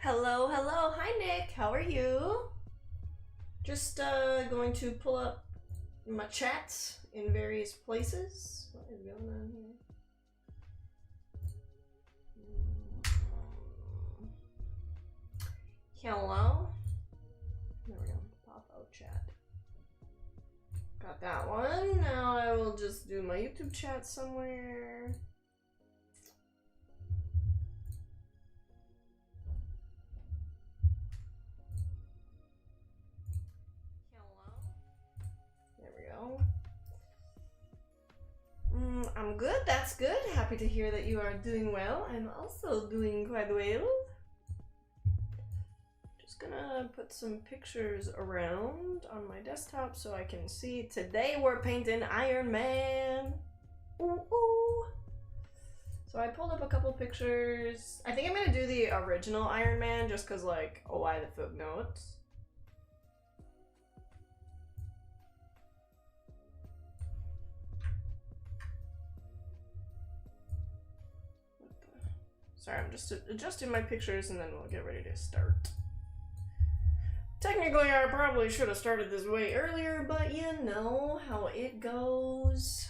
Hello, hello. Hi, Nick. How are you? Just going to pull up my chats in various places. What is going on here? Hello. There we go. Pop out chat. Got that one. Now I will just do my YouTube chat somewhere. I'm good, that's good. Happy to hear that you are doing well. I'm also doing quite well. Just gonna put some pictures around on my desktop so I can see. Today we're painting Iron Man. Ooh, ooh. So I pulled up a couple pictures. I think I'm gonna do the original Iron Man just cause like, oh, why the footnotes? Sorry, I'm just adjusting my pictures and then we'll get ready to start. Technically, I probably should have started this way earlier, but you know how it goes.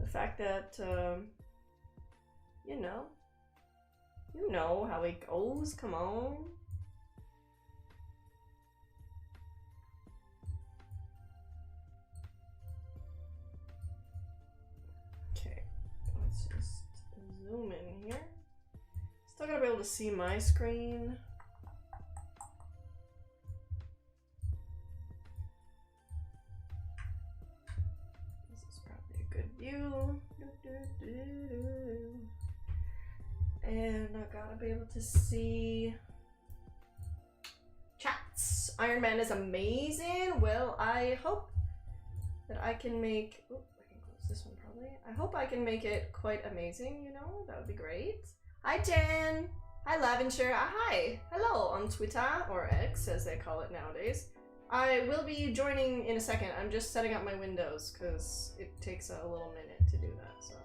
The fact that, you know how it goes, come on. Okay, let's just zoom in here. Still gotta be able to see my screen. This is probably a good view. And I gotta be able to see chats. Iron Man is amazing. Well, I hope that I can make, oh, I can close this one probably. I hope I can make it quite amazing, you know, that would be great. Hi Jen, hi Laventure, hi, hello on Twitter, or X as they call it nowadays. I will be joining in a second. I'm just setting up my windows because it takes a little minute to do that, so.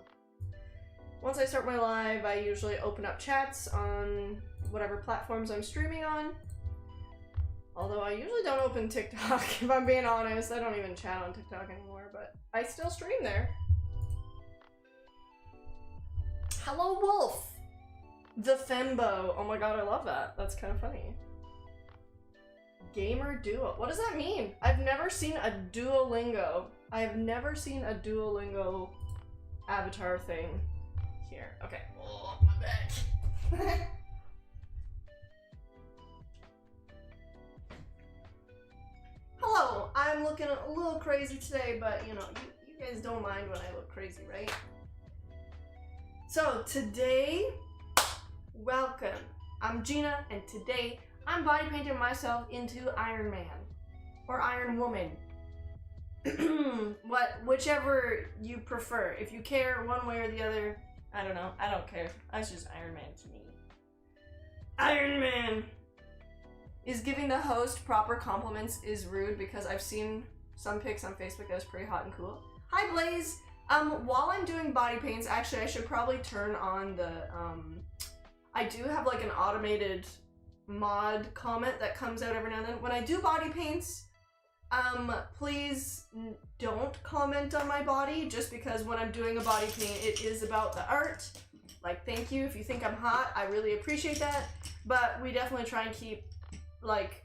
Once I start my live, I usually open up chats on whatever platforms I'm streaming on. Although I usually don't open TikTok, if I'm being honest. I don't even chat on TikTok anymore, but I still stream there. Hello, Wolf! The Fembo. Oh my god, I love that. That's kind of funny. Gamer Duo. What does that mean? I've never seen a Duolingo. I've never seen a Duolingo avatar thing here. Okay. Oh, my back. Hello, I'm looking a little crazy today, but you know, you guys don't mind when I look crazy, right? So today, welcome. I'm Gina, and today I'm body painting myself into Iron Man or Iron Woman. Whichever you prefer. If you care one way or the other, I don't know. I don't care. That's just Iron Man to me. Iron Man! Is giving the host proper compliments is rude because I've seen some pics on Facebook that's pretty hot and cool. Hi Blaze! While I'm doing body paints, actually I should probably turn on the, I do have like an automated mod comment that comes out every now and then. When I do body paints, please don't comment on my body just because when I'm doing a body paint, it is about the art. Like, thank you if you think I'm hot, I really appreciate that. But we definitely try and keep like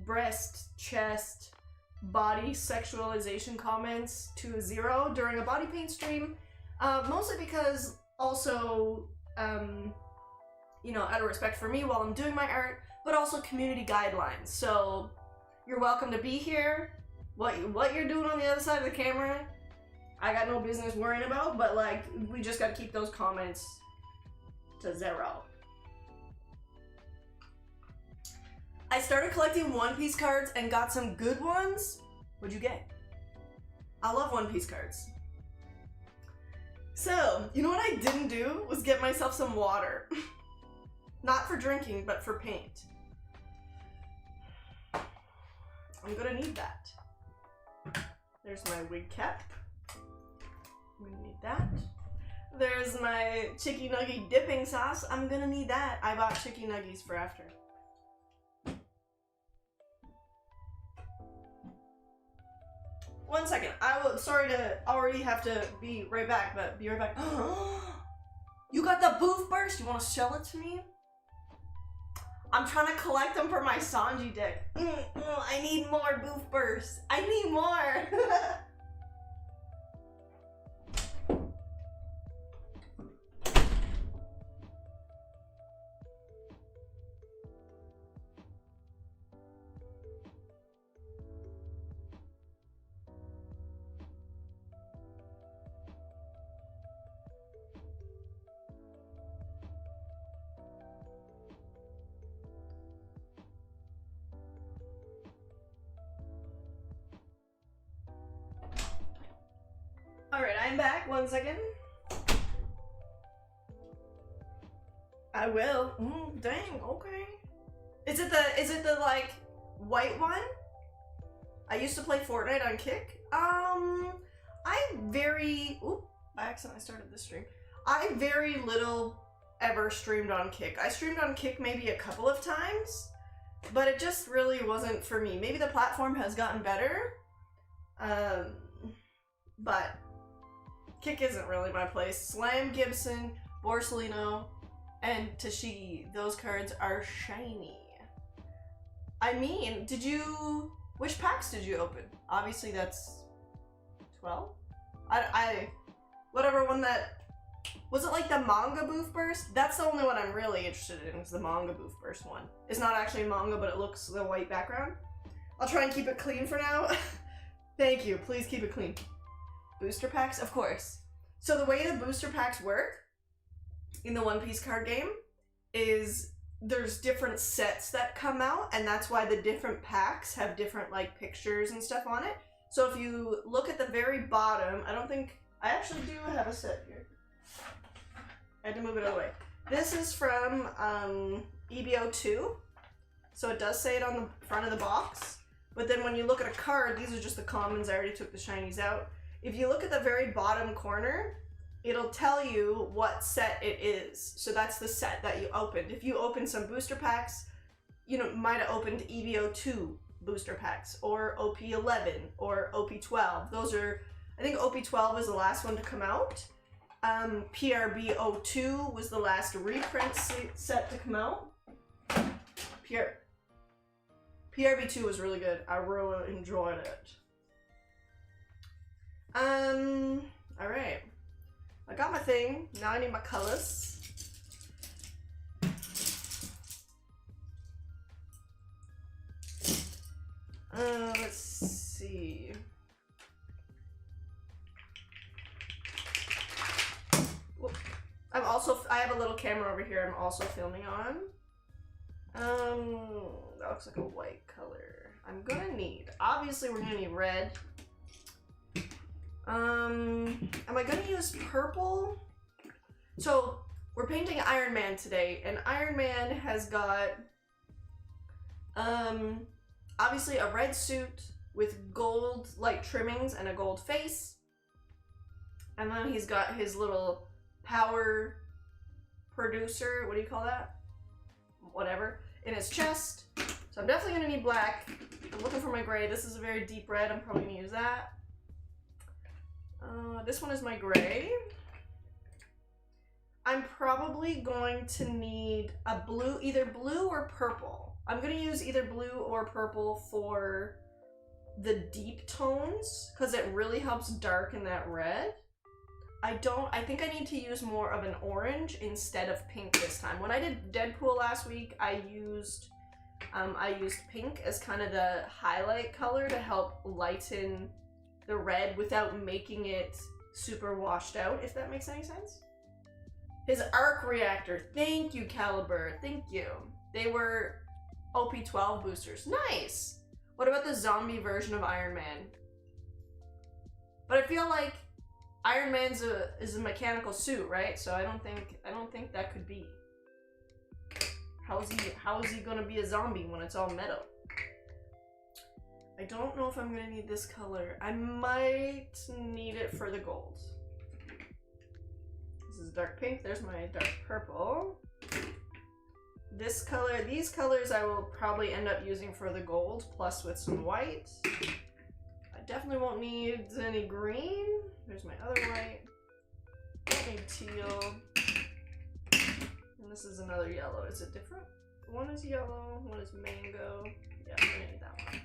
breast, chest, body sexualization comments to 0 during a body paint stream, mostly because also you know, out of respect for me while I'm doing my art, but also community guidelines. So you're welcome to be here. What you're doing on the other side of the camera, I got no business worrying about, but like we just gotta keep those comments to 0. I started collecting One Piece cards and got some good ones. What'd you get? I love One Piece cards. So, you know what I didn't do was get myself some water. Not for drinking, but for paint. I'm gonna need that. There's my wig cap. I'm gonna need that. There's my chicky nugget dipping sauce. I'm gonna need that. I bought chicky nuggies for after. One second. I will. Sorry to already have to be right back, but be right back. You got the boof burst? You want to sell it to me? I'm trying to collect them for my Sanji deck. I need more boof bursts. I need more. Alright, I'm back. 1 second. I will. Dang, okay. Is it the like white one? I used to play Fortnite on Kick. I accidentally started this stream. I very little ever streamed on Kick. I streamed on Kick maybe a couple of times, but it just really wasn't for me. Maybe the platform has gotten better. But Kick isn't really my place. Slam, Gibson, Borsellino, and Tashigi. Those cards are shiny. I mean, which packs did you open? Obviously that's 12? Whatever one that, was it like the manga boof burst? That's the only one I'm really interested in, is the manga boof burst one. It's not actually manga, but it looks the white background. I'll try and keep it clean for now. Thank you, please keep it clean. Booster packs? Of course. So the way the booster packs work in the One Piece card game is there's different sets that come out, and that's why the different packs have different like pictures and stuff on it. So if you look at the very bottom, I actually do have a set here. I had to move it away. This is from EBO 2. So it does say it on the front of the box. But then when you look at a card, these are just the commons. I already took the shinies out. If you look at the very bottom corner, it'll tell you what set it is. So that's the set that you opened. If you opened some booster packs, you might have opened EBO 2 booster packs, or OP11, or OP12. Those are, I think OP12 was the last one to come out. PRB02 was the last reprint set to come out. PRB2 was really good. I really enjoyed it. Alright. I got my thing. Now I need my colors. Let's see. I have a little camera over here I'm also filming on. That looks like a white color. I'm gonna need, obviously we're gonna need red. Am I gonna use purple? So we're painting Iron Man today, and Iron Man has got obviously a red suit with gold like trimmings and a gold face, and then he's got his little power producer, what do you call that? Whatever, in his chest. So I'm definitely gonna need black. I'm looking for my gray. This is a very deep red. I'm probably gonna use that. This one is my gray. I'm probably going to need a blue, either blue or purple. I'm gonna use either blue or purple for the deep tones, because it really helps darken that red. I think I need to use more of an orange instead of pink this time. When I did Deadpool last week, I used pink as kind of the highlight color to help lighten the red without making it super washed out, if that makes any sense. His arc reactor, thank you, Caliber, thank you. They were OP12 boosters, nice. What about the zombie version of Iron Man? But I feel like Iron Man's is a mechanical suit, right? So I don't think that could be. How is he gonna be a zombie when it's all metal? I don't know if I'm gonna need this color. I might need it for the gold. This is dark pink. There's my dark purple. This color, these colors I will probably end up using for the gold, plus with some white. I definitely won't need any green. There's my other white. Don't need teal. And this is another yellow. Is it different? One is yellow, one is mango. Yeah, I'm gonna need that one.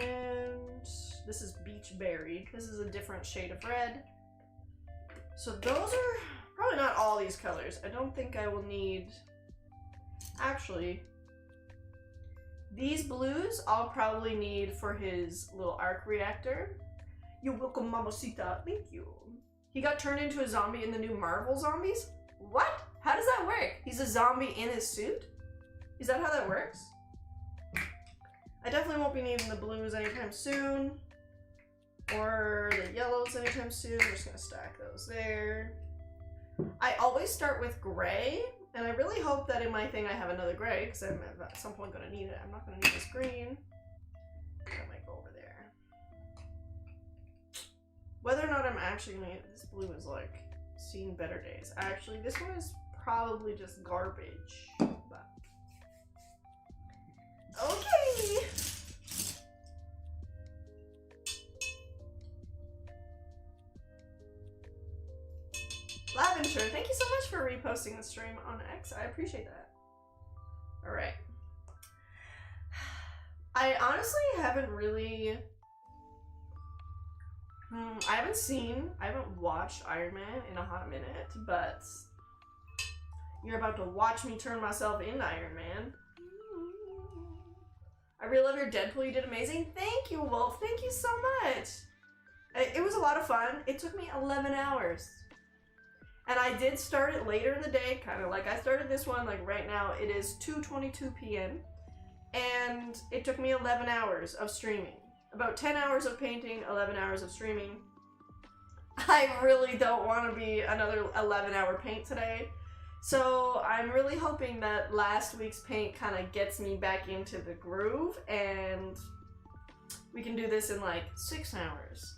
And this is beach berry. This is a different shade of red. So those are probably not all these colors. I don't think I will need... Actually, these blues I'll probably need for his little arc reactor. You're welcome, Mamacita. Thank you. He got turned into a zombie in the new Marvel Zombies? What? How does that work? He's a zombie in his suit? Is that how that works? I definitely won't be needing the blues anytime soon. Or the yellows anytime soon. I'm just gonna stack those there. I always start with gray, and I really hope that in my thing I have another gray, because I'm at some point gonna need it. I'm not gonna need this green. That might go over there. Whether or not I'm actually gonna need this blue is like seen better days. Actually, this one is probably just garbage. But okay. Lavender, thank you so much for reposting the stream on X. I appreciate that. Alright. I honestly haven't really... I haven't watched Iron Man in a hot minute, but you're about to watch me turn myself into Iron Man. I really love your Deadpool. You did amazing. Thank you, Wolf. Thank you so much. It was a lot of fun. It took me 11 hours. And I did start it later in the day, kind of like I started this one, like right now it is 2:22 p.m. And it took me 11 hours of streaming. About 10 hours of painting, 11 hours of streaming. I really don't want to be another 11-hour paint today. So I'm really hoping that last week's paint kind of gets me back into the groove and we can do this in like 6 hours.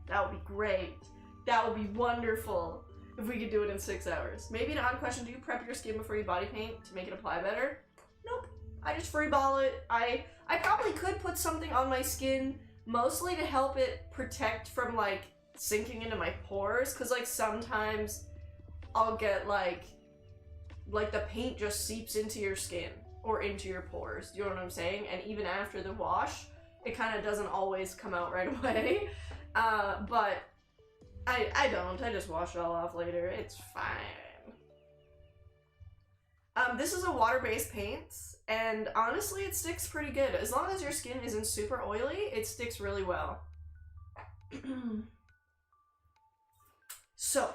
That would be great. That would be wonderful if we could do it in 6 hours. Maybe an odd question, do you prep your skin before you body paint to make it apply better? Nope. I just free ball it. I probably could put something on my skin, mostly to help it protect from like sinking into my pores, because like sometimes I'll get like the paint just seeps into your skin or into your pores. Do you know what I'm saying? And even after the wash, it kind of doesn't always come out right away. But I don't. I just wash it all off later. It's fine. This is a water-based paint, and honestly, it sticks pretty good. As long as your skin isn't super oily, it sticks really well. So,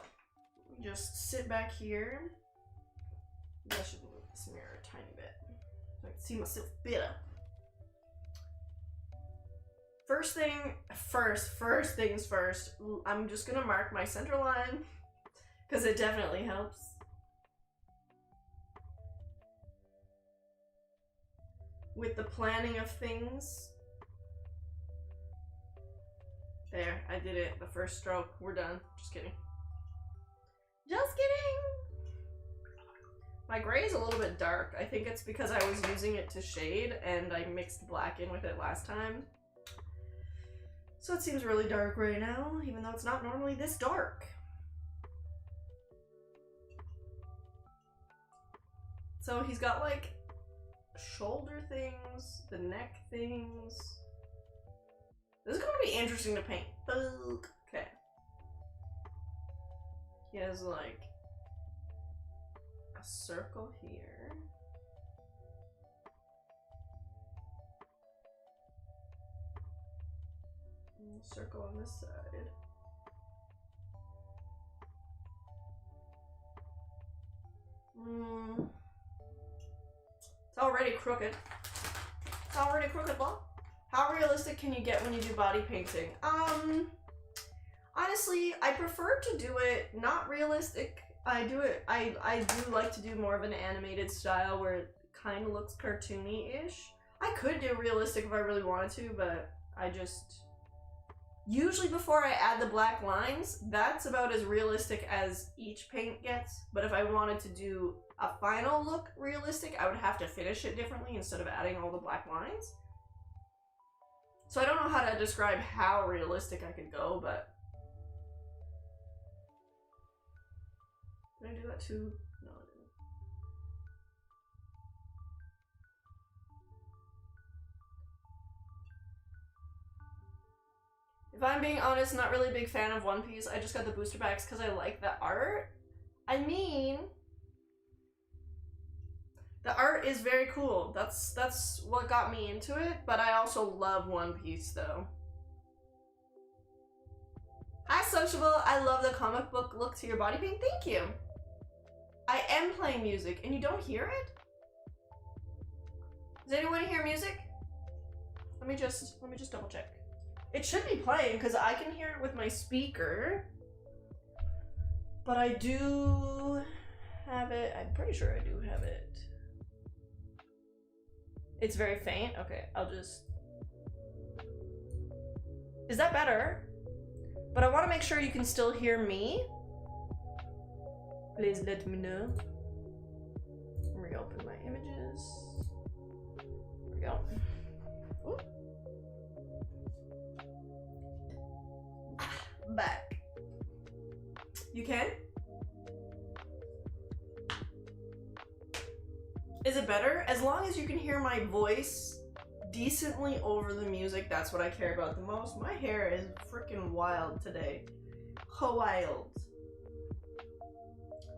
just sit back here. I should move this mirror a tiny bit so I can see myself better. First things first, I'm just gonna mark my center line because it definitely helps. With the planning of things. There, I did it. The first stroke. We're done. Just kidding. Just kidding! My gray is a little bit dark. I think it's because I was using it to shade and I mixed black in with it last time. So it seems really dark right now, even though it's not normally this dark. So he's got like shoulder things, the neck things. This is gonna be interesting to paint. Okay. He has like a circle here. And a circle on this side. It's already crooked. It's already crooked, blah. How realistic can you get when you do body painting? Honestly, I prefer to do it not realistic. I do like to do more of an animated style where it kind of looks cartoony-ish. I could do realistic if I really wanted to, but I just Usually before I add the black lines, that's about as realistic as each paint gets. But if I wanted to do a final look realistic, I would have to finish it differently instead of adding all the black lines. So I don't know how to describe how realistic I could go, but... Did I do that too? No, I didn't. If I'm being honest, not really a big fan of One Piece. I just got the booster packs because I like the art. I mean, the art is very cool. That's what got me into it, but I also love One Piece though. Hi Sociable, I love the comic book look to your body paint. Thank you. I am playing music and you don't hear it? Does anyone hear music? Let me just double check. It should be playing because I can hear it with my speaker. But I do have it. I'm pretty sure I do have it. It's very faint. Okay, I'll just... Is that better? But I want to make sure you can still hear me. Please let me know. Reopen my images. There we go. Ooh. Back. You can? Is it better? As long as you can hear my voice decently over the music, that's what I care about the most. My hair is freaking wild today. Wild.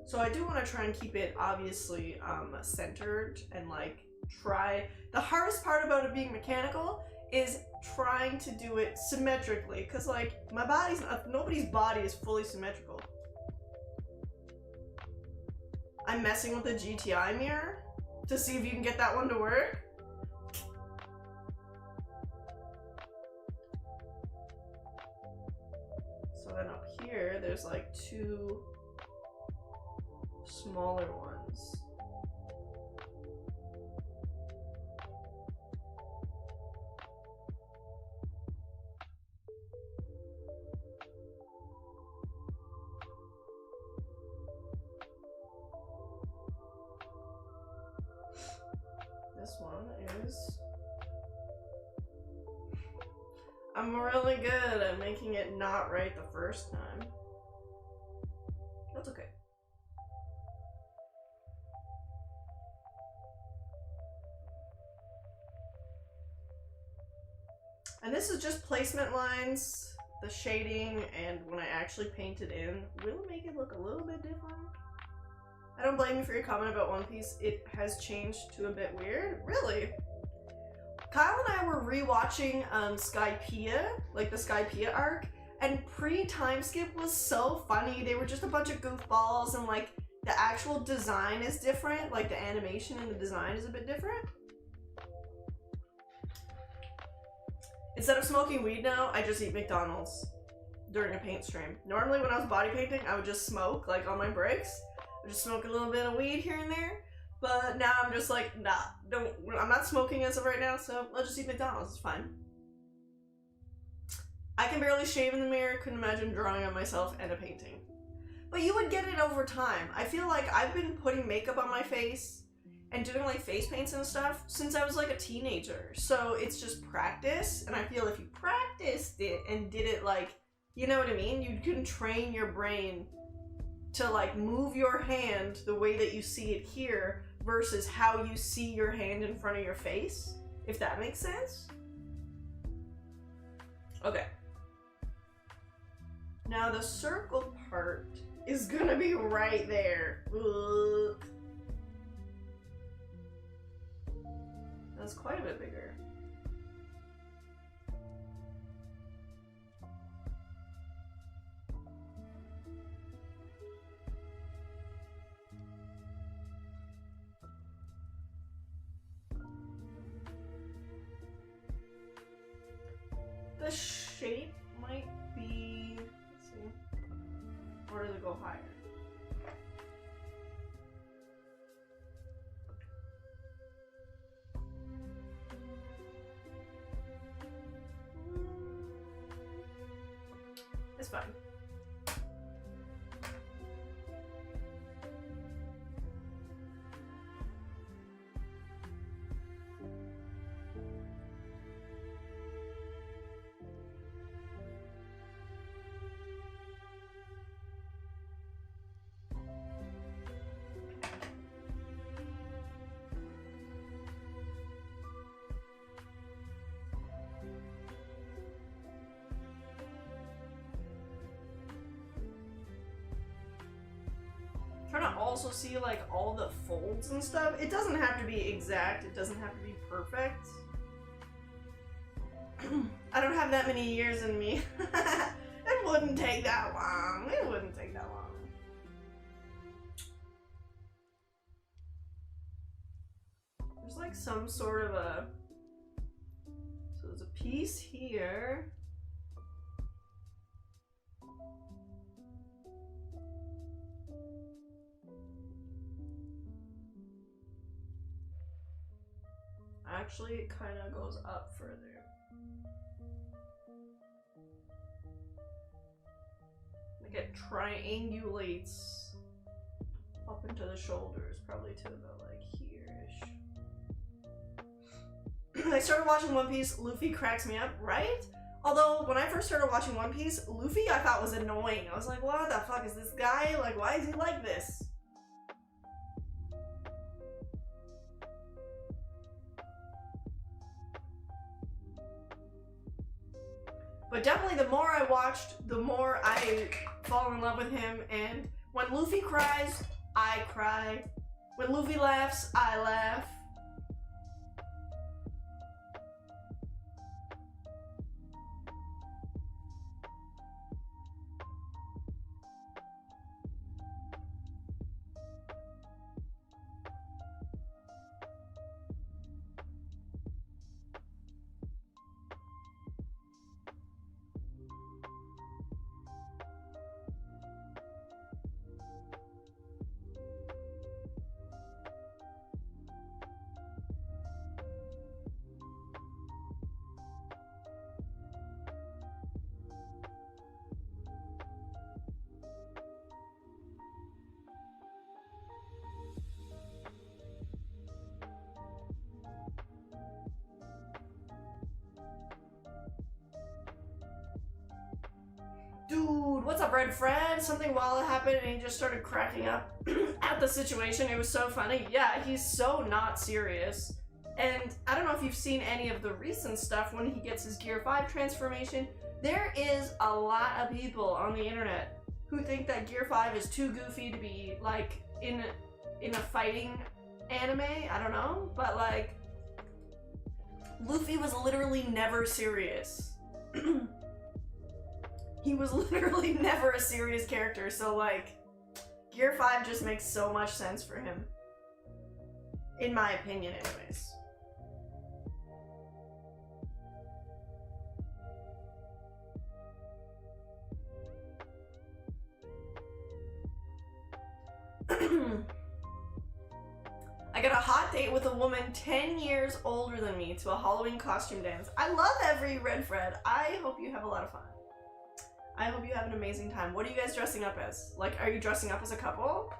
So I do want to try and keep it obviously centered and like try. The hardest part about it being mechanical is trying to do it symmetrically, because like my body's not, nobody's body is fully symmetrical. I'm messing with the GTI mirror to see if you can get that one to work. So then up here there's like two smaller ones. This one is... I'm really good at making it not right the first time. That's okay. And this is just placement lines. The shading and when I actually paint it in will make it look a little bit different. I don't blame you for your comment about One Piece. It has changed to a bit weird. Really? Kyle and I were rewatching Skypiea, like the Skypiea arc, and pre-time skip was so funny. They were just a bunch of goofballs and like the actual design is different. Like the animation and the design is a bit different. Instead of smoking weed now, I just eat McDonald's during a paint stream. Normally when I was body painting, I would just smoke like on my breaks. I would just smoke a little bit of weed here and there. But now I'm just like, nah, I'm not smoking as of right now, so I'll just eat McDonald's, it's fine. I can barely shave in the mirror, couldn't imagine drawing on myself and a painting. But you would get it over time. I feel like I've been putting makeup on my face and doing like face paints and stuff since I was like a teenager. So it's just practice, and I feel if you practiced it and did it like, you know what I mean? You can train your brain to like move your hand the way that you see it here versus how you see your hand in front of your face, if that makes sense. Okay. Now the circle part is gonna be right there. Ugh. That's quite a bit bigger. The shape might be, let's see, or does it go higher? fine. Trying to also see like all the folds and stuff. It doesn't have to be exact. It doesn't have to be perfect. I don't have that many years in me. It wouldn't take that long. It wouldn't take that long. There's like some sort of a... So there's a piece here. Actually, it kind of goes up further. Like it triangulates up into the shoulders, probably to about like here-ish. I started watching One Piece, Luffy cracks me up, right? Although, when I first started watching One Piece, Luffy I thought was annoying. I was like, what the fuck is this guy? Like, why is he like this? But definitely the more I watched, the more I fall in love with him, and when Luffy cries, I cry. When Luffy laughs, I laugh. Dude, what's up, Red Fred? Something wild happened and he just started cracking up at the situation. It was so funny. Yeah, he's so not serious. And I don't know if you've seen any of the recent stuff when he gets his Gear 5 transformation. There is a lot of people on the internet who think that Gear 5 is too goofy to be, like, in a fighting anime. I don't know. But, like, Luffy was literally never serious. He was literally never a serious character, so like, Gear 5 just makes so much sense for him. In my opinion, anyways. I got a hot date with a woman 10 years older than me to a Halloween costume dance. I love every Red Fred. I hope you have a lot of fun. I hope you have an amazing time. What are you guys dressing up as? Like, are you dressing up as a couple?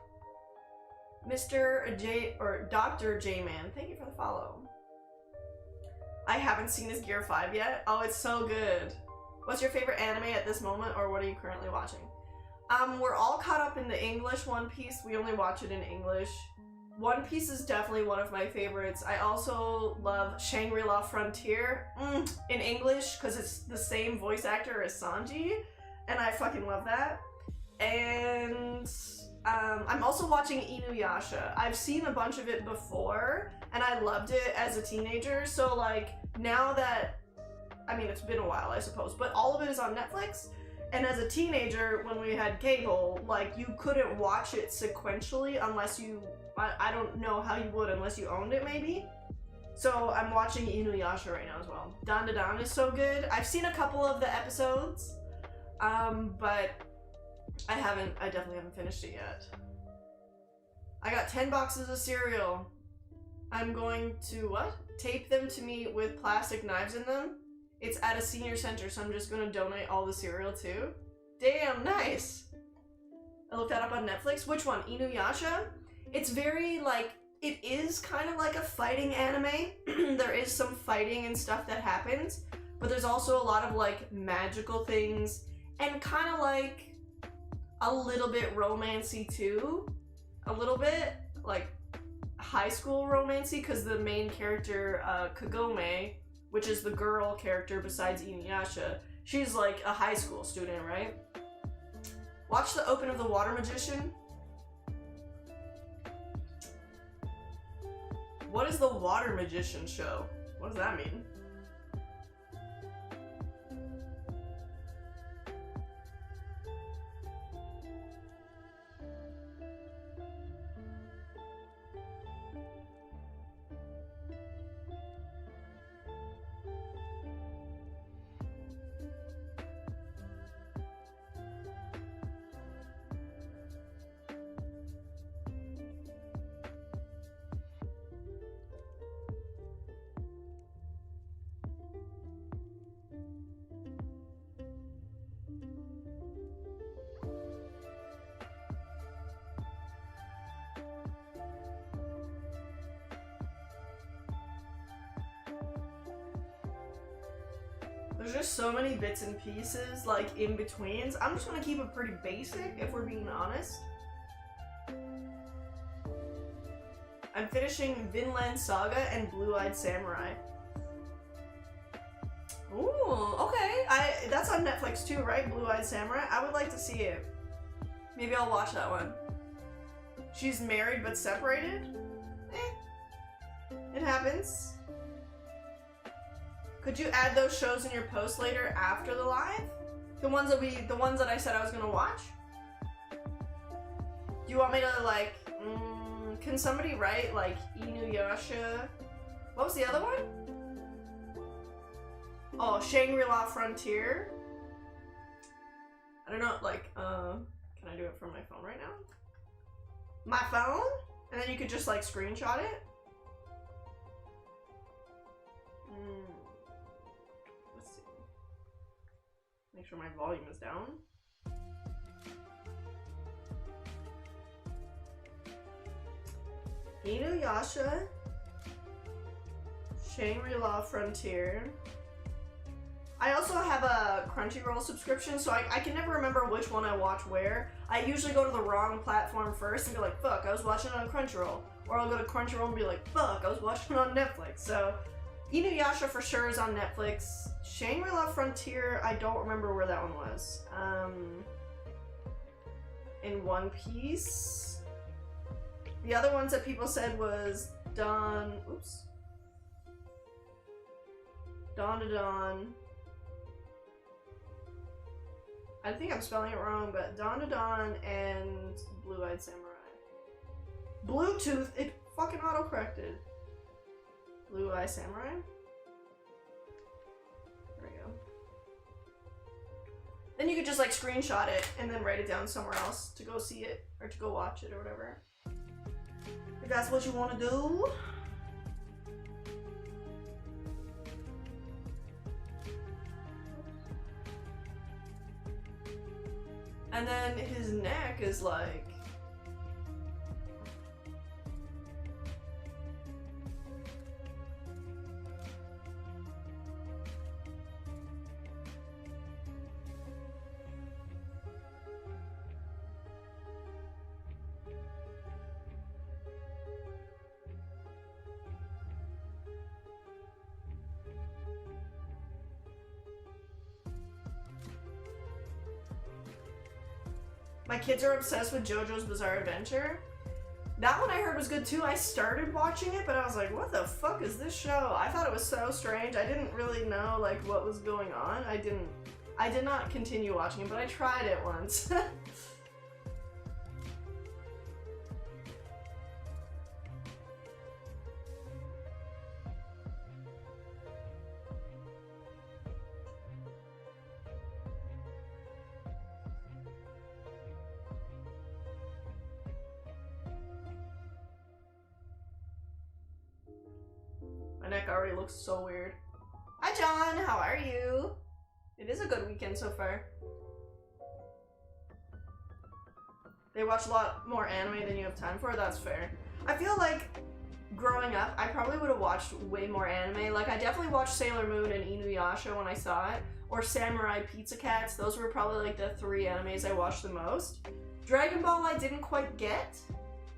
Mr. J, or Dr. J-Man, thank you for the follow. I haven't seen his Gear 5 yet. Oh, it's so good. What's your favorite anime at this moment, or what are you currently watching? We're all caught up in the English One Piece. We only watch it in English. One Piece is definitely one of my favorites. I also love Shangri-La Frontier in English, because it's the same voice actor as Sanji. And I fucking love that. And I'm also watching Inuyasha. I've seen a bunch of it before, and I loved it as a teenager. So like, now that, I mean, it's been a while, I suppose, but all of it is on Netflix. And as a teenager, when we had cable, like, you couldn't watch it sequentially unless you, I don't know how you would unless you owned it, maybe. So I'm watching Inuyasha right now as well. Dan Da Dan is so good. I've seen a couple of the episodes. But I definitely haven't finished it yet. I got 10 boxes of cereal. I'm going to, what? Tape them to me with plastic knives in them. It's at a senior center, so I'm just gonna donate all the cereal too. Damn, nice. I looked that up on Netflix. Which one? Inuyasha? It's very, like, it is kind of like a fighting anime. There is some fighting and stuff that happens, but there's also a lot of, like, magical things and kind of, like, a little bit romancy, too. A little bit, like, high school romancy, because the main character, Kagome, which is the girl character besides Inuyasha, she's, like, a high school student, right? Watch the open of The Water Magician. What is The Water Magician show? What does that mean? There's just so many bits and pieces, like, in betweens. I'm just gonna keep it pretty basic, if we're being honest. I'm finishing Vinland Saga and Blue-Eyed Samurai. Ooh, okay. That's on Netflix too, right? Blue-Eyed Samurai? I would like to see it. Maybe I'll watch that one. She's married but separated? It happens. Could you add those shows in your post later after the live? The ones that I said I was gonna watch? Do you want me to, like, can somebody write, like, Inuyasha? What was the other one? Oh, Shangri-La Frontier. I don't know, like, can I do it from my phone right now? My phone? And then you could just, like, screenshot it? Let's see. Make sure my volume is down. Inuyasha, Shangri-La Frontier. I also have a Crunchyroll subscription, so I can never remember which one I watch where. I usually go to the wrong platform first and be like, fuck, I was watching it on Crunchyroll. Or I'll go to Crunchyroll and be like, fuck, I was watching it on Netflix. So, Inuyasha for sure is on Netflix. Shangri-La Frontier, I don't remember where that one was. In One Piece. The other ones that people said was Dawn to Dawn. I think I'm spelling it wrong, but Dawn to Dawn and Blue-Eyed Samurai. Bluetooth, it fucking auto-corrected. Blue-Eyed Samurai? There we go. Then you could just, like, screenshot it and then write it down somewhere else to go see it or to go watch it or whatever. If that's what you want to do. And then his neck is like... My kids are obsessed with JoJo's Bizarre Adventure. That one I heard was good too. I started watching it, but I was like, what the fuck is this show? I thought it was so strange. I didn't really know, like, what was going on. I did not continue watching it, but I tried it once. My neck already looks so weird. Hi John, how are you? It is a good weekend so far. They watch a lot more anime than you have time for. That's fair. I feel like growing up, I probably would have watched way more anime. Like, I definitely watched Sailor Moon and Inuyasha when I saw it, or Samurai Pizza Cats. Those were probably like the 3 animes I watched the most. Dragon Ball I didn't quite get,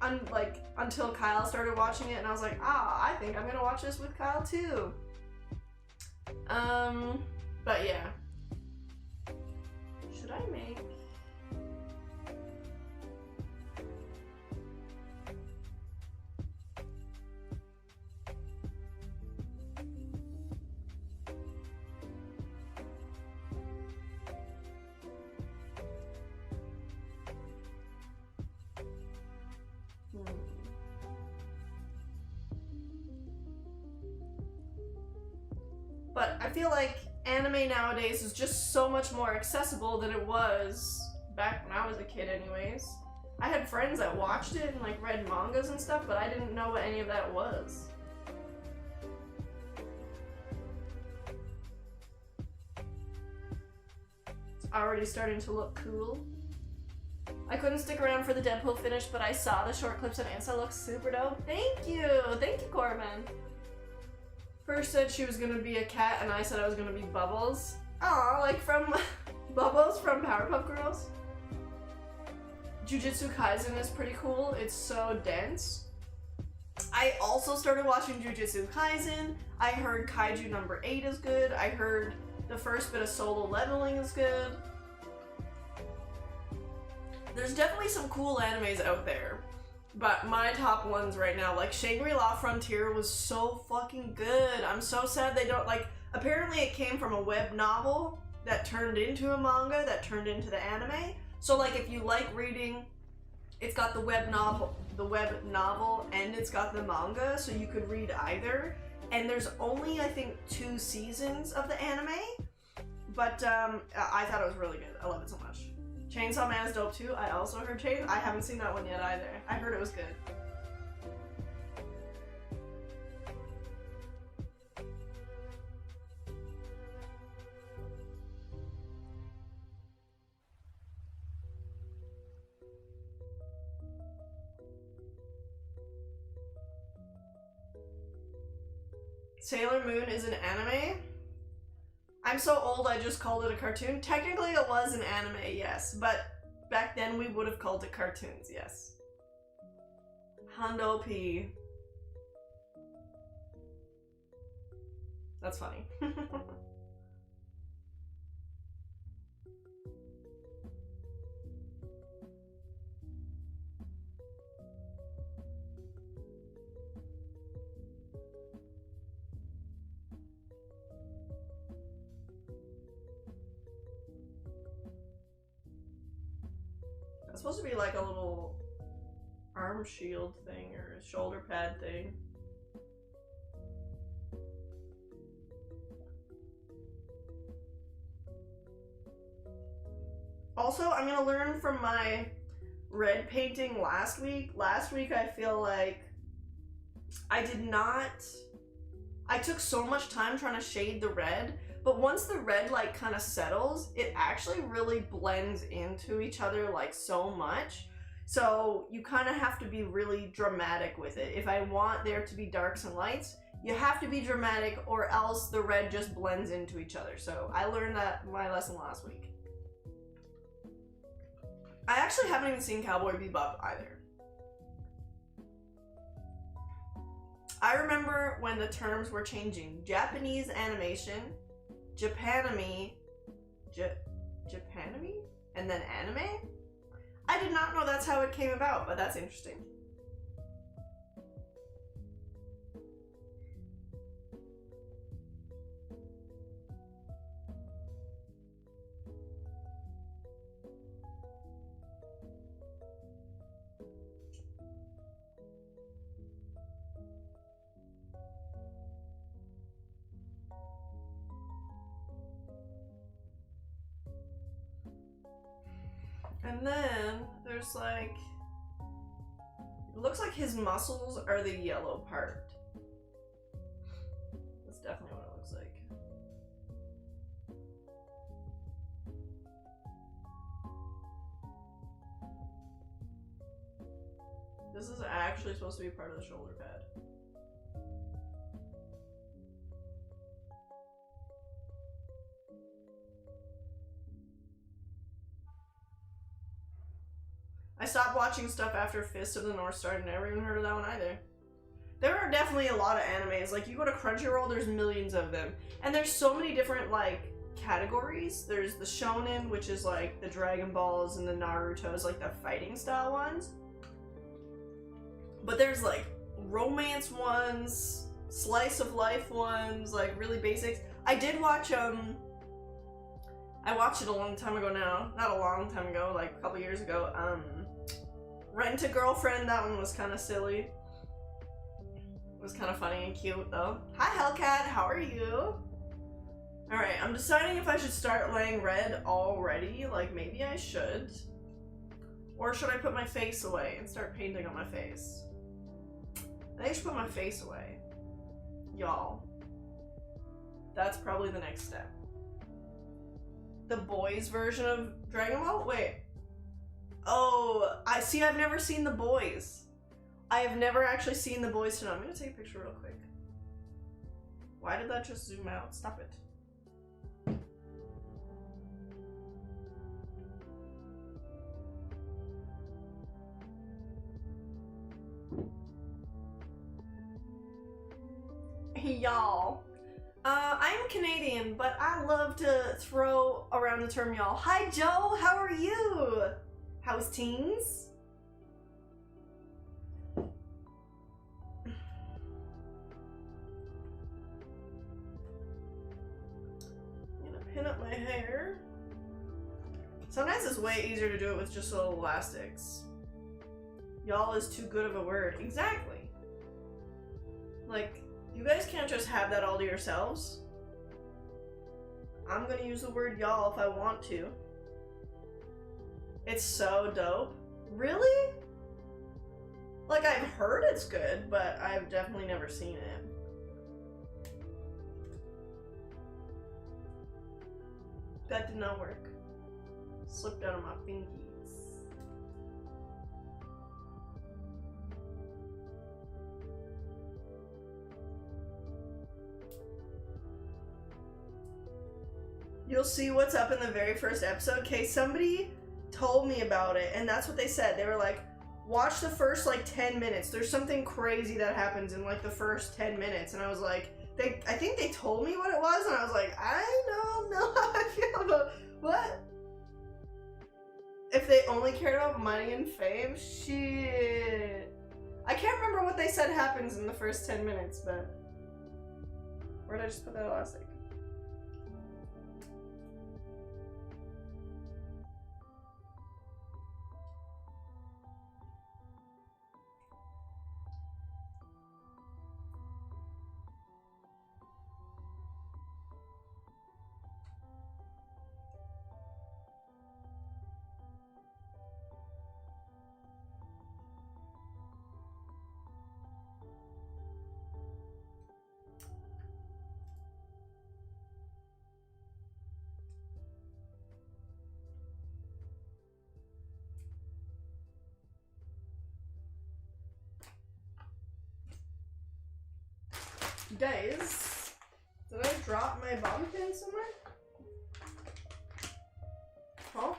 until Kyle started watching it, and I was like, I think I'm gonna watch this with Kyle too. But yeah. Should I make... But I feel like anime nowadays is just so much more accessible than it was back when I was a kid anyways. I had friends that watched it and like read mangas and stuff, but I didn't know what any of that was. It's already starting to look cool. I couldn't stick around for the Deadpool finish, but I saw the short clips and Ansa looks super dope. Thank you! Thank you, Corbin. First said she was gonna be a cat, and I said I was gonna be Bubbles. Aw, like from Bubbles from Powerpuff Girls. Jujutsu Kaisen is pretty cool. It's so dense. I also started watching Jujutsu Kaisen. I heard Kaiju number 8 is good. I heard the first bit of Solo Leveling is good. There's definitely some cool animes out there. But my top ones right now, like Shangri-La Frontier was so fucking good. I'm so sad they don't, like, apparently it came from a web novel that turned into a manga that turned into the anime. So like if you like reading, it's got the web novel and it's got the manga, so you could read either. And there's only, I think, 2 seasons of the anime. But I thought it was really good. I love it so much. Chainsaw Man is dope too. I also heard I haven't seen that one yet either. I heard it was good. Sailor Moon is an anime? I'm so old I just called it a cartoon. Technically it was an anime, yes, but back then we would have called it cartoons, yes. Hondo P. That's funny. It's supposed to be like a little arm shield thing or a shoulder pad thing. Also, I'm gonna learn from my red painting last week. Last week I feel like I took so much time trying to shade the red, but once the red like kind of settles, it actually really blends into each other like so much. So you kind of have to be really dramatic with it. If I want there to be darks and lights, you have to be dramatic or else the red just blends into each other. So I learned that my lesson last week. I actually haven't even seen Cowboy Bebop either. I remember when the terms were changing. Japanese animation, Japanime, and then anime? I did not know that's how it came about, but that's interesting. And then there's like, it looks like his muscles are the yellow part. That's definitely what it looks like. This is actually supposed to be part of the shoulder pad. I stopped watching stuff after Fist of the North Star and never even heard of that one either. There are definitely a lot of animes. Like, you go to Crunchyroll, there's millions of them. And there's so many different, like, categories. There's the shonen, which is, like, the Dragon Balls and the Narutos, like, the fighting style ones. But there's, like, romance ones, slice of life ones, like, really basics. I did watch, I watched it a long time ago now. Not a long time ago, like, a couple years ago. Rent-a-Girlfriend, that one was kind of silly. It was kind of funny and cute, though. Hi, Hellcat, how are you? Alright, I'm deciding if I should start laying red already. Like, maybe I should. Or should I put my face away and start painting on my face? I think I should put my face away. Y'all. That's probably the next step. The boys version of Dragon Ball? Wait. Oh, I see. I've never seen The Boys. I have never actually seen The Boys tonight. I'm gonna take a picture real quick. Why did that just zoom out? Stop it. Y'all. I'm Canadian, but I love to throw around the term y'all. Hi, Joe. How are you? How's teens? Pin up my hair. Sometimes it's way easier to do it with just little elastics. Y'all is too good of a word. Exactly. Like, you guys can't just have that all to yourselves. I'm gonna use the word y'all if I want to. It's so dope. Really? Like, I've heard it's good, but I've definitely never seen it. That did not work. Slipped out of my fingies. You'll see what's up in the very first episode. Okay, somebody told me about it, and that's what they said. They were like, watch the first, like, 10 minutes. There's something crazy that happens in, like, the first 10 minutes. And I was like, I think they told me what it was, and I was like, I don't know how I feel about what? If they only cared about money and fame? Shit. I can't remember what they said happens in the first 10 minutes, but... Where did I just put that elastic? Guys, did I drop my bobby pin somewhere? Huh?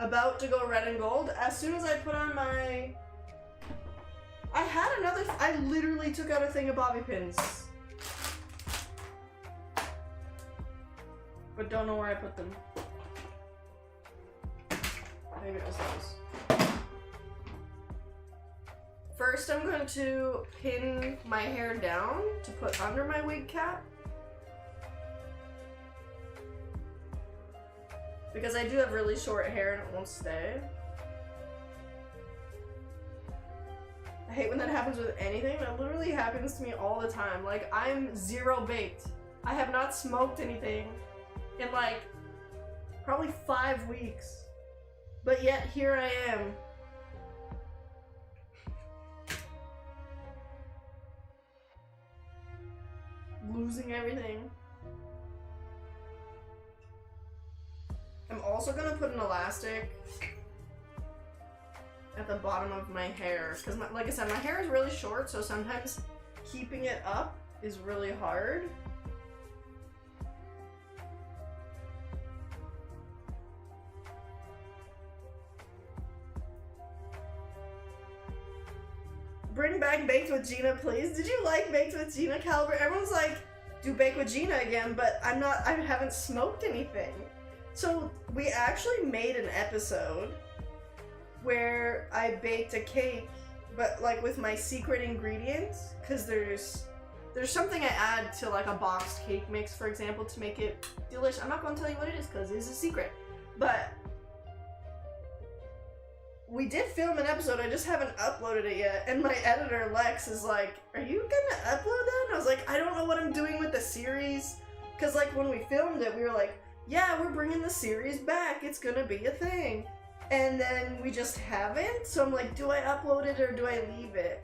About to go red and gold. As soon as I put on my... I had another... I literally took out a thing of bobby pins. But don't know where I put them. Maybe it was those. First, I'm going to pin my hair down to put under my wig cap. Because I do have really short hair and it won't stay. I hate when that happens with anything. That literally happens to me all the time. Like, I'm zero baked. I have not smoked anything in like probably 5 weeks, but yet here I am. losing everything. I'm also gonna put an elastic at the bottom of my hair because, like I said, my hair is really short, so sometimes keeping it up is really hard. Bring back Baked with Gina, please. Did you like Baked with Gina, Caliber? Everyone's like, do Bake with Gina again, but I haven't smoked anything. So we actually made an episode where I baked a cake, but like with my secret ingredients, because there's something I add to like a boxed cake mix, for example, to make it delicious. I'm not going to tell you what it is because it's a secret, but we did film an episode, I just haven't uploaded it yet, and my editor, Lex, is like, are you gonna upload that? And I was like, I don't know what I'm doing with the series, because like when we filmed it, we were like, yeah, we're bringing the series back, it's gonna be a thing. And then we just haven't, so I'm like, do I upload it or do I leave it?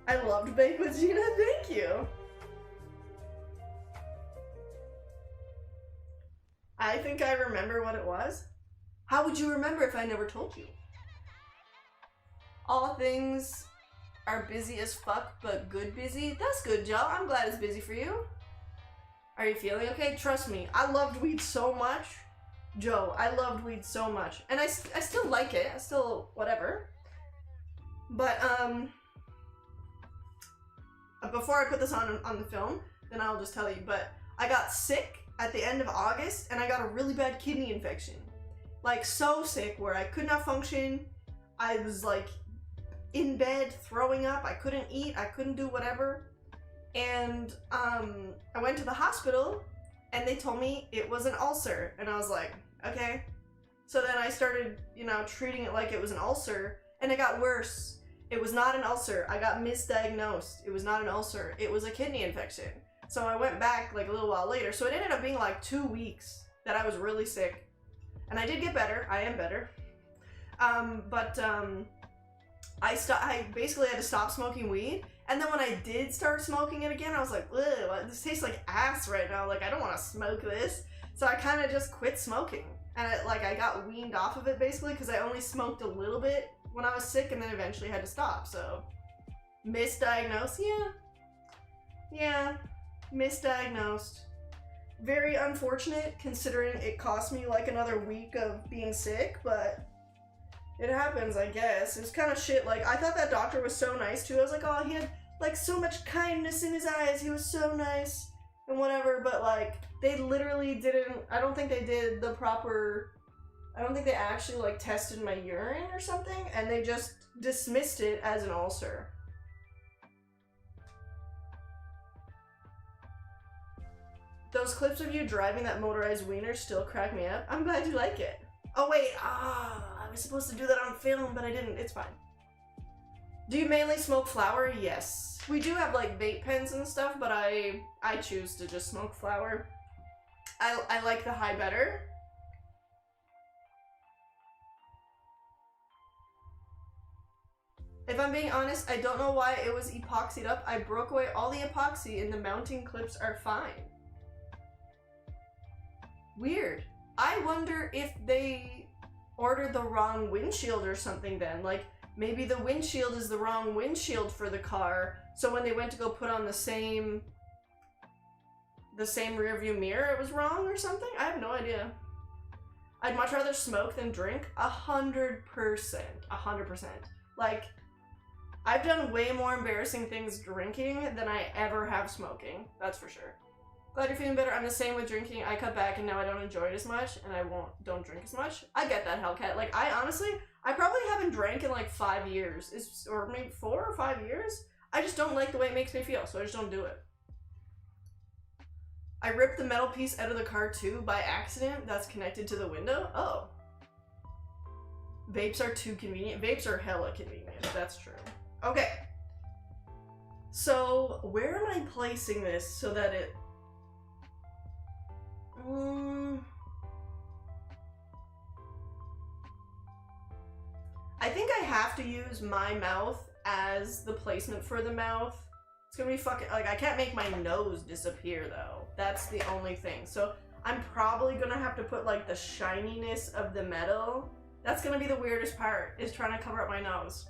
I loved Bake with Gina, thank you. I think I remember what it was. How would you remember if I never told you? All things are busy as fuck, but good busy. That's good, Joe. I'm glad it's busy for you. Are you feeling okay? Trust me, I loved weed so much. Joe, I loved weed so much. And I still like it. I still, whatever. But, before I put this on the film, then I'll just tell you, but I got sick at the end of August, and I got a really bad kidney infection. Like, so sick, where I could not function. I was, like, in bed, throwing up. I couldn't eat. I couldn't do whatever. And, I went to the hospital, and they told me it was an ulcer. And I was like, okay. So then I started, you know, treating it like it was an ulcer, and it got worse. It was not an ulcer. I got misdiagnosed. It was not an ulcer. It was a kidney infection. So I went back, like, a little while later. So it ended up being, like, 2 weeks that I was really sick. And I did get better. I am better. I basically had to stop smoking weed. And then when I did start smoking it again, I was like, ugh, this tastes like ass right now. Like, I don't want to smoke this. So I kind of just quit smoking. And I got weaned off of it, basically, because I only smoked a little bit when I was sick and then eventually had to stop. So, misdiagnosed? Yeah, misdiagnosed. Very unfortunate, considering it cost me, like, another week of being sick, but it happens, I guess. It's kind of shit. Like, I thought that doctor was so nice, too. I was like, oh, he had, like, so much kindness in his eyes. He was so nice and whatever, but, like, they literally didn't, I don't think they did the proper, I don't think they actually, like, tested my urine or something, and they just dismissed it as an ulcer. Those clips of you driving that motorized wiener still crack me up. I'm glad you like it. Oh wait, I was supposed to do that on film, but I didn't. It's fine. Do you mainly smoke flower? Yes. We do have, like, vape pens and stuff, but I choose to just smoke flower. I like the high better. If I'm being honest, I don't know why it was epoxied up. I broke away all the epoxy and the mounting clips are fine. Weird. I wonder if they ordered the wrong windshield or something then. Like, maybe the windshield is the wrong windshield for the car, so when they went to go put on the same rearview mirror, it was wrong or something? I have no idea. I'd much rather smoke than drink. 100%. 100%. Like, I've done way more embarrassing things drinking than I ever have smoking. That's for sure. Glad you're feeling better. I'm the same with drinking. I cut back and now I don't enjoy it as much, and I don't drink as much. I get that, Hellcat. Like, I probably haven't drank in like 5 years. Or maybe 4 or 5 years. I just don't like the way it makes me feel, so I just don't do it. I ripped the metal piece out of the car too by accident that's connected to the window. Oh. Vapes are too convenient. Vapes are hella convenient. That's true. Okay. So, where am I placing this so that it... I think I have to use my mouth as the placement for the mouth It's gonna be fucking, like, I can't make my nose disappear though. That's the only thing. So I'm probably gonna have to put like the shininess of the metal. That's gonna be the weirdest part, is trying to cover up my nose.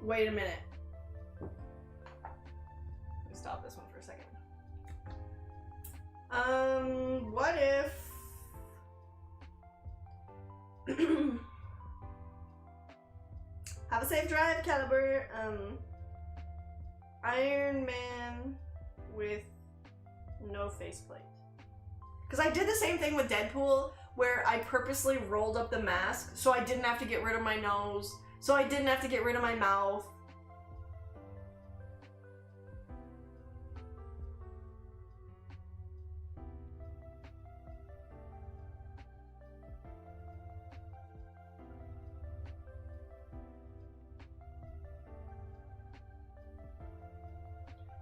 Wait a minute. Let me stop this one for a second. What if... Have a safe drive, Caliber. Iron Man with no faceplate. Because I did the same thing with Deadpool, where I purposely rolled up the mask so I didn't have to get rid of my nose, so I didn't have to get rid of my mouth.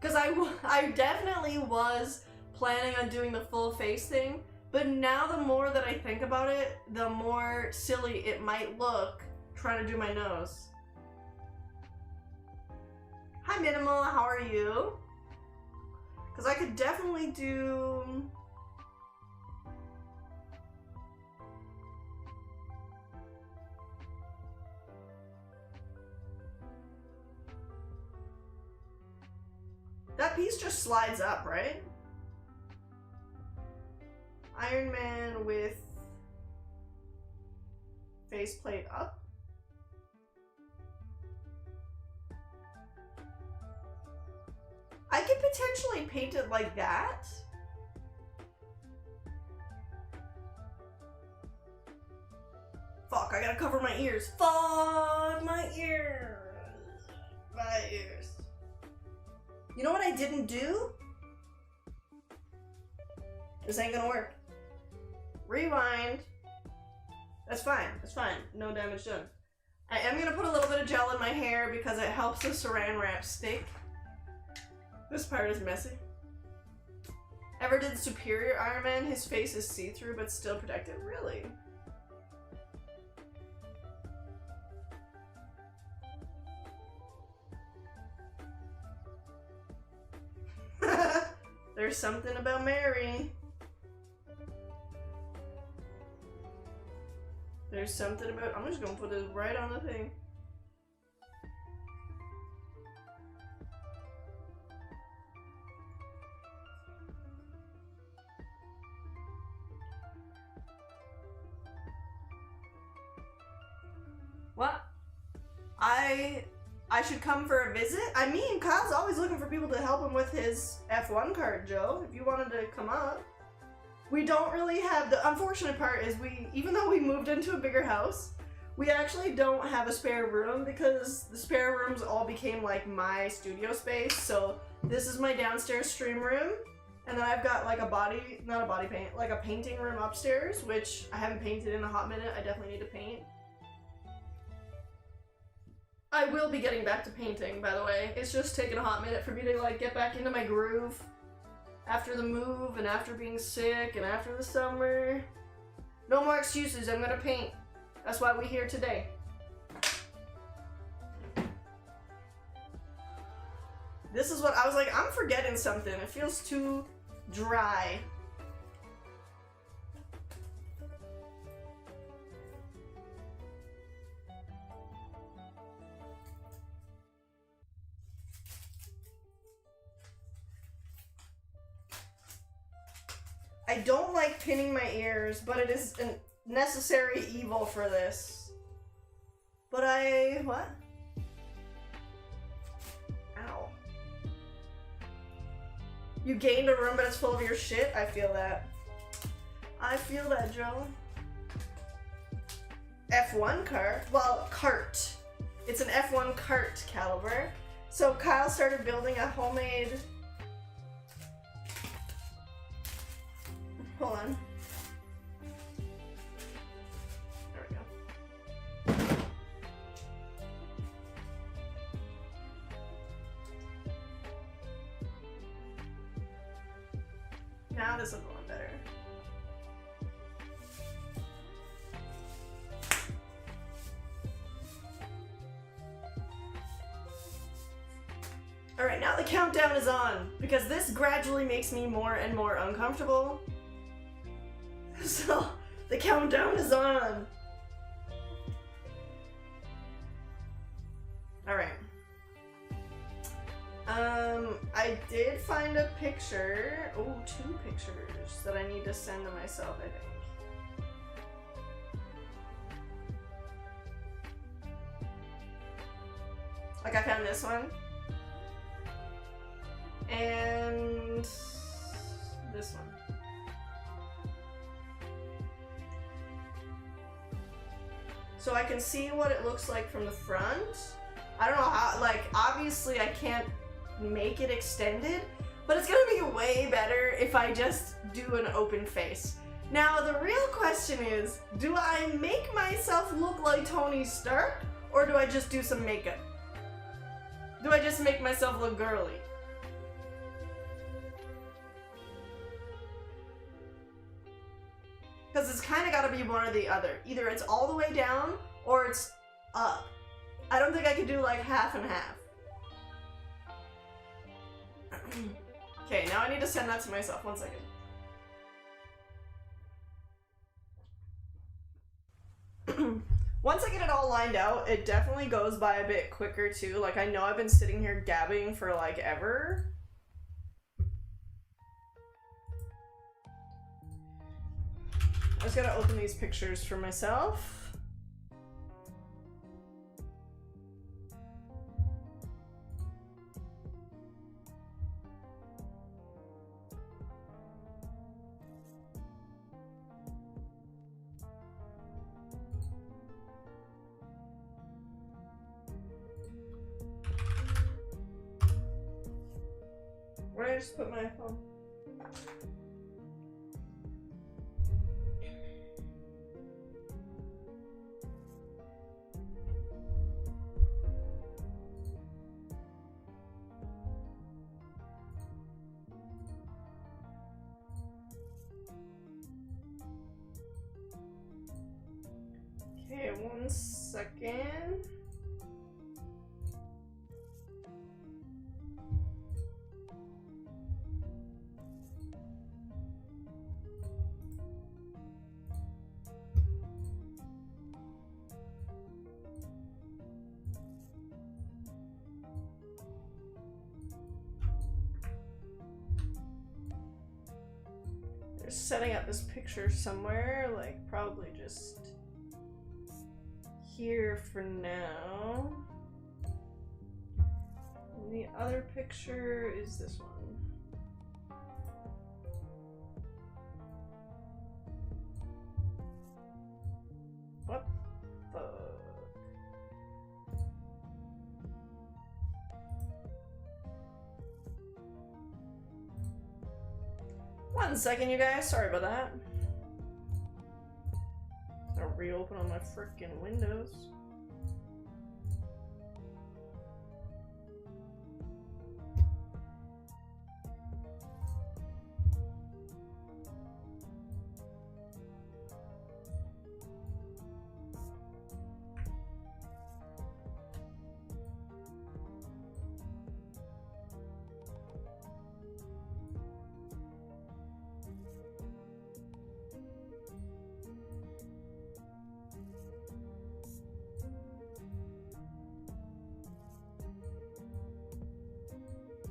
Because I definitely was planning on doing the full face thing, but now the more that I think about it, the more silly it might look trying to do my nose. Hi Minimal, how are you? Because I could definitely do... That piece just slides up, right? Iron Man with faceplate up. I could potentially paint it like that. Fuck, I gotta cover my ears. Fuck, my ears. My ears. You know what I didn't do? This ain't gonna work. Rewind. That's fine, that's fine. No damage done. I am gonna put a little bit of gel in my hair because it helps the saran wrap stick. This part is messy. Ever did Superior Iron Man? His face is see-through but still protected? Really? There's something about Mary. There's something about... I'm just gonna put it right on the thing. What? I should come for a visit? I mean, Kyle's always looking for people to help him with his F1 cart, Joe, if you wanted to come up. We don't really have, the unfortunate part is even though we moved into a bigger house, we actually don't have a spare room because the spare rooms all became like my studio space. So this is my downstairs stream room. And then I've got like not a body paint, like a painting room upstairs, which I haven't painted in a hot minute. I definitely need to paint. I will be getting back to painting, by the way. It's just taken a hot minute for me to like get back into my groove after the move and after being sick and after the summer. No more excuses, I'm gonna paint. That's why we're here today. This is what I was like, I'm forgetting something. It feels too dry. I don't like pinning my ears, but it is a necessary evil for this. But what? Ow. You gained a room, but it's full of your shit? I feel that. I feel that, Joe. F1 cart? Well, cart. It's an F1 cart caliber. So Kyle started building a homemade... Hold on. There we go. Now this is going better. Alright, now the countdown is on, because this gradually makes me more and more uncomfortable. So, the countdown is on. Alright. I did find a picture. Oh, 2 pictures that I need to send to myself, I think. Like, I found this one. And this one. So I can see what it looks like from the front. I don't know how, like, obviously I can't make it extended, but it's gonna be way better if I just do an open face. Now, the real question is, do I make myself look like Tony Stark, or do I just do some makeup? Do I just make myself look girly? Because it's kind of got to be one or the other. Either it's all the way down, or it's up. I don't think I could do like half and half. Okay, now I need to send that to myself. 1 second. Once I get it all lined out, it definitely goes by a bit quicker too. Like, I know I've been sitting here gabbing for like ever. I just gotta open these pictures for myself. Where did I just put my phone? Okay, 1 second. They're setting up this picture somewhere, like probably just here for now. And the other picture is this one. What the? 1 second, you guys. Sorry about that. I'll reopen on my frickin' Windows.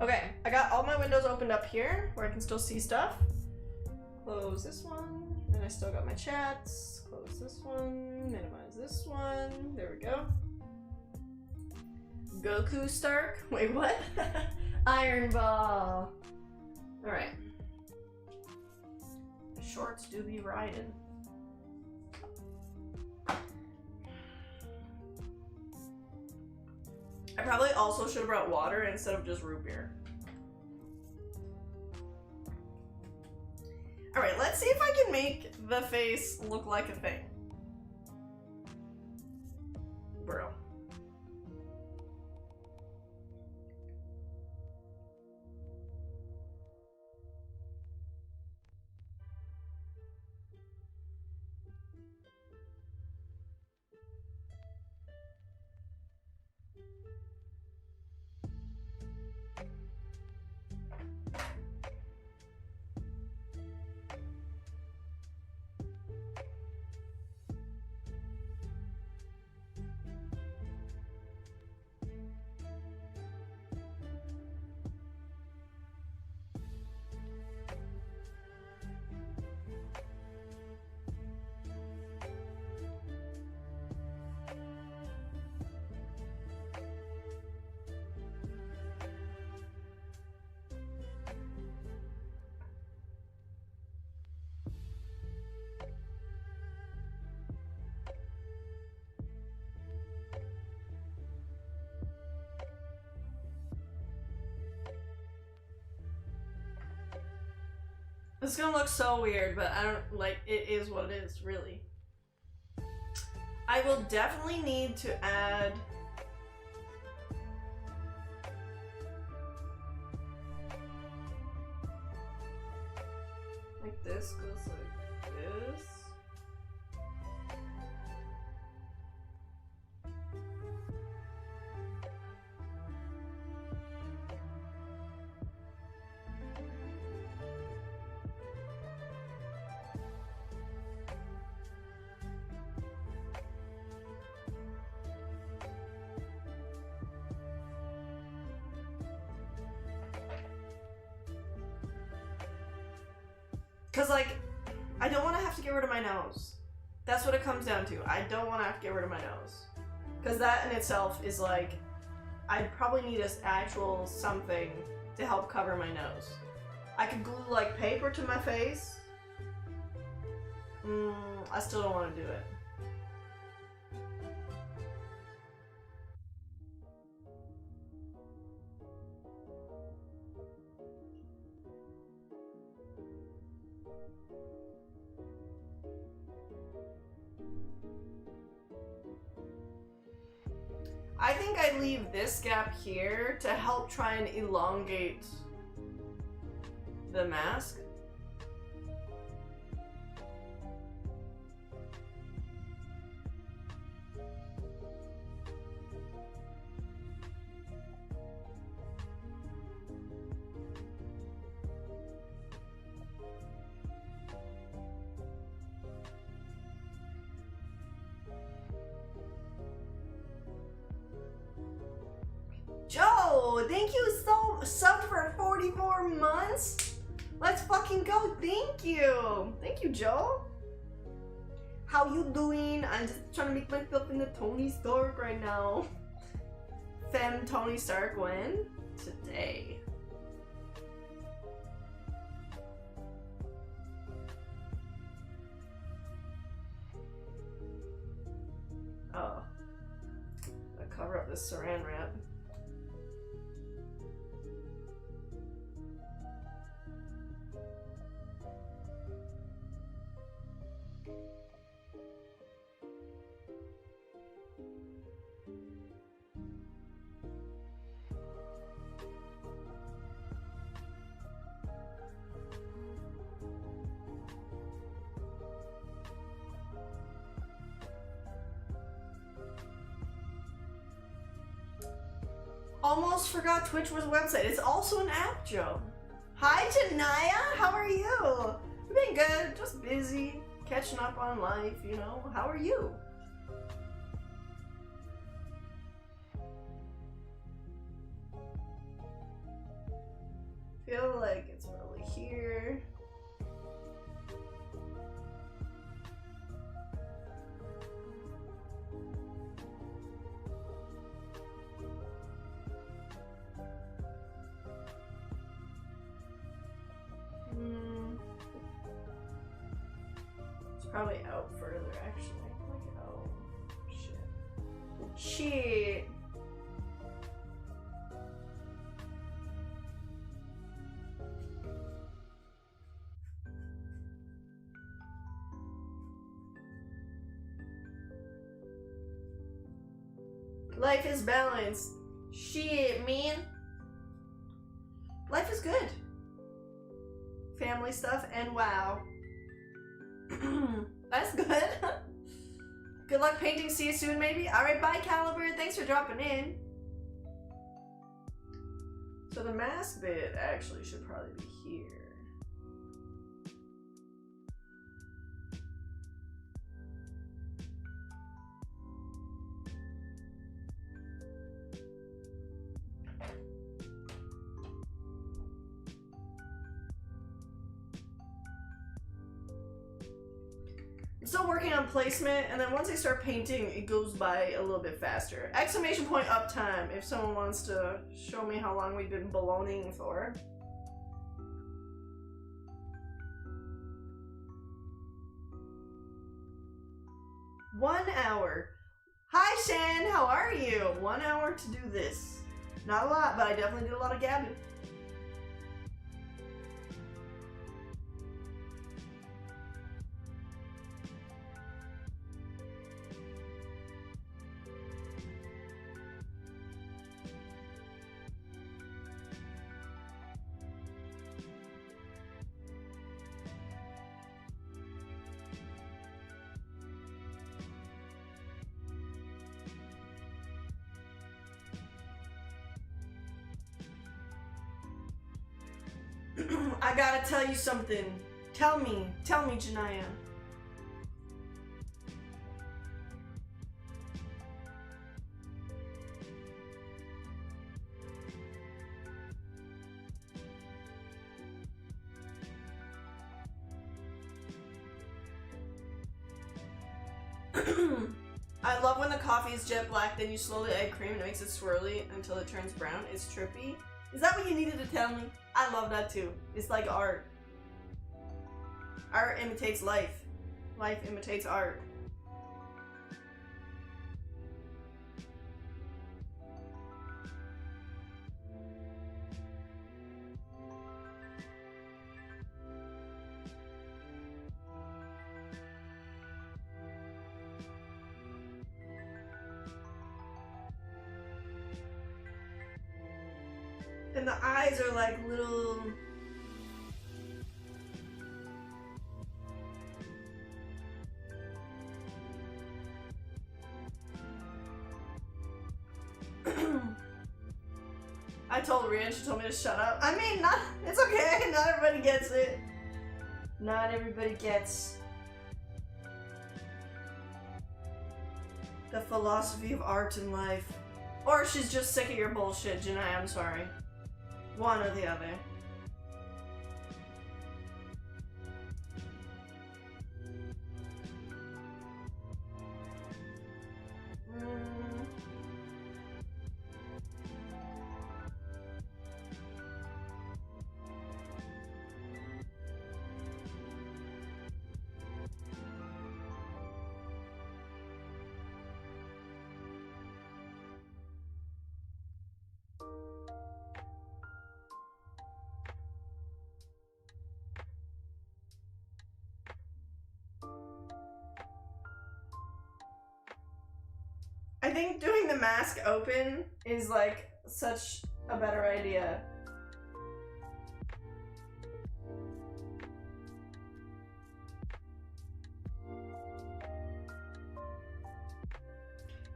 Okay, I got all my windows opened up here where I can still see stuff. Close this one, and I still got my chats. Close this one, minimize this one. There we go. Goku Stark? Wait, what? Iron Ball. Alright. Shorts do be riding. I probably also should have brought water instead of just root beer. Alright, let's see if I can make the face look like a thing. Bro. It's gonna look so weird, but I don't, like, it is what it is, really. I will definitely need to add like this goes like this. Cause like, I don't want to have to get rid of my nose. That's what it comes down to. I don't want to have to get rid of my nose. Cause that in itself is like, I'd probably need an actual something to help cover my nose. I could glue like paper to my face. I still don't want to do it. I think I leave this gap here to help try and elongate the mask. Joe, thank you so subbed for 44 months. Let's fucking go. Thank you. Thank you, Joe. How you doing? I'm just trying to make myself into Tony Stark right now. Femme Tony Stark when? Today. Oh. I cover up this saran wrap. Almost forgot Twitch was a website. It's also an app, Joe. Hi, Janaya. How are you? I've been good. Just busy. Catching up on life, you know. How are you? Feel like it's probably here. It's probably out further, actually. Like, oh, shit. Shit. Life is balanced. Shit, man. Life is good. Family stuff and wow. That's good. Good luck painting. See you soon, maybe. Alright, bye, Caliber. Thanks for dropping in. So the mask bit actually should probably be here. I'm still working on placement, and then once I start painting, it goes by a little bit faster. Exclamation point uptime if someone wants to show me how long we've been ballooning for. One hour. Hi, Shan, how are you? 1 hour to do this. Not a lot, but I definitely did a lot of gabbing. I gotta tell you something. Tell me, Janaya. I love when the coffee is jet black, then you slowly add cream and it makes it swirly until it turns brown. It's trippy. Is that what you needed to tell me? I love that too. It's like art. Art imitates life. Life imitates art. And the eyes are like little... I told Rhea, she told me to shut up. I mean, it's okay, not everybody gets it. Not everybody gets the philosophy of art and life. Or she's just sick of your bullshit, Janai, I'm sorry. One or the other. I think doing the mask open is like such a better idea.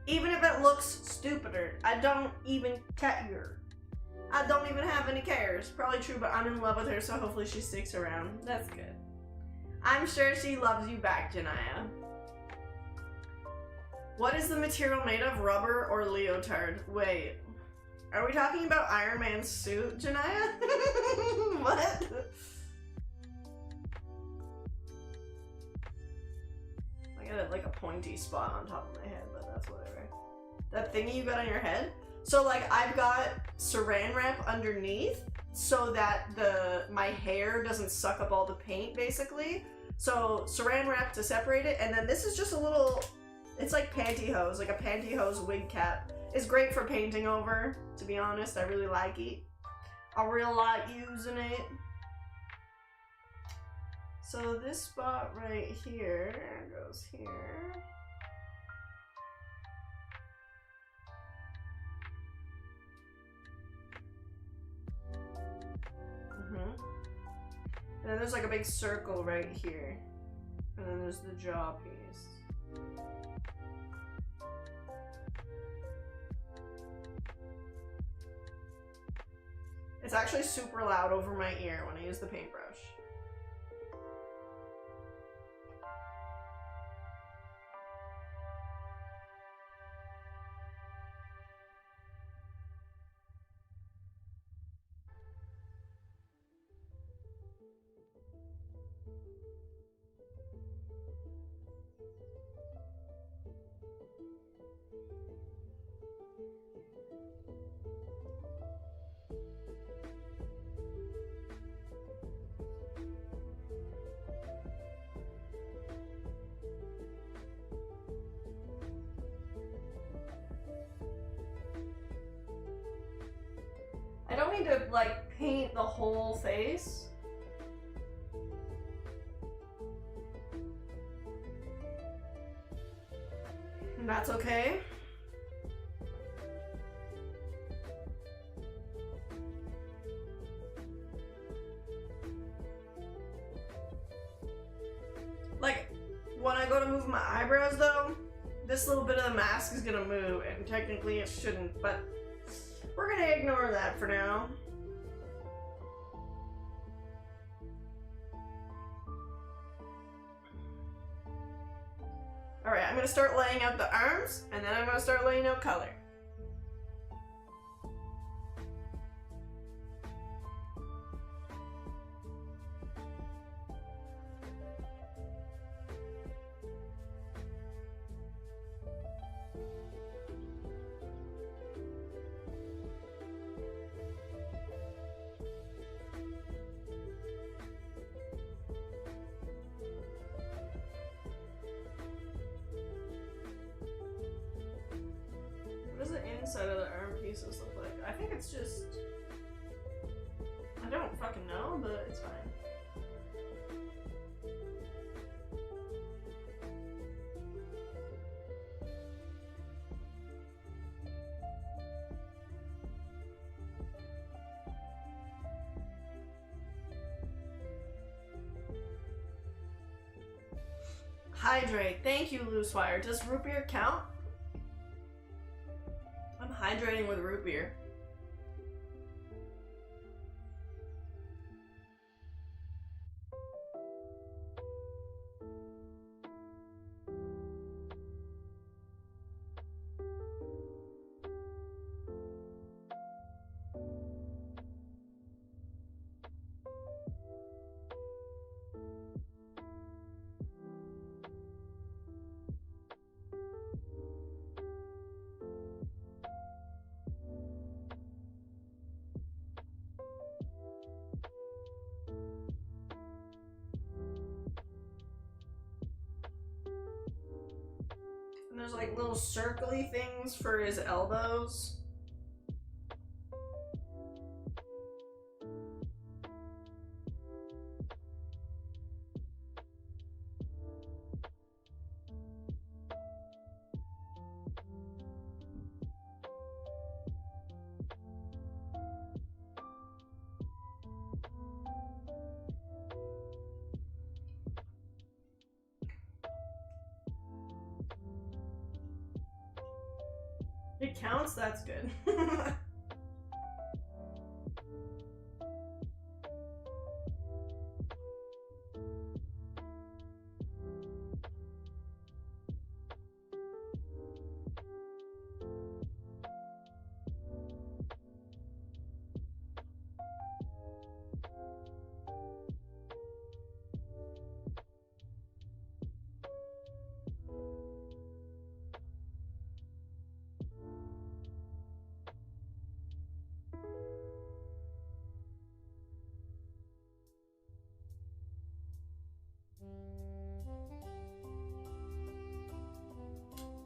Even if it looks stupider, I don't even care. I don't even have any cares. Probably true, but I'm in love with her, so hopefully she sticks around. That's good. I'm sure she loves you back, Janaya. What is the material made of? Rubber or leotard? Wait. Are we talking about Iron Man's suit, Janaya? What? I got like a pointy spot on top of my head, but that's whatever. That thingy you got on your head? So like I've got saran wrap underneath so that my hair doesn't suck up all the paint basically. So saran wrap to separate it, and then this is just a little... It's like pantyhose, like a pantyhose wig cap. It's great for painting over, to be honest. I really like it. I really like using it. So this spot right here goes here. And then there's like a big circle right here. And then there's the jaw piece. It's actually super loud over my ear when I use the paintbrush. I don't need to like paint the whole face. And that's okay. Like, when I go to move my eyebrows though, this little bit of the mask is gonna move, and technically it shouldn't, but we're gonna ignore that for now. Alright, I'm gonna start laying out the arms, and then I'm gonna start laying out color. What does the inside of the arm pieces look like? I think it's just... I don't fucking know, but it's fine. Hydrate. Thank you, Loose Wire. Does root beer count? I'm hydrating with root beer. And there's like little circly things for his elbows. It counts? That's good.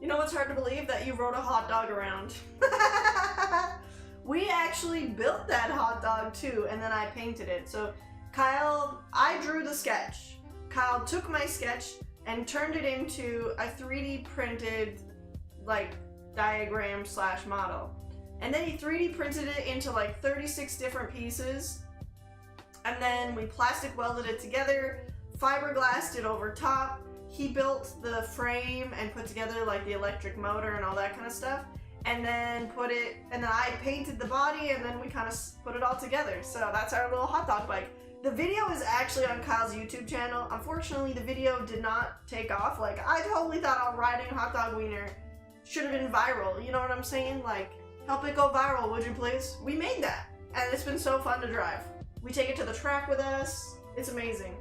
You know what's hard to believe? That you rode a hot dog around. We actually built that hot dog too, and then I painted it. So Kyle, I drew the sketch. Kyle took my sketch and turned it into a 3D printed like diagram / model. And then he 3D printed it into like 36 different pieces. And then we plastic welded it together, fiberglassed it over top. He built the frame and put together like the electric motor and all that kind of stuff. And then I painted the body, and then we kind of put it all together. So that's our little hot dog bike. The video is actually on Kyle's YouTube channel. Unfortunately, the video did not take off. Like, I totally thought riding a hot dog wiener should have been viral. You know what I'm saying? Like, help it go viral, would you please? We made that, and it's been so fun to drive. We take it to the track with us. It's amazing.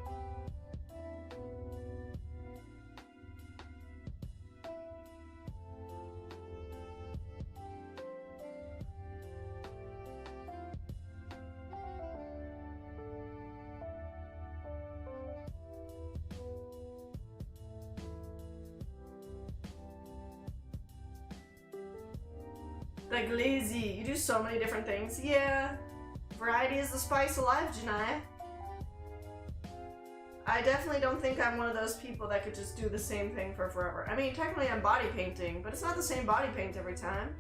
Like lazy. You do so many different things. Yeah. Variety is the spice of life, Janai. I definitely don't think I'm one of those people that could just do the same thing for forever. I mean, technically I'm body painting, but it's not the same body paint every time.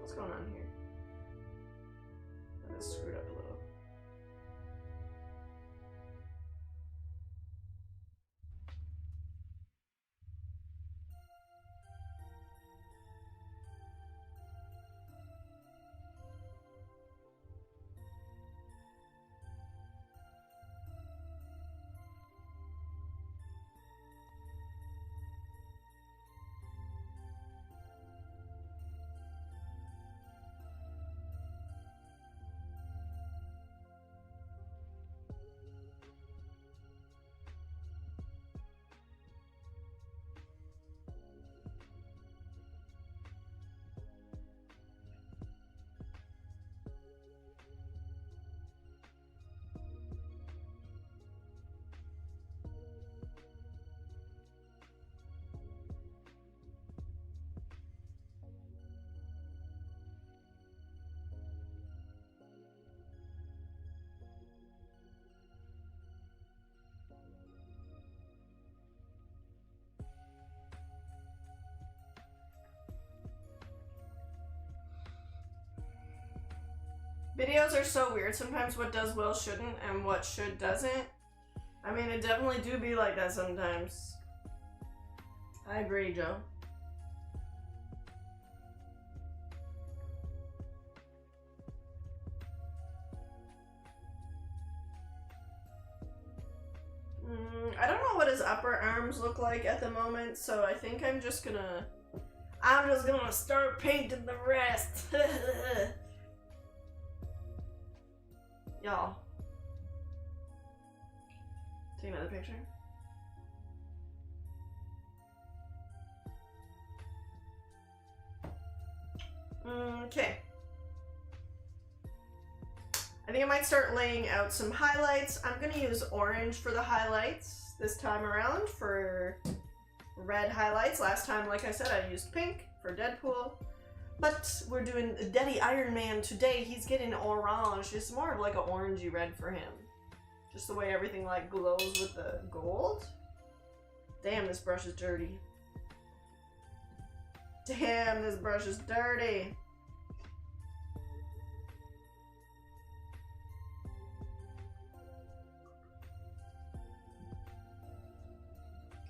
What's going on here? That is screwed up a little. Videos are so weird sometimes, what does well shouldn't and what should doesn't. I mean, it definitely do be like that sometimes. I agree, Joe. I don't know what his upper arms look like at the moment, so I think I'm just gonna start painting the rest. Y'all. Take another picture. Okay. I think I might start laying out some highlights. I'm gonna use orange for the highlights this time around for red highlights. Last time, like I said, I used pink for Deadpool. But we're doing Daddy Iron Man today. He's getting orange. It's more of like an orangey red for him. Just the way everything like glows with the gold. Damn, this brush is dirty. Damn, this brush is dirty.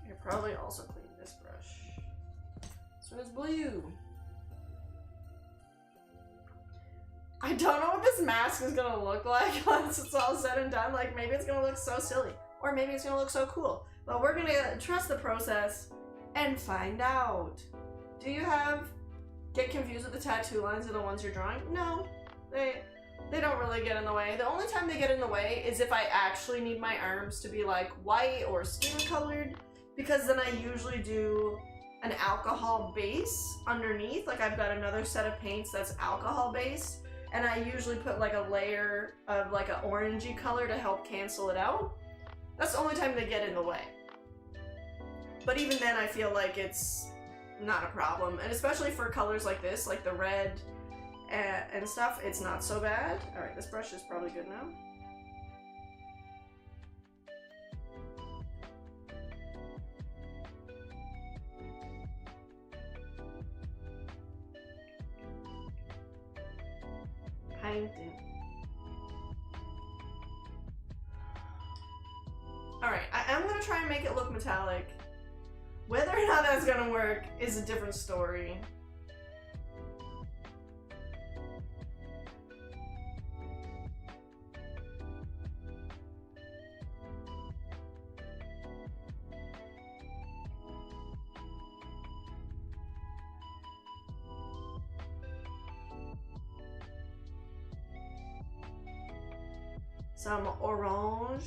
I could probably also clean this brush. This one is blue. I don't know what this mask is gonna look like once it's all said and done. Like, maybe it's gonna look so silly, or maybe it's gonna look so cool. But we're gonna trust the process and find out. Do you get confused with the tattoo lines of the ones you're drawing? No, they don't really get in the way. The only time they get in the way is if I actually need my arms to be like white or skin colored, because then I usually do an alcohol base underneath. Like, I've got another set of paints that's alcohol based. And I usually put like a layer of like an orangey color to help cancel it out. That's the only time they get in the way. But even then I feel like it's not a problem. And especially for colors like this, like the red and stuff, it's not so bad. Alright, this brush is probably good now. Painting. Alright, I am going to try and make it look metallic. Whether or not that's going to work is a different story. Some orange.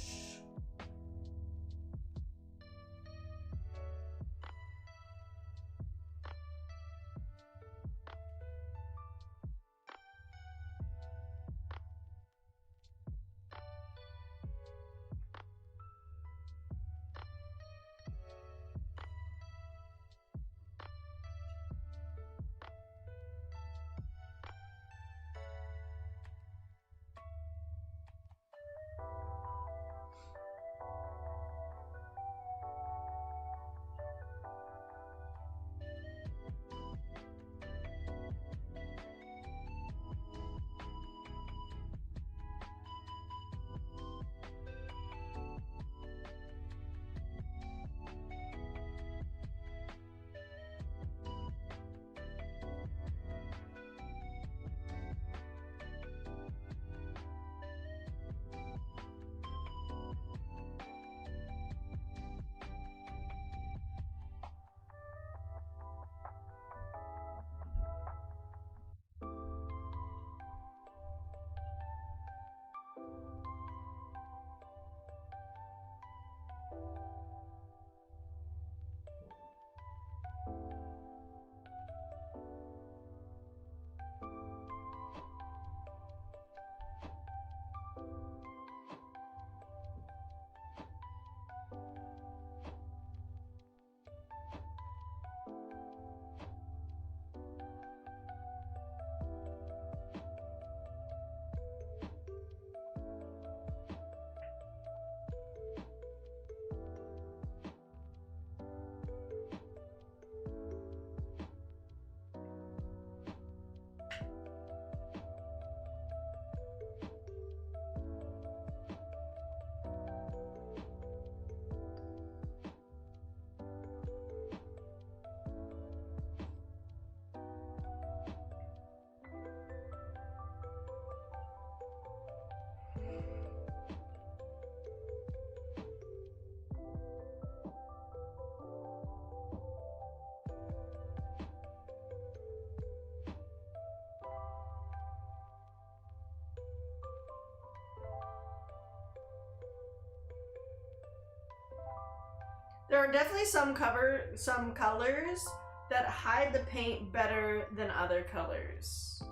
are definitely some colors that hide the paint better than other colors.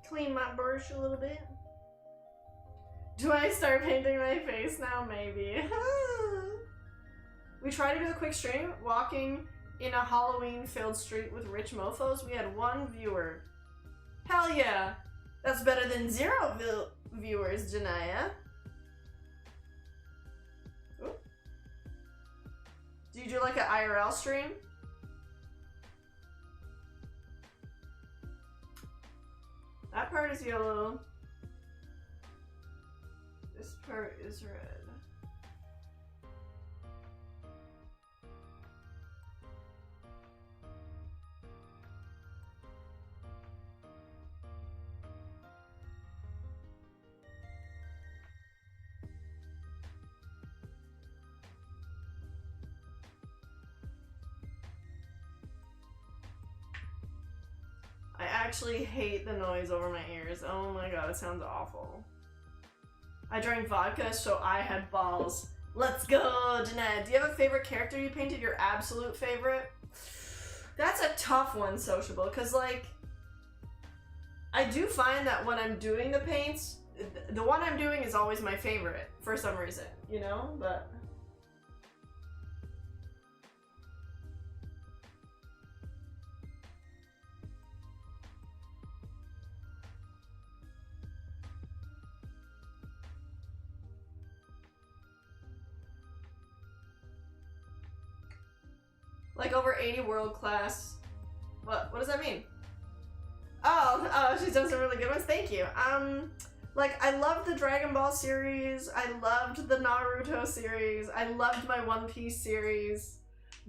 Clean my brush a little bit. Do I start painting my face now? Maybe. We tried to do a quick stream walking in a Halloween-filled street with rich mofos. We had 1 viewer. Hell yeah! That's better than 0 viewers, Janaya. Ooh. Do you do like an IRL stream? That part is yellow. This part is red. I actually hate the noise over my ears. Oh my god, it sounds awful. I drank vodka, so I had balls. Let's go, Jeanette. Do you have a favorite character you painted? Your absolute favorite? That's a tough one, Sociable, because, like, I do find that when I'm doing the paints, the one I'm doing is always my favorite, for some reason, you know? But... like over 80 world class. What does that mean? Oh, she's done some really good ones. Thank you. Like I loved the Dragon Ball series. I loved the Naruto series. I loved my One Piece series.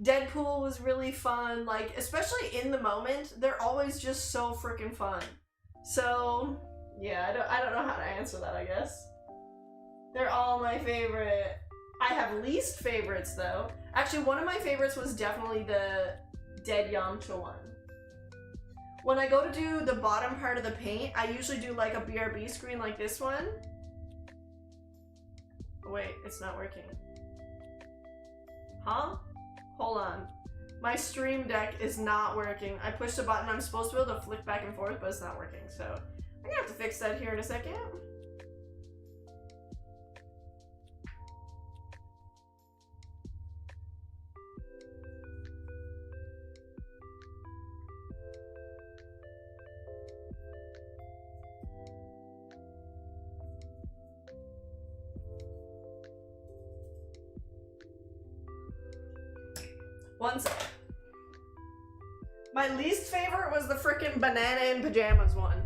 Deadpool was really fun. Like, especially in the moment, they're always just so freaking fun. So, yeah, I don't know how to answer that, I guess. They're all my favorite. I have least favorites, though. Actually, one of my favorites was definitely the Dead Yamcha one. When I go to do the bottom part of the paint, I usually do like a BRB screen like this one. Oh, wait, it's not working. Huh? Hold on. My stream deck is not working. I pushed a button. I'm supposed to be able to flick back and forth, but it's not working. So I'm gonna have to fix that here in a second. One sec. My least favorite was the frickin' banana in pajamas one.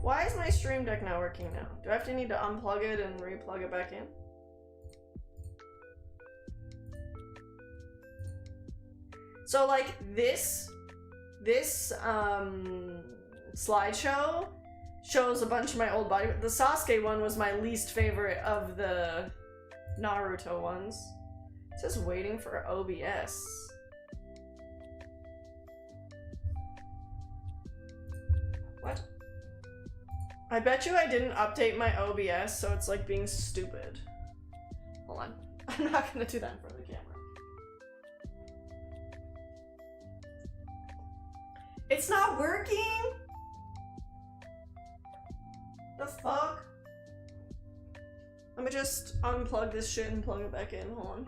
Why is my stream deck not working now? Do I need to unplug it and re-plug it back in? So like this slideshow shows a bunch of my old body. The Sasuke one was my least favorite of the Naruto ones. It says waiting for OBS. What? I bet you I didn't update my OBS, so it's like being stupid. Hold on. I'm not gonna do that in front of the camera. It's not working? The fuck? Let me just unplug this shit and plug it back in. Hold on.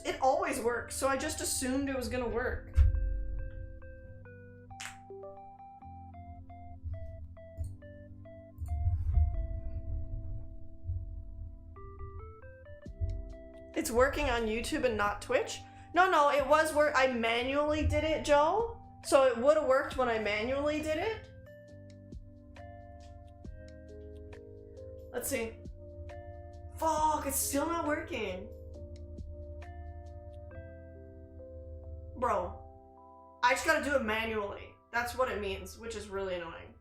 It always works, so I just assumed it was gonna work. It's working on YouTube and not Twitch? No, it was I manually did it, Joe. So it would have worked when I manually did it? Let's see. Fuck, it's still not working. Bro, I just gotta do it manually. That's what it means, which is really annoying.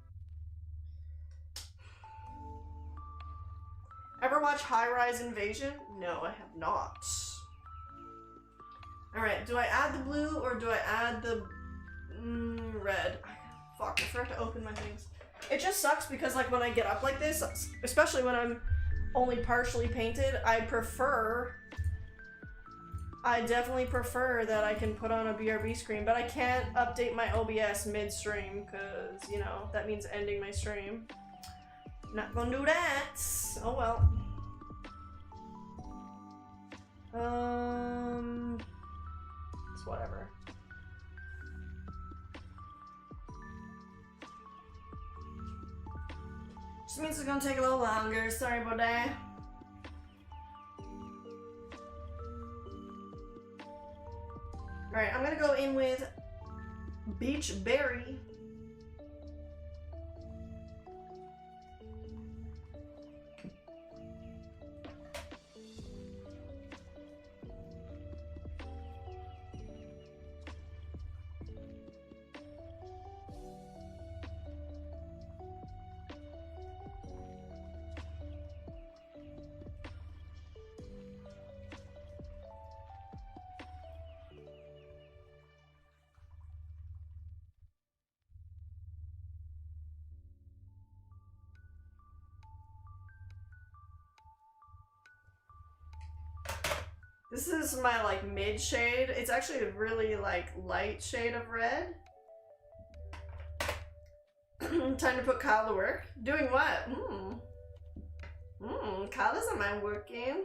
Ever watch High Rise Invasion? No, I have not. Alright, do I add the blue or do I add the red? Fuck, I forgot to open my things. It just sucks because like when I get up like this, especially when I'm only partially painted, I definitely prefer that I can put on a BRB screen, but I can't update my OBS mid-stream because, you know, that means ending my stream. Not gonna do that. Oh well. It's whatever. Just means it's gonna take a little longer. Sorry about that. Alright, I'm gonna go in with Beach Berry. This is my like mid shade. It's actually a really like light shade of red. Time to put Kyle to work. Doing what? Kyle doesn't mind working.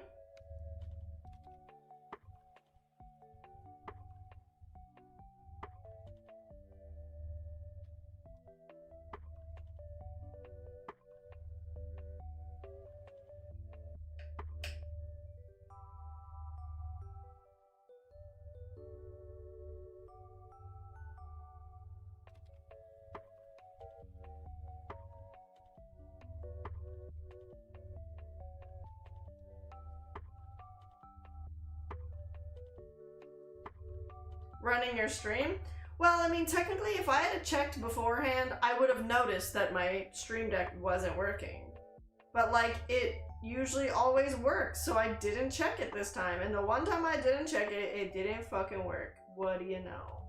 Running your stream? Well, I mean, technically, if I had checked beforehand, I would have noticed that my stream deck wasn't working. But, like, it usually always works, so I didn't check it this time. And the one time I didn't check it, it didn't fucking work. What do you know?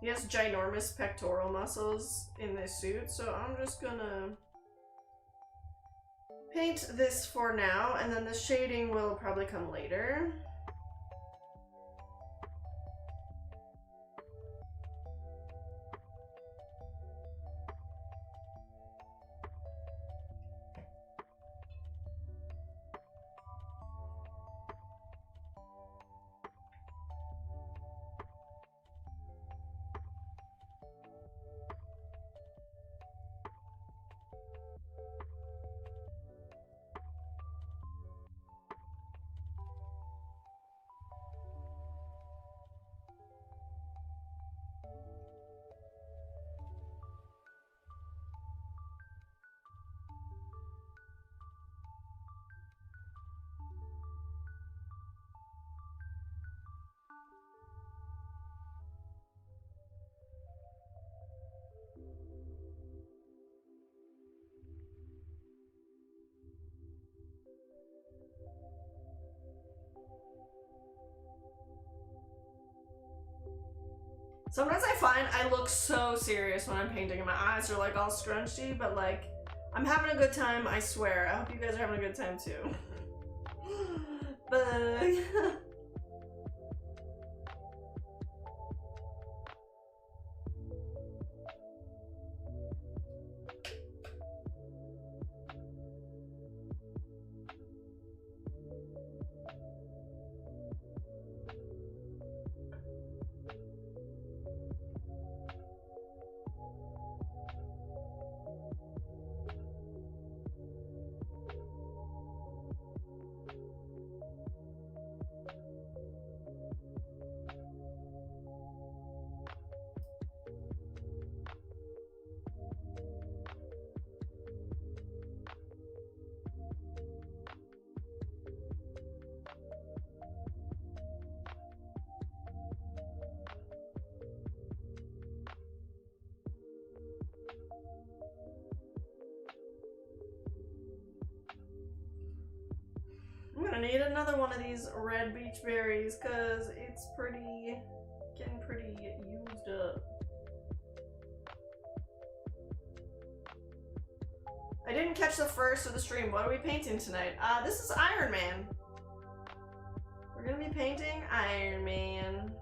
He has ginormous pectoral muscles in this suit, so I'm just gonna paint this for now, and then the shading will probably come later. Sometimes I find I look so serious when I'm painting and my eyes are like all scrunchy, but like, I'm having a good time, I swear. I hope you guys are having a good time too. Bye. need another one of these red beach berries because it's getting pretty used up. I didn't catch the first of the stream. What are we painting tonight? This is Iron Man. We're gonna be painting Iron Man.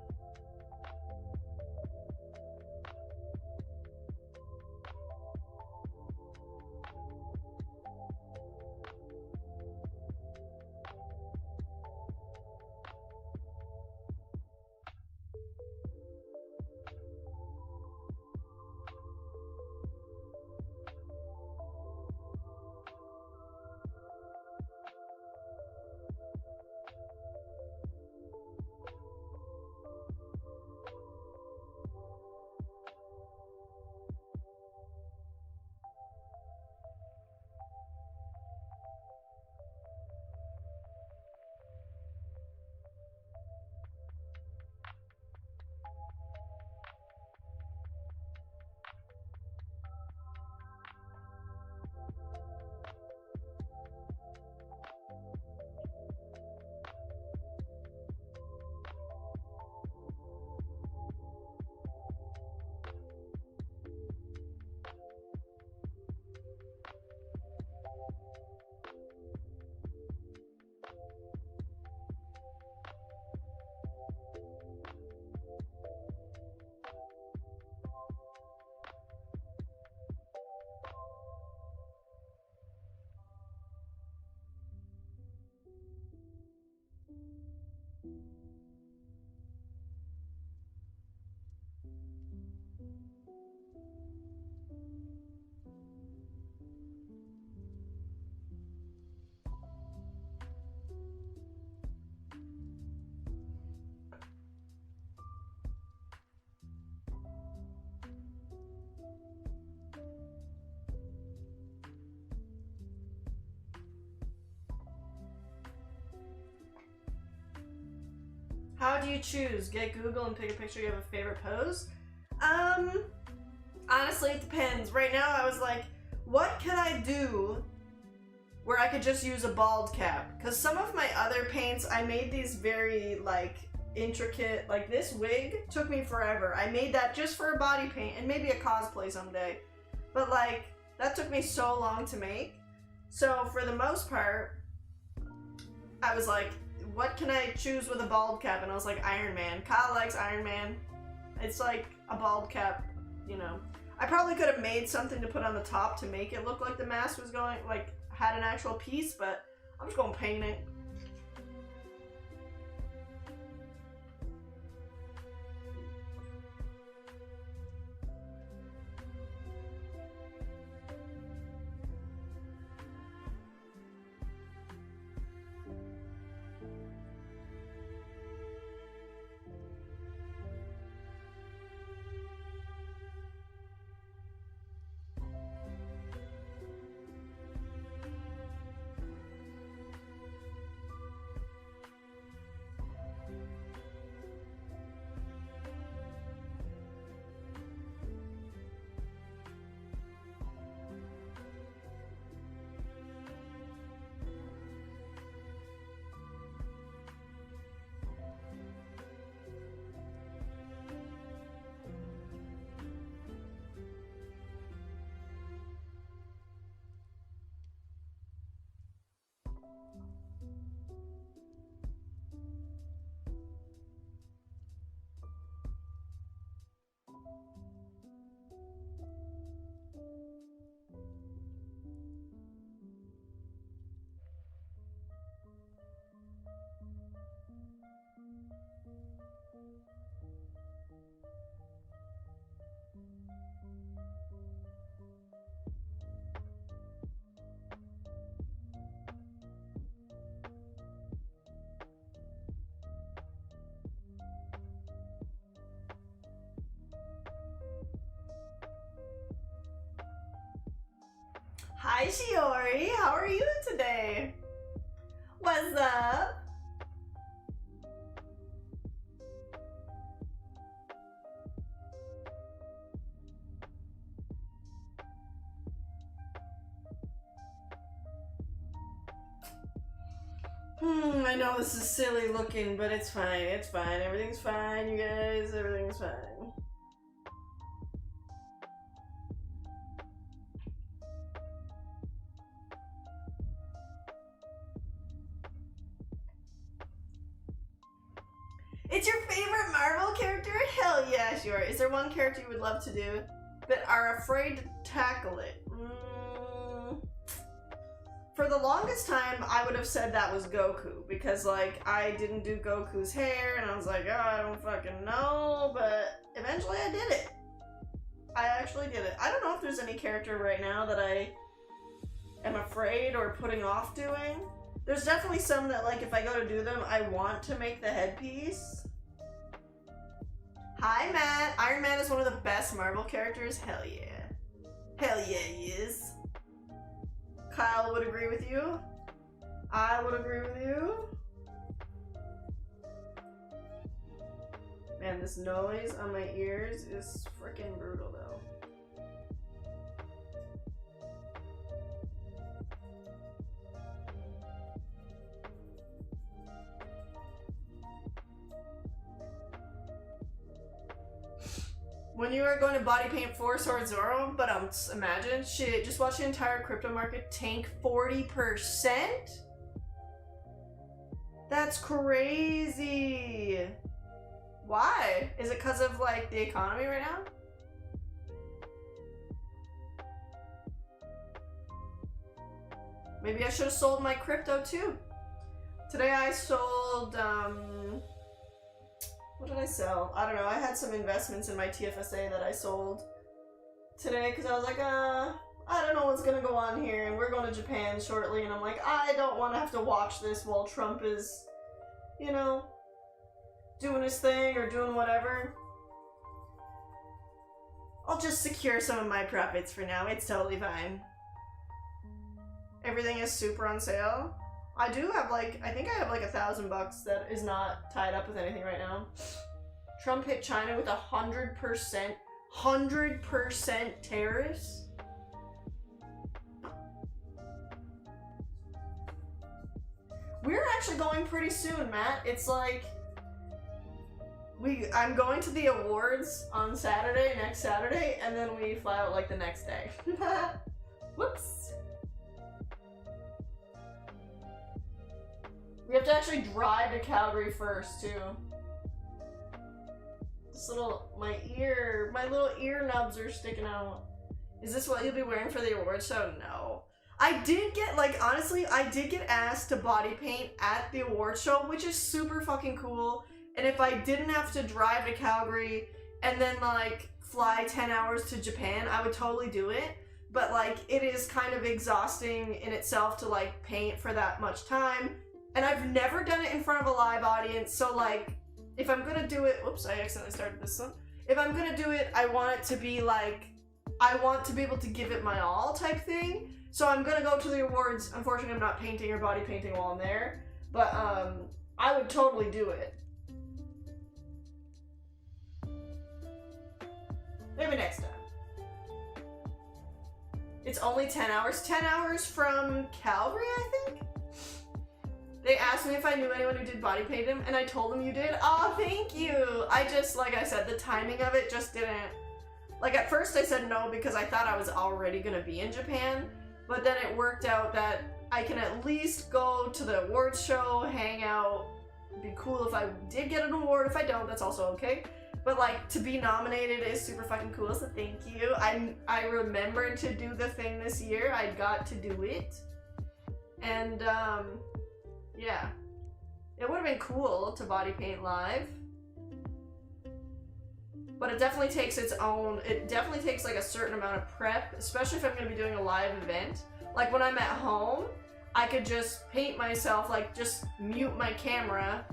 How do you choose? Get Google and pick a picture you have a favorite pose? Honestly, it depends. Right now, I was like, what can I do where I could just use a bald cap? Because some of my other paints, I made these very, like, intricate, like this wig took me forever. I made that just for a body paint and maybe a cosplay someday. But, like, that took me so long to make. So, for the most part, I was like, what can I choose with a bald cap? And I was like, Iron Man. Kyle likes Iron Man. It's like a bald cap, you know. I probably could have made something to put on the top to make it look like the mask was going, like, had an actual piece, but I'm just gonna paint it. Hi Shiori, how are you today? What's up? I know this is silly looking, but it's fine. It's fine. Everything's fine, you guys. Everything's fine. It's your favorite Marvel character? Hell yeah, sure. Is there one character you would love to do but are afraid to tackle it? For the longest time, I would have said that was Goku, because, like, I didn't do Goku's hair, and I was like, oh, I don't fucking know, but eventually I did it. I actually did it. I don't know if there's any character right now that I am afraid or putting off doing. There's definitely some that, like, if I go to do them, I want to make the headpiece. Hi, Matt. Iron Man is one of the best Marvel characters. Hell yeah. Hell yeah, he is. Kyle would agree with you. I would agree with you. Man, this noise on my ears is freaking brutal, though. When you are going to body paint for Sword Zoro, but imagine, shit, just watch the entire crypto market tank 40%? That's crazy. Why? Is it because of, like, the economy right now? Maybe I should have sold my crypto too. Today I sold, what did I sell? I don't know. I had some investments in my TFSA that I sold today because I was like, I don't know what's gonna go on here, and we're going to Japan shortly, and I'm like, I don't want to have to watch this while Trump is, you know, doing his thing or doing whatever. I'll just secure some of my profits for now. It's totally fine. Everything is super on sale. I do have, like, I think I have like $1,000 that is not tied up with anything right now. Trump hit China with 100% tariffs. We're actually going pretty soon, Matt. It's like, I'm going to the awards on Saturday, next Saturday, and then we fly out like the next day. Whoops. We have to actually drive to Calgary first, too. This little, my little ear nubs are sticking out. Is this what you'll be wearing for the award show? No. I did get, like, honestly, I did get asked to body paint at the award show, which is super fucking cool. And if I didn't have to drive to Calgary and then, like, fly 10 hours to Japan, I would totally do it. But, like, it is kind of exhausting in itself to, like, paint for that much time. And I've never done it in front of a live audience, so, like, if I'm gonna do it, whoops, I accidentally started this one. If I'm gonna do it, I want it to be, like, I want to be able to give it my all type thing. So I'm gonna go to the awards. Unfortunately, I'm not painting or body painting while I'm there, but, I would totally do it. Maybe next time. It's only 10 hours. 10 hours from Calgary, I think? They asked me if I knew anyone who did body paint him, and I told them you did. Oh, thank you! I just, like I said, the timing of it just didn't... Like, at first I said no because I thought I was already gonna be in Japan, but then it worked out that I can at least go to the awards show, hang out. It'd be cool if I did get an award. If I don't, that's also okay. But, like, to be nominated is super fucking cool, so thank you. I remembered to do the thing this year. I got to do it. And, yeah. It would have been cool to body paint live. But it definitely takes like a certain amount of prep, especially if I'm going to be doing a live event. Like when I'm at home, I could just paint myself, like just mute my camera,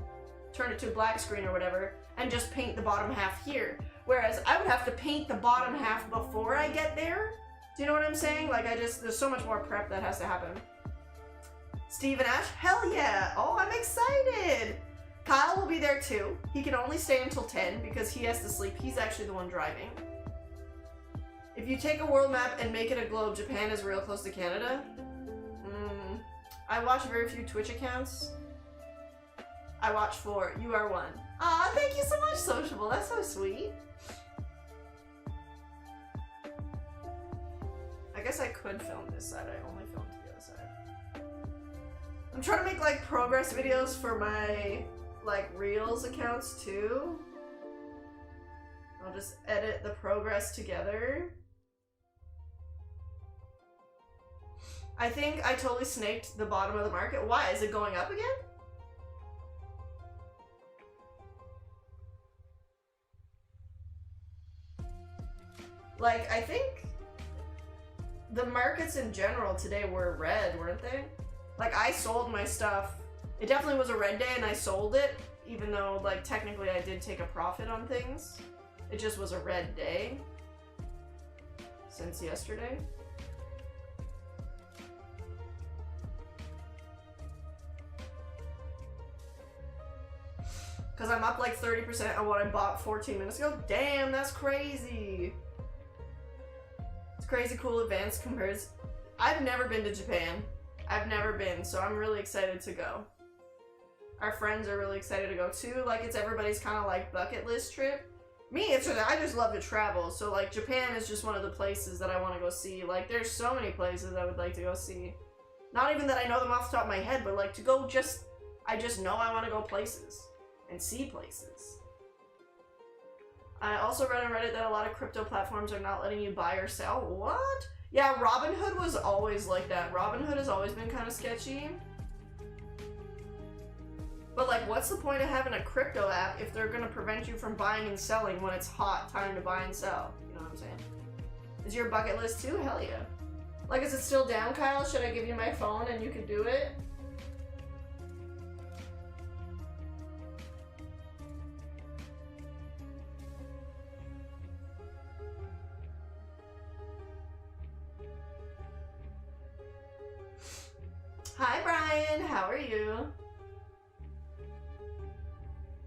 turn it to a black screen or whatever, and just paint the bottom half here. Whereas I would have to paint the bottom half before I get there. Do you know what I'm saying? Like there's so much more prep that has to happen. Steve and Ash, hell yeah! Oh, I'm excited! Kyle will be there too. He can only stay until 10 because he has to sleep. He's actually the one driving. If you take a world map and make it a globe, Japan is real close to Canada. I watch very few Twitch accounts. I watch 4. You are 1. Aw, thank you so much, Sociable. That's so sweet. I guess I could film this side. I only filmed the other side. I'm trying to make like progress videos for my like Reels accounts too. I'll just edit the progress together. I think I totally snaked the bottom of the market. Why? Is it going up again? Like, I think the markets in general today were red, weren't they? Like, I sold my stuff. It definitely was a red day and I sold it, even though, like, technically I did take a profit on things. It just was a red day since yesterday. Because I'm up like 30% on what I bought 14 minutes ago. Damn, that's crazy. It's crazy cool advance compares. I've never been to Japan. I've never been, so I'm really excited to go. Our friends are really excited to go too. Like, it's everybody's kind of like bucket list trip. Me, it's just, I just love to travel. So like Japan is just one of the places that I want to go see. Like, there's so many places I would like to go see. Not even that I know them off the top of my head, but like to go just, I just know I want to go places and see places. I also read on Reddit that a lot of crypto platforms are not letting you buy or sell. What? Yeah, Robinhood was always like that. Robinhood has always been kind of sketchy. But like, what's the point of having a crypto app if they're gonna prevent you from buying and selling when it's hot time to buy and sell? You know what I'm saying? Is your bucket list too? Hell yeah. Like, is it still down, Kyle? Should I give you my phone and you could do it? Hi, Brian. How are you?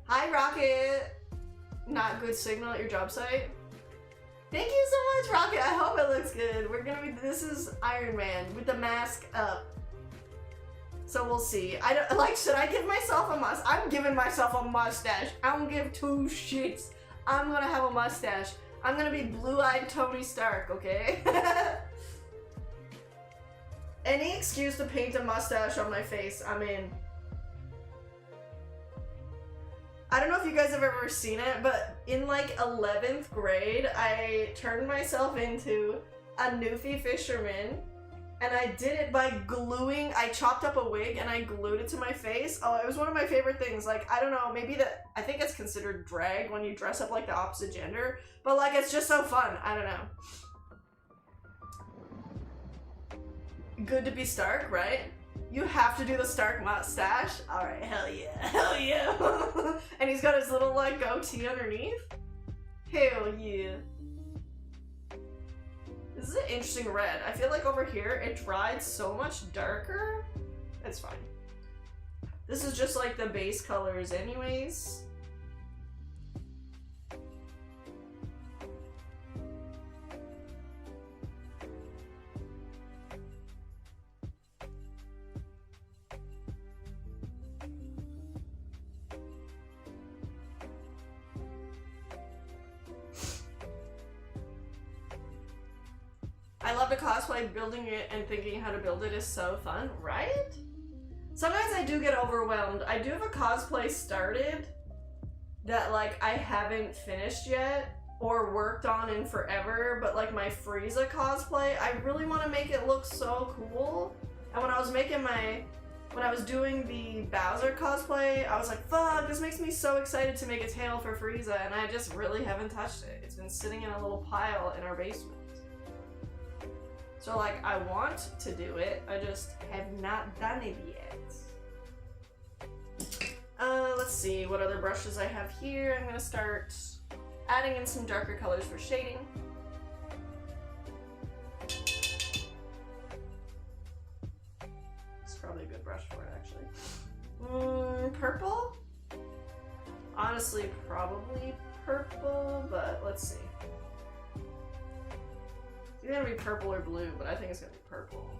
Hi, Rocket. Not good signal at your job site. Thank you so much, Rocket. I hope it looks good. We're gonna be, this is Iron Man with the mask up. So we'll see. I don't, like, should I give myself a mustache? I'm giving myself a mustache. I don't give two shits. I'm gonna have a mustache. I'm gonna be blue-eyed Tony Stark, okay? Any excuse to paint a mustache on my face, I'm in. I don't know if you guys have ever seen it, but in like 11th grade, I turned myself into a Newfie fisherman, and I did it by gluing, I chopped up a wig and I glued it to my face. Oh, it was one of my favorite things. Like, I don't know, maybe that, I think it's considered drag when you dress up like the opposite gender, but like, it's just so fun. I don't know. Good to be Stark, right? You have to do the Stark mustache? Alright, hell yeah. Hell yeah. And he's got his little, like, goatee underneath? Hell yeah. This is an interesting red. I feel like over here, it dried so much darker. It's fine. This is just, like, the base colors anyways. I love to cosplay. Building it and thinking how to build it is so fun, right? Sometimes I do get overwhelmed. I do have a cosplay started that like I haven't finished yet or worked on in forever, but like my Frieza cosplay, I really want to make it look so cool. And when I was making when I was doing the Bowser cosplay, I was like, fuck, this makes me so excited to make a tail for Frieza, and I just really haven't touched it. It's been sitting in a little pile in our basement. So like, I want to do it, I just have not done it yet. Let's see what other brushes I have here. I'm gonna start adding in some darker colors for shading. It's probably a good brush for it, actually. Purple? Honestly, probably purple, but let's see. It's either gonna be purple or blue, but I think it's gonna be purple.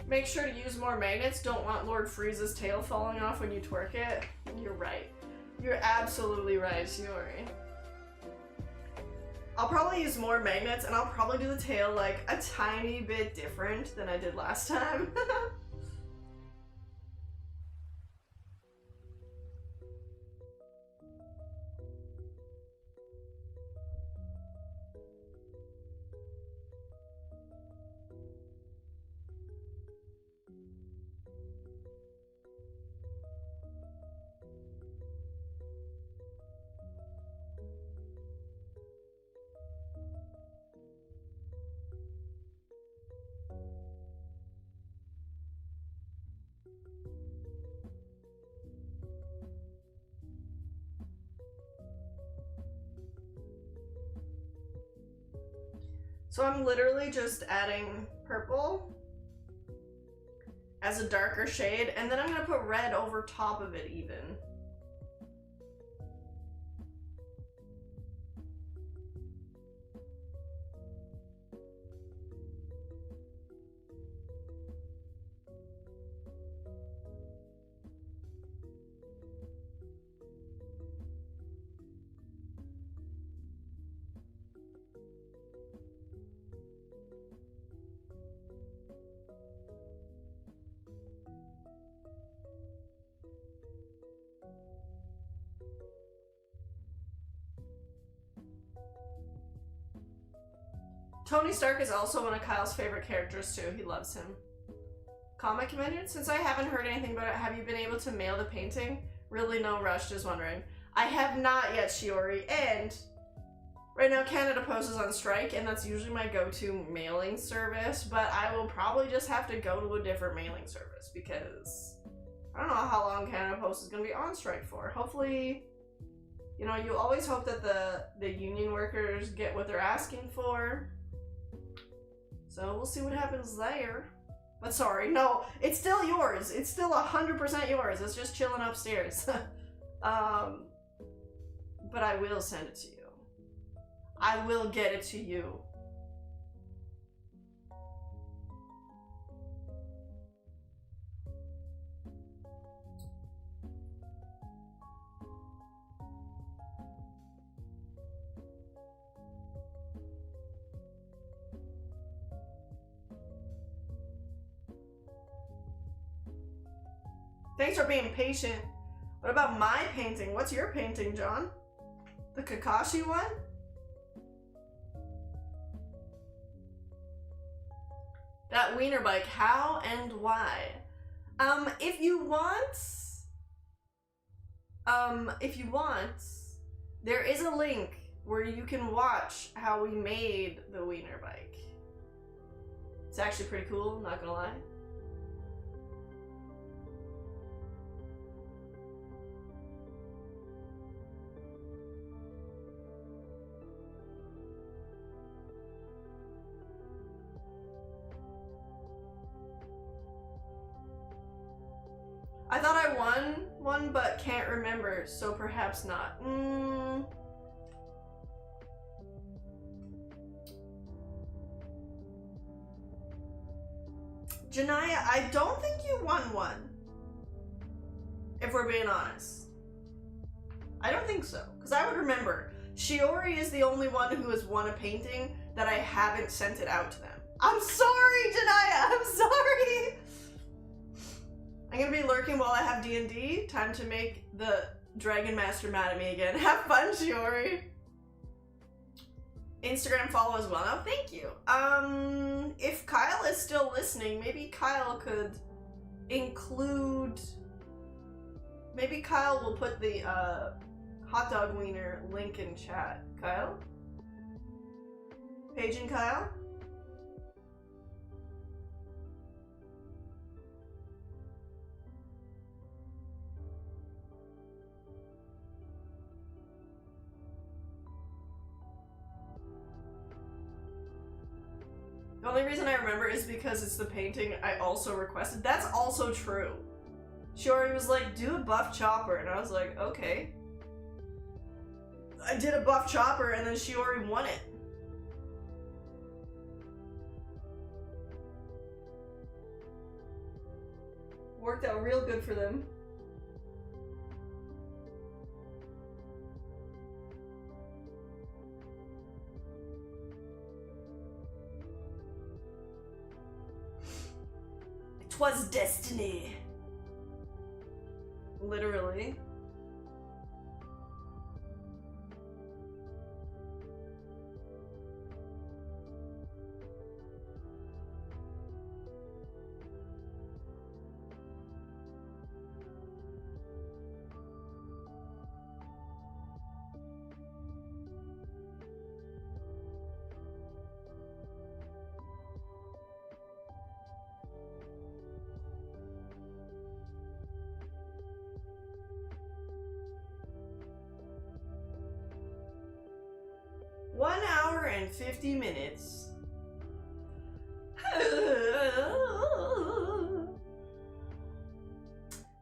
Make sure to use more magnets. Don't want Lord Freeze's tail falling off when you twerk it. You're right. You're absolutely right, Shiori. I'll probably use more magnets, and I'll probably do the tail like a tiny bit different than I did last time. So I'm literally just adding purple as a darker shade, and then I'm gonna put red over top of it even. Tony Stark is also one of Kyle's favorite characters too. He loves him. Comic Comedian? Since I haven't heard anything about it, have you been able to mail the painting? Really no rush, just wondering. I have not yet, Shiori, and right now Canada Post is on strike, and that's usually my go-to mailing service, but I will probably just have to go to a different mailing service because I don't know how long Canada Post is going to be on strike for. Hopefully, you know, you always hope that the union workers get what they're asking for. So we'll see what happens there. But sorry, no, it's still yours. It's still 100% yours. It's just chilling upstairs. But I will send it to you. I will get it to you. Thanks for being patient. What about my painting? What's your painting, John? The Kakashi one? That wiener bike, how and why? If you want, there is a link where you can watch how we made the wiener bike. It's actually pretty cool, not gonna lie. I thought I won one, but can't remember, so perhaps not. Janaya, I don't think you won one. If we're being honest. I don't think so, because I would remember. Shiori is the only one who has won a painting that I haven't sent it out to them. I'm sorry, Janaya, I'm sorry! I'm gonna be lurking while I have D&D. Time to make the Dragon Master mad at me again. Have fun, Shiori. Instagram follow as well. Oh, thank you. If Kyle is still listening, maybe Kyle could include... Maybe Kyle will put the hot dog wiener link in chat. Kyle? Paige and Kyle? The only reason I remember is because it's the painting I also requested. That's also true. Shiori was like, do a buff chopper, and I was like, okay. I did a buff chopper, and then Shiori won it. Worked out real good for them. Twas destiny. Literally. One hour and 50 minutes.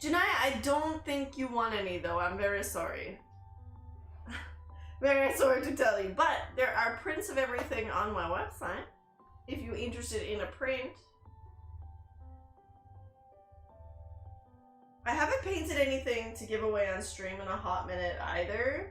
Janai, I don't think you want any though. I'm very sorry. Very sorry to tell you. But there are prints of everything on my website. If you're interested in a print. I haven't painted anything to give away on stream in a hot minute either.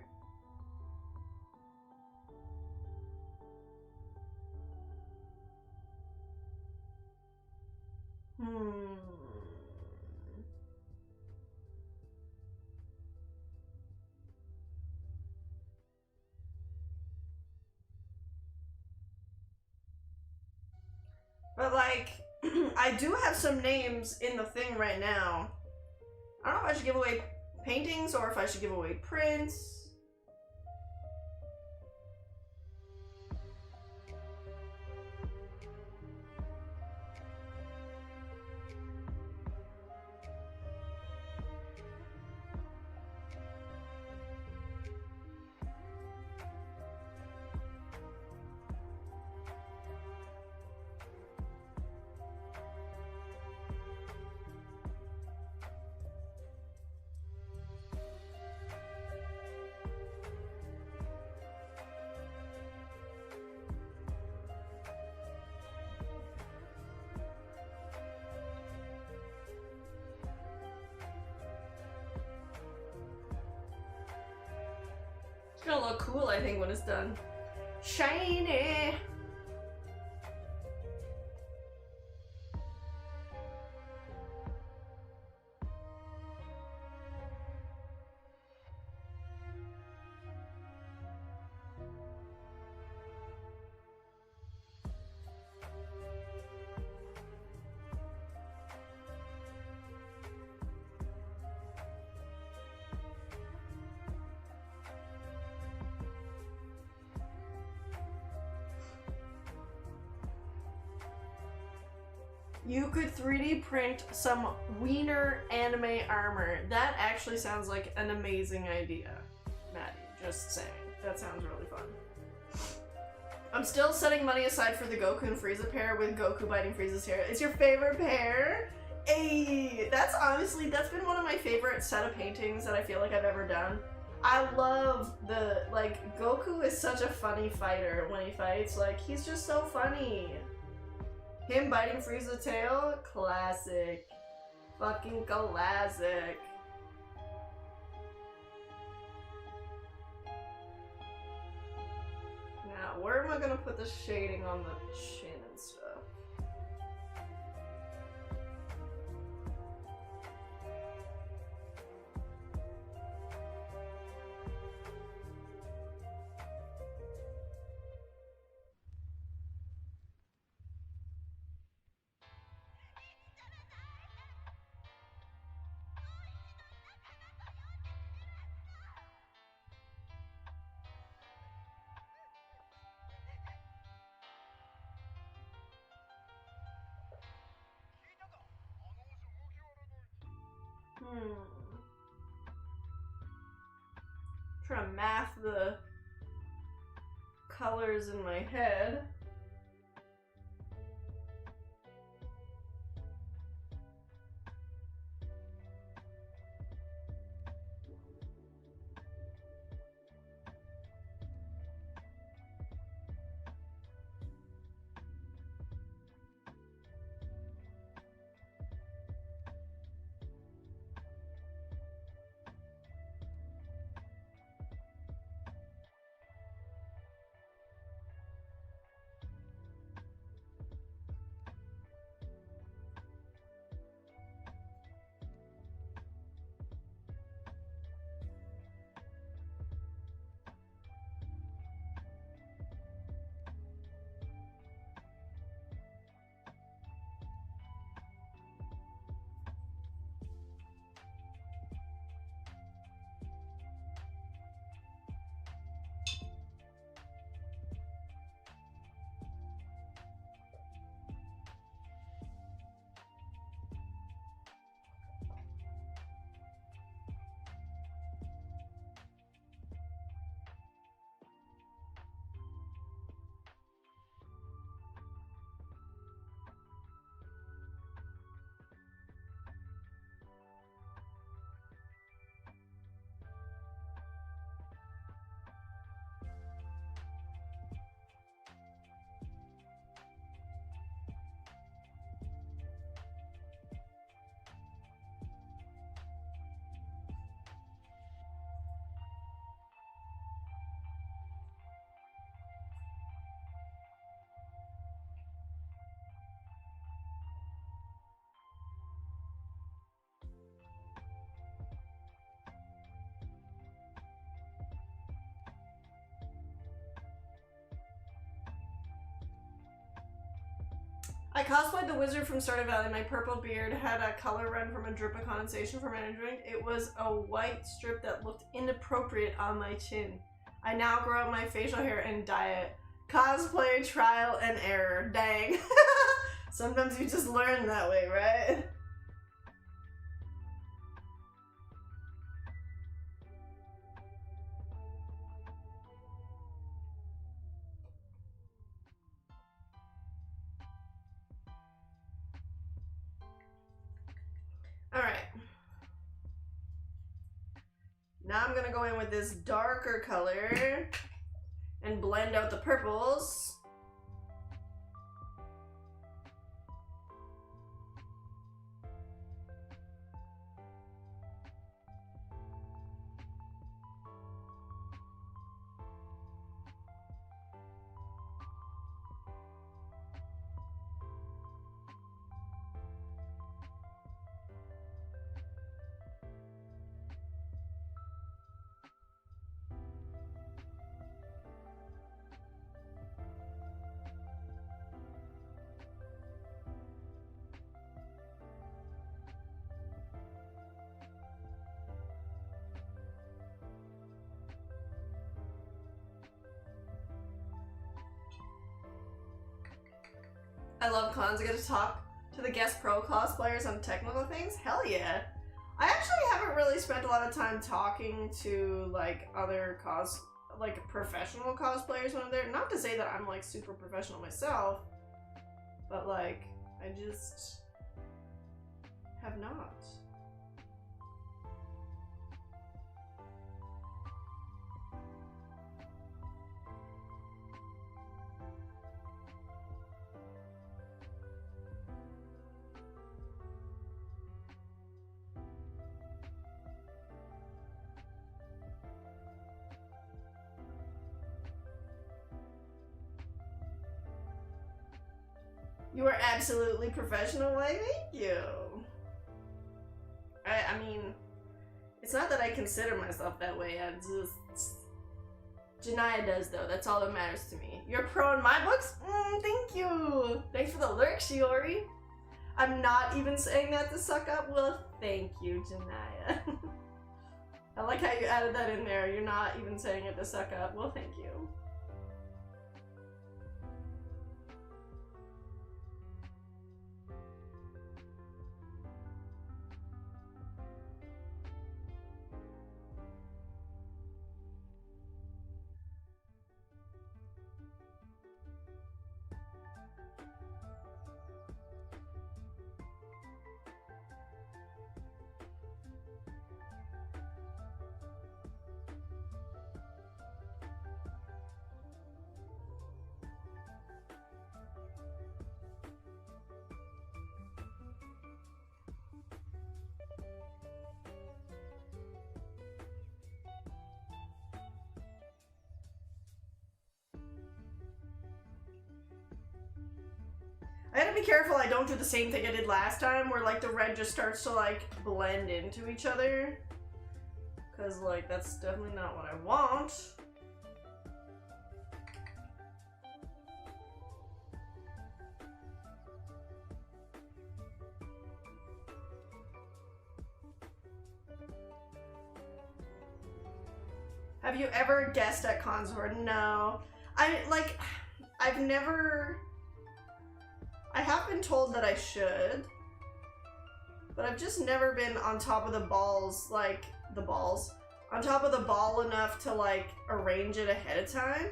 But like, I do have some names in the thing right now. I don't know if I should give away paintings or if I should give away prints. It's gonna look cool, I think, when it's done. Shiny! You could 3D print some wiener anime armor. That actually sounds like an amazing idea, Maddie. Just saying. That sounds really fun. I'm still setting money aside for the Goku and Frieza pair with Goku biting Frieza's hair. It's your favorite pair? Hey, that's honestly, that's been one of my favorite set of paintings that I feel like I've ever done. I love the, like, Goku is such a funny fighter when he fights. Like, he's just so funny. Him biting Frieza's tail? Classic. Fucking classic. Now, where am I gonna put the shading on the chin and stuff? Trying to math the colors in my head. I cosplayed the wizard from Stardew Valley. My purple beard had a color run from a drip of condensation from an drink. It was a white strip that looked inappropriate on my chin. I now grow out my facial hair and dye it. Cosplay trial and error. Dang. Sometimes you just learn that way, right? Alright. Now I'm gonna go in with this darker color and blend out the purples. I love cons. I get to talk to the guest pro cosplayers on technical things. Hell yeah. I actually haven't really spent a lot of time talking to like other professional cosplayers when I'm there. Not to say that I'm like super professional myself, but like I just have not. You are absolutely professional, like, thank you. I mean, it's not that I consider myself that way, I just... Janaya does, though, that's all that matters to me. You're pro in my books? Thank you! Thanks for the lurk, Shiori. I'm not even saying that to suck up, well, thank you, Janaya. I like how you added that in there, you're not even saying it to suck up, well, thank you. I gotta be careful I don't do the same thing I did last time, where like the red just starts to like blend into each other. Cause like that's definitely not what I want. Have you ever guessed at Consort? No. I have been told that I should, but I've just never been on top of the balls, on top of the ball enough to like arrange it ahead of time.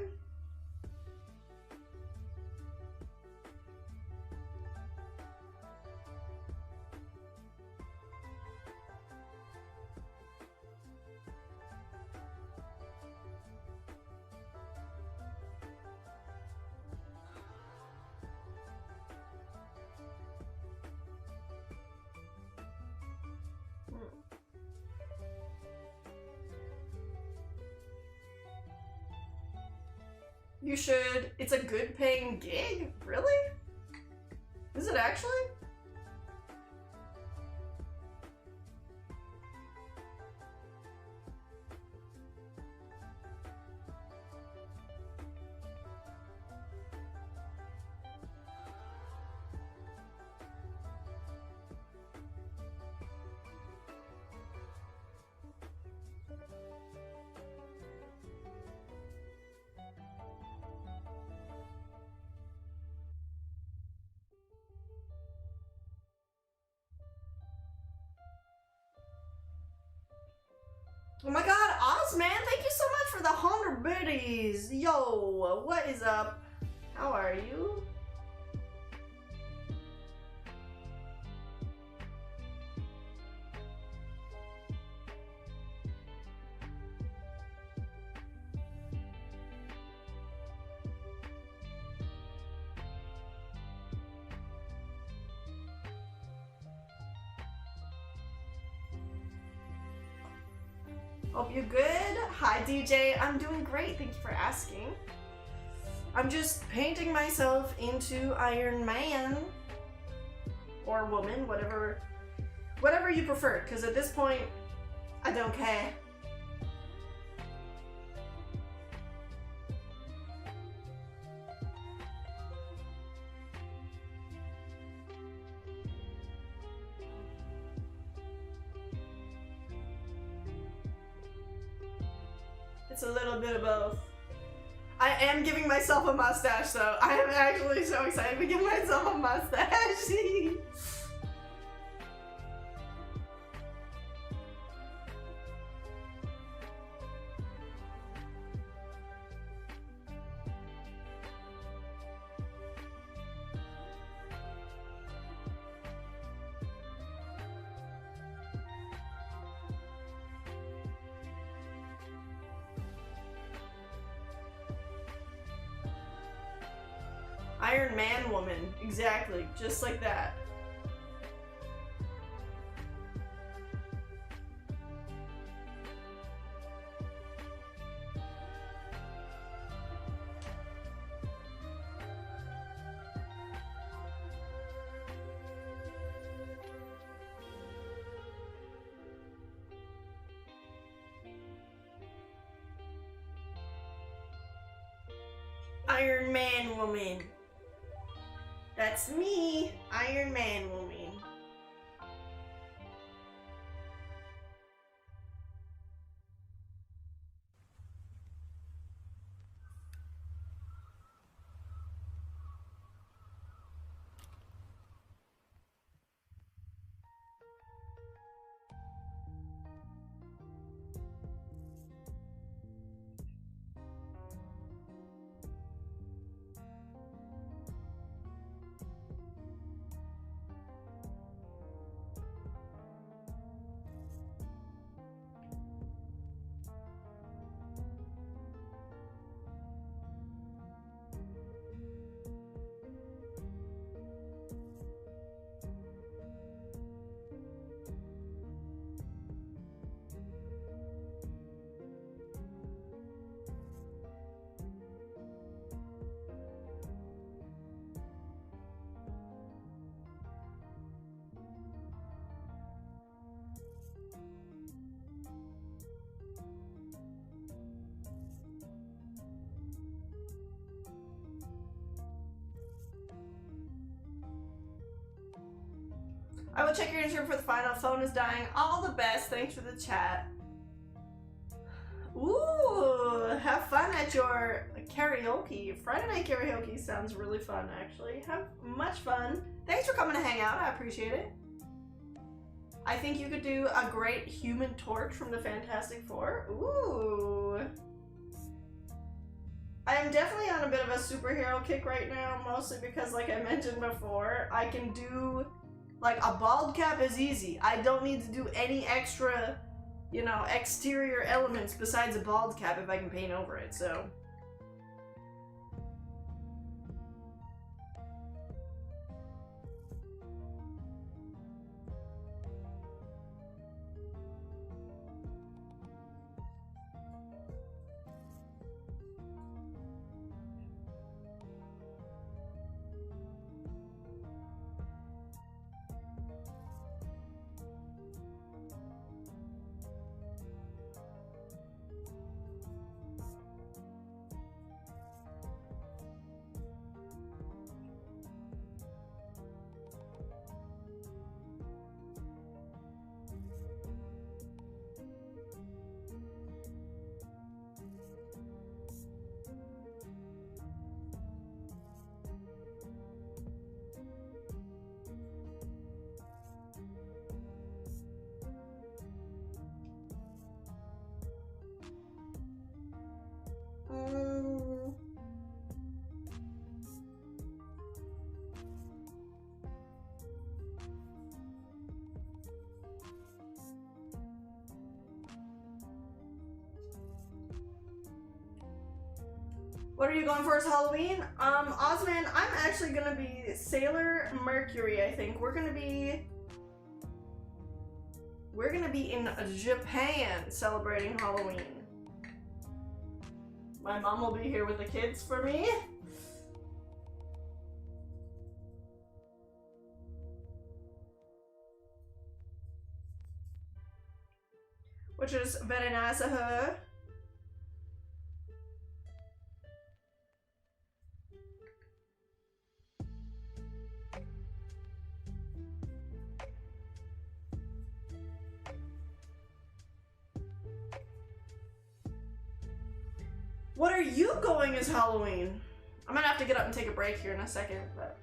You should. It's a good paying gig? Really? Is it actually? Oh my god, Oz, man, thank you so much for the 100 biddies. Yo, what is up? How are you? Hope you're good. Hi, DJ. I'm doing great. Thank you for asking. I'm just painting myself into Iron Man or woman, whatever you prefer. Because at this point, I don't care. It's a little bit of both. I am giving myself a mustache, so I am actually so excited to give myself a mustache. Iron Man woman, exactly, just like that. Iron Man woman. That's me, Iron Man woman. I will check your Instagram for the final. Phone is dying. All the best. Thanks for the chat. Ooh, have fun at your karaoke. Friday night karaoke sounds really fun, actually. Have much fun. Thanks for coming to hang out. I appreciate it. I think you could do a great Human Torch from the Fantastic Four. Ooh. I am definitely on a bit of a superhero kick right now, mostly because, like I mentioned before, I can do, like, a bald cap is easy. I don't need to do any extra, you know, exterior elements besides a bald cap if I can paint over it, so. What are you going for as Halloween? Osman, I'm actually gonna be Sailor Mercury, I think. We're gonna be in Japan celebrating Halloween. My mom will be here with the kids for me. Which is very nice of her. What are you going as Halloween? I'm gonna have to get up and take a break here in a second, but...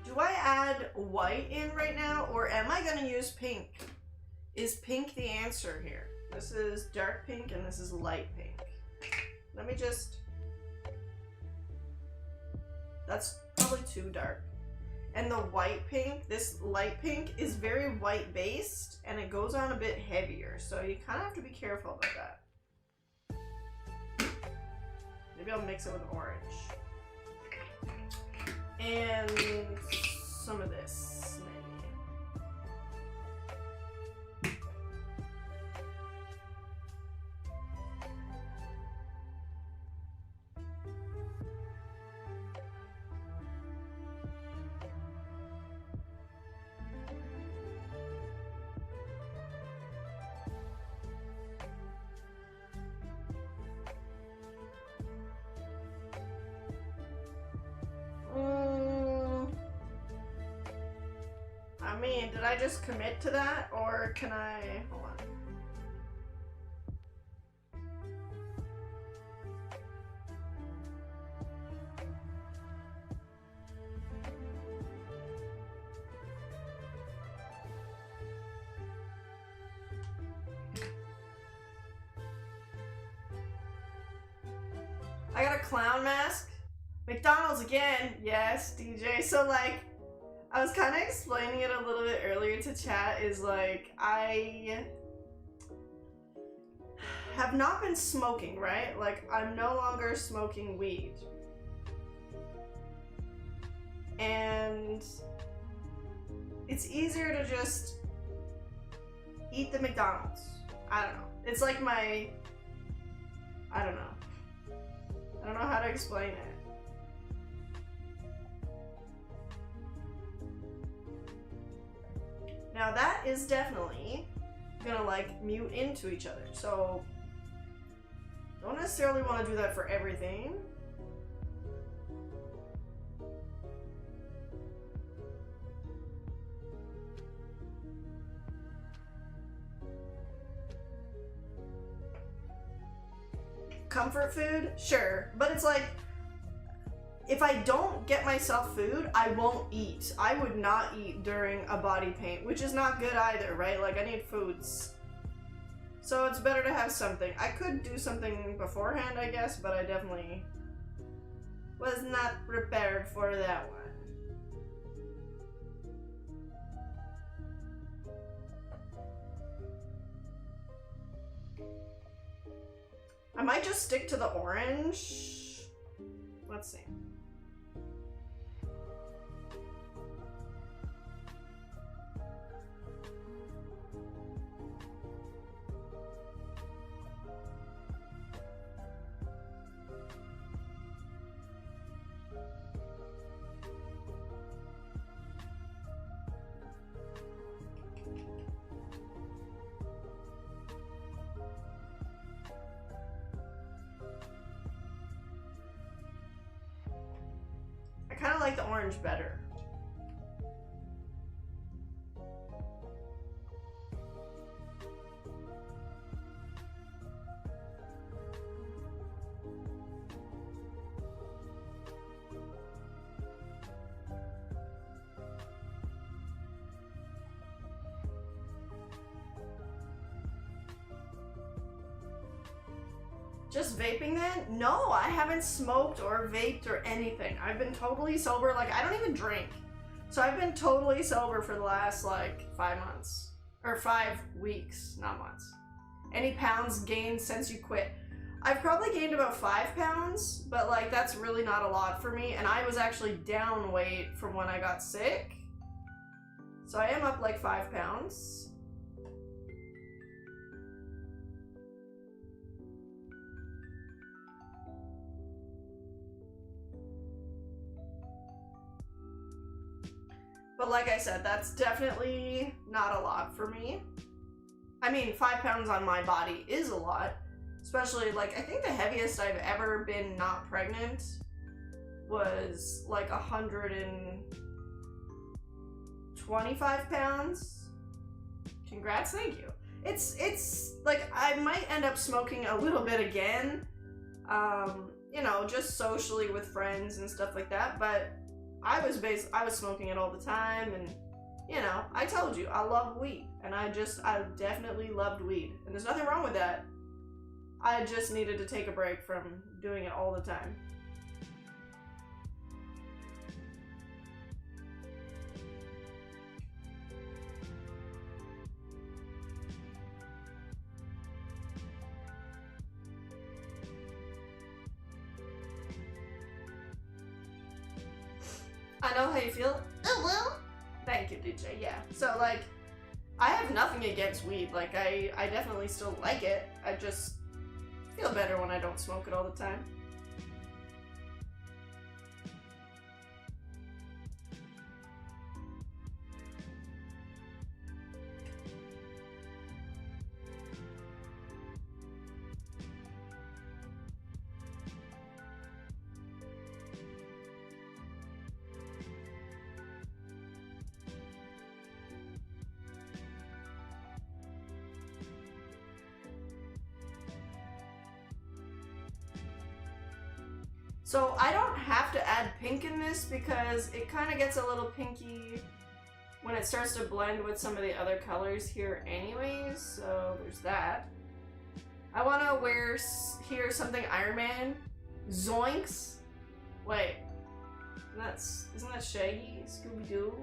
Do I add white in right now, or am I gonna use pink? Is pink the answer here? This is dark pink and this is light pink. Let me just... That's probably too dark. And the white pink, this light pink, is very white based and it goes on a bit heavier. So you kind of have to be careful about that. Maybe I'll mix it with orange. And some of this, maybe. I mean, did I just commit to that, or can I... Hold on. I got a clown mask. McDonald's again. Yes, DJ. So, like, I was kind of explaining it a little bit earlier to chat, is like, I have not been smoking, right? Like, I'm no longer smoking weed. And it's easier to just eat the McDonald's. I don't know. It's like my, I don't know. I don't know how to explain it. Now that is definitely gonna like mute into each other, so don't necessarily want to do that for everything. Comfort food? Sure, but it's like, if I don't get myself food, I won't eat. I would not eat during a body paint, which is not good either, right? Like, I need foods. So it's better to have something. I could do something beforehand, I guess, but I definitely was not prepared for that one. I might just stick to the orange. Let's see. I kind of like the orange better. Just vaping then? No, I haven't smoked or vaped or anything. I've been totally sober. Like, I don't even drink. So I've been totally sober for the last, like, 5 months. Or 5 weeks, not months. Any pounds gained since you quit? I've probably gained about 5 pounds, but, like, that's really not a lot for me. And I was actually down weight from when I got sick. So I am up, like, 5 pounds. But like I said, that's definitely not a lot for me. I mean, 5 pounds on my body is a lot. Especially, like, I think the heaviest I've ever been not pregnant was, like, 125 pounds. Congrats, thank you. It's, like, I might end up smoking a little bit again. You know, just socially with friends and stuff like that, but I was smoking it all the time, and you know, I told you, I love weed, and I definitely loved weed, and there's nothing wrong with that. I just needed to take a break from doing it all the time. I know how you feel. Oh, well. Thank you, DJ. Yeah. So, like, I have nothing against weed. Like, I definitely still like it. I just feel better when I don't smoke it all the time. So I don't have to add pink in this because it kind of gets a little pinky when it starts to blend with some of the other colors here anyways, so there's that. I want to wear here something Ironman. Zoinks. Wait, isn't that Shaggy? Scooby-Doo?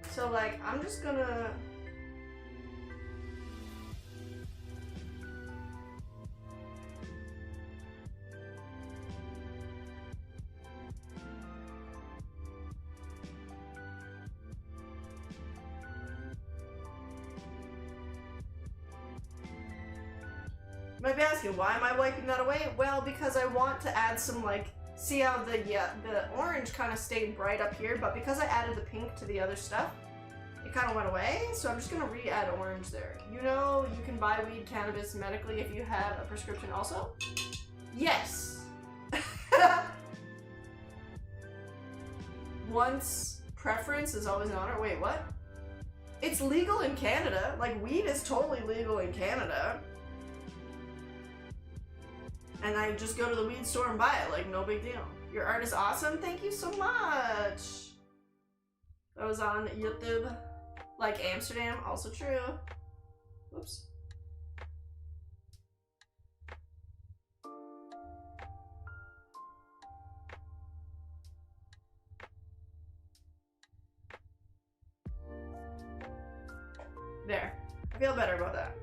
So, like, I'm just gonna... You might be asking, why am I wiping that away? Well, because I want to add some, like, see how the orange kind of stayed bright up here, but because I added the pink to the other stuff, it kind of went away, so I'm just going to re-add orange there. You know you can buy weed cannabis medically if you have a prescription also? Yes! Once preference is always an honor. Wait, what? It's legal in Canada. Like, weed is totally legal in Canada. And I just go to the weed store and buy it, like, no big deal. Your art is awesome. Thank you so much. That was on YouTube. Like Amsterdam, also true. Whoops. There. I feel better about that.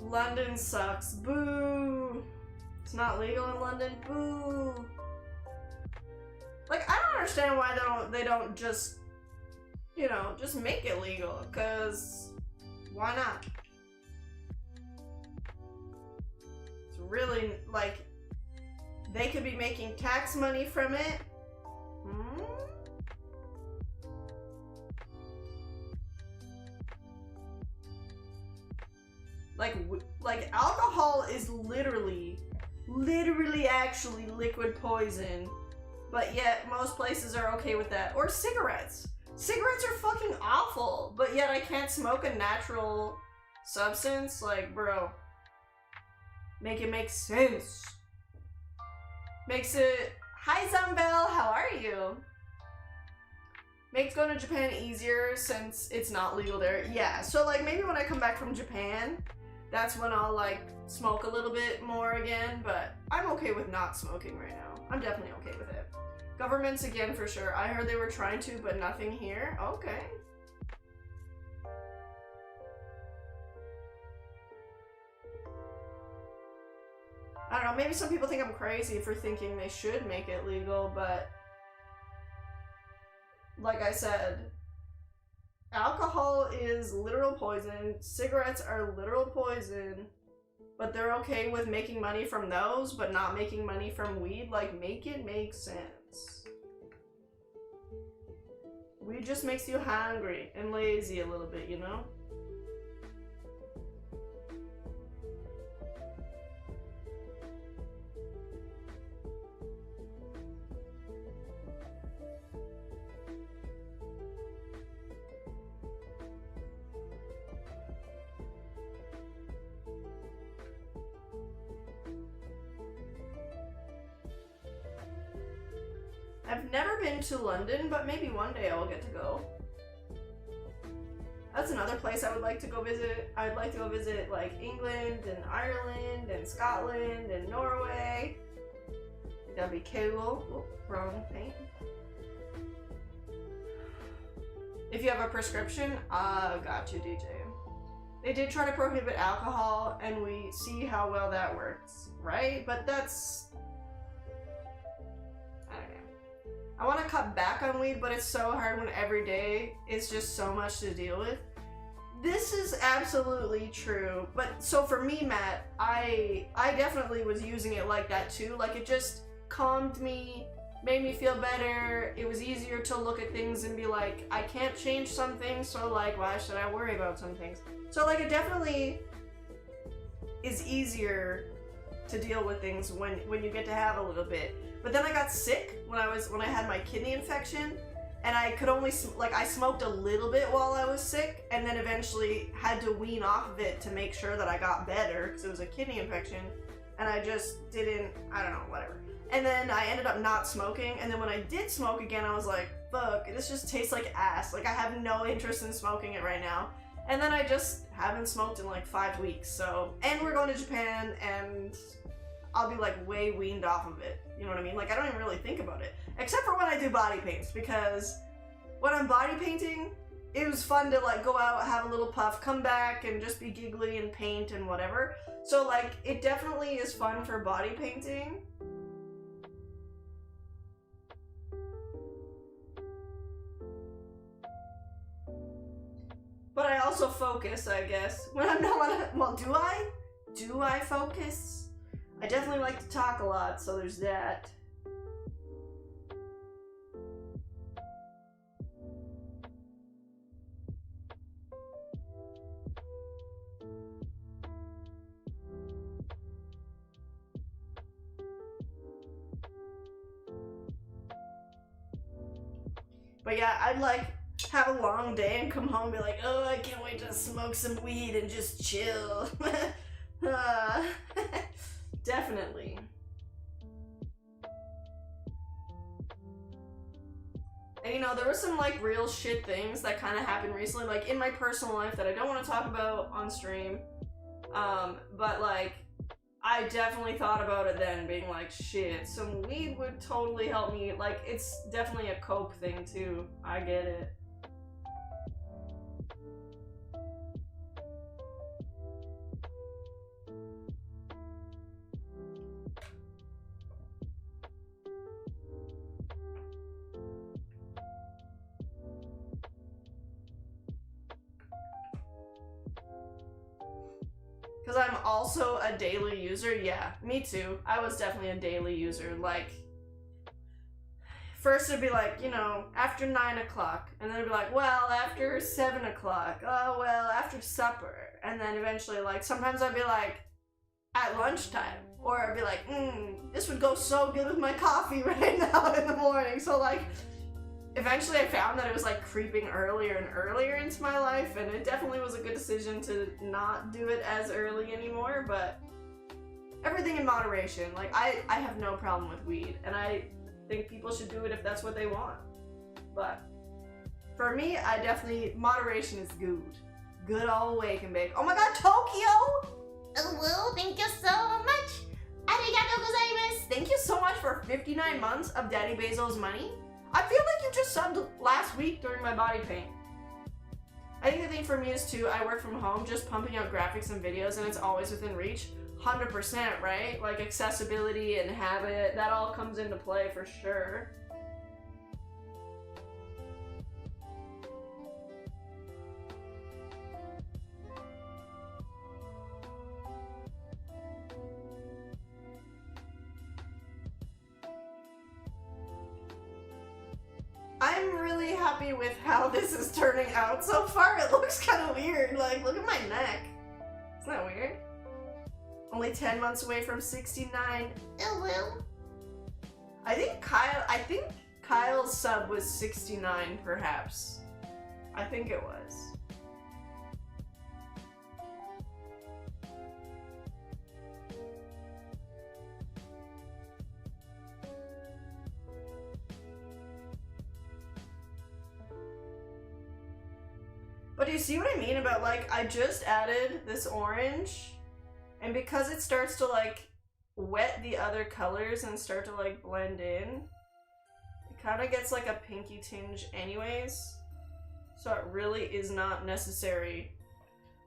London sucks. Boo! It's not legal in London. Boo! Like, I don't understand why they don't just, you know, just make it legal, because why not? It's really, like, they could be making tax money from it. Like alcohol is literally literally actually liquid poison, but yet most places are okay with that. Or cigarettes. Cigarettes are fucking awful, but yet I can't smoke a natural substance. Like, bro, make it make sense. Makes it... Hi, Zambel, how are you? Makes going to Japan easier since it's not legal there. Yeah, so like maybe when I come back from Japan, that's when I'll like smoke a little bit more again, but I'm okay with not smoking right now. I'm definitely okay with it. Governments again for sure. I heard they were trying to, but nothing here. Okay. I don't know, maybe some people think I'm crazy for thinking they should make it legal, but like I said, alcohol is literal poison, cigarettes are literal poison, but they're okay with making money from those, but not making money from weed. Like, make it make sense. Weed just makes you hungry and lazy a little bit, you know? I've never been to London, but maybe one day I'll get to go. That's another place I would like to go visit. I'd like to go visit like England and Ireland and Scotland and Norway. That'd be cool. Oh, wrong paint. If you have a prescription, got you, DJ. They did try to prohibit alcohol, and we see how well that works, right? But that's... I want to cut back on weed, but it's so hard when every day is just so much to deal with. This is absolutely true. But so for me, Matt, I definitely was using it like that too. Like, it just calmed me, made me feel better. It was easier to look at things and be like, I can't change some things, so like, why should I worry about some things? So like, it definitely is easier to deal with things when you get to have a little bit. But then I got sick when I had my kidney infection, and I could only, I smoked a little bit while I was sick, and then eventually had to wean off of it to make sure that I got better, because it was a kidney infection, and I just didn't, I don't know, whatever. And then I ended up not smoking, and then when I did smoke again, I was like, fuck, this just tastes like ass. Like, I have no interest in smoking it right now. And then I just haven't smoked in like 5 weeks, so, and we're going to Japan, and I'll be like way weaned off of it. You know what I mean? Like, I don't even really think about it. Except for when I do body paints, because when I'm body painting, it was fun to like go out, have a little puff, come back, and just be giggly and paint and whatever. So like, it definitely is fun for body painting. But I also focus, I guess. When I'm not, well, do I? Do I focus? I definitely like to talk a lot, so there's that. But yeah, I'd like have a long day and come home and be like, oh, I can't wait to smoke some weed and just chill. Definitely. And you know, there were some like real shit things that kind of happened recently, like in my personal life that I don't want to talk about on stream. But like, I definitely thought about it then, being like, shit, some weed would totally help me. Like, it's definitely a cope thing too. I get it. Because I'm also a daily user. Yeah, me too. I was definitely a daily user. Like, first it'd be like, you know, after 9 o'clock. And then it'd be like, well, after 7 o'clock. Oh, well, after supper. And then eventually, like, sometimes I'd be like, at lunchtime. Or I'd be like, this would go so good with my coffee right now in the morning. So like, eventually I found that it was like creeping earlier and earlier into my life, and it definitely was a good decision to not do it as early anymore, but everything in moderation. Like, I have no problem with weed, and I think people should do it if that's what they want. But for me, I definitely, moderation is good. Good all wake and bake. Oh my god, Tokyo! Oh, well, thank you so much. Arigatou gozaimasu. Thank you so much for 59 months of Daddy Basil's money. I feel like you just subbed last week during my body paint. I think the thing for me is too, I work from home, just pumping out graphics and videos, and it's always within reach. 100%, right? Like accessibility and habit, that all comes into play for sure. I'm really happy with how this is turning out so far. It looks kind of weird. Like, look at my neck. Isn't that weird? Only 10 months away from 69. Oh well. I think Kyle's sub was 69, perhaps. I think it was. But do you see what I mean about, like, I just added this orange, and because it starts to, like, wet the other colors and start to, like, blend in, it kind of gets, like, a pinky tinge anyways. So it really is not necessary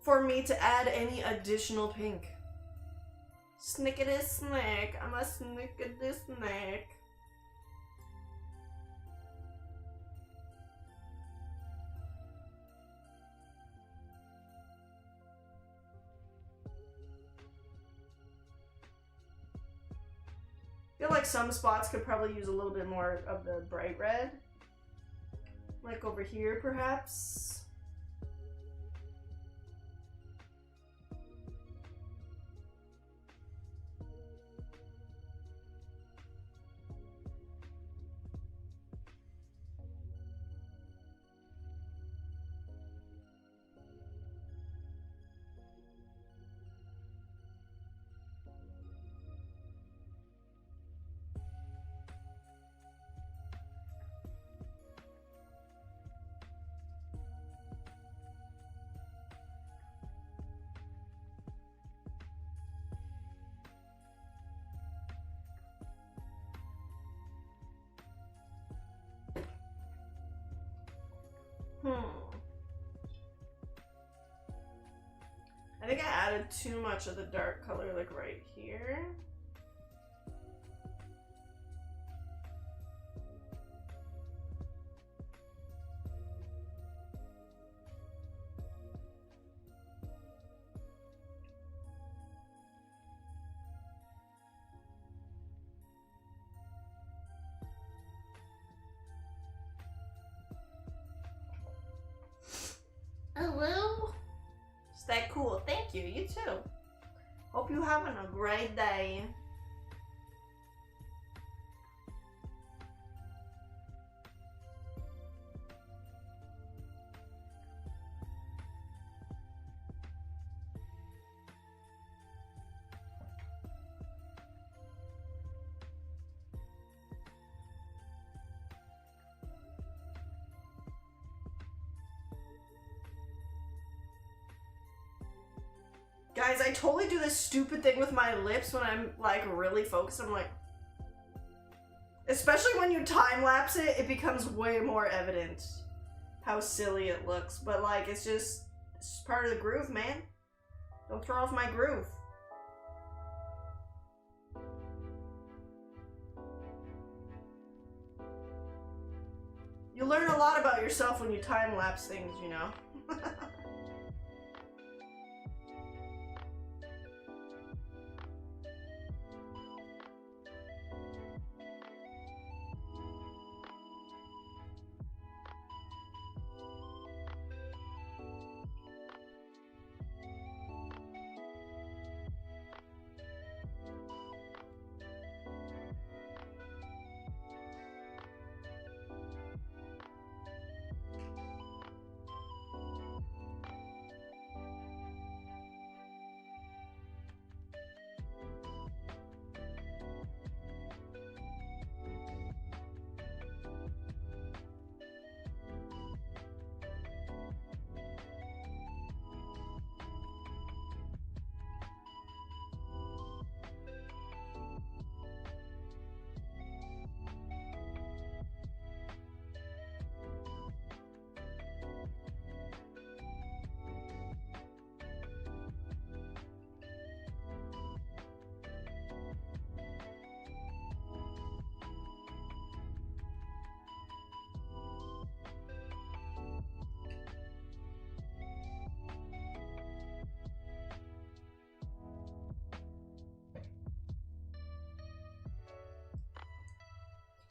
for me to add any additional pink. Snickety snack, I'm a snickety snack. I feel like some spots could probably use a little bit more of the bright red. Like over here, perhaps. I think I added too much of the dark color, like right here. Hello? Stay cool. Thank you. You too. Hope you're having a great day. Guys, I totally do this stupid thing with my lips when I'm like really focused. I'm like, especially when you time lapse it, it becomes way more evident how silly it looks. But like, it's just part of the groove, man. Don't throw off my groove. You learn a lot about yourself when you time lapse things, you know.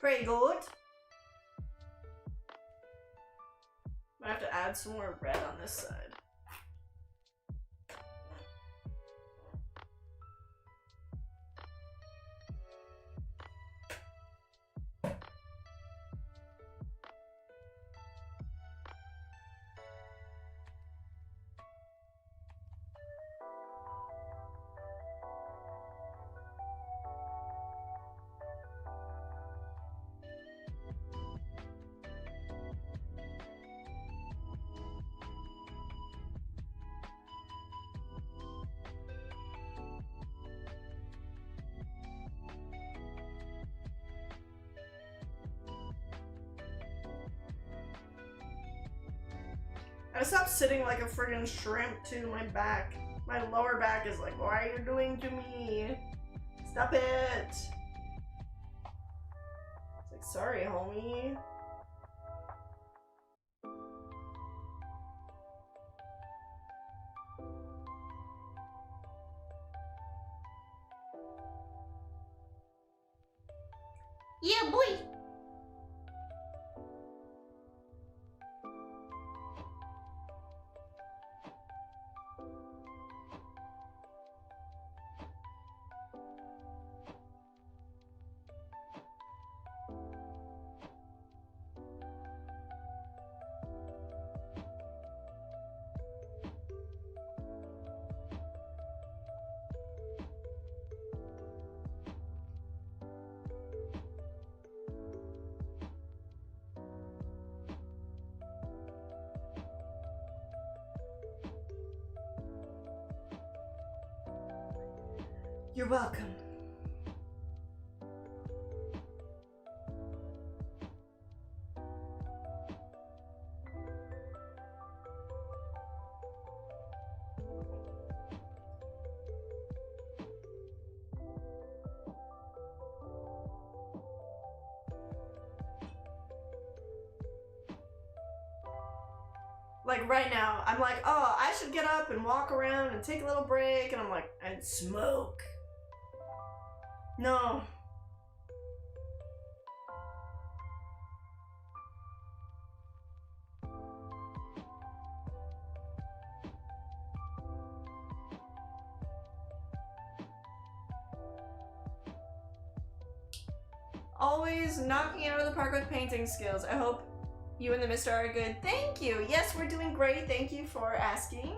Pretty good. I have to add some more red on this side. I stopped sitting like a friggin' shrimp too. My back, my lower back is like, what are you doing to me? Stop it. It's like, sorry, homie. Yeah, boy. You're welcome. Like right now, I'm like, oh, I should get up and walk around and take a little break, and I'm like, and smoke. No. Always knocking out of the park with painting skills. I hope you and the mister are good. Thank you. Yes, we're doing great. Thank you for asking.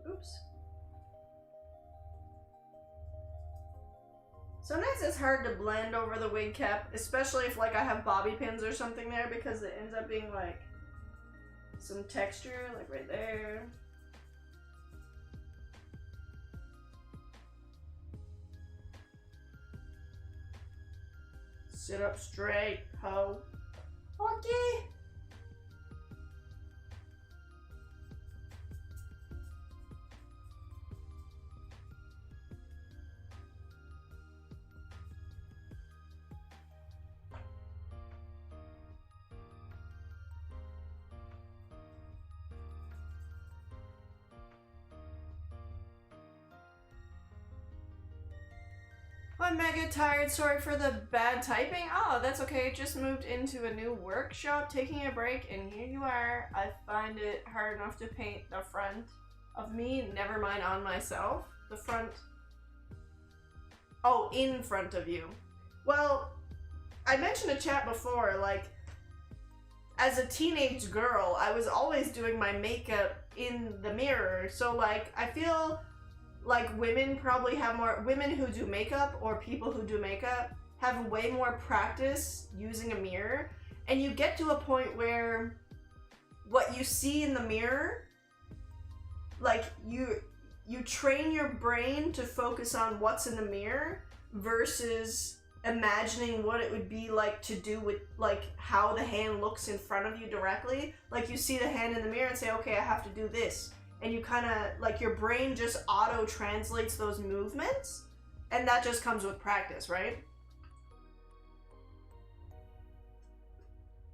Oops. Sometimes it's hard to blend over the wig cap, especially if like I have bobby pins or something there, because it ends up being like some texture, like right there. Sit up straight, ho. Okay. I'm mega tired. Sorry for the bad typing. Oh, that's okay. Just moved into a new workshop, taking a break, and here you are. I find it hard enough to paint the front of me, never mind on myself. The front. Oh, in front of you. Well, I mentioned a chat before, like, as a teenage girl, I was always doing my makeup in the mirror. So, like, I feel like women probably have more, women who do makeup or people who do makeup have way more practice using a mirror, and you get to a point where what you see in the mirror, like you train your brain to focus on what's in the mirror versus imagining what it would be like to do with like how the hand looks in front of you directly. Like you see the hand in the mirror and say, okay, I have to do this. and you kind of, like, your brain just auto-translates those movements, and that just comes with practice, right?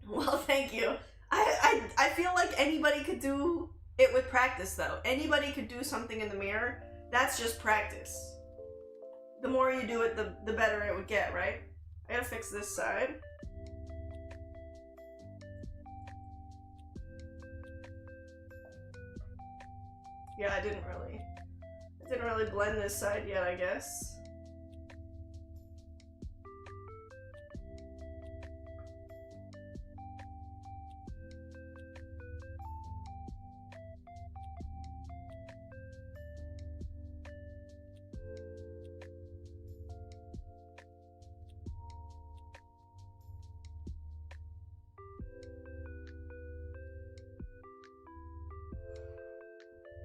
Well, thank you. I feel like anybody could do it with practice, though. Anybody could do something in the mirror. That's just practice. The more you do it, the better it would get, right? I gotta fix this side. Yeah, I didn't really blend this side yet, I guess.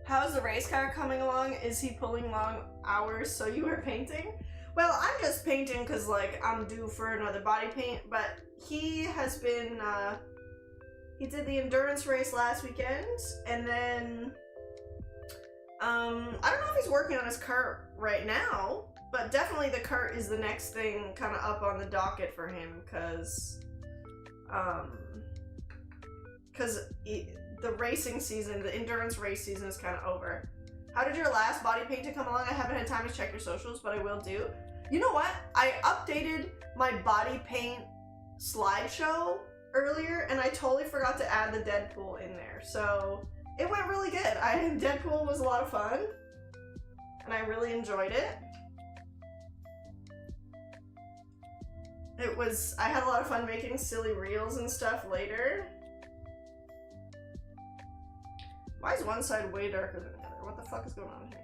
How's the race car coming along? Is he pulling long hours so you are painting? Well, I'm just painting because, like, I'm due for another body paint, but he has been, he did the endurance race last weekend, and then, I don't know if he's working on his cart right now, but definitely the cart is the next thing kind of up on the docket for him, because the racing season, the endurance race season is kind of over. How did your last body painting come along? I haven't had time to check your socials, but I will do. You know what? I updated my body paint slideshow earlier, and I totally forgot to add the Deadpool in there. So it went really good. Deadpool was a lot of fun, and I really enjoyed it. I had a lot of fun making silly reels and stuff later. Why is one side way darker than the other? What the fuck is going on here?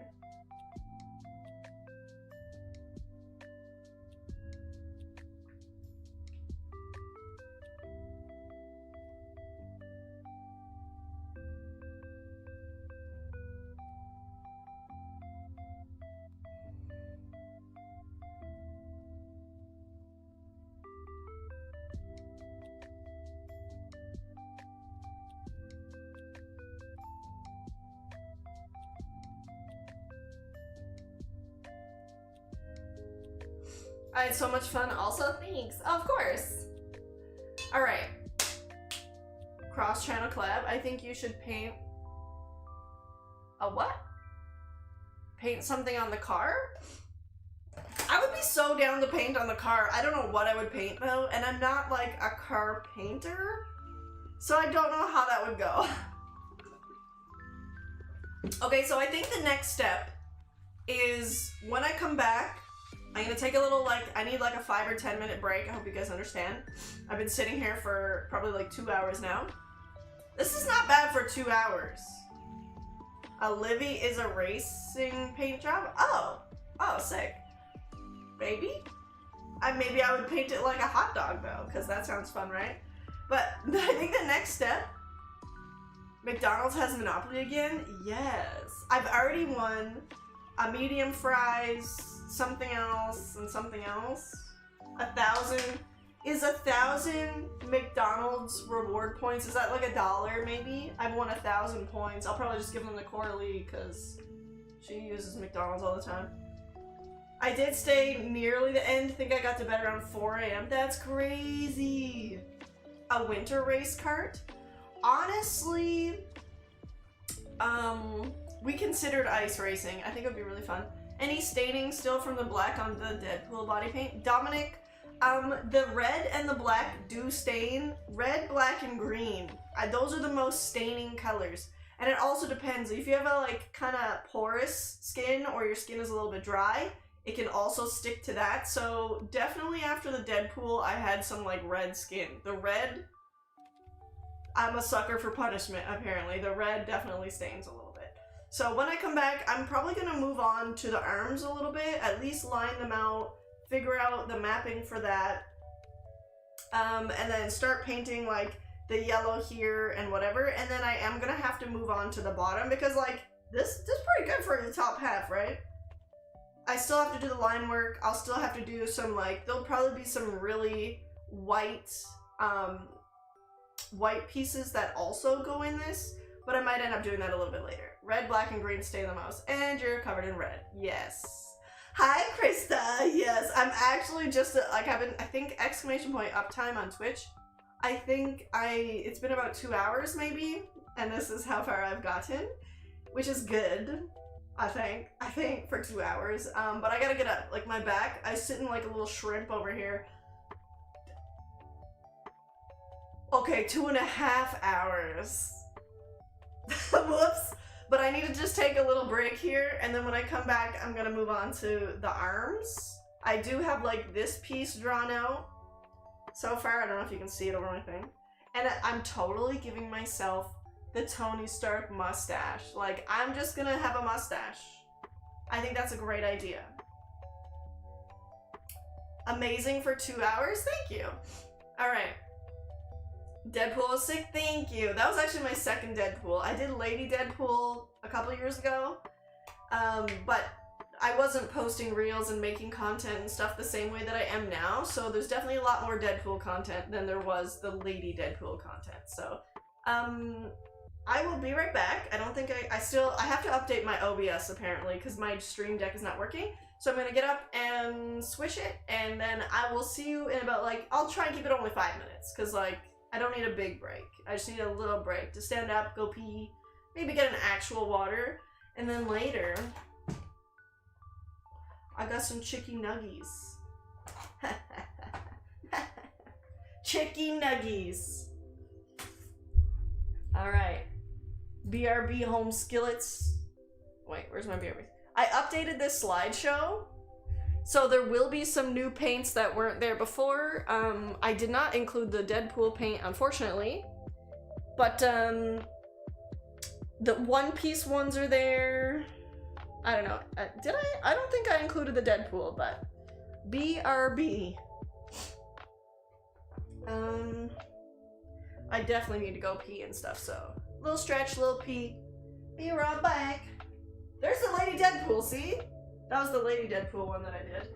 I had so much fun. Also, thanks. Of course. All right. Cross-channel collab. I think you should paint a what? Paint something on the car? I would be so down to paint on the car. I don't know what I would paint though, and I'm not like a car painter, so I don't know how that would go. Okay, so I think the next step is when I come back, I'm gonna take a little, I need like a 5 or 10 minute break. I hope you guys understand. I've been sitting here for probably like 2 hours now. This is not bad for 2 hours. A Livy is a racing paint job? Oh, sick. Maybe? Maybe I would paint it like a hot dog though, because that sounds fun, right? But I think the next step, McDonald's has Monopoly again? Yes. I've already won a medium fries, something else, and something else. 1,000. Is 1,000 McDonald's reward points? Is that like $1 maybe? I've won 1,000 points. I'll probably just give them to Coralie because she uses McDonald's all the time. I did stay nearly the end. I think I got to bed around 4 a.m. That's crazy. A winter race cart? Honestly, we considered ice racing. I think it would be really fun. Any staining still from the black on the Deadpool body paint? Dominic, the red and the black do stain. Red, black, and green. Those are the most staining colors. And it also depends. If you have a like kind of porous skin or your skin is a little bit dry, it can also stick to that. So definitely after the Deadpool, I had some like red skin. The red, I'm a sucker for punishment apparently. The red definitely stains a little bit. So when I come back, I'm probably going to move on to the arms a little bit, at least line them out, figure out the mapping for that, and then start painting like the yellow here and whatever, and then I am going to have to move on to the bottom because like this is pretty good for the top half, right? I still have to do the line work. I'll still have to do some like, there'll probably be some really white, white pieces that also go in this. but I might end up doing that a little bit later. Red, black, and green stay the most, and you're covered in red. Yes. Hi, Krista. Yes, I'm actually just like I think exclamation point uptime on Twitch. I think it's been about 2 hours maybe, and this is how far I've gotten, which is good. I think for 2 hours. But I gotta get up. Like my back, I sit in like a little shrimp over here. Okay, 2.5 hours. Whoops. But I need to just take a little break here, and then when I come back, I'm gonna move on to the arms. I do have like this piece drawn out so far. I don't know if you can see it over my thing. And I'm totally giving myself the Tony Stark mustache. Like, I'm just gonna have a mustache. I think that's a great idea. Amazing for 2 hours, thank you. All right. Deadpool was sick, thank you. That was actually my second Deadpool. I did Lady Deadpool a couple years ago, but I wasn't posting reels and making content and stuff the same way that I am now, so there's definitely a lot more Deadpool content than there was the Lady Deadpool content. So, I will be right back. I don't think I have to update my OBS apparently, because my Stream Deck is not working. So I'm gonna get up and switch it, and then I will see you in about, like, I'll try and keep it only 5 minutes, because, like, I don't need a big break. I just need a little break to stand up, go pee, maybe get an actual water, and then later, I got some chicken nuggies. Chicken nuggies. Alright. BRB home skillets. Wait, where's my BRB? I updated this slideshow. So there will be some new paints that weren't there before. I did not include the Deadpool paint, unfortunately. But the One Piece ones are there. I don't know. Did I? I don't think I included the Deadpool, but BRB. I definitely need to go pee and stuff, so little stretch, little pee. Be right back. There's the Lady Deadpool, see? That was the Lady Deadpool one that I did.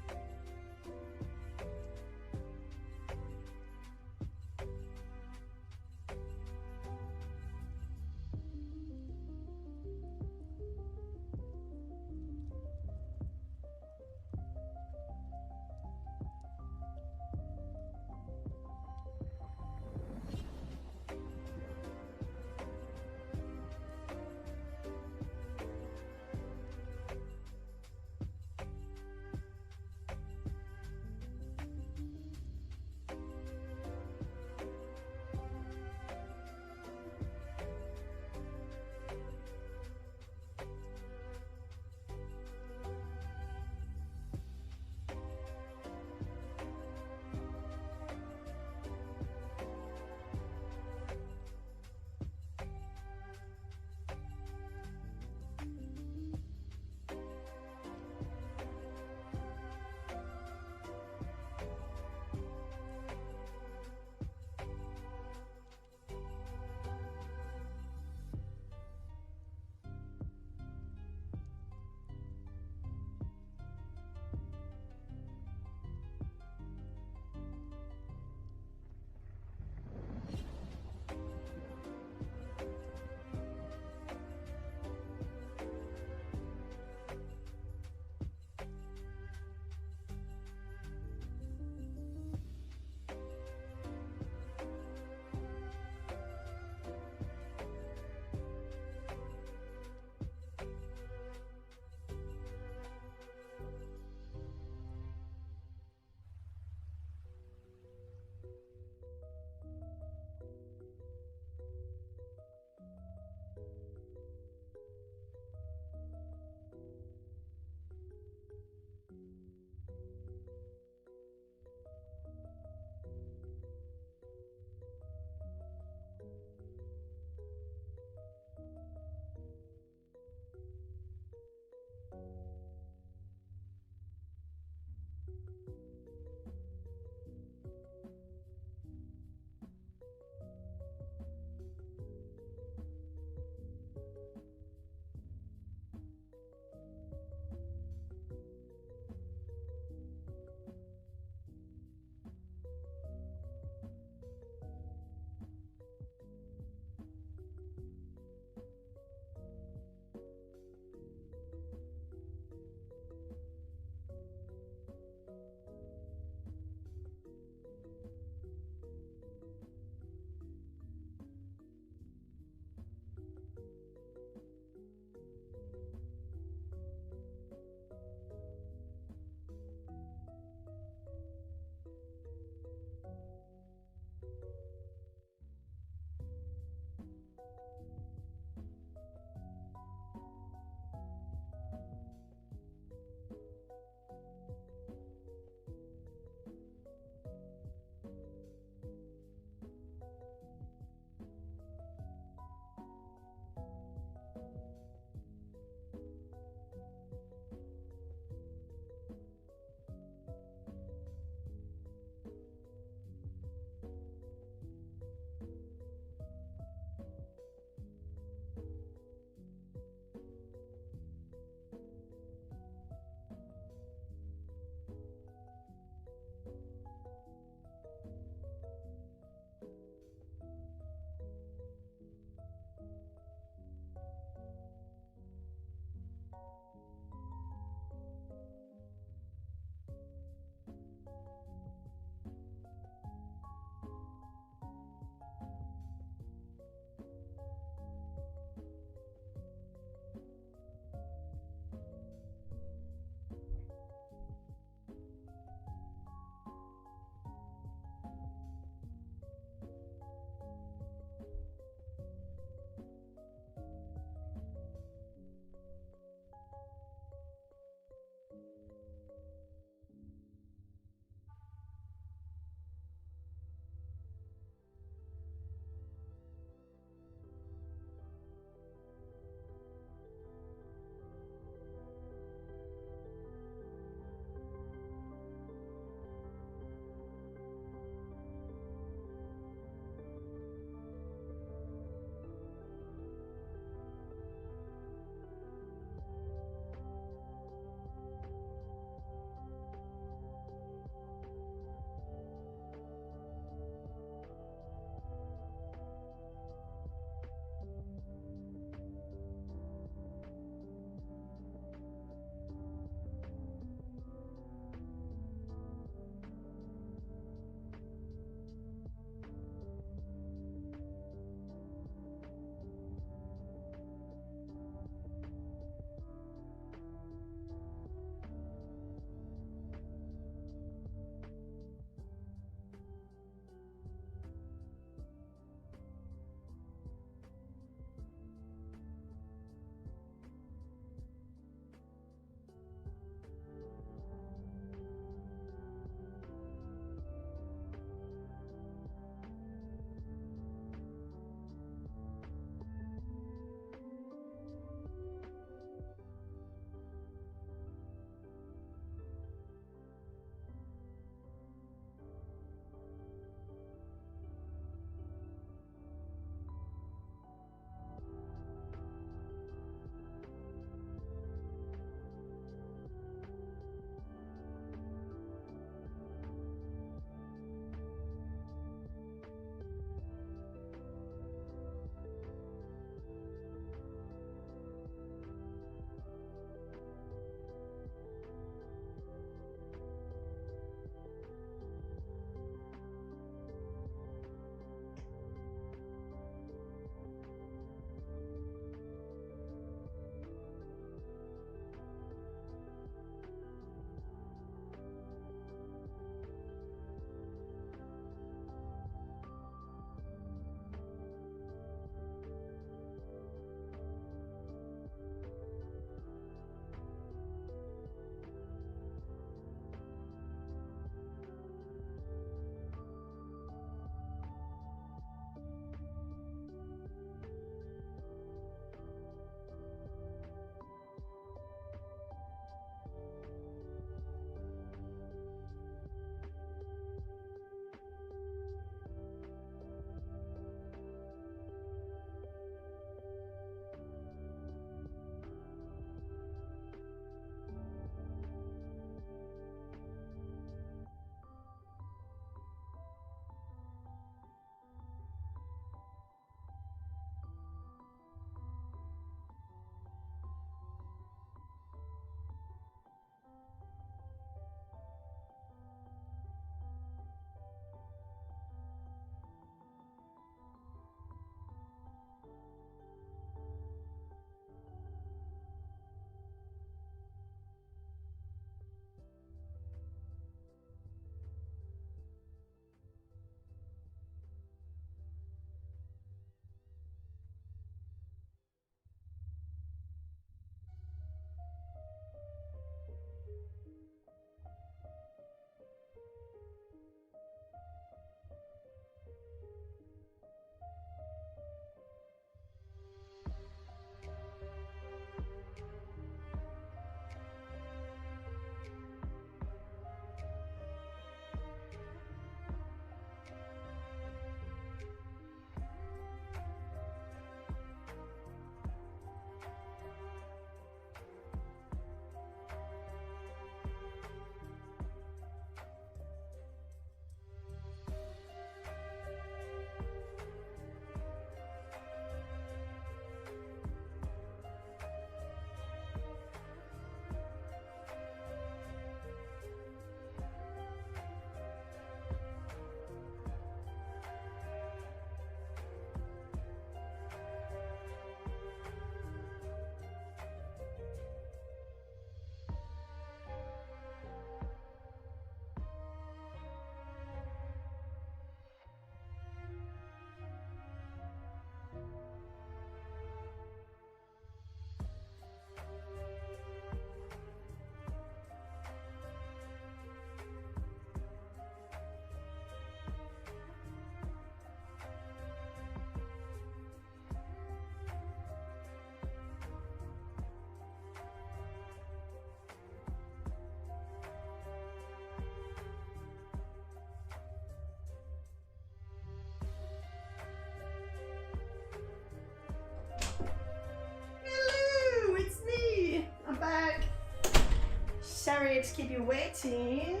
Sorry to keep you waiting.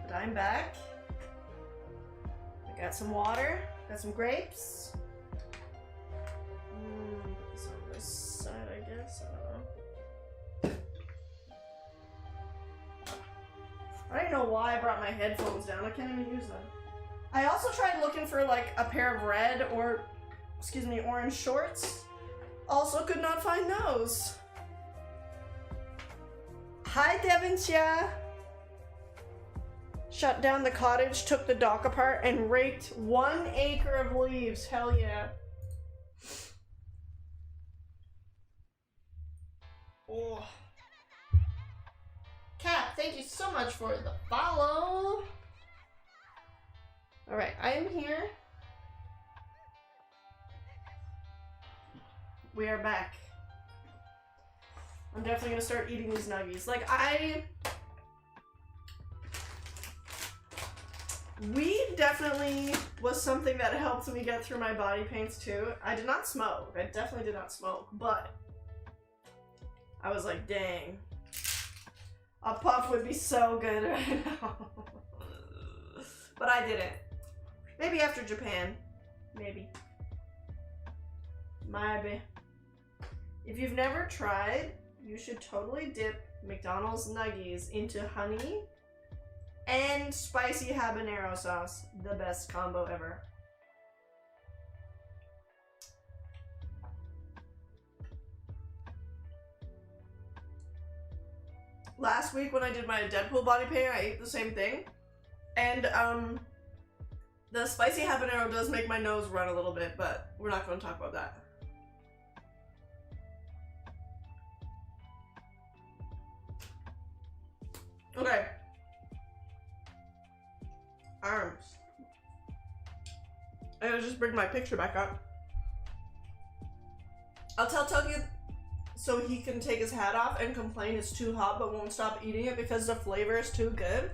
But I'm back. I got some water, got some grapes. Put this on this side, I guess. I don't know. I don't know why I brought my headphones down. I can't even use them. I also tried looking for like a pair of red or, excuse me, orange shorts. Also could not find those. Hi, Devonshire. Shut down the cottage, took the dock apart, and raked 1 acre of leaves. Hell yeah. Oh. Kat, thank you so much for the follow. Alright, I'm here. We are back. I'm definitely gonna start eating these nuggies. Like, weed definitely was something that helped me get through my body paints too. I did not smoke. I definitely did not smoke, but I was like, dang. A puff would be so good right now. But I didn't. Maybe after Japan. Maybe. Maybe. If you've never tried, you should totally dip McDonald's nuggies into honey and spicy habanero sauce. The best combo ever. Last week when I did my Deadpool body paint, I ate the same thing. And the spicy habanero does make my nose run a little bit, but we're not going to talk about that. Okay. Arms. I gotta just bring my picture back up. I'll tell Tuggy so he can take his hat off and complain it's too hot but won't stop eating it because the flavor is too good.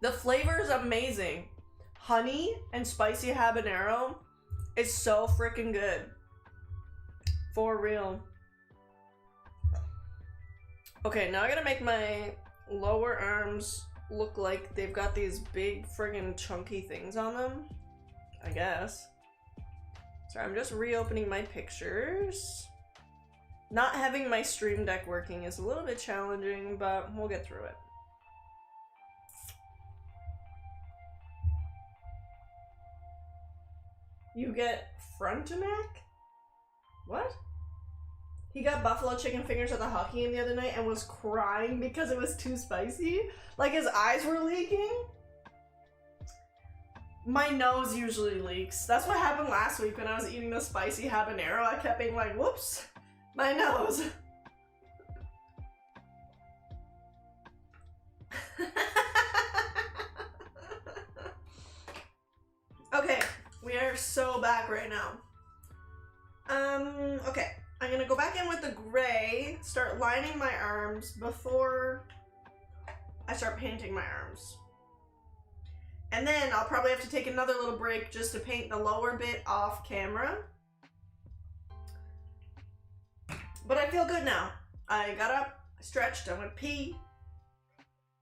The flavor is amazing. Honey and spicy habanero is so freaking good. For real. Okay, now I gotta make my lower arms look like they've got these big friggin' chunky things on them. I guess. Sorry, I'm just reopening my pictures. Not having my stream deck working is a little bit challenging, but we'll get through it. You get Frontenac? What? He got buffalo chicken fingers at the hockey game the other night and was crying because it was too spicy. Like his eyes were leaking. My nose usually leaks. That's what happened last week when I was eating the spicy habanero. I kept being like, whoops, my nose. Okay, we are so back right now. Okay. I'm gonna go back in with the gray, start lining my arms before I start painting my arms. And then I'll probably have to take another little break just to paint the lower bit off camera. But I feel good now. I got up, I stretched, I went pee.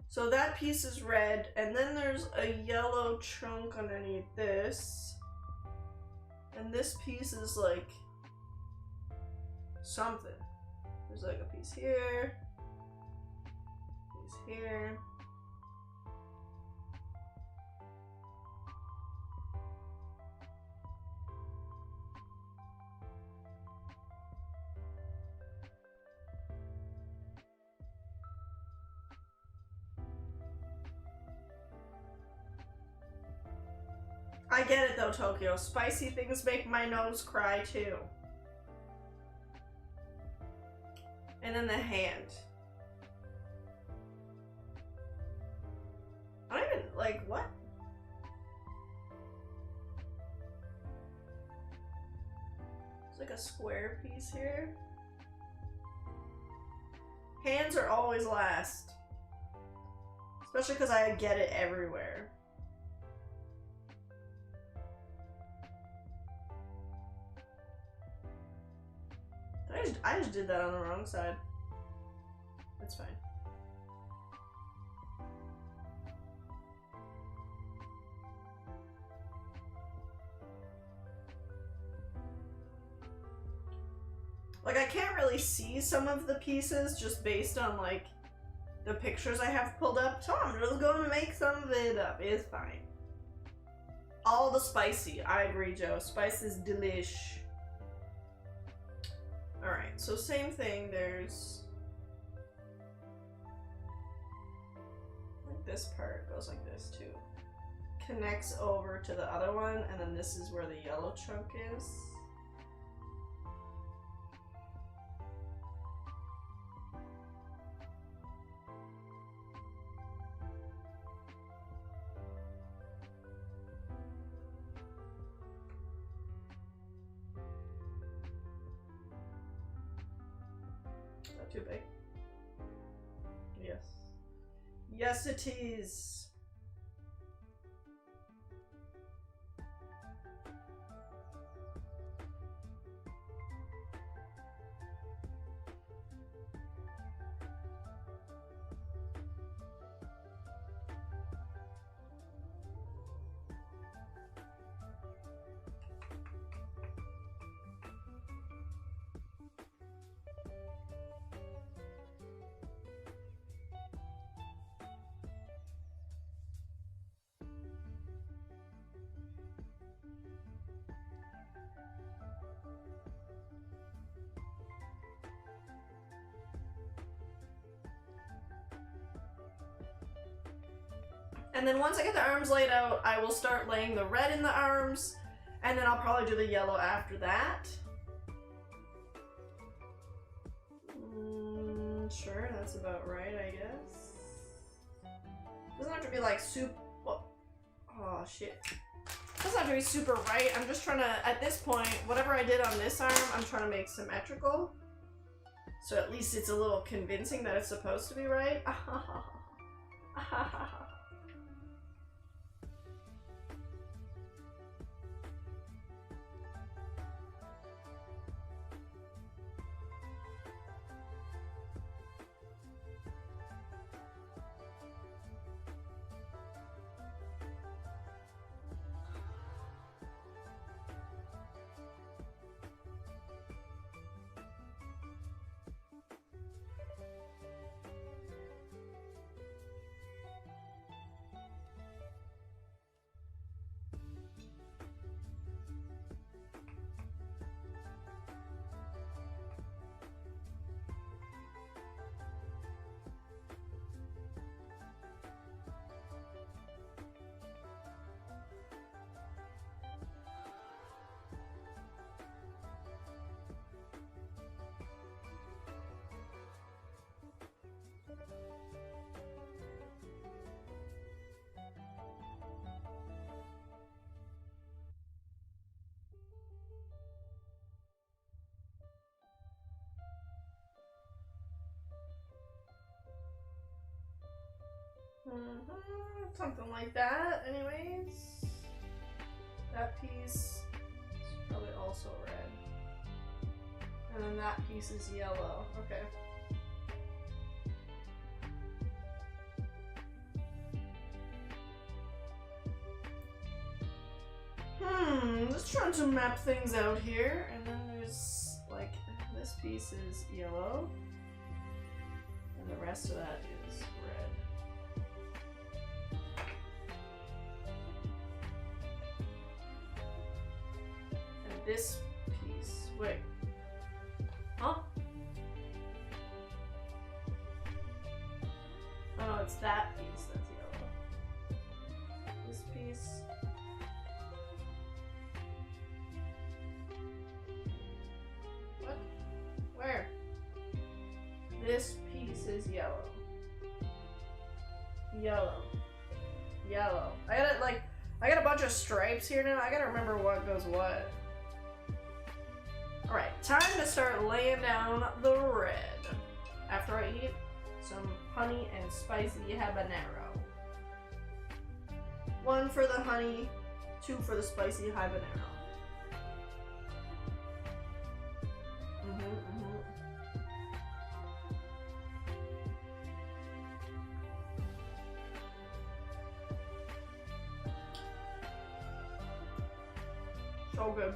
So that piece is red, and then there's a yellow chunk underneath this. And this piece is like something. There's like a piece here, piece here. I get it though, Tokyo. Spicy things make my nose cry too. And then the hand. I don't even, like, what? It's like a square piece here. Hands are always last. Especially because I get it everywhere. I just did that on the wrong side. That's fine. Like, I can't really see some of the pieces just based on, like, the pictures I have pulled up, so I'm just gonna make some of it up. It's fine. All the spicy. I agree, Joe. Spice is delish. Alright, so same thing. There's... like this part goes like this, too. Connects over to the other one, and then this is where the yellow chunk is. Too big. Yes. Yes, it is. And then once I get the arms laid out, I will start laying the red in the arms, and then I'll probably do the yellow after that. Sure, that's about right, I guess. Doesn't have to be like super... oh, shit. Doesn't have to be super right. I'm just trying to, at this point, whatever I did on this arm, I'm trying to make symmetrical. So at least it's a little convincing that it's supposed to be right. Something like that, anyways. That piece is probably also red. And then that piece is yellow. Okay. Just trying to map things out here. And then there's, like, this piece is yellow. And the rest of that is red. This piece, wait, huh? Oh no, it's that piece that's yellow. This piece. What? Where? This piece is yellow. Yellow. Yellow. I got a bunch of stripes here now. I gotta remember what goes what. Alright, time to start laying down the red. After I eat some honey and spicy habanero. 1 for the honey, 2 for the spicy habanero. So good.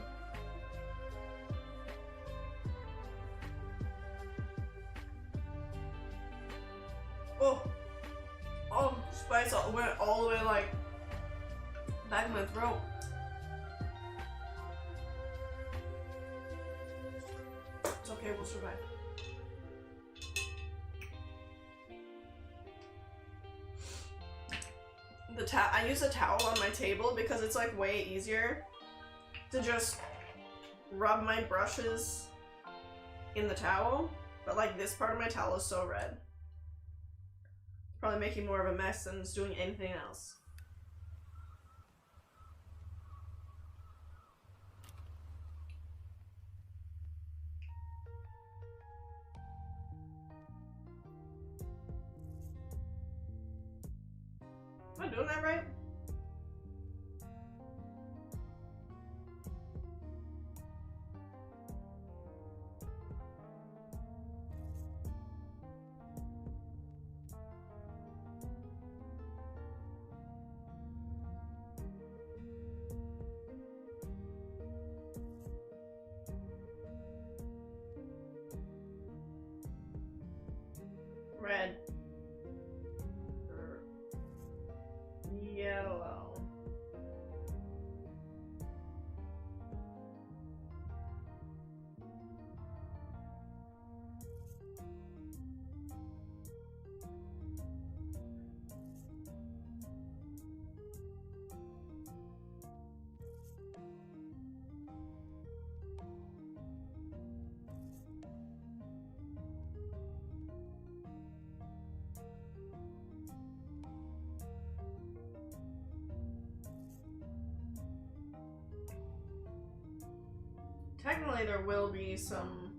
Oh, spice went all the way like back in my throat. It's okay, we'll survive. I use a towel on my table because it's like way easier to just rub my brushes in the towel, but like this part of my towel is so red. Probably making more of a mess than it's doing anything else. Am I doing that right? Red. Yellow. Technically, there will be some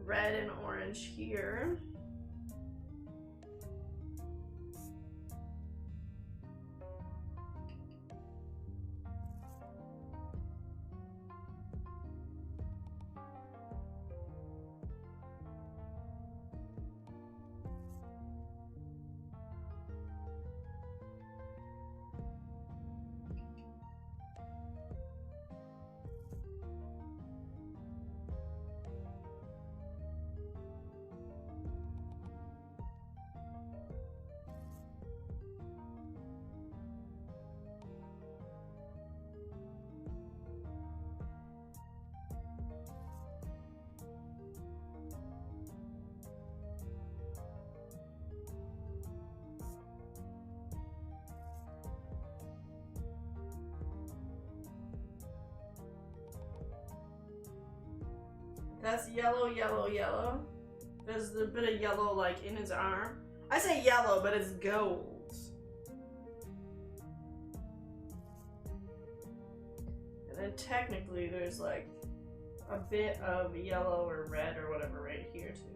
red and orange here. That's yellow, yellow, yellow. There's a bit of yellow like in his arm. I say yellow, but it's gold. And then technically there's like a bit of yellow or red or whatever right here too.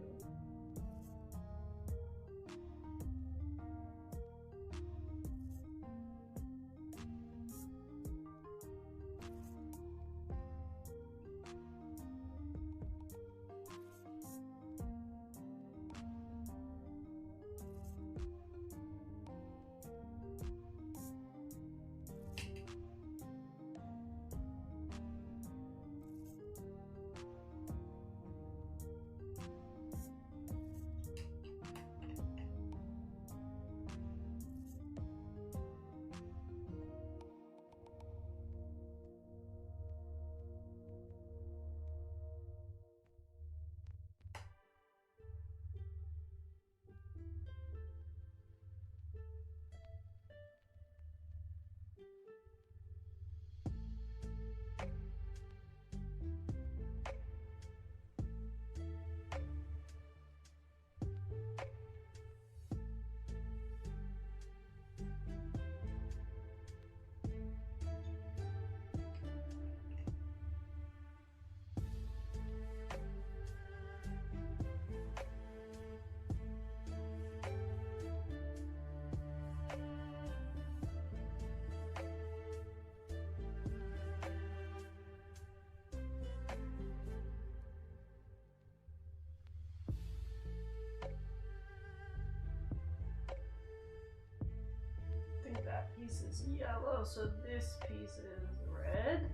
That piece is yellow, so this piece is red.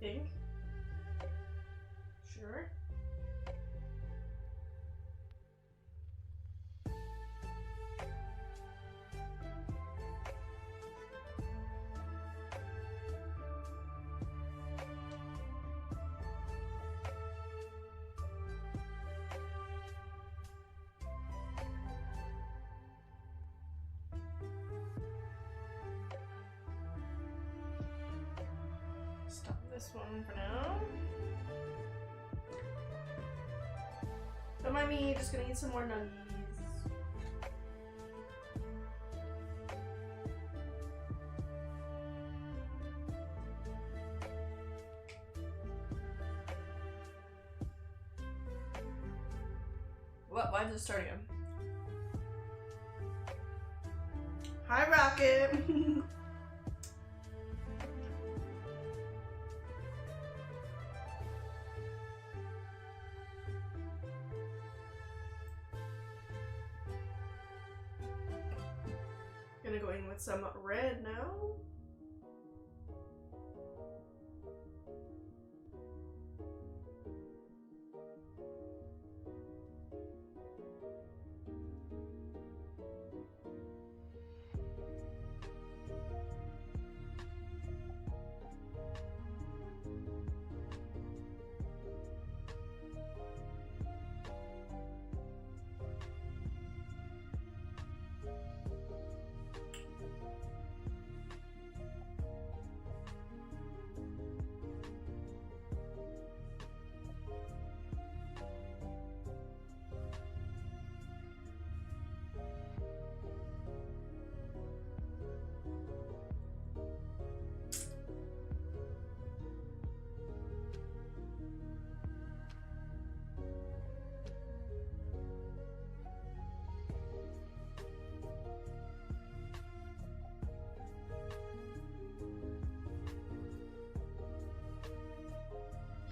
think. Sure. Stop this one for now. Don't mind me, just gonna eat some more nuggies. What? Why did it start again? Hi, Rocket! Gonna go in with some red now.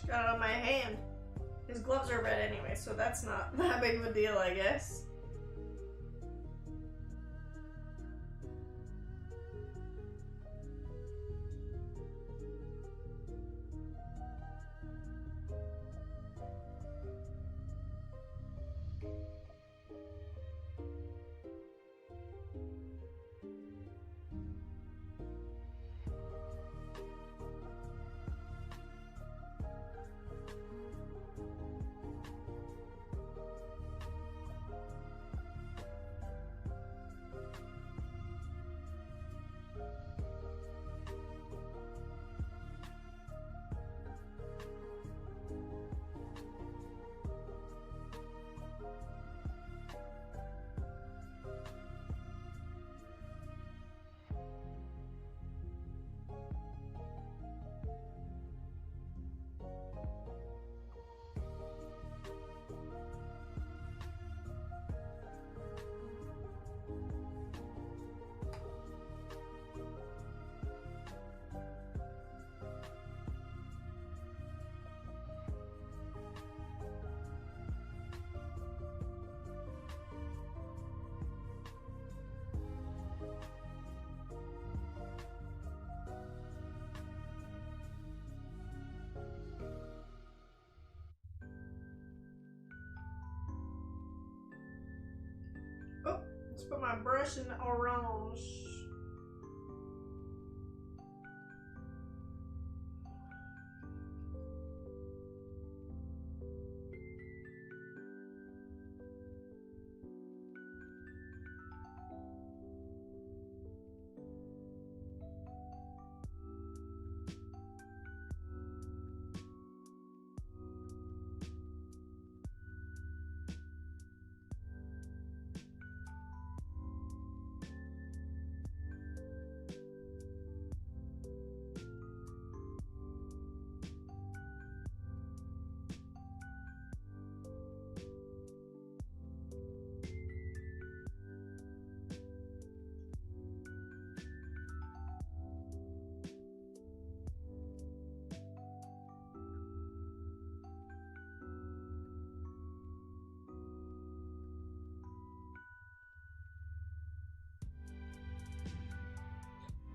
Got it on my hand. His gloves are red anyway, so that's not that big of a deal, I guess. Oh, let's put my brush in the orange.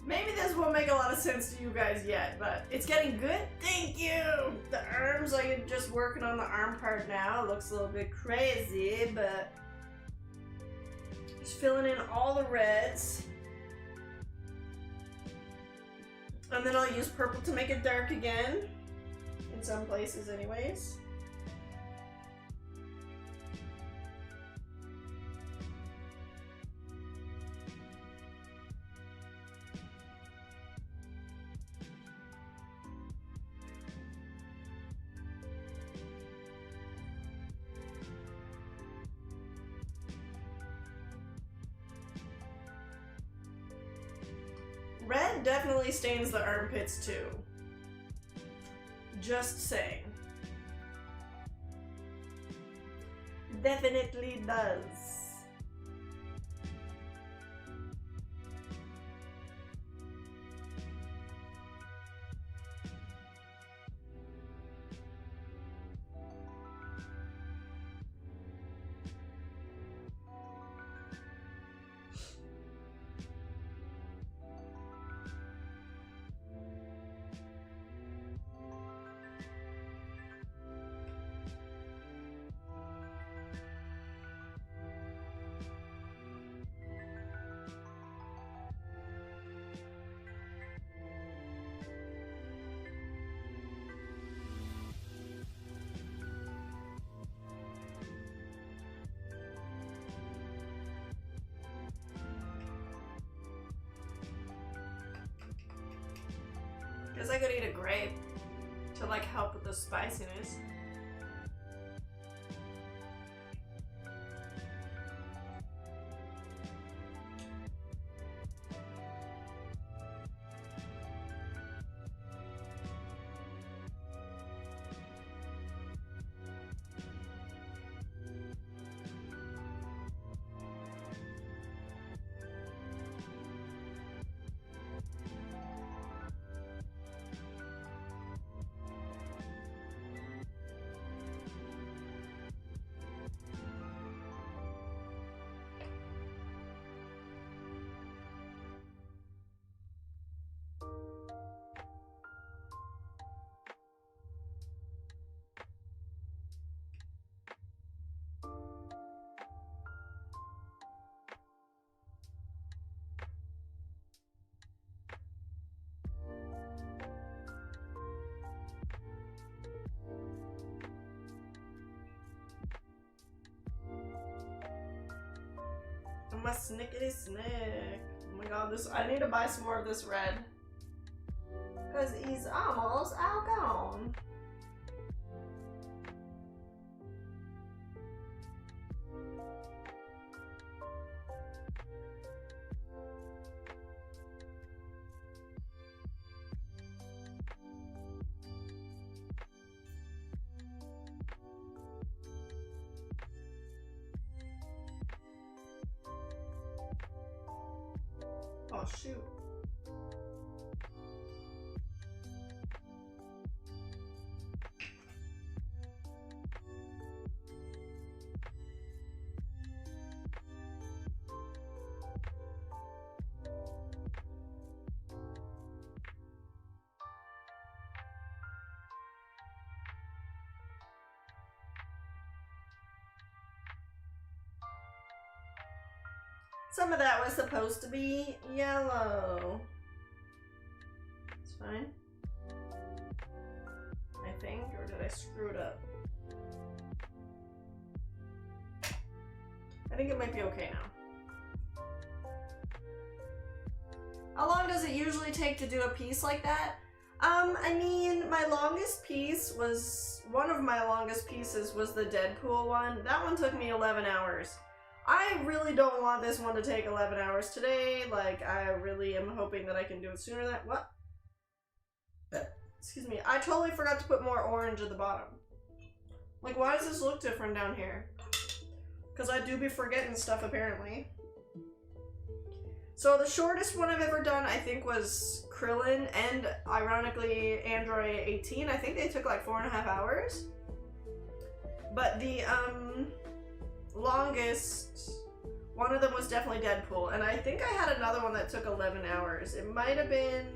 Maybe this won't make a lot of sense to you guys yet, but it's getting good. Thank you! The arms, I'm just working on the arm part now. It looks a little bit crazy, but just filling in all the reds. And then I'll use purple to make it dark again. In some places anyways. Red definitely stains the armpits too. Just saying. Definitely does. Guess I could eat a grape to like help with the spiciness. My snickety snick. Oh my god, I need to buy some more of this red. Cause he's almost all gone. Oh shoot. Some of that was supposed to be yellow. It's fine. I think, or did I screw it up? I think it might be okay now. How long does it usually take to do a piece like that? I mean, my longest piece was, one of my longest pieces was the Deadpool one. That one took me 11 hours. I really don't want this one to take 11 hours today. Like, I really am hoping that I can do it sooner than that. What? Excuse me. I totally forgot to put more orange at the bottom. Like, why does this look different down here? Because I do be forgetting stuff, apparently. So the shortest one I've ever done, I think, was Krillin and, ironically, Android 18. I think they took like 4.5 hours. But the, longest One of them was definitely Deadpool, and I think I had another one that took 11 hours. It might have been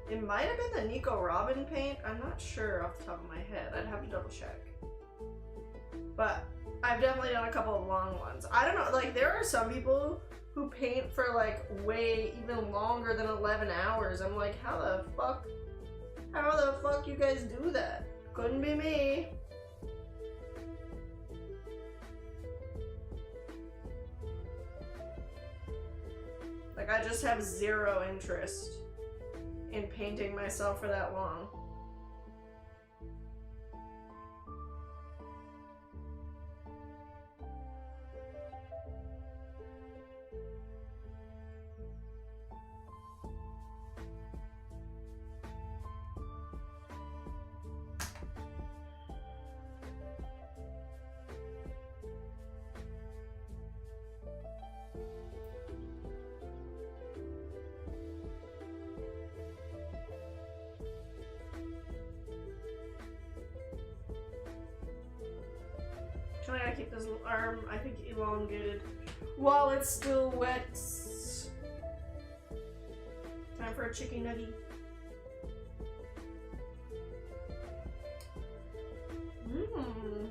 the Nico Robin paint. I'm not sure off the top of my head. I'd have to double check. But I've definitely done a couple of long ones. I don't know, like there are some people who paint for like way even longer than 11 hours. I'm like, how the fuck you guys do that? Couldn't be me. Like, I just have zero interest in painting myself for that long. I gotta keep this arm, I think, elongated while it's still wet. Time for a chicken nugget. Mmm.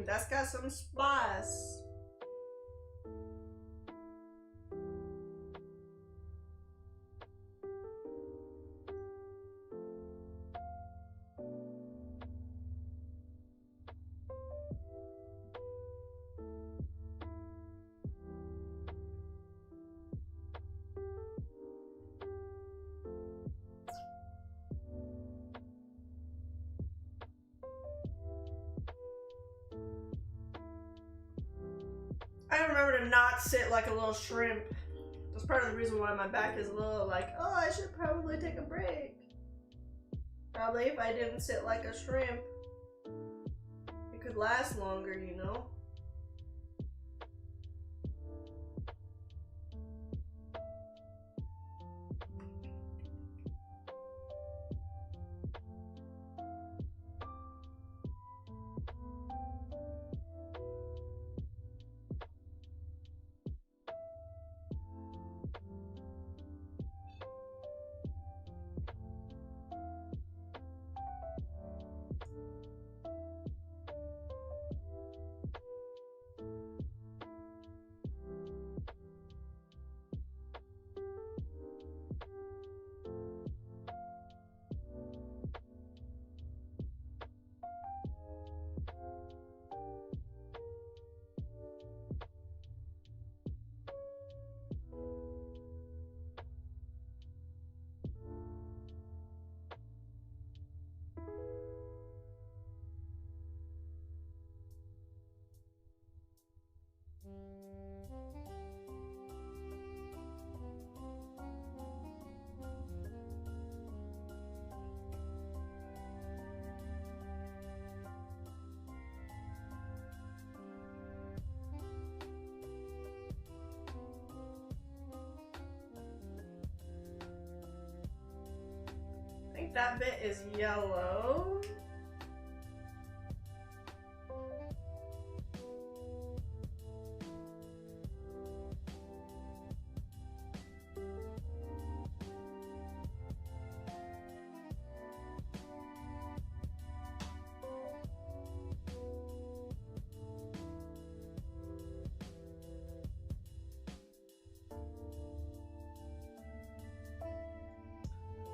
That's got some spice. I remember to not sit like a little shrimp. That's part of the reason why my back is a little like, oh, I should probably take a break. Probably if I didn't sit like a shrimp, it could last longer, you know? I think that bit is yellow.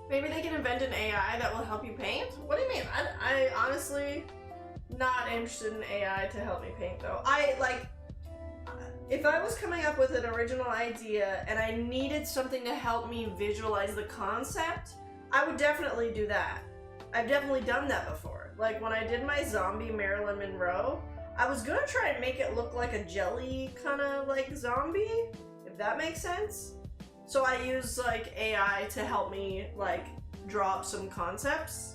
Maybe they can invent an AI that will help you paint? What do you mean? I honestly not interested in AI to help me paint though. If I was coming up with an original idea and I needed something to help me visualize the concept, I would definitely do that. I've definitely done that before. Like when I did my zombie Marilyn Monroe, I was gonna try and make it look like a jelly kind of like zombie, if that makes sense. So I use like AI to help me like draw up some concepts,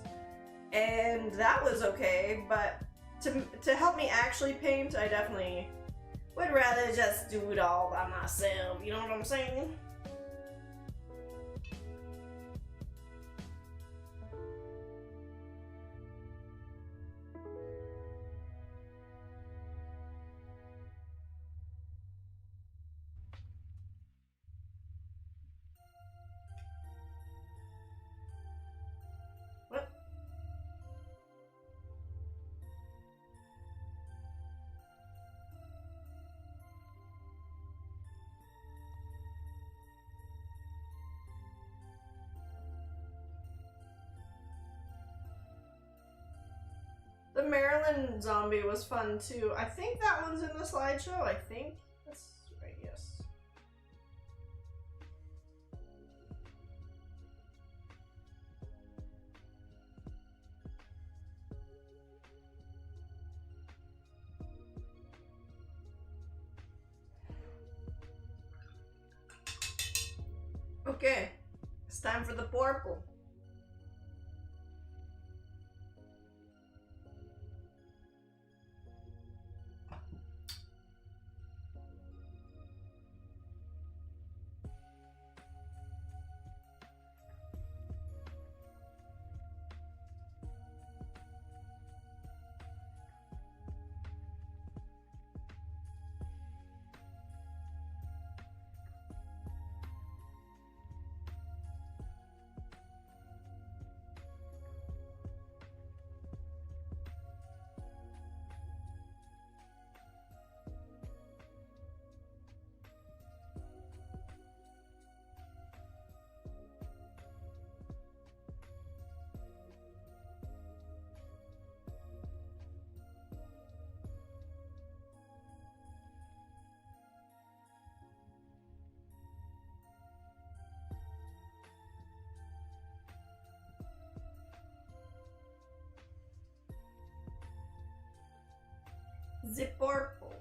and that was okay, but to help me actually paint, I definitely would rather just do it all by myself, you know what I'm saying? What? The Maryland zombie was fun too. I think that one's in the slideshow. I think that's right, yes. Okay, it's time for the purple. The purple.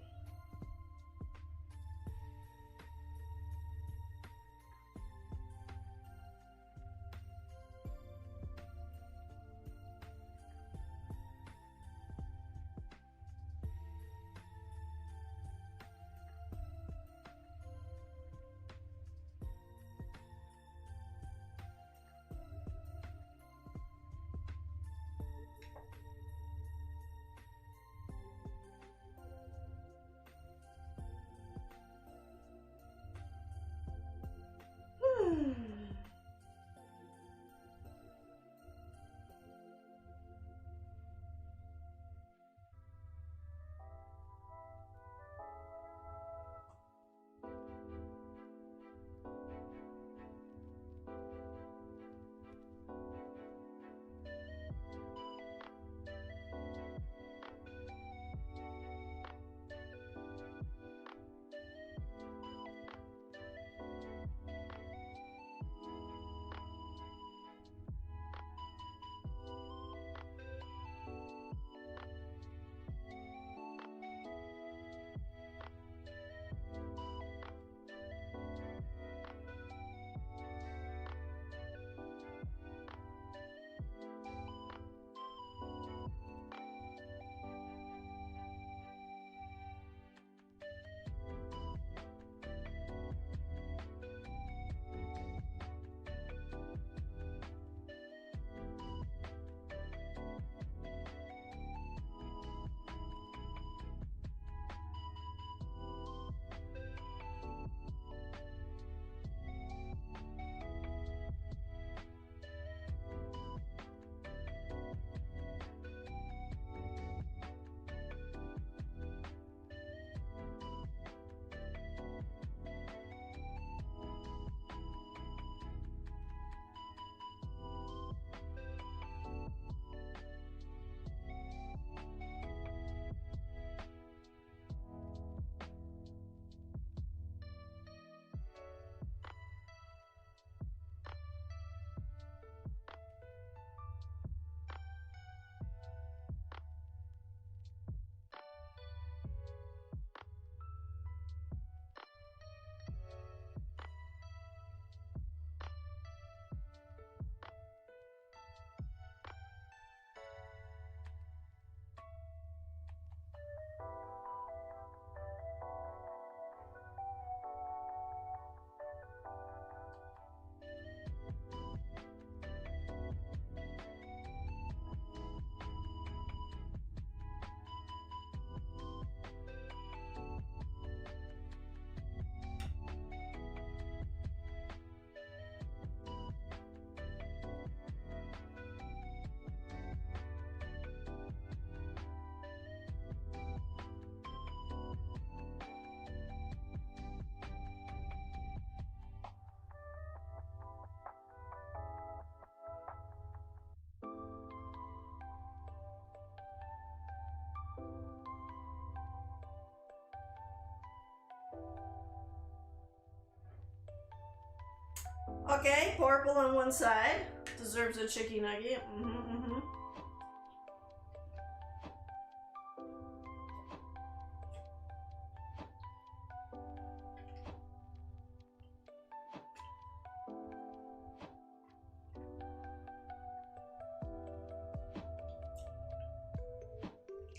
Okay, purple on one side. Deserves a chicky nugget.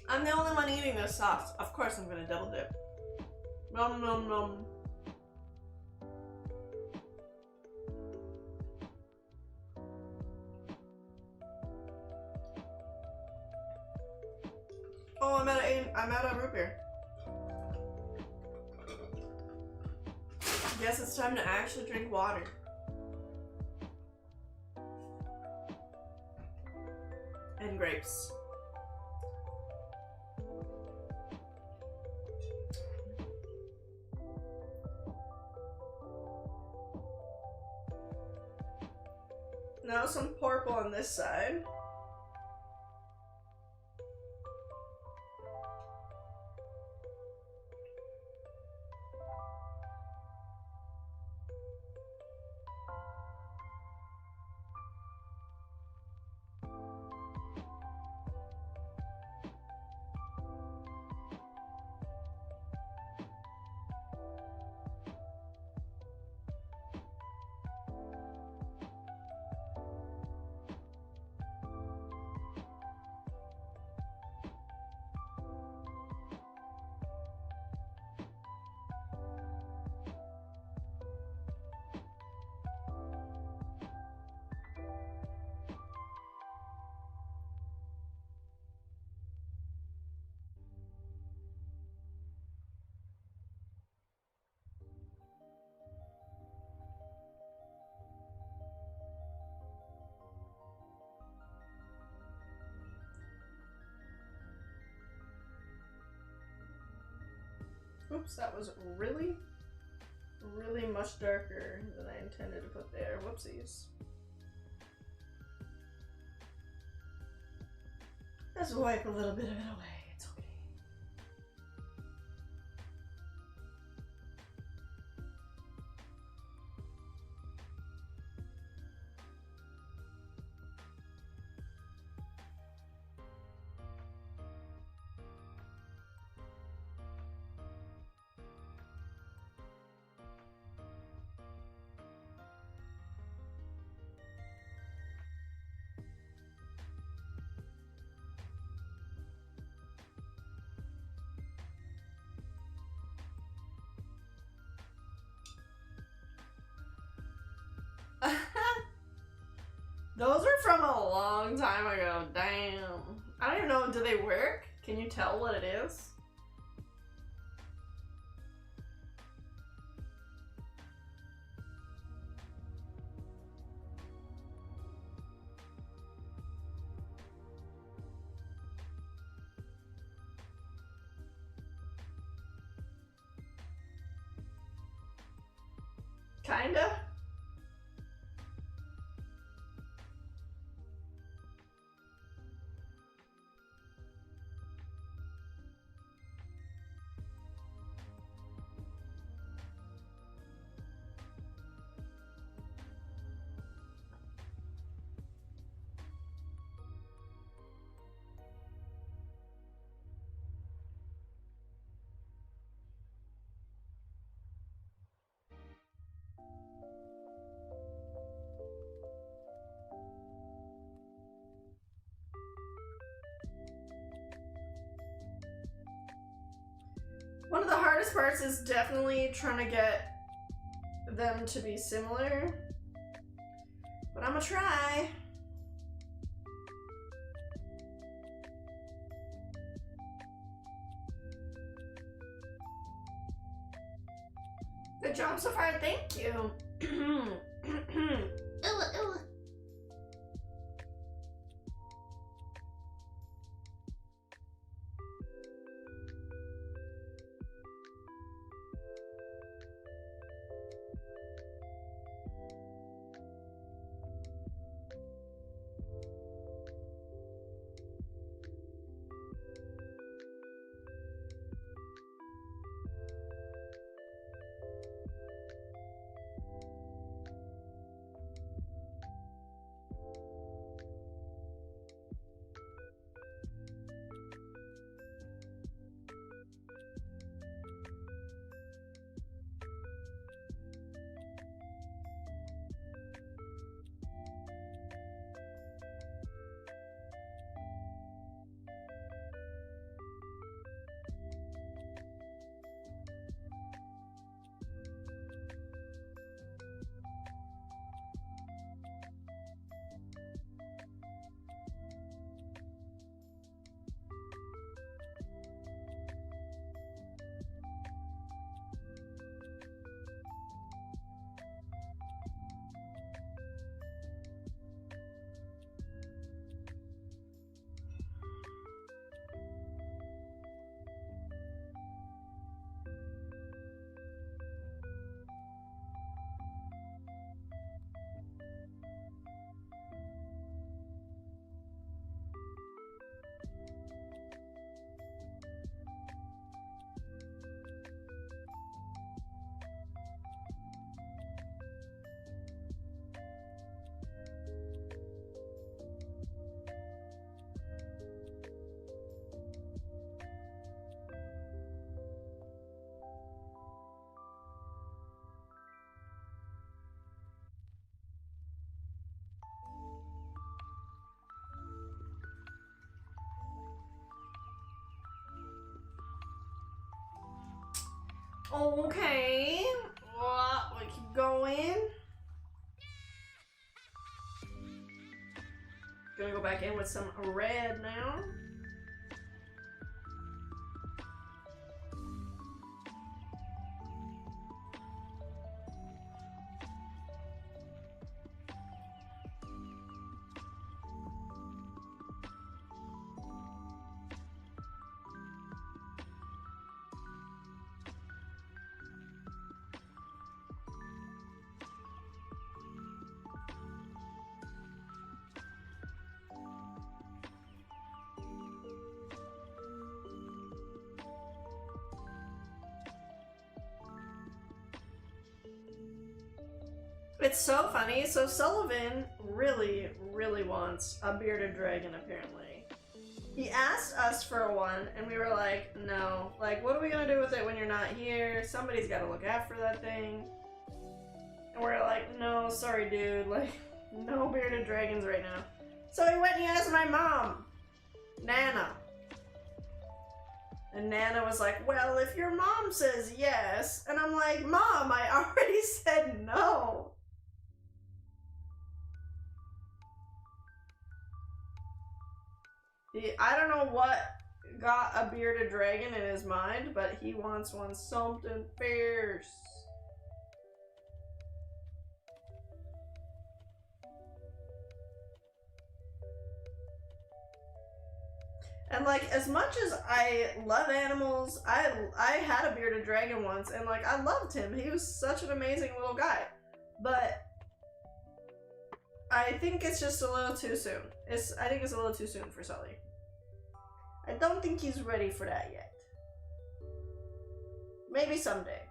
I'm the only one eating this sauce. Of course I'm gonna double dip. Nom nom nom. Oh, I'm out of root beer. Guess it's time to actually drink water. And grapes. Now some purple on this side. Oops, that was really much darker than I intended to put there. Whoopsies. Let's wipe a little bit of it away. It's okay. Those are from a long time ago. Damn. I don't even know. Do they work? Can you tell what it is? Kinda? One of the hardest parts is definitely trying to get them to be similar, but I'm gonna try. Good job so far, thank you. Okay. We keep going. Gonna go back in with some red now. It's so funny. So Sullivan really, really wants a bearded dragon, apparently. He asked us for one, and we were like, no. Like, what are we gonna do with it when you're not here? Somebody's gotta look after that thing. And we're like, no, sorry, dude. Like, no bearded dragons right now. So he went and he asked my mom, Nana. And Nana was like, well, if your mom says yes. And I'm like, Mom, I already said no. I don't know what got a bearded dragon in his mind, but he wants one something fierce. And like, as much as I love animals, I had a bearded dragon once, and like, I loved him. He was such an amazing little guy. But I think it's just a little too soon. I think it's a little too soon for Sully. I don't think he's ready for that yet. Maybe someday.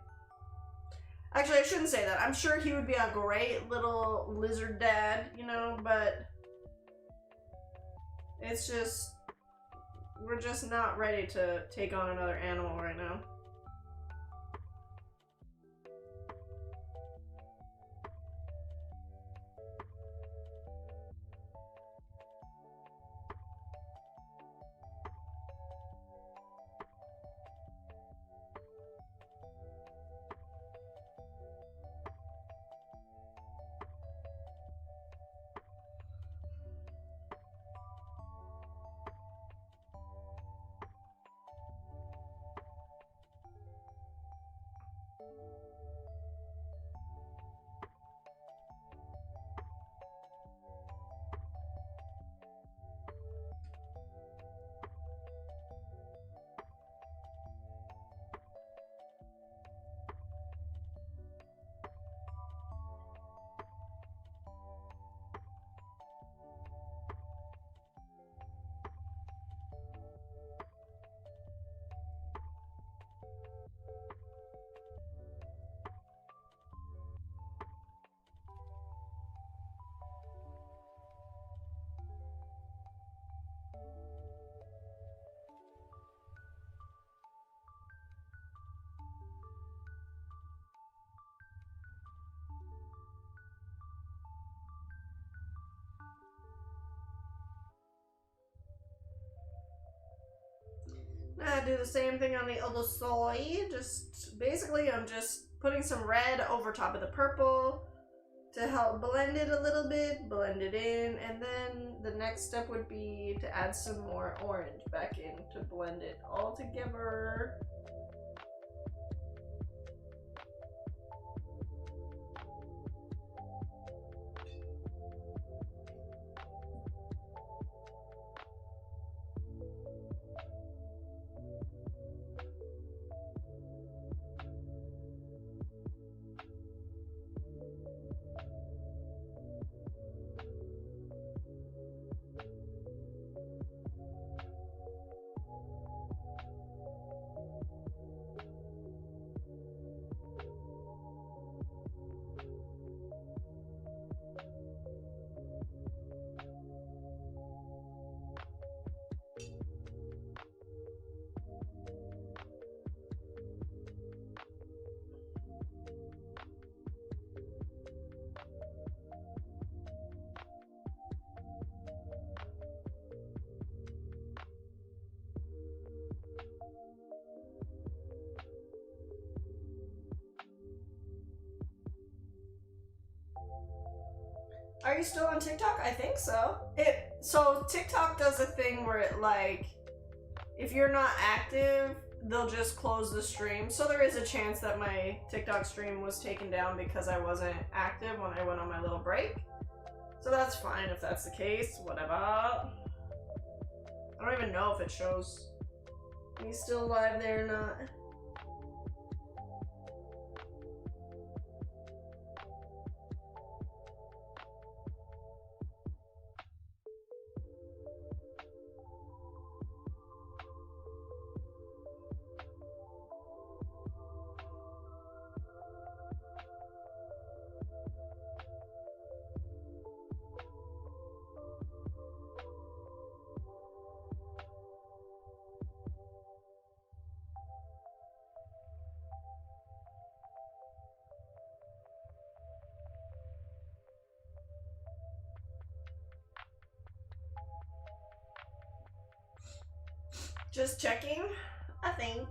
Actually, I shouldn't say that. I'm sure he would be a great little lizard dad, you know, but it's just, we're just not ready to take on another animal right now. Do the same thing on the other side. Just basically, I'm just putting some red over top of the purple to help blend it a little bit, blend it in, and then the next step would be to add some more orange back in to blend it all together. Are you still on TikTok? I think so. So TikTok does a thing where it like, if you're not active, they'll just close the stream. So there is a chance that my TikTok stream was taken down because I wasn't active when I went on my little break. So that's fine if that's the case, whatever. I don't even know if it shows me still live there or not. Just checking. Thanks.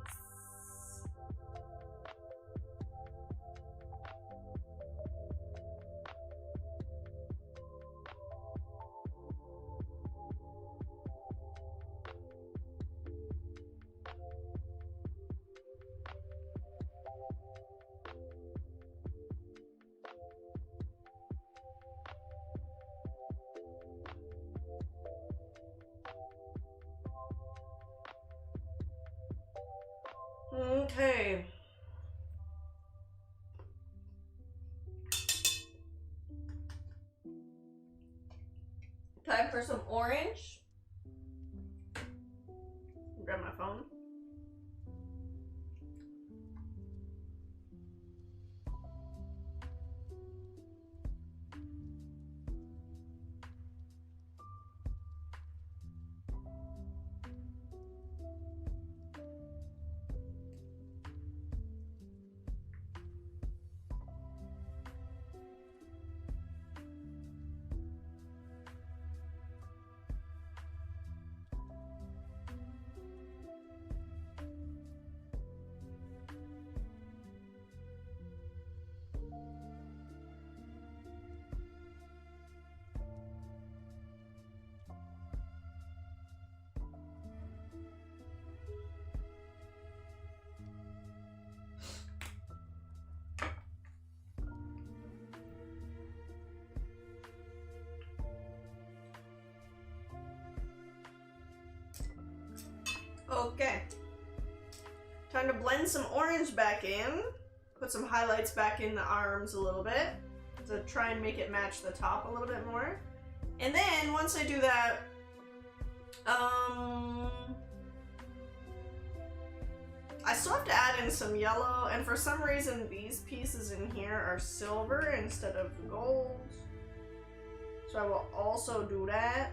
Okay. Time for some orange. Grab my phone. Okay. Time to blend some orange back in. Put some highlights back in the arms a little bit to try and make it match the top a little bit more. And then once I do that, I still have to add in some yellow, and for some reason these pieces in here are silver instead of gold. So I will also do that.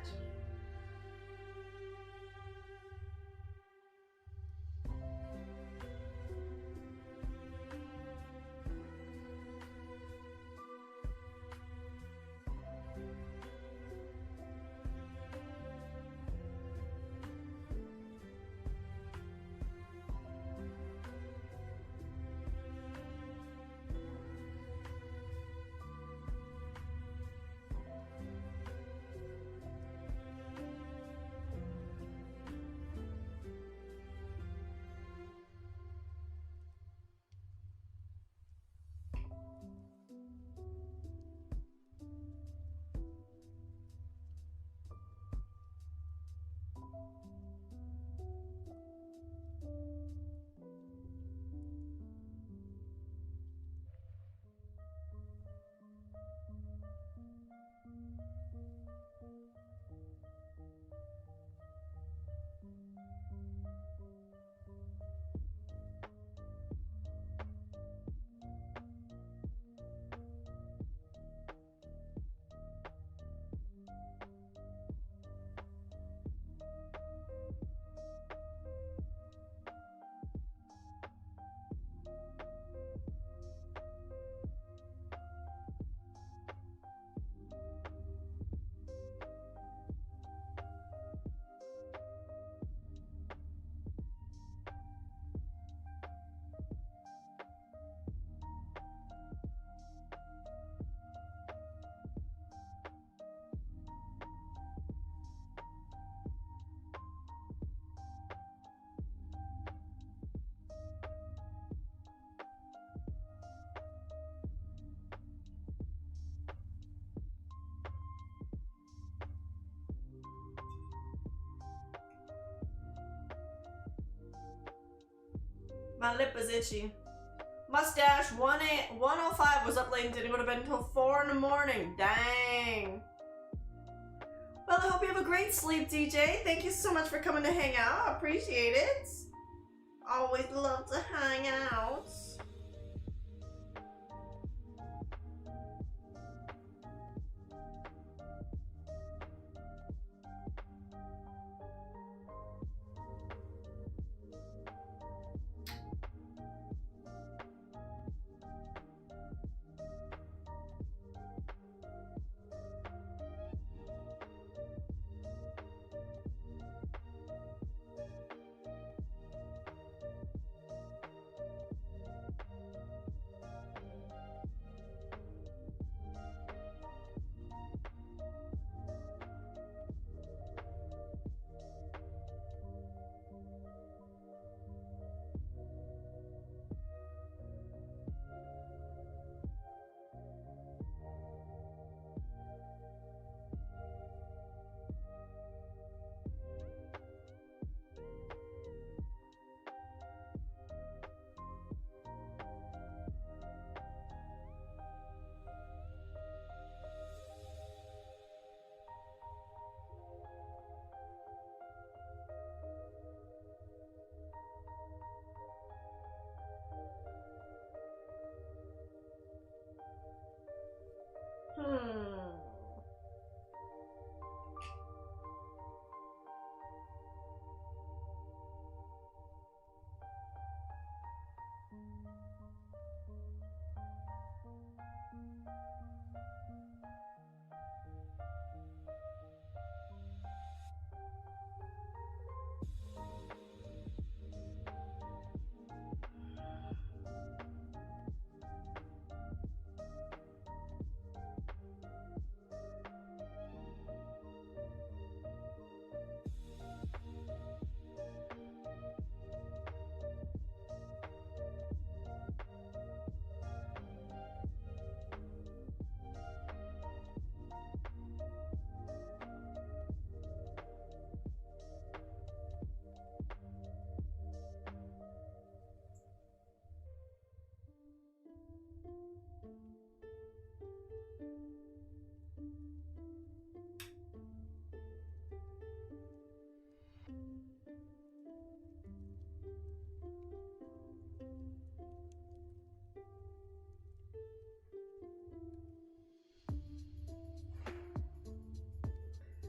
My lip is itchy. Mustache 105 was up late and didn't go to bed until 4 in the morning. Dang. Well, I hope you have a great sleep, DJ. Thank you so much for coming to hang out. I appreciate it. Always love to hang out.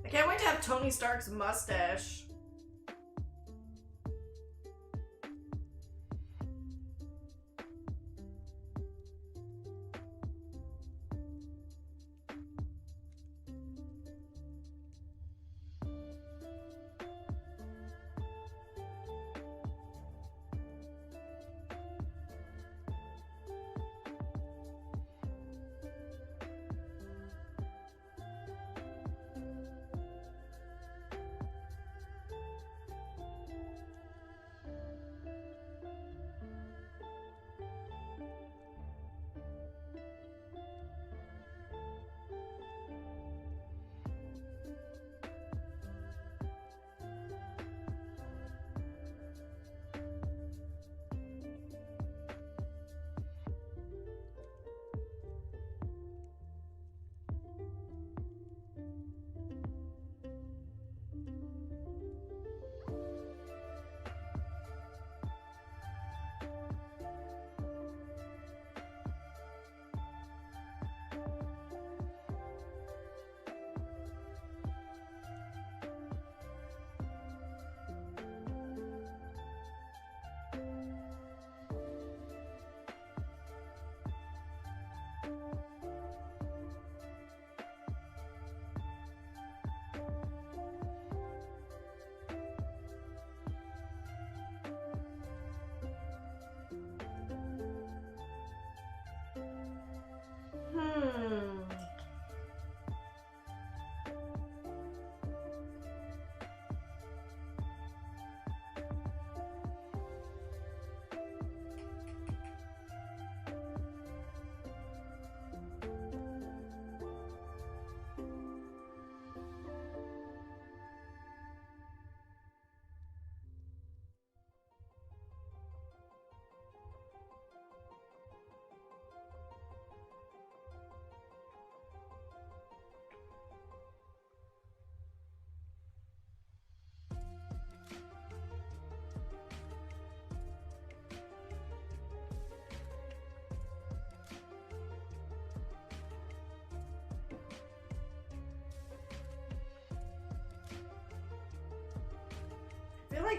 I can't wait to have Tony Stark's mustache.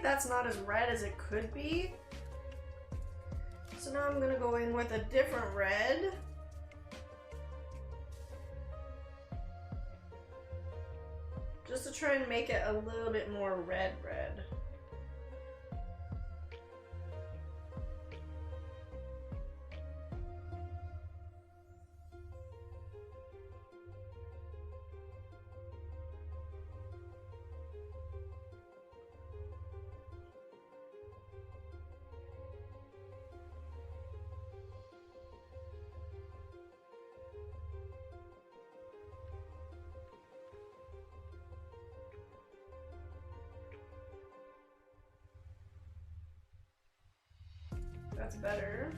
like that's not as red as it could be. So now I'm gonna go in with a different red. Just to try and make it a little bit more red. That's better.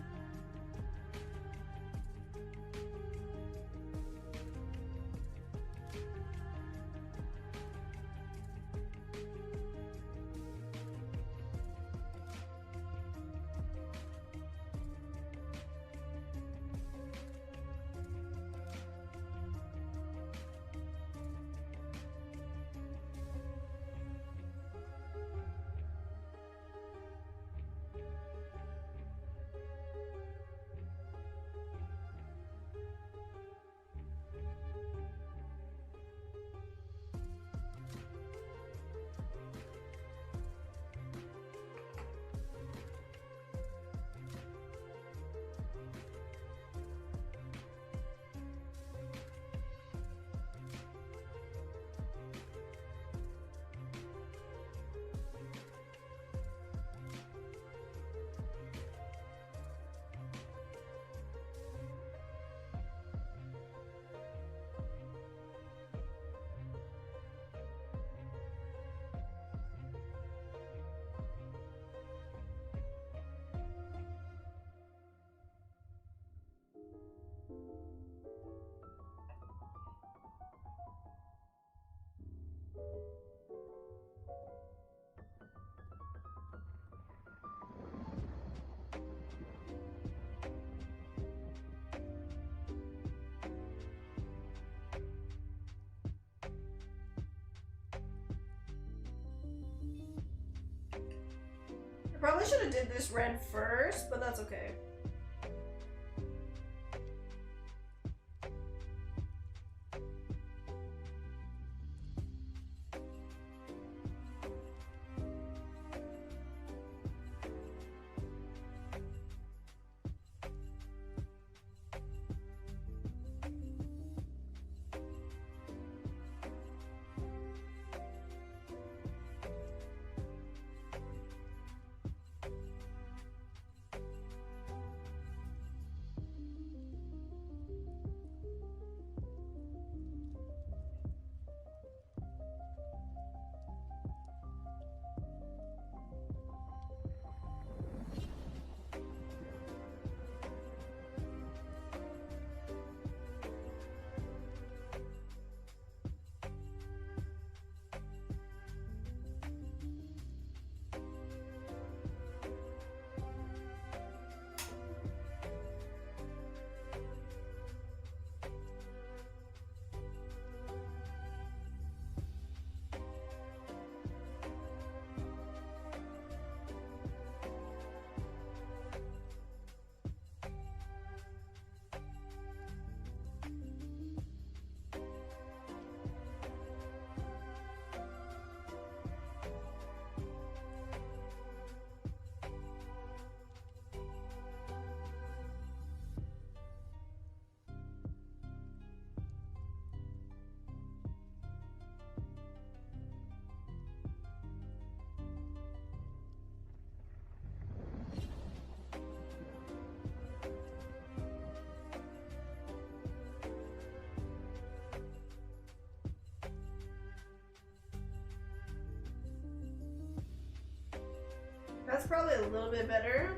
Probably should have did this red first, but that's okay. That's probably a little bit better.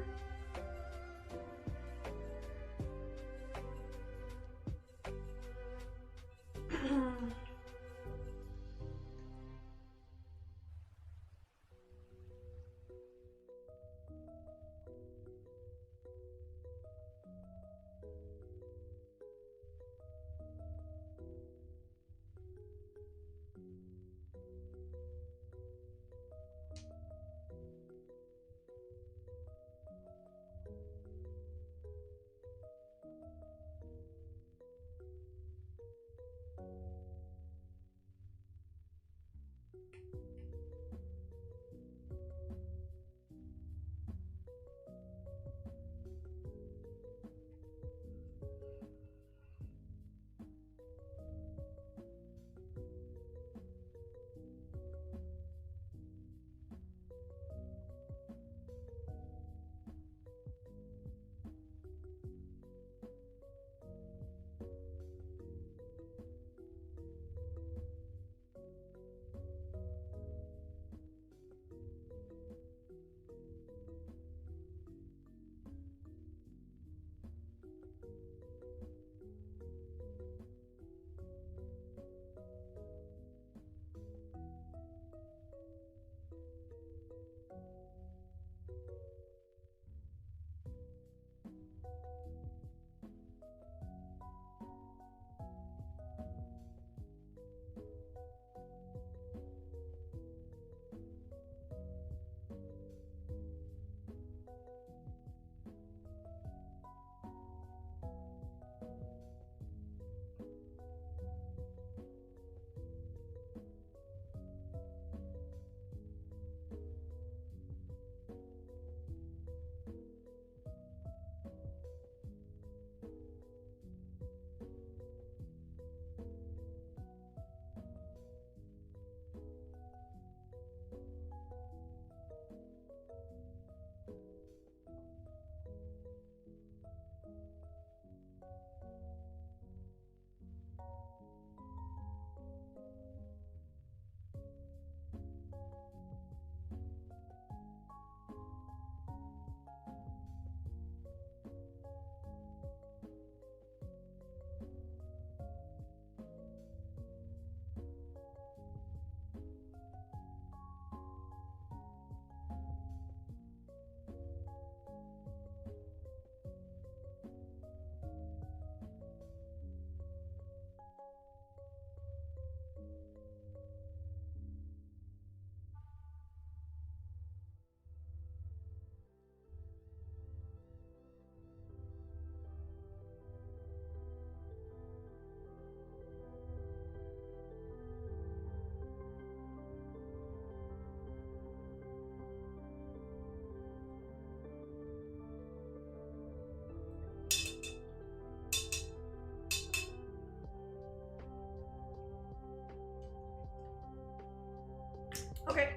Okay.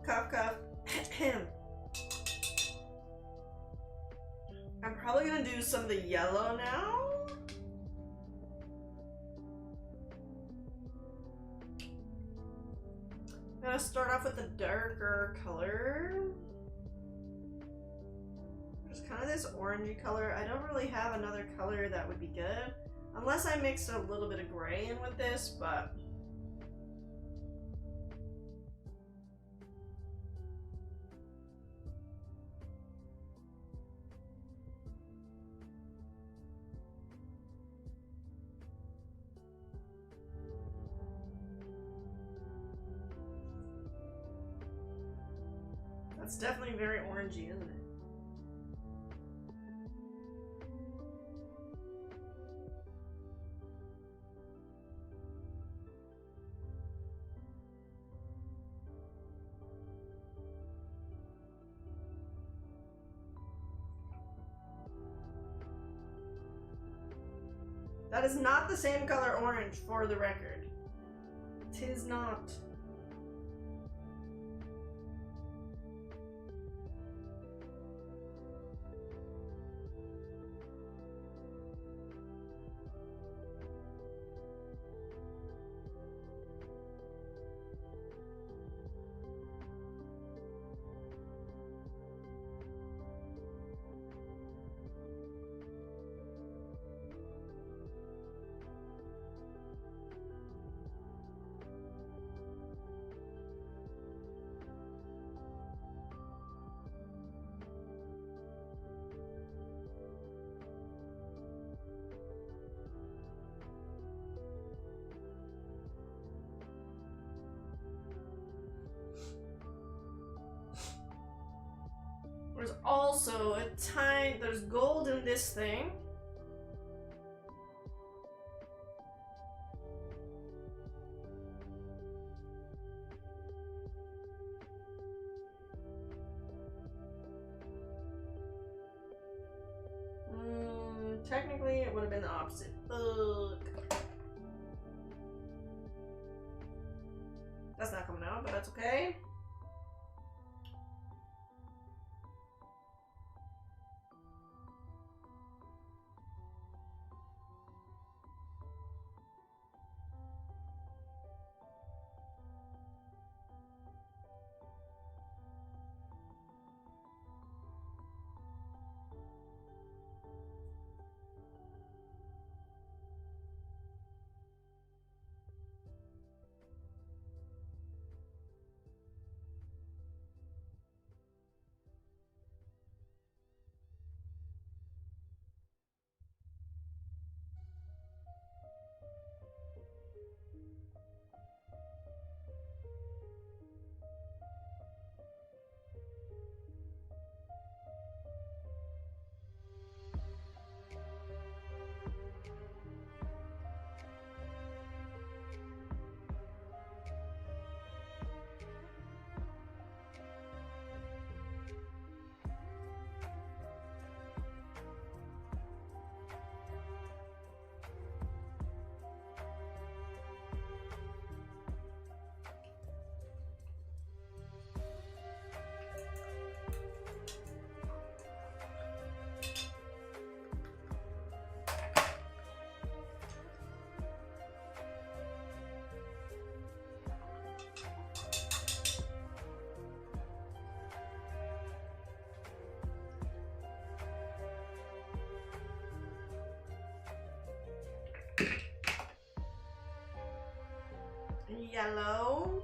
Cough, cough. I'm probably gonna do some of the yellow now. I'm gonna start off with the darker color. Just kind of this orangey color. I don't really have another color that would be good. Unless I mix a little bit of gray in with this, but... That's definitely very orangey, isn't it? That is not the same color orange, for the record. Tis not. There's also a tiny, there's gold in this thing. Technically, it would have been the opposite. Ugh. That's not coming out, but that's okay. Yellow.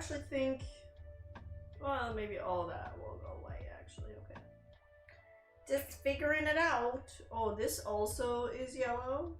actually think, well, maybe all that will go away, actually, okay. Just figuring it out. Oh, this also is yellow.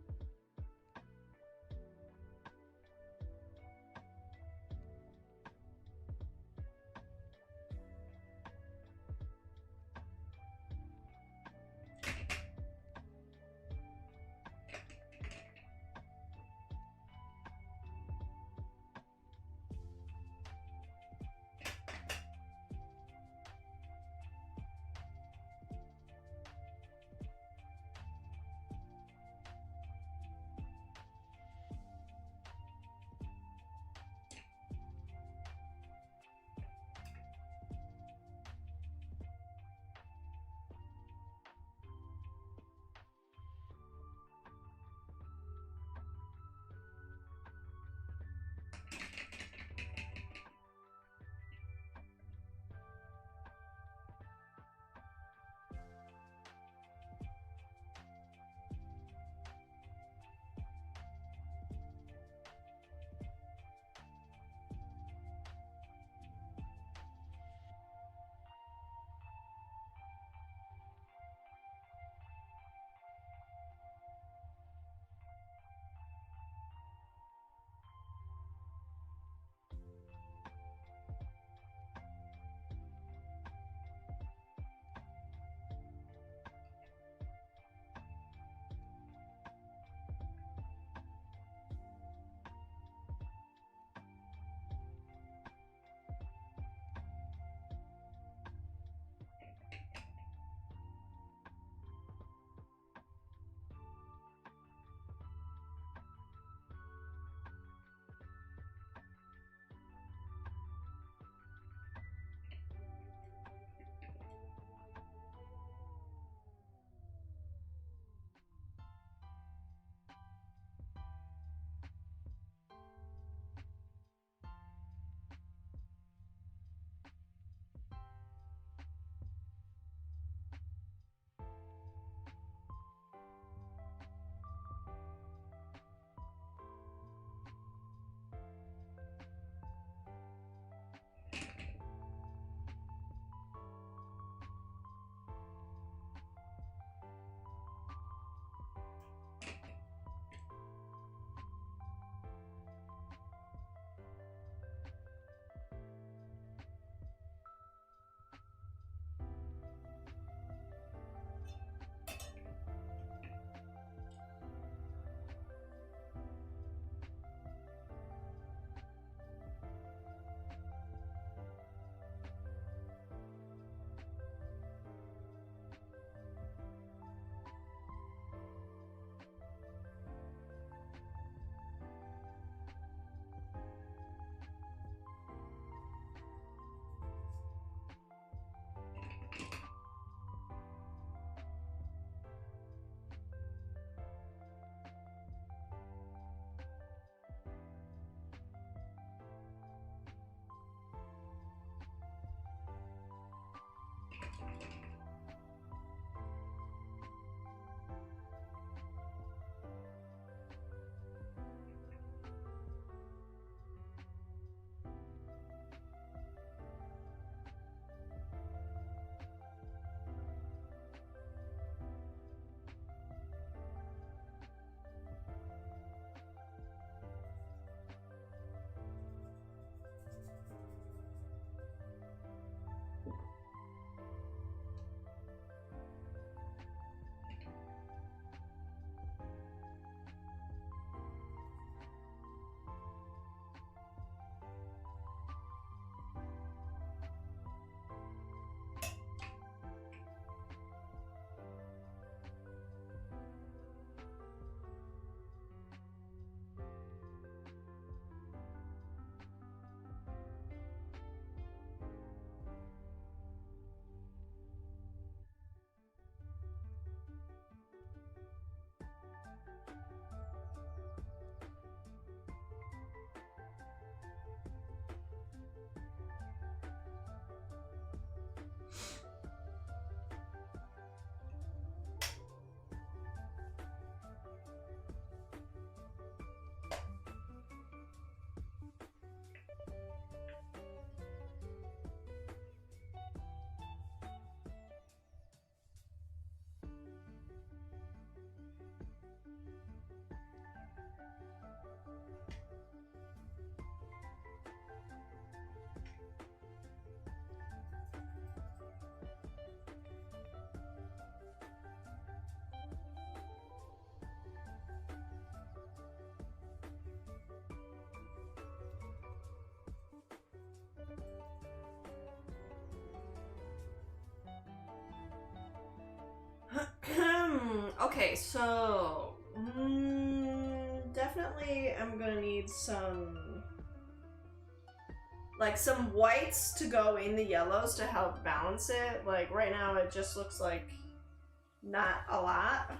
Okay, so definitely I'm gonna need some whites to go in the yellows to help balance it. Like right now it just looks like not a lot.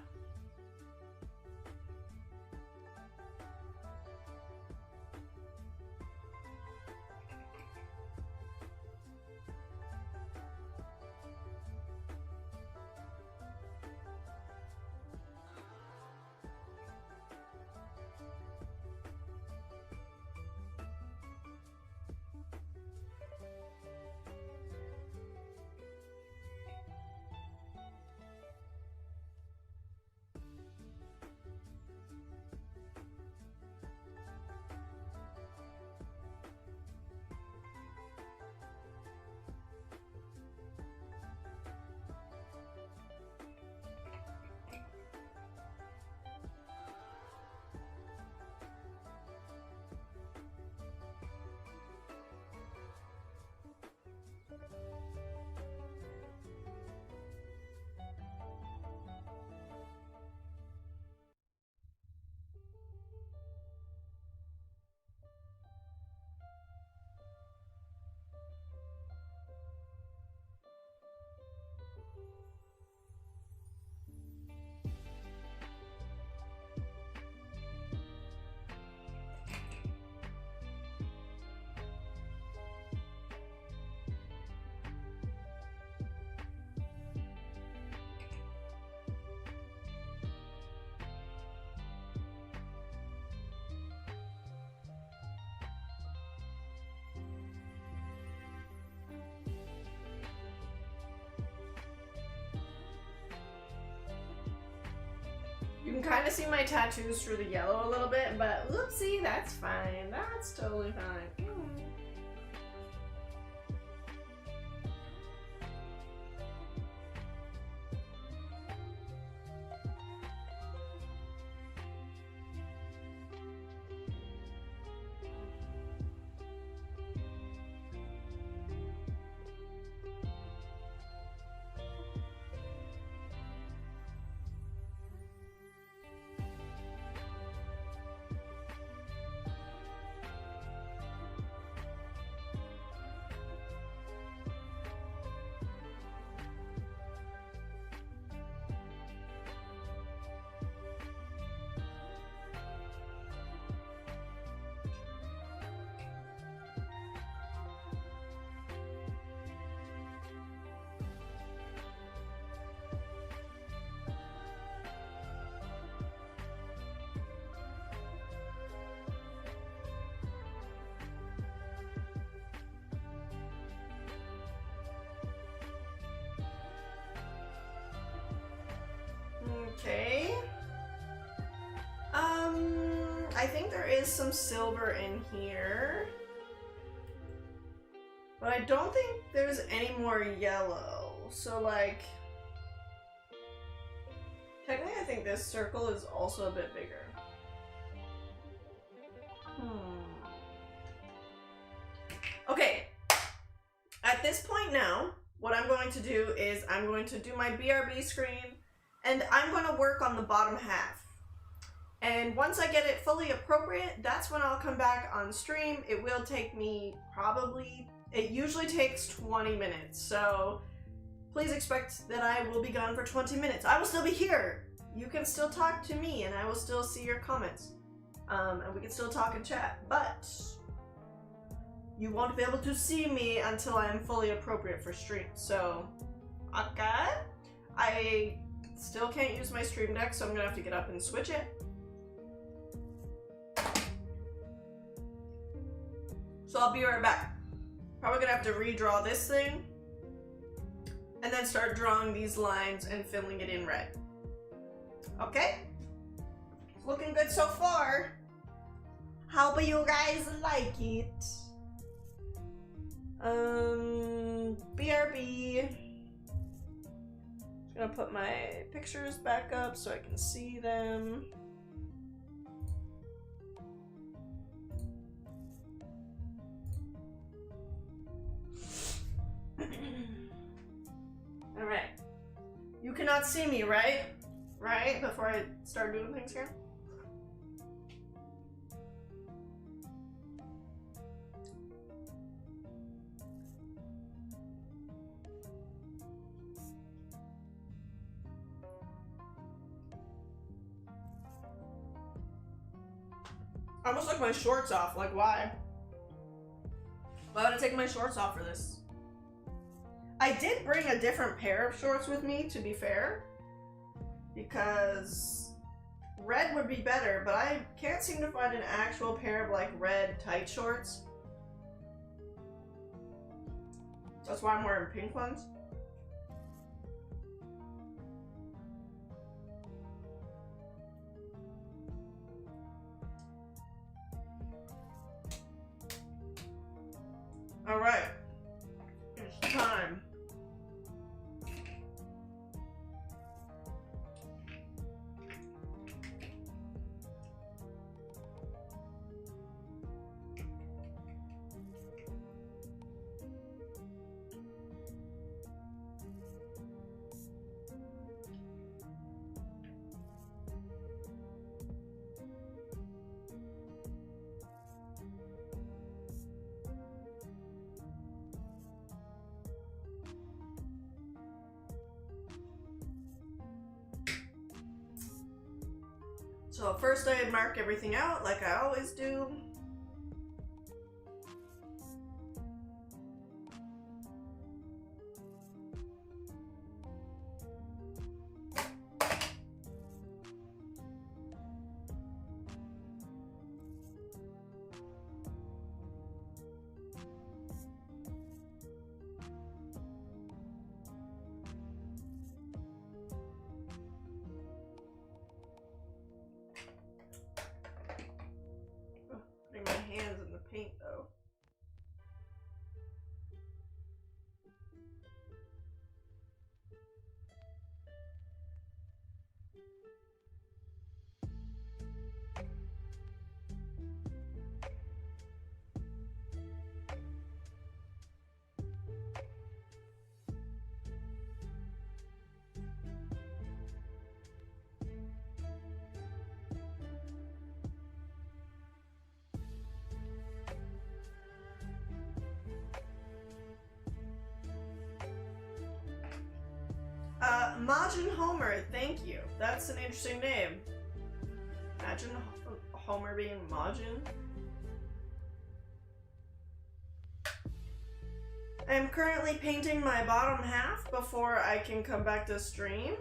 You can kind of see my tattoos through the yellow a little bit, but oopsie, that's fine. That's totally fine. Okay. I think there is some silver in here. But I don't think there's any more yellow. So like, technically I think this circle is also a bit bigger. Okay. At this point now, what I'm going to do is I'm going to do my BRB screen and I'm going to work on the bottom half. And once I get it fully appropriate, that's when I'll come back on stream. It will take me it usually takes 20 minutes. So please expect that I will be gone for 20 minutes. I will still be here. You can still talk to me and I will still see your comments. And we can still talk and chat, but you won't be able to see me until I am fully appropriate for stream. So, okay. I still can't use my stream deck, so I'm gonna have to get up and switch it. So I'll be right back. Probably gonna have to redraw this thing and then start drawing these lines and filling it in red. Okay? Looking good so far. Hope you guys like it. BRB. Just gonna put my pictures back up so I can see them. Alright. You cannot see me, right? right? Before I start doing things here. I almost took my shorts off. Like, why? Why would I take my shorts off for this? I did bring a different pair of shorts with me, to be fair. Because red would be better, but I can't seem to find an actual pair of, like, red tight shorts. That's why I'm wearing pink ones. All right, it's time. So first I mark everything out like I always do. Putting my hands in the paint though. Majin Homer, thank you. That's an interesting name. Imagine Homer being Majin. I am currently painting my bottom half before I can come back to stream.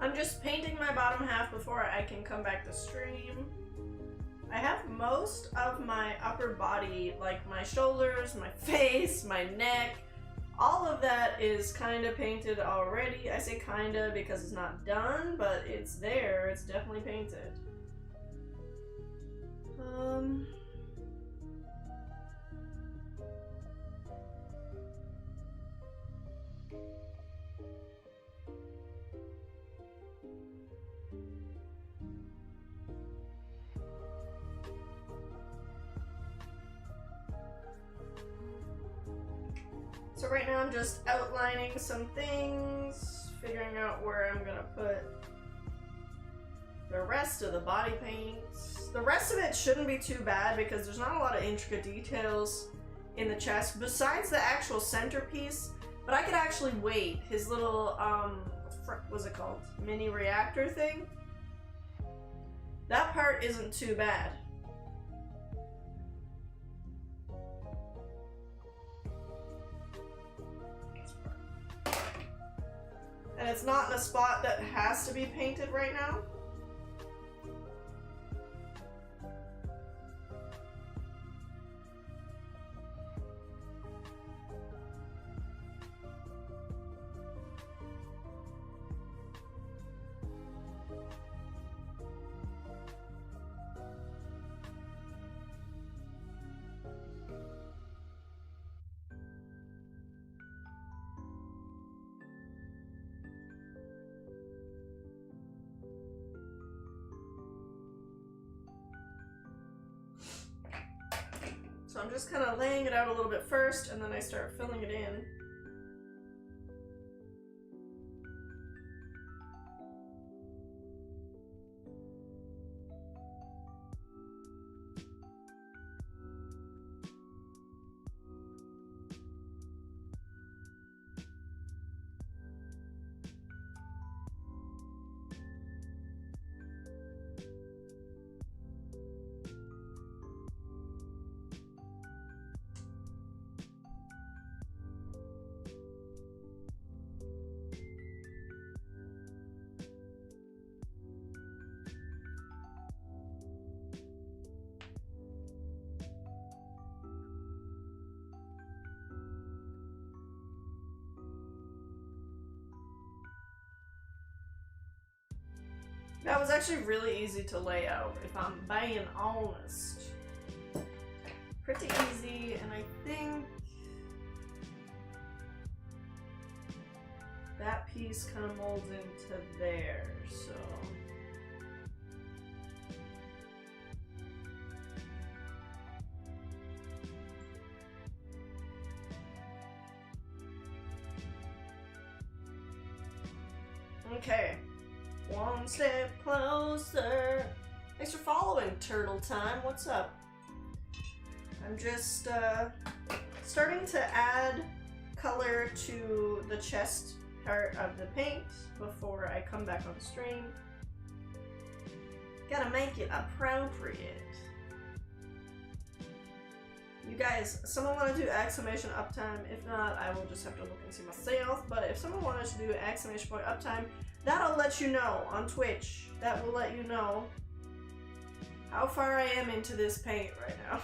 I'm just painting my bottom half before I can come back to stream. I have most of my upper body, like my shoulders, my face, my neck, all of that is kind of painted already. I say kinda because it's not done, but it's there. It's definitely painted. So right now I'm just outlining some things, figuring out where I'm gonna put the rest of the body paint. The rest of it shouldn't be too bad because there's not a lot of intricate details in the chest besides the actual centerpiece, but I could actually wait. His little, what was it called? Mini reactor thing? That part isn't too bad. And it's not in a spot that has to be painted right now. So I'm just kind of laying it out a little bit first, and then I start filling it in. That was actually really easy to lay out, if I'm being honest. Pretty easy, and I think that piece kind of molds into there, so. Okay. One step closer. Thanks for following, Turtle Time. What's up? I'm just starting to add color to the chest part of the paint before I come back on the stream. Gotta make it appropriate. You guys, someone want to do exclamation uptime? If not, I will just have to look and see myself. But if someone wanted to do exclamation point uptime, that'll let you know on Twitch. That will let you know how far I am into this paint right now.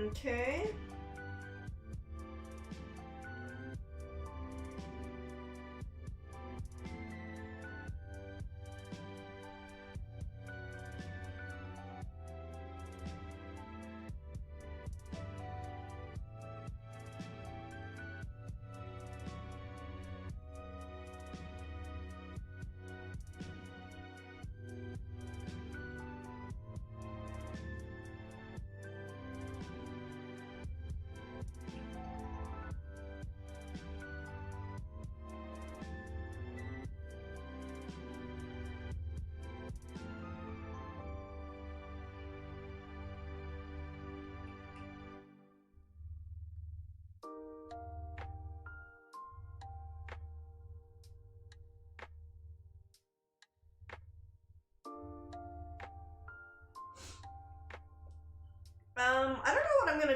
Okay.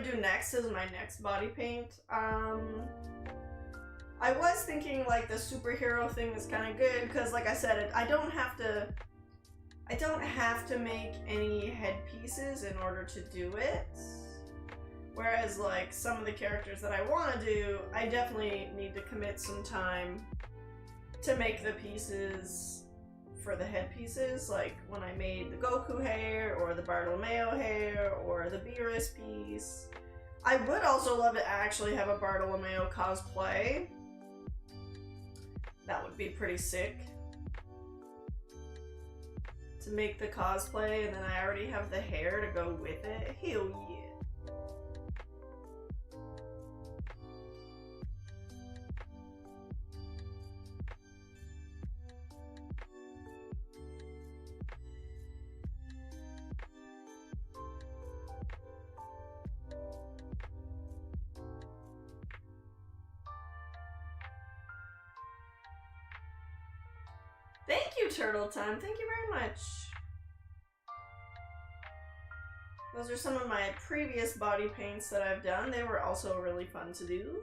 gonna do next is my next body paint. I was thinking like the superhero thing is kind of good because, like I said, I don't have to make any headpieces in order to do it. Whereas like some of the characters that I want to do, I definitely need to commit some time to make the pieces for the headpieces. Like when I made the Goku hair or the Bartolomeo hair or the Beerus piece. I would also love to actually have a Bartolomeo cosplay. That would be pretty sick. To make the cosplay and then I already have the hair to go with it. Hell yeah. Thank you, Turtle Time. Thank you very much. Those are some of my previous body paints that I've done. They were also really fun to do.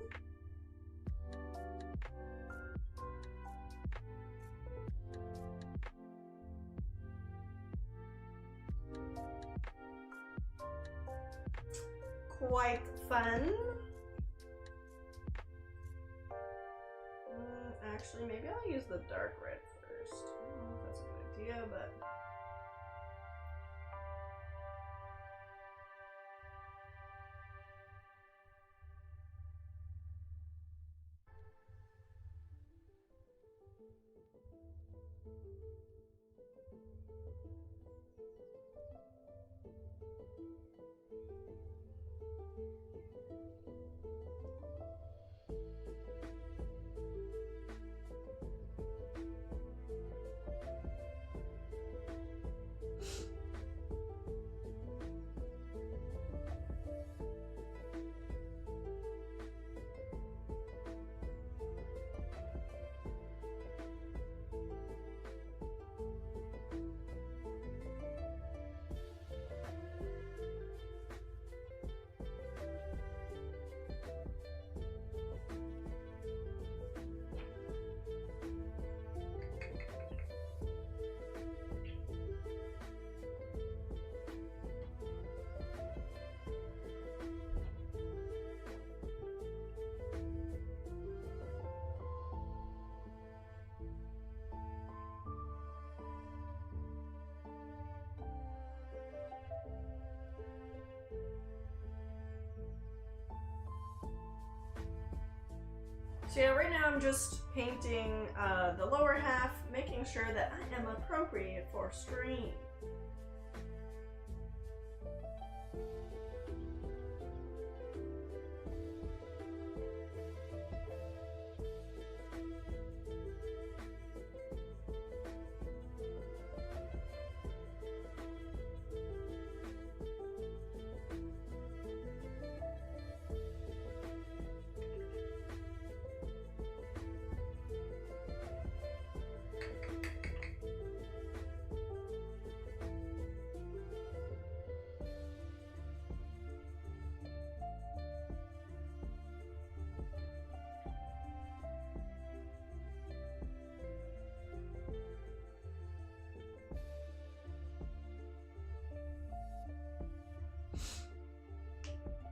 Quite fun. Actually, maybe I'll use the dark red first. I don't know if that's a good idea, but... So yeah, right now I'm just painting the lower half, making sure that I am appropriate for stream.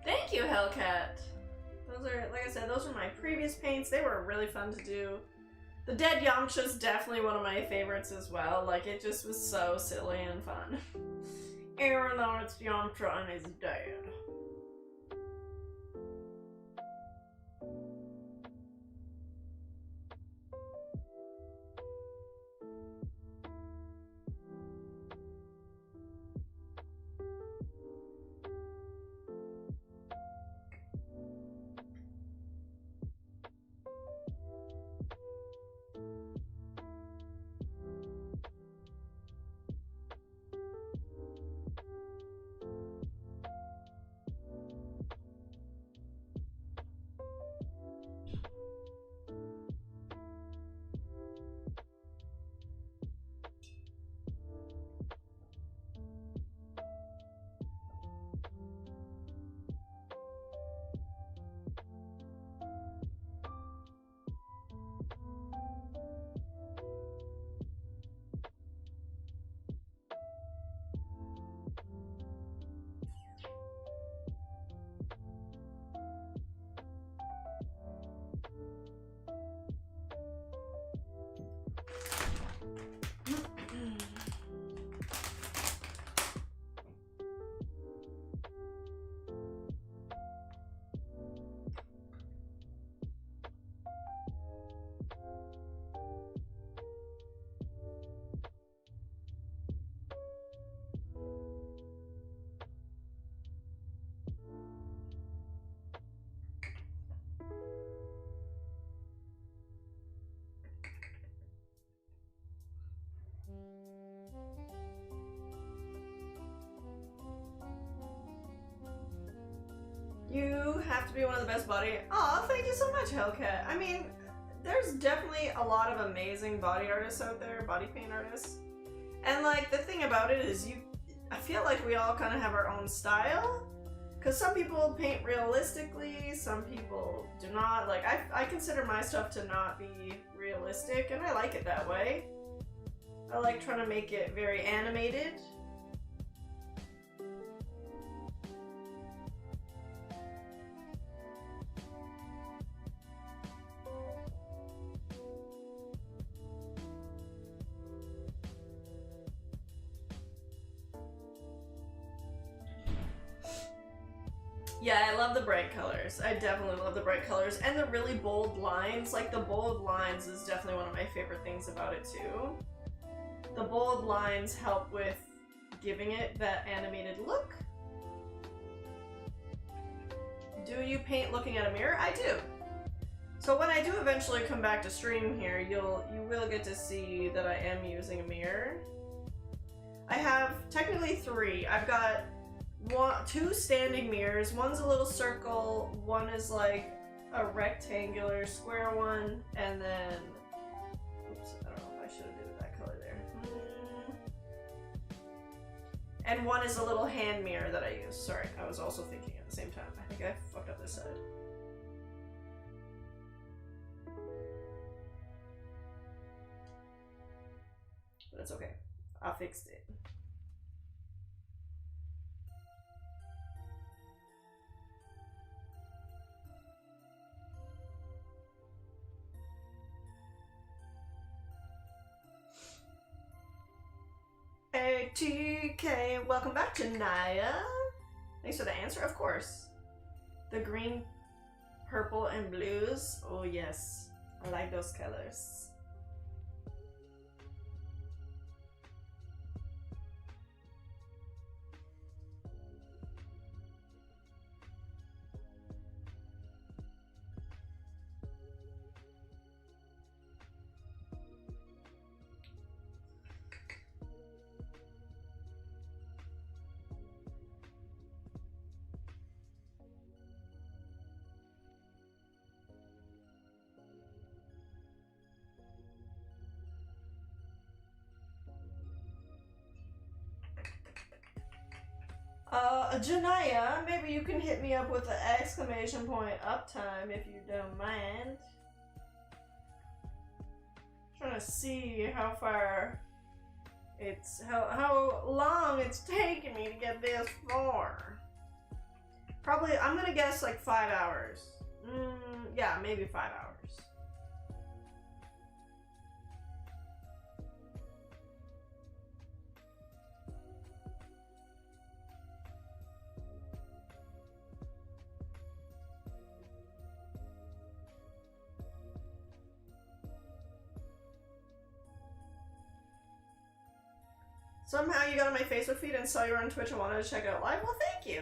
Thank you, Hellcat! Those are, like I said, those are my previous paints. They were really fun to do. The Dead Yamcha's definitely one of my favorites as well. Like, it just was so silly and fun. Even though it's Yamcha and he's dead. have to be one of the best body. Oh, thank you so much, Hellcat. I mean, there's definitely a lot of amazing body artists out there, body paint artists. And like the thing about it is I feel like we all kind of have our own style. Because some people paint realistically, some people do not. Like, I consider my stuff to not be realistic, and I like it that way. I like trying to make it very animated. Yeah, I love the bright colors. I definitely love the bright colors and the really bold lines. Like, the bold lines is definitely one of my favorite things about it too. The bold lines help with giving it that animated look. Do you paint looking at a mirror? I do. So when I do eventually come back to stream here, you will get to see that I am using a mirror. I have technically 3. I've got 2 standing mirrors. One's a little circle, one is like a rectangular square one, and then, oops, I don't know if I should have did that color there. And one is a little hand mirror that I use. Sorry, I was also thinking at the same time. I think I fucked up this side. But it's okay. I fixed it. Hey TK, welcome back to Naya. Thanks for the answer, of course. The green, purple, and blues. Oh yes, I like those colors. Janaya, maybe you can hit me up with the exclamation point uptime if you don't mind. Trying to see how far how long it's taking me to get this far. Probably, I'm gonna guess like 5 hours. Yeah, maybe 5 hours. Somehow you got on my Facebook feed and saw you were on Twitch and wanted to check it out live? Well, thank you.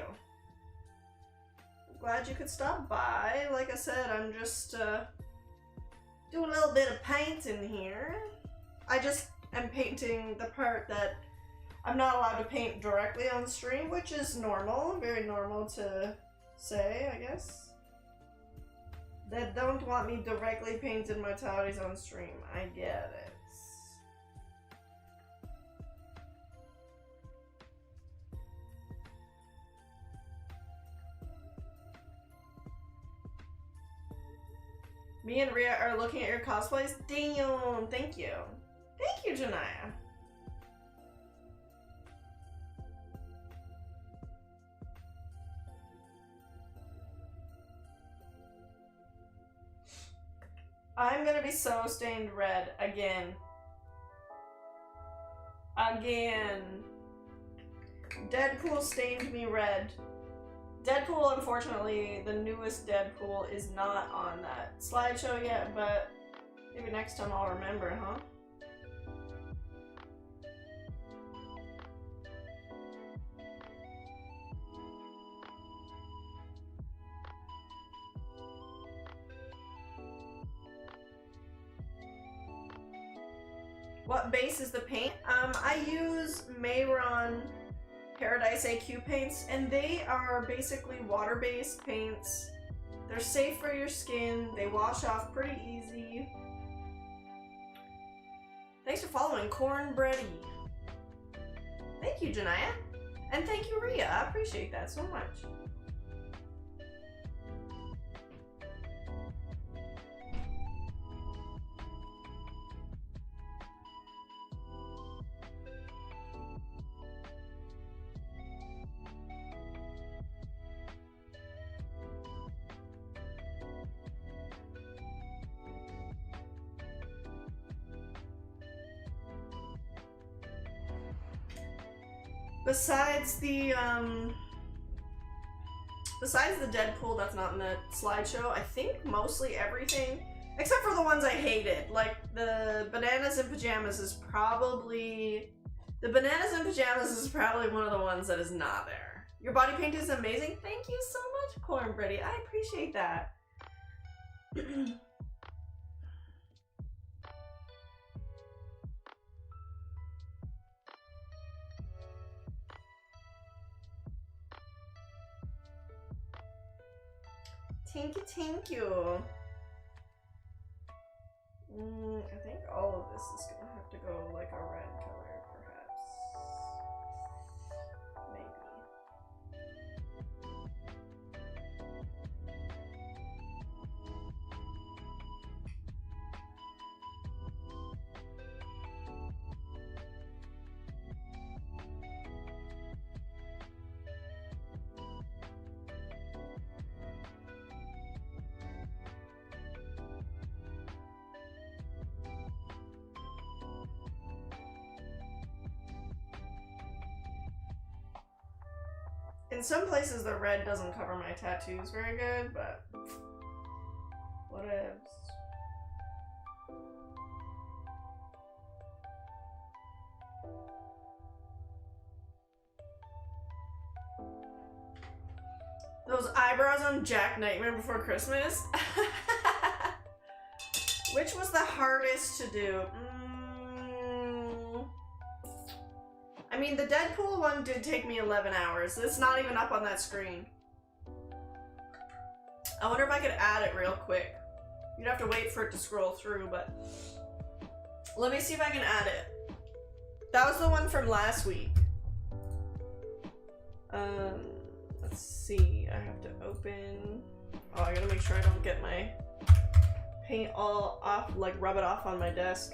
I'm glad you could stop by. Like I said, I'm just doing a little bit of painting here. I just am painting the part that I'm not allowed to paint directly on the stream, which is normal, very normal to say, I guess. They don't want me directly painting my toddies on stream. I get it. Me and Rhea are looking at your cosplays. Damn, thank you. Thank you, Janaya. I'm gonna be so stained red again. Again. Deadpool stained me red. Deadpool, unfortunately, the newest Deadpool is not on that slideshow yet, but maybe next time I'll remember, huh? What base is the paint? I use Mayron Paradise AQ paints, and they are basically water-based paints They're safe for your skin. They wash off pretty easy. Thanks for following, Cornbready. Thank you, Janaya. And thank you, Rhea. I appreciate that so much. Besides the Deadpool that's not in the slideshow, I think mostly everything, except for the ones I hated, like the Bananas in Pajamas is probably one of the ones that is not there. Your body paint is amazing. Thank you so much, Cornbready. I appreciate that. Thank you. I think all of this is gonna have to go like a red color, perhaps. Maybe. In some places the red doesn't cover my tattoos very good, but whatevs. Those eyebrows on Jack Nightmare Before Christmas? Which was the hardest to do? I mean, the Deadpool one did take me 11 hours. It's not even up on that screen. I wonder if I could add it real quick. You'd have to wait for it to scroll through, but let me see if I can add it. That was the one from last week. Let's see. I have to open. Oh, I gotta make sure I don't get my paint all off, like rub it off on my desk.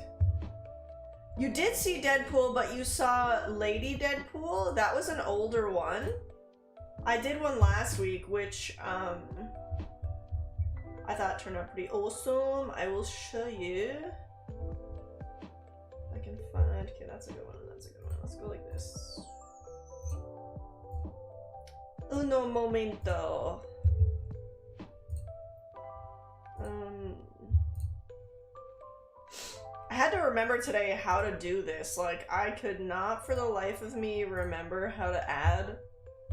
You did see Deadpool, but you saw Lady Deadpool. That was an older one. I did one last week, which I thought turned out pretty awesome. I will show you. I can find. Okay, that's a good one. That's a good one. Let's go like this. Uno momento. I had to remember today how to do this. Like, I could not for the life of me remember how to add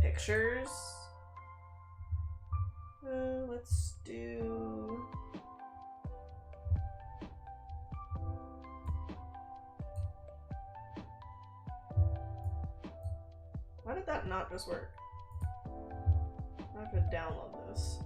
pictures. Let's do... Why did that not just work? I have to download this.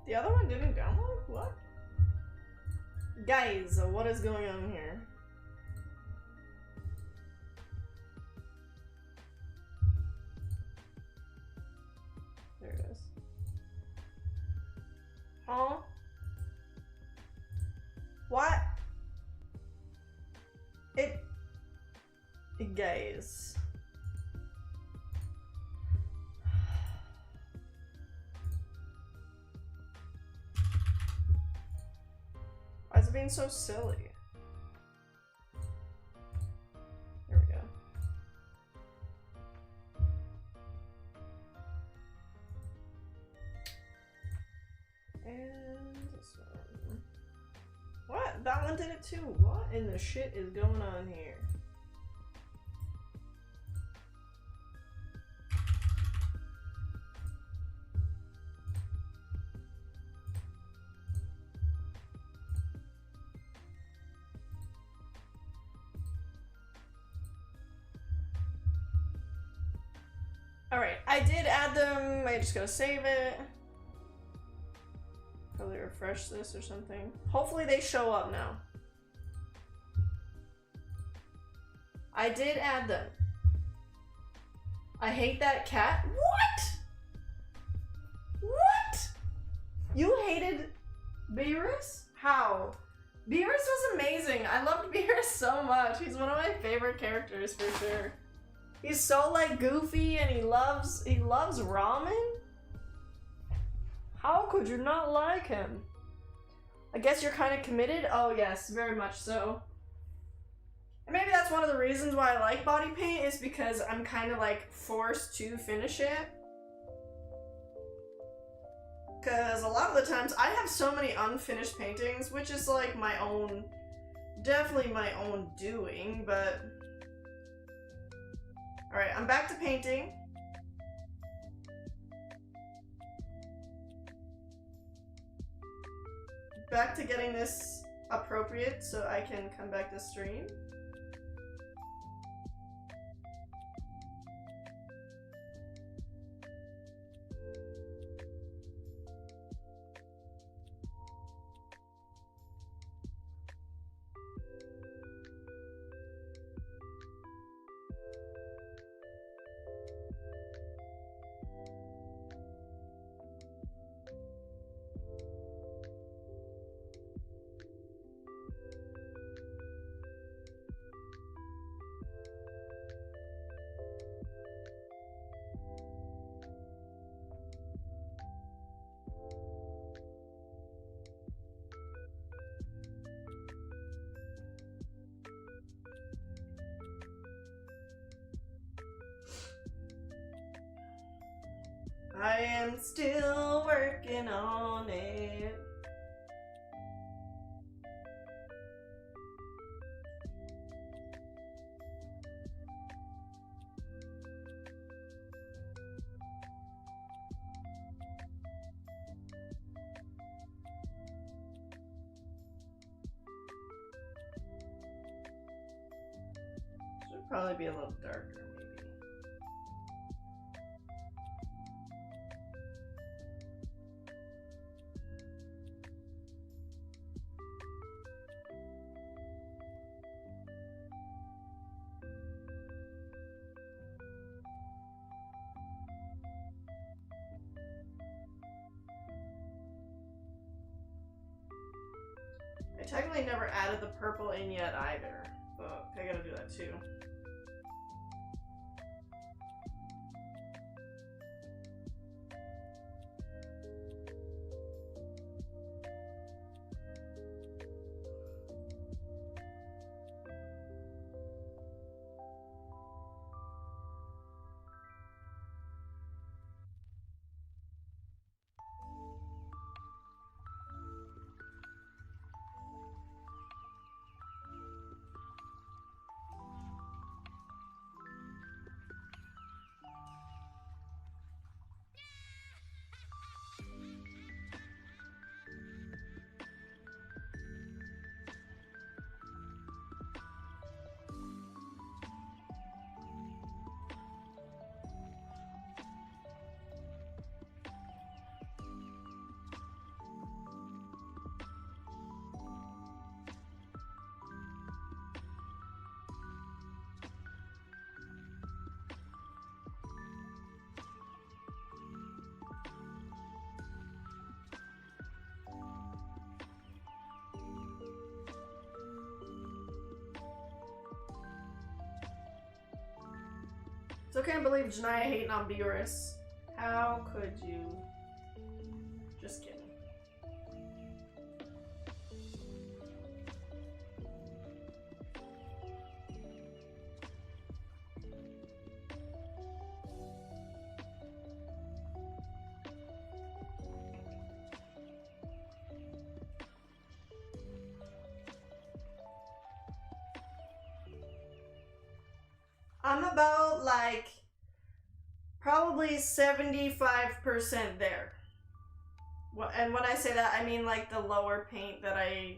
The other one didn't download? What? Guys, what is going on here? There it is. Huh? What? Guys. Why is it being so silly? There we go. And that one did it too. What in the shit is going on here? Alright, I did add them. I just gotta save it. Probably refresh this or something. Hopefully they show up now. I did add them. I hate that cat. What? What? You hated Beerus? How? Beerus was amazing. I loved Beerus so much. He's one of my favorite characters for sure. He's so like goofy and he loves ramen. How could you not like him? I guess you're kind of committed? Oh yes, very much so. And maybe that's one of the reasons why I like body paint is because I'm kind of like forced to finish it. Because a lot of the times I have so many unfinished paintings, which is like my own, definitely my own doing, but... Alright, I'm back to painting. Back to getting this appropriate so I can come back to stream. I am still working on it. Should probably be a little darker. I technically never added the purple in yet either, but I gotta do that too. Still can't believe Janaya hating on Beerus. How could you? Just kidding. I'm about like probably 75% there. And when I say that, I mean like the lower paint that I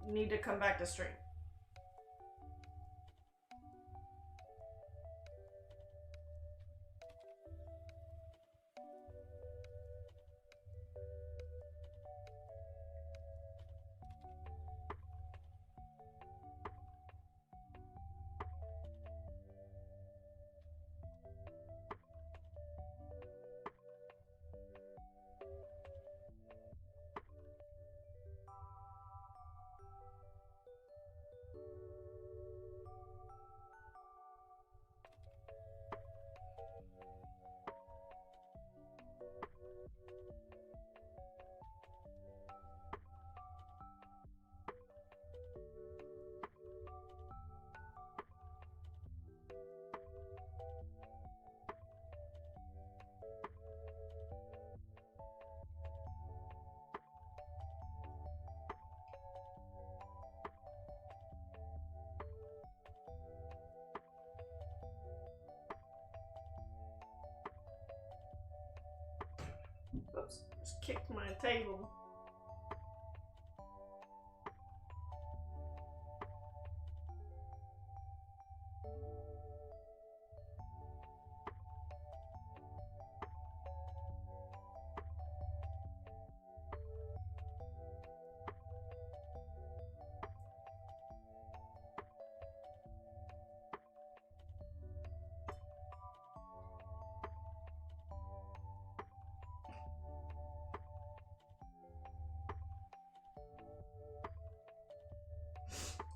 need to come back to stream. Oops, just kicked my table.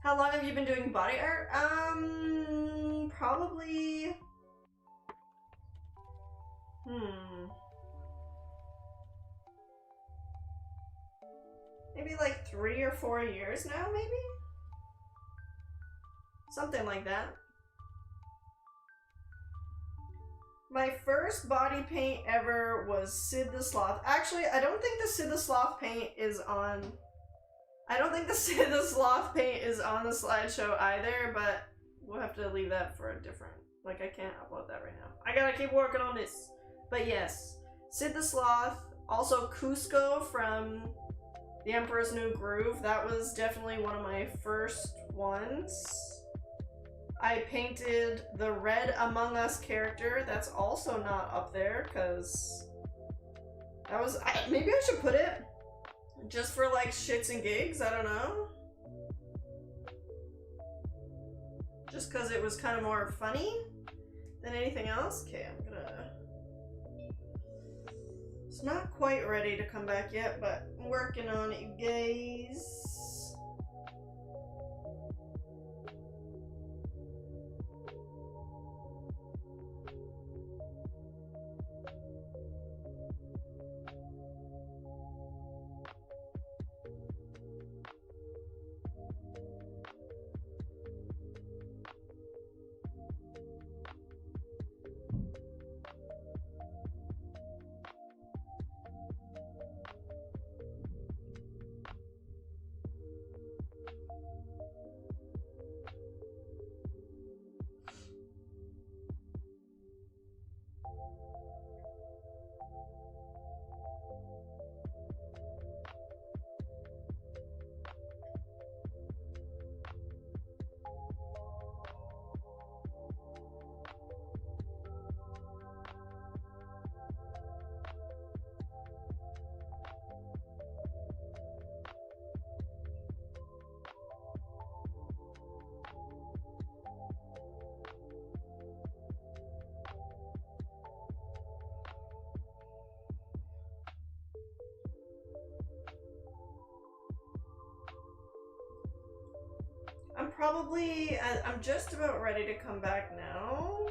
How long have you been doing body art? Probably... Maybe like 3 or 4 years now, maybe? Something like that. My first body paint ever was Sid the Sloth. Actually, I don't think the Sid the Sloth paint is on... I don't think the Sid the Sloth paint is on the slideshow either, but we'll have to leave that for a different... Like, I can't upload that right now. I gotta keep working on this. But yes, Sid the Sloth. Also Cusco from The Emperor's New Groove. That was definitely one of my first ones. I painted the Red Among Us character. That's also not up there, because that was... maybe I should put it just for, like, shits and gigs. I don't know. Just because it was kind of more funny than anything else. Okay, I'm gonna... It's not quite ready to come back yet, but I'm working on it, you guys. I'm just about ready to come back now.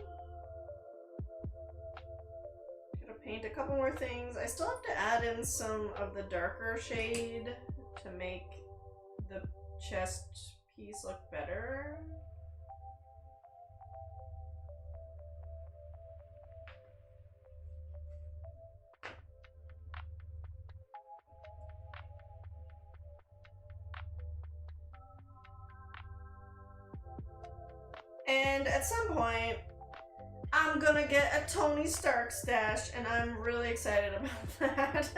Gotta paint a couple more things. I still have to add in some of the darker shade to make the chest piece look better. And at some point, I'm gonna get a Tony Stark stash, and I'm really excited about that.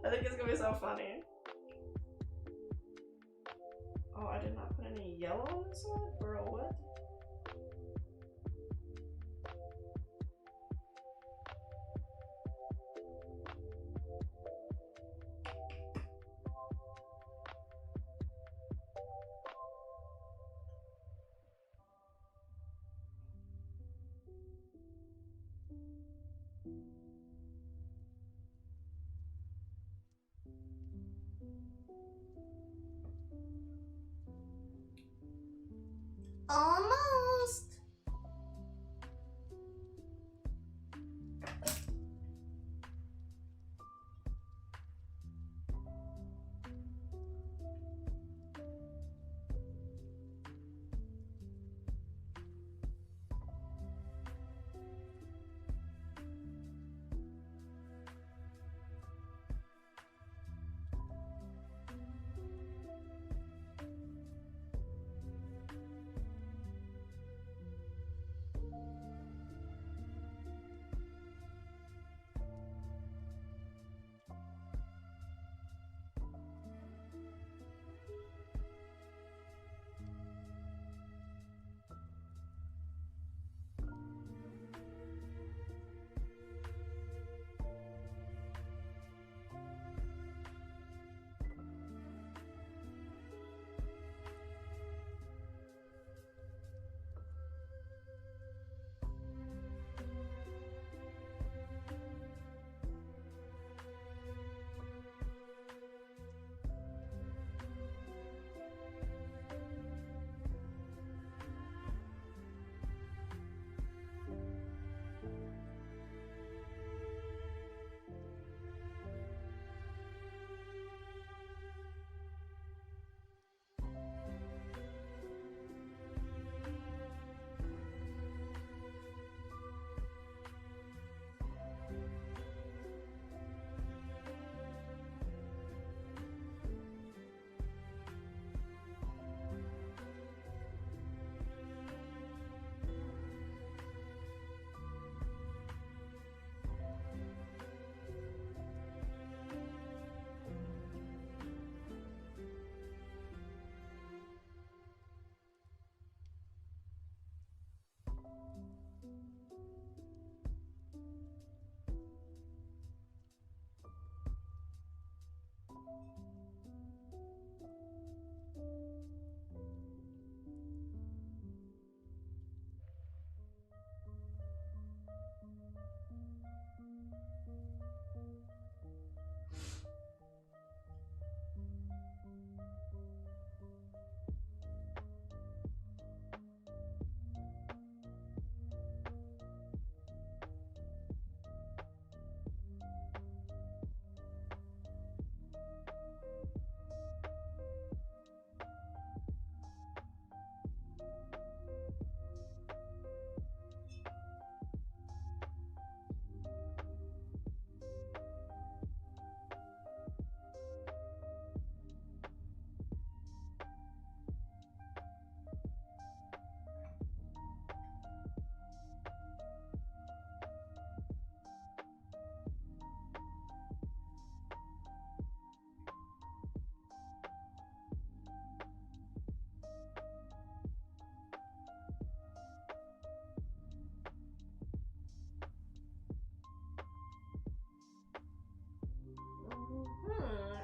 I think it's gonna be so funny. Oh, I did not put any yellow on this one, bro. What? Almost.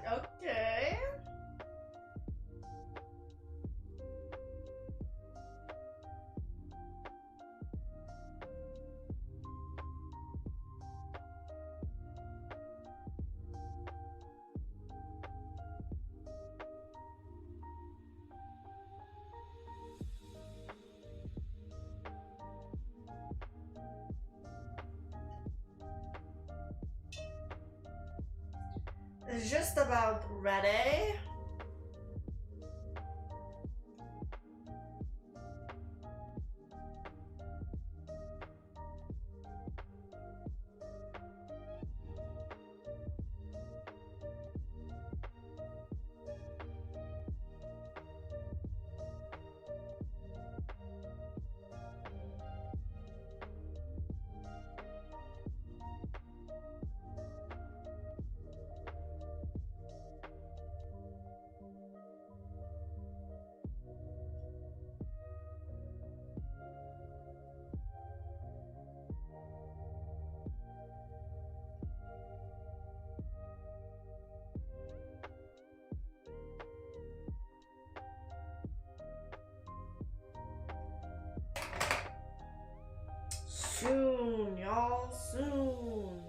Okay. It's just about ready. Soon, y'all, soon.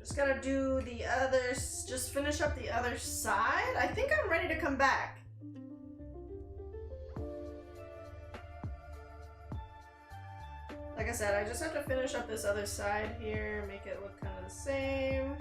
Just gotta do the others, just finish up the other side. I think I'm ready to come back. Like I said, I just have to finish up this other side here, make it look kind of the same.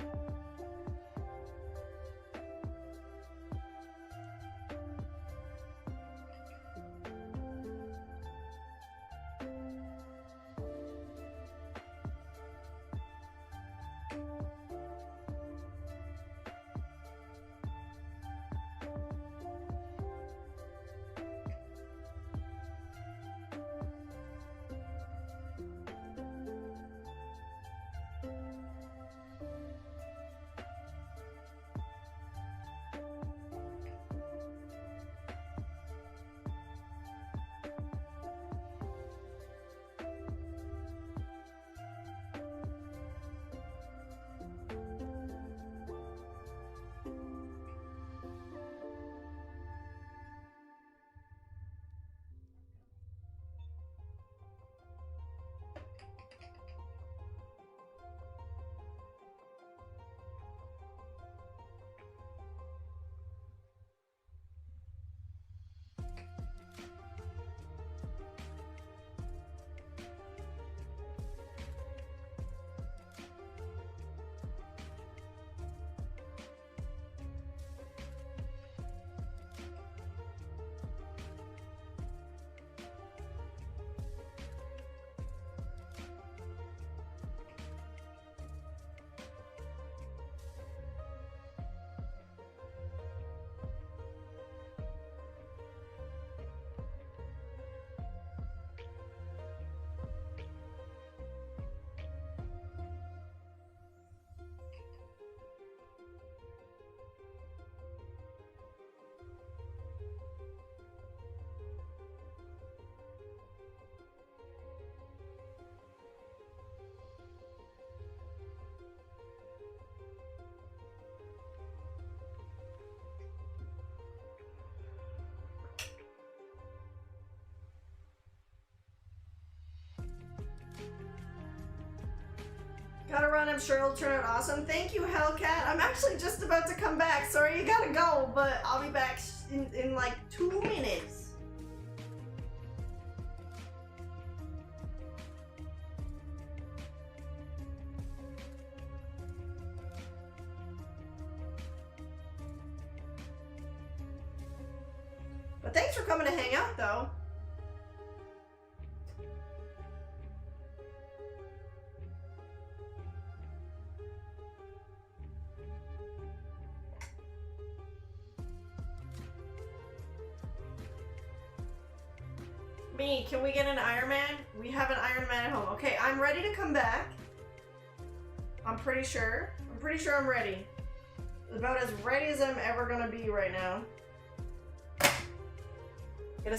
Gotta run, I'm sure it'll turn out awesome. Thank you, Hellcat. I'm actually just about to come back. Sorry you gotta go, but I'll be back in like 2 minutes. But thanks for coming to hang out, though. Me, can we get an Ironman? We have an Ironman at home. Okay, I'm ready to come back. I'm pretty sure. I'm ready. About as ready as I'm ever gonna be right now.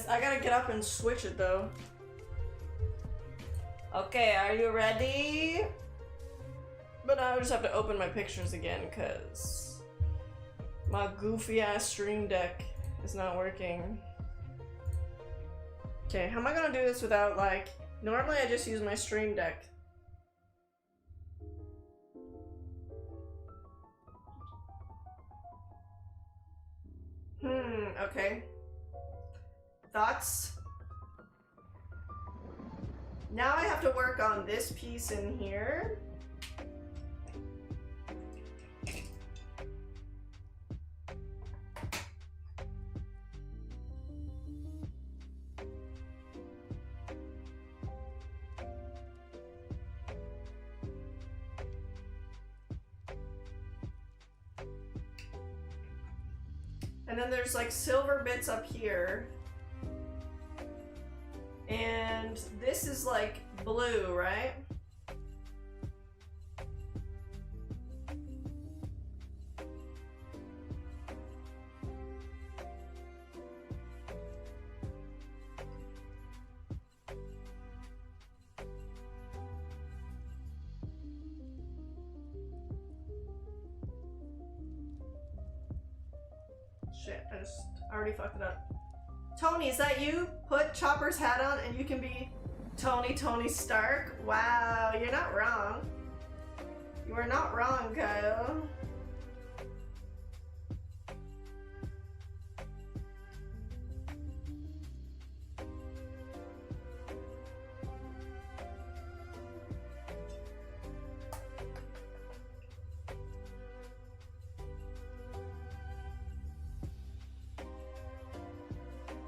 I gotta get up and switch it though. Okay, are you ready? But now I just have to open my pictures again because my goofy ass stream deck is not working. Okay, how am I gonna do this without like, normally I just use my stream deck. Okay. Thoughts? Now I have to work on this piece in here. And then there's like silver bits up here. And this is like blue, right? Shit, I already fucked it up. Tony, is that you? Put Chopper's hat on and you can be Tony Stark. Wow, you're not wrong. You are not wrong, Kyle.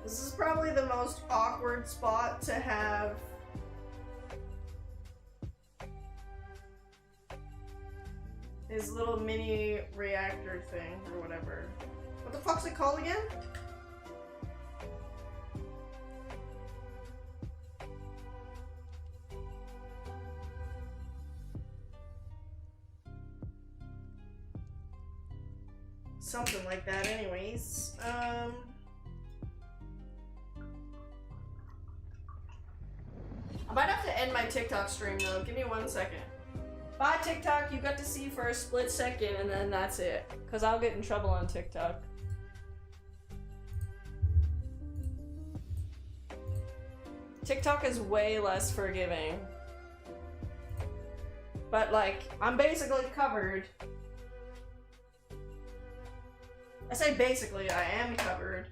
This is probably the most awkward spot to have his little mini reactor thing or whatever. What the fuck's it called again? Something like that anyways. I might have to end my TikTok stream though. Give me 1 second. Bye TikTok, you got to see for a split second and then that's it. Cause I'll get in trouble on TikTok. TikTok is way less forgiving. But like, I'm basically covered. I say basically, I am covered.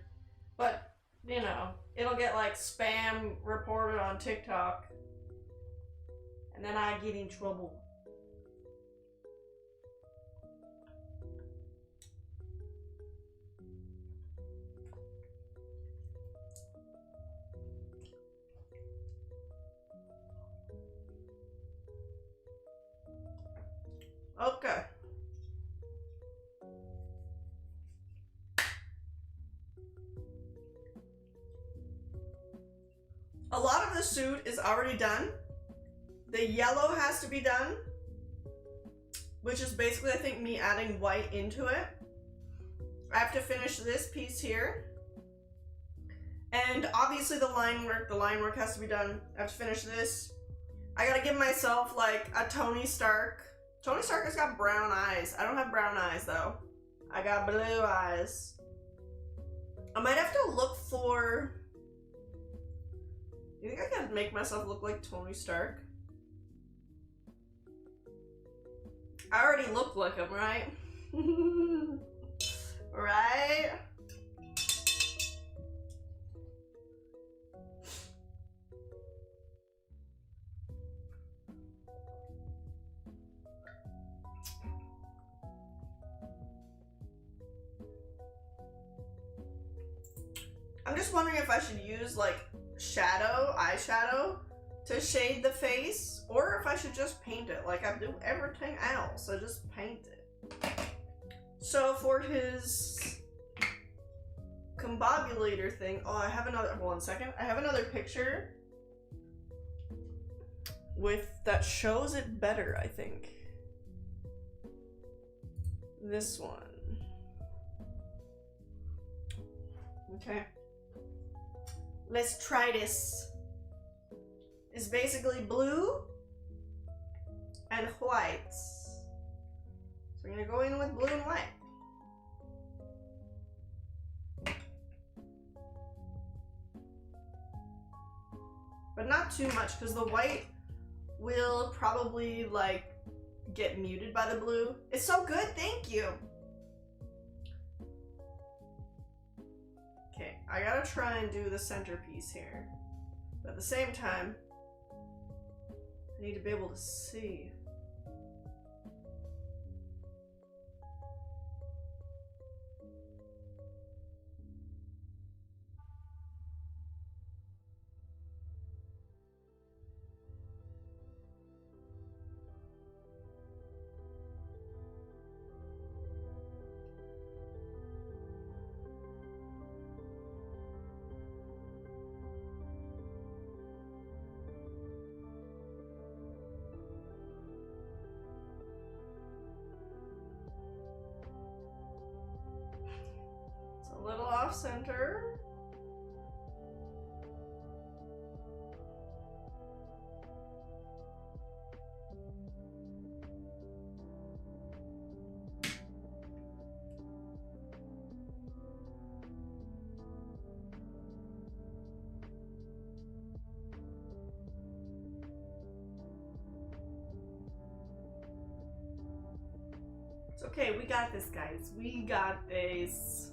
But, you know, it'll get like spam reported on TikTok. And then I get in trouble. Okay. A lot of the suit is already done. The yellow has to be done, which is basically, I think, me adding white into it. I have to finish this piece here. And obviously the line work has to be done. I have to finish this. I gotta give myself like a Tony Stark. Tony Stark has got brown eyes. I don't have brown eyes though. I got blue eyes. I might have to look for... You think I can make myself look like Tony Stark? I already look like him, right? Right? I'm just wondering if I should use like eyeshadow to shade the face, or if I should just paint it like I do everything else. I just paint it. So for his combobulator thing, oh, I have another, one second. I have another picture that shows it better, I think. This one. Okay. Let's try this. It's basically blue and white. So we're gonna go in with blue and white. But not too much, because the white will probably like get muted by the blue. It's so good, thank you. Okay, I gotta try and do the centerpiece here. But at the same time, I need to be able to see. A little off center. It's okay, we got this, guys. We got this.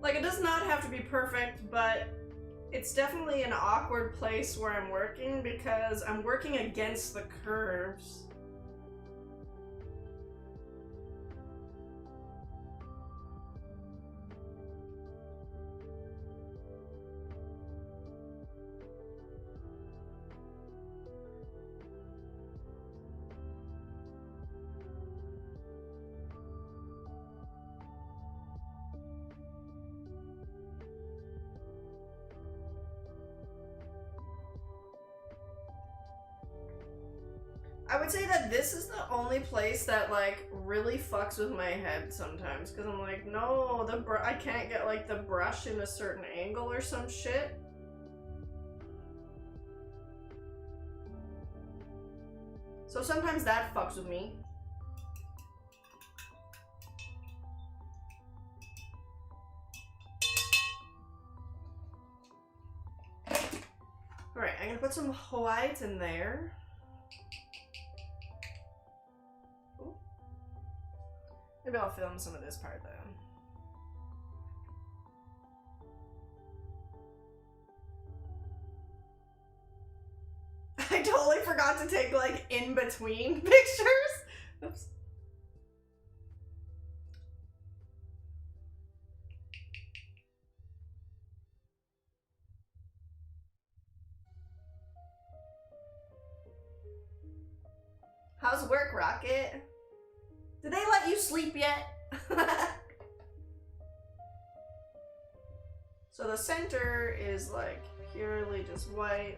Like, it does not have to be perfect, but it's definitely an awkward place where I'm working because I'm working against the curves. I would say that this is the only place that like really fucks with my head sometimes, because I'm like, no, I can't get like the brush in a certain angle or some shit. So sometimes that fucks with me. Alright, I'm gonna put some white in there. Maybe I'll film some of this part though. totally forgot to take like in between pictures. Oops. How's work, Rocket? Did they let you sleep yet? So the center is like purely just white.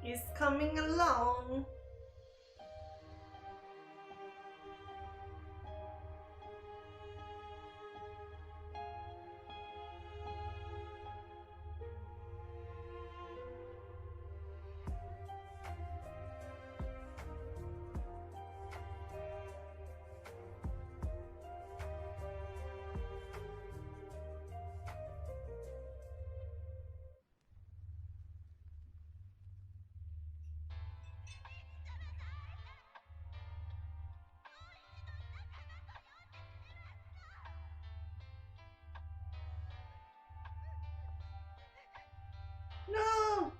He's coming along. No!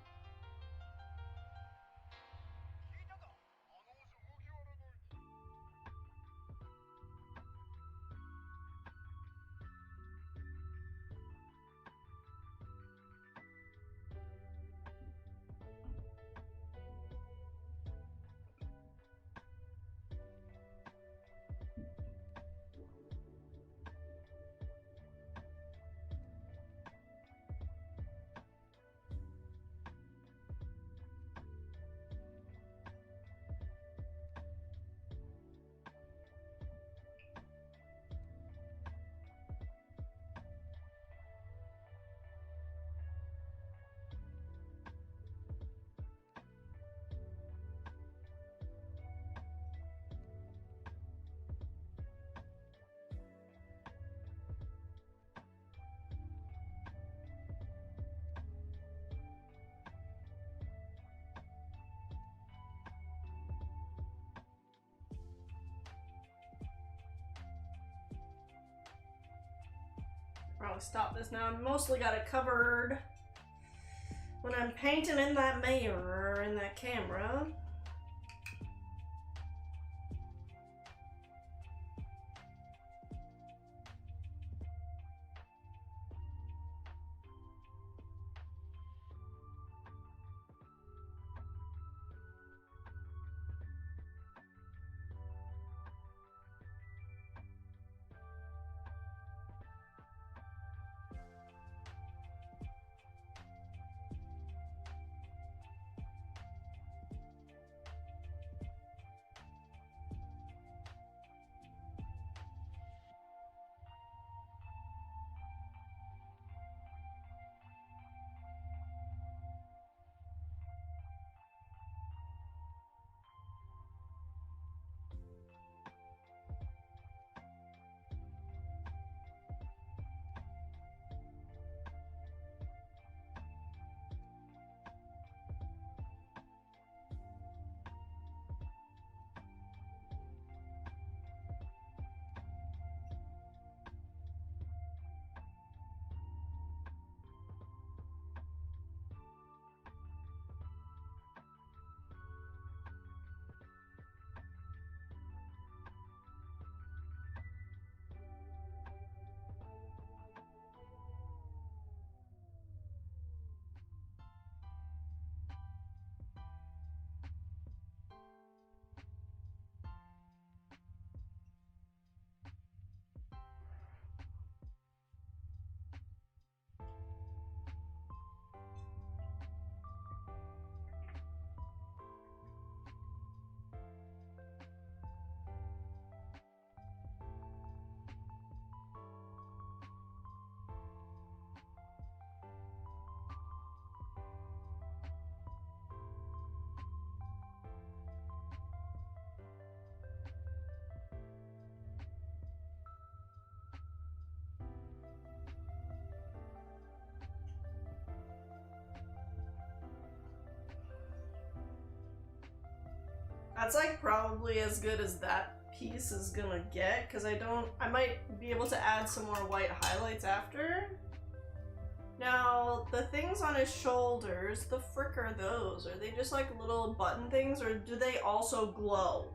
Probably stop this now. I've mostly got it covered when I'm painting in that mirror, in that camera. That's like probably as good as that piece is gonna get, because I might be able to add some more white highlights after. Now, the things on his shoulders, the frick are those? Are they just like little button things, or do they also glow?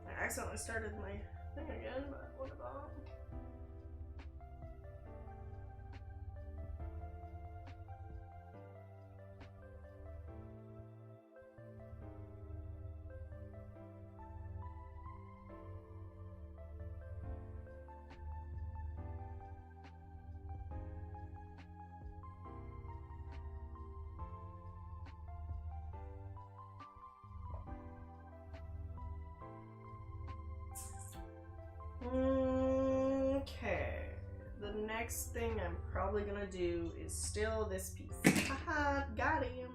I accidentally started my thing again, but what about? Okay. The next thing I'm probably gonna do is still this piece. Haha, got him.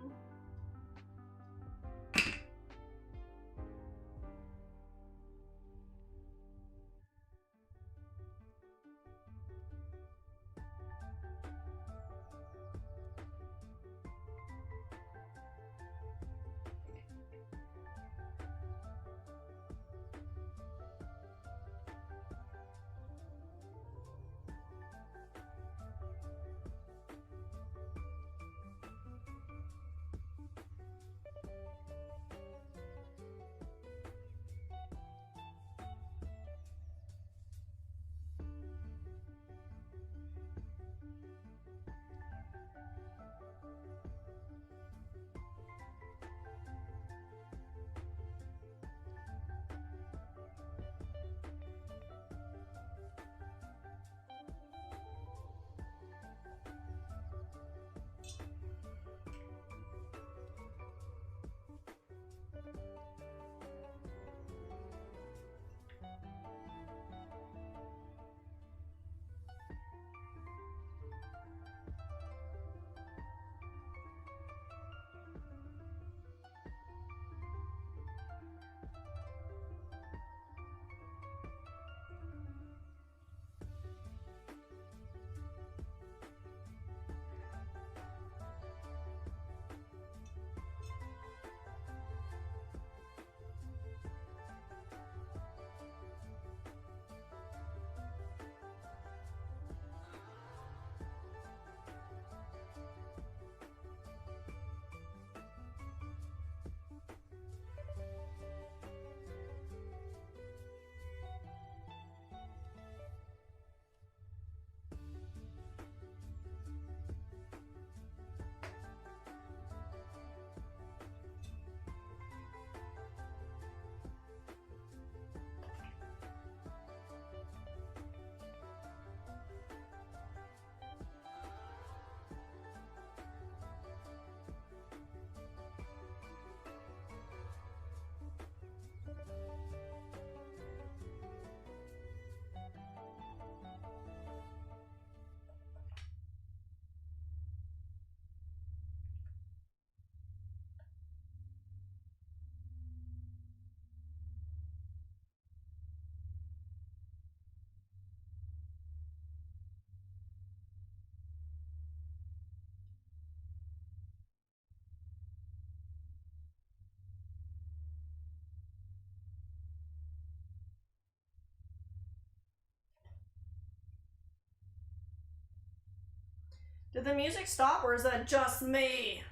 Did the music stop, or is that just me?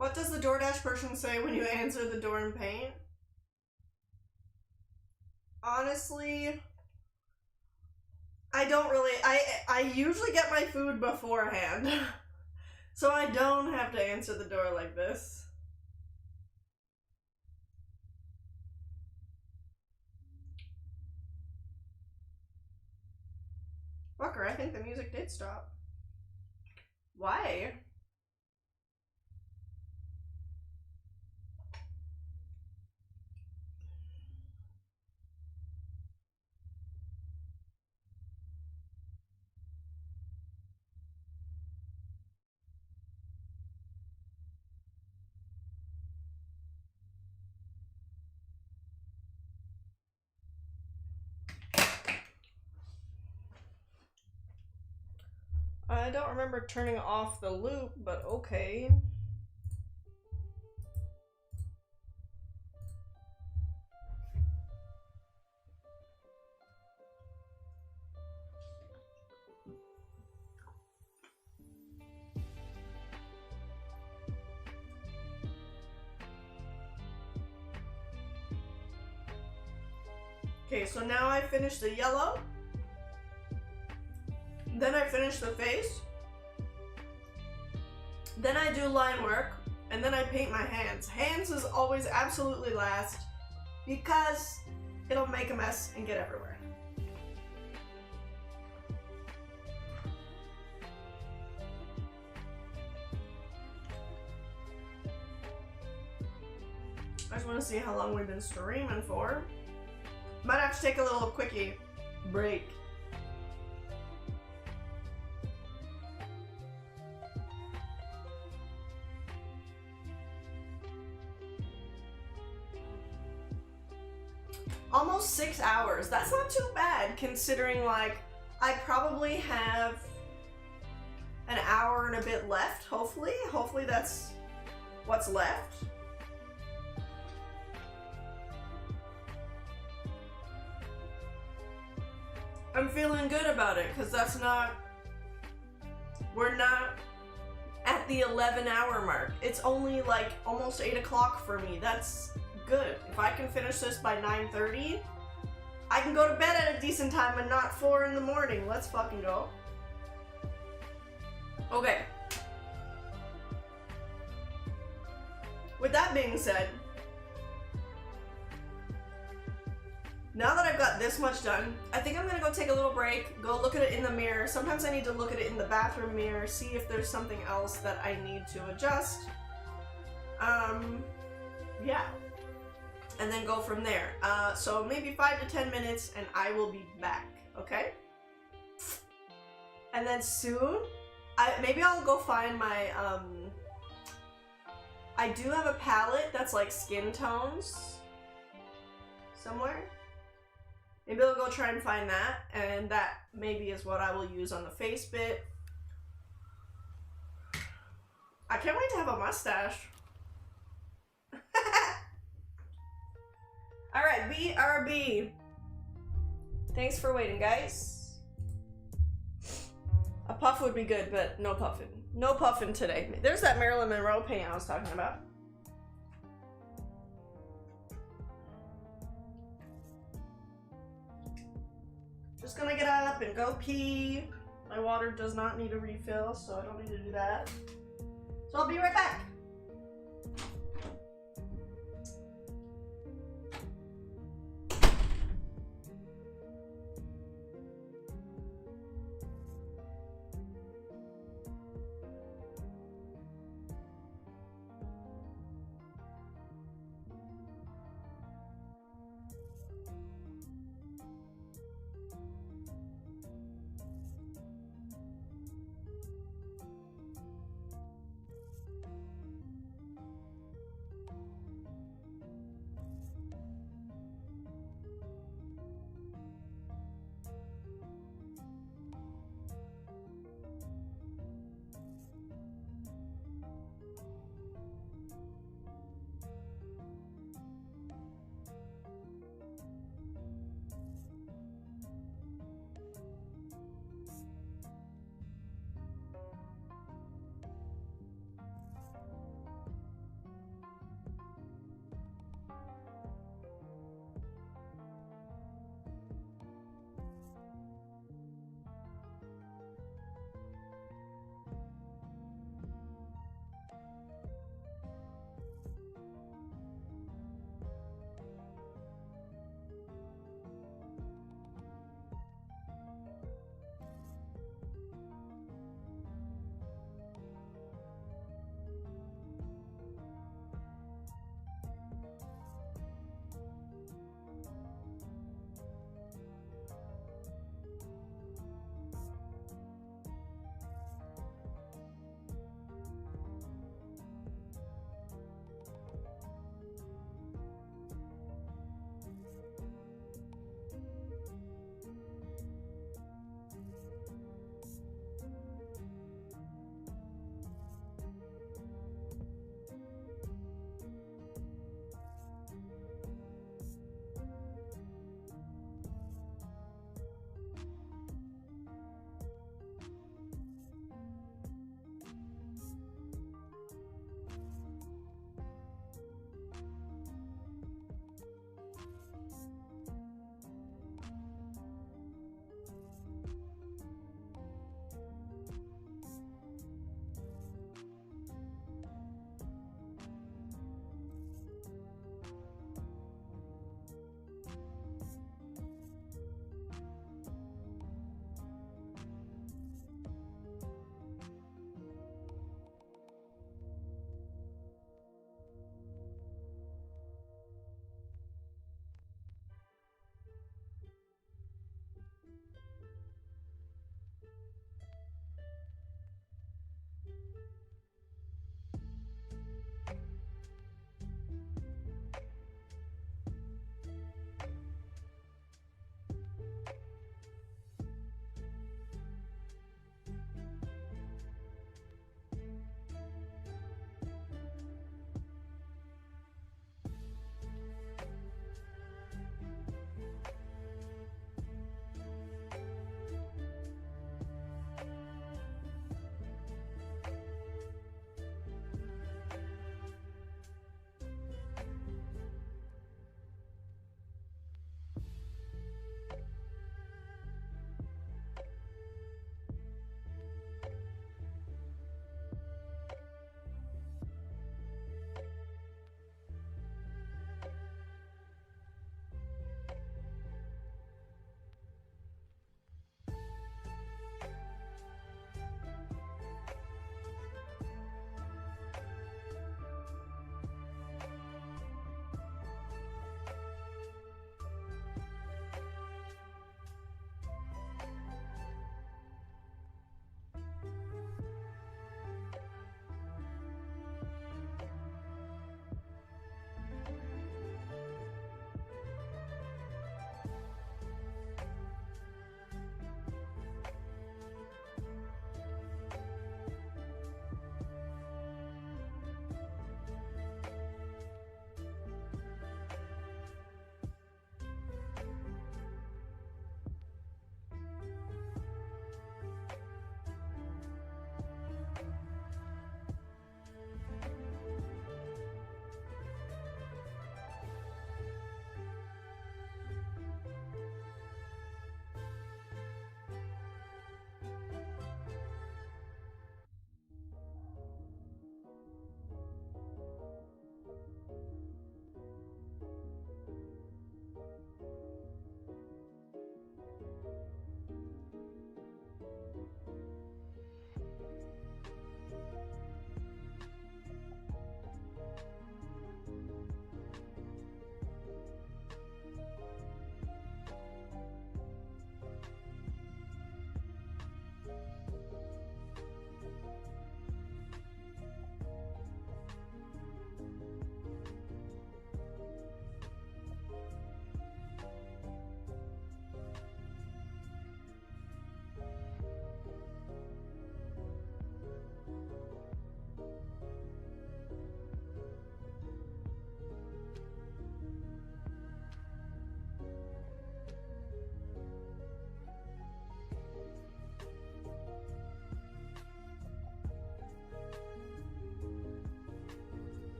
What does the DoorDash person say when you answer the door in paint? Honestly, I don't really, I usually get my food beforehand. So I don't have to answer the door like this. Fucker, I think the music did stop. Why? I don't remember turning off the loop, but okay. Okay, so now I finished the yellow. Then I finish the face. Then I do line work. And then I paint my hands. Hands is always absolutely last because it'll make a mess and get everywhere. I just want to see how long we've been streaming for. Might have to take a little quickie break. Almost 6 hours. That's not too bad considering like I probably have an hour and a bit left, hopefully. Hopefully that's what's left. I'm feeling good about it because we're not at the 11-hour mark. It's only like almost 8 o'clock for me. That's good. If I can finish this by 9:30, I can go to bed at a decent time and not 4 in the morning. Let's fucking go. Okay. With that being said, now that I've got this much done, I think I'm gonna go take a little break, go look at it in the mirror. Sometimes I need to look at it in the bathroom mirror, see if there's something else that I need to adjust. Yeah. And then go from there. So maybe 5 to 10 minutes and I will be back, okay? And then soon, maybe I'll go find my, I do have a palette that's like skin tones somewhere. Maybe I'll go try and find that, and that maybe is what I will use on the face bit. I can't wait to have a mustache. Alright, BRB. Thanks for waiting, guys. A puff would be good, but no puffin'. No puffin' today. There's that Marilyn Monroe paint I was talking about. Just gonna get up and go pee. My water does not need a refill, so I don't need to do that. So I'll be right back.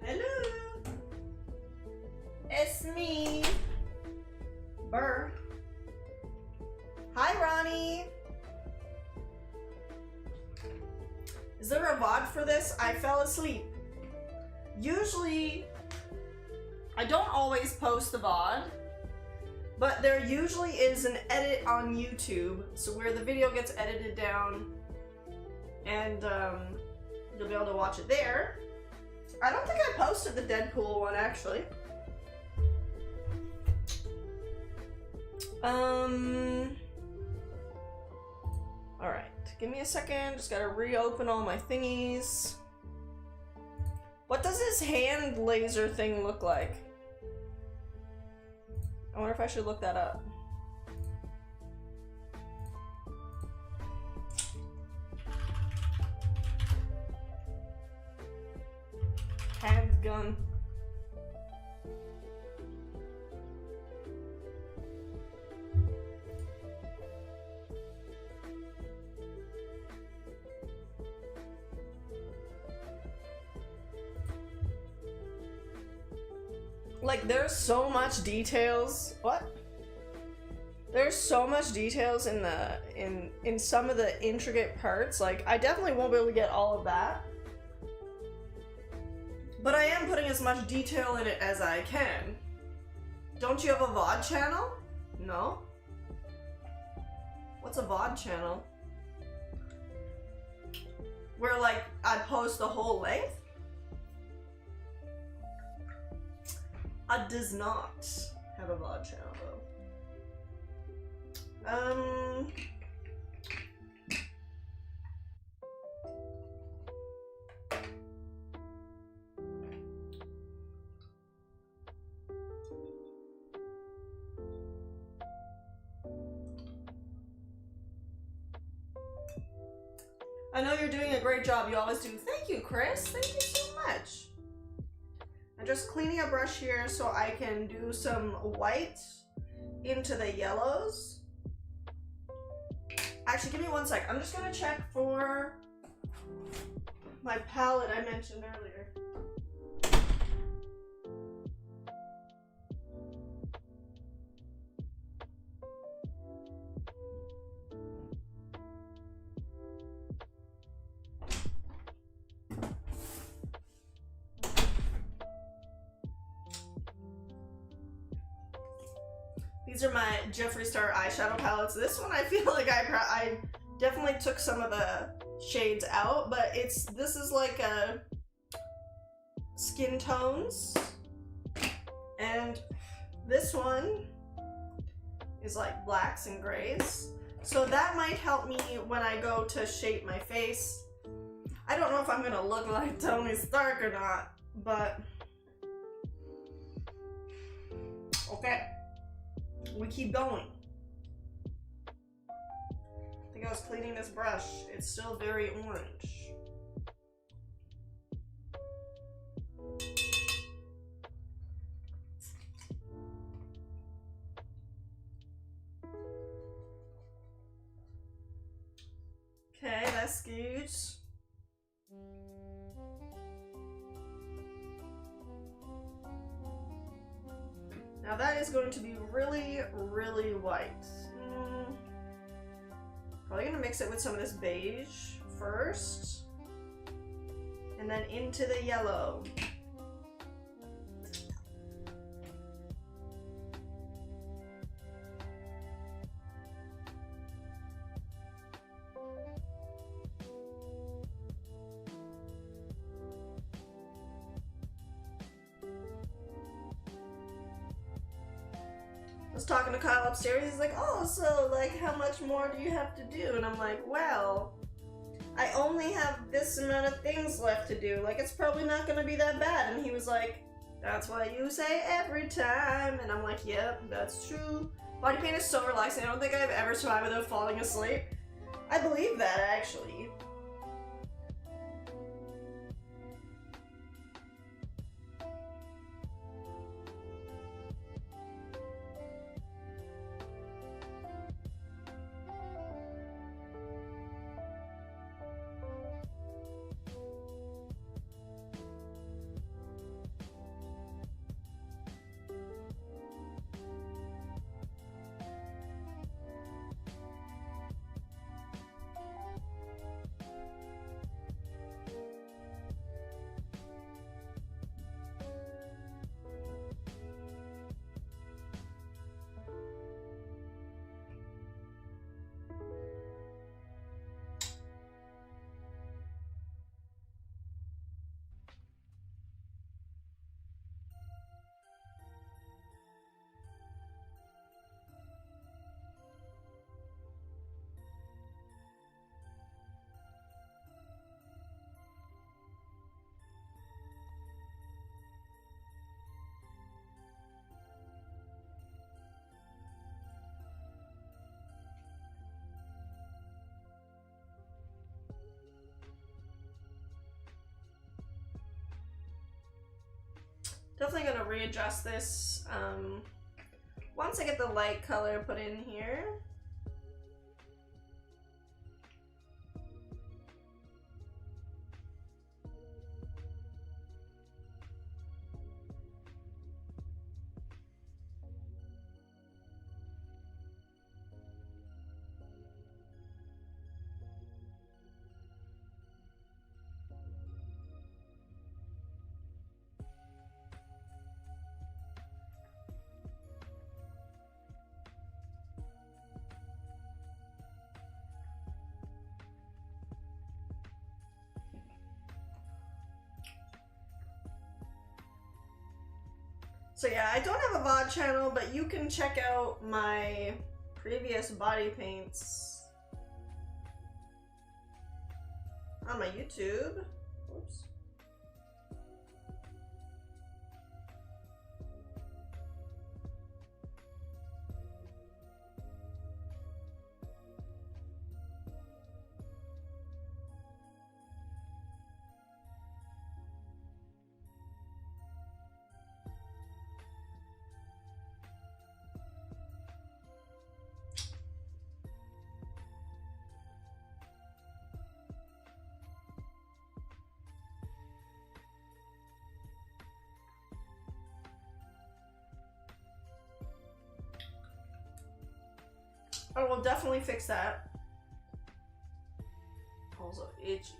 Hello, it's me, Burr. Hi, Ronnie. Is there a VOD for this? I fell asleep. Usually, I don't always post the VOD, but there usually is an edit on YouTube, so where the video gets edited down, and you'll be able to watch it there. I don't think I posted the Deadpool one, actually. Alright, give me a second, just gotta reopen all my thingies. What does this hand laser thing look like? I wonder if I should look that up. Handgun. Like, there's so much details. What? There's so much details in the in some of the intricate parts. Like, I definitely won't be able to get all of that. But I am putting as much detail in it as I can. Don't you have a VOD channel? No? What's a VOD channel? Where, like, I post the whole length? I does not have a VOD channel, though. I know you're doing a great job. You always do. Thank you, Chris. Thank you so much. I'm just cleaning a brush here so I can do some white into the yellows. Actually, give me one sec. I'm just gonna check for my palette I mentioned earlier. These are my Jeffree Star eyeshadow palettes. This one I feel like I definitely took some of the shades out, but this is like a skin tones, and this one is like blacks and grays. So that might help me when I go to shape my face. I don't know if I'm gonna look like Tony Stark or not, but okay. We keep going. I think I was cleaning this brush. It's still very orange. Okay, that's good. Now that is going to be really, really white. Probably gonna mix it with some of this beige first, and then into the yellow. I was talking to Kyle upstairs. He's like, oh, so like how much more do you have to do? And I'm like, well, I only have this amount of things left to do. Like, it's probably not gonna be that bad. And he was like, that's what you say every time. And I'm like, yep, that's true. Body paint is so relaxing. I don't think I've ever survived without falling asleep. I believe that, actually. Definitely gonna readjust this once I get the light color put in here. So yeah, I don't have a VOD channel, but you can check out my previous body paints on my YouTube. Oops. I will definitely fix that. Also itchy.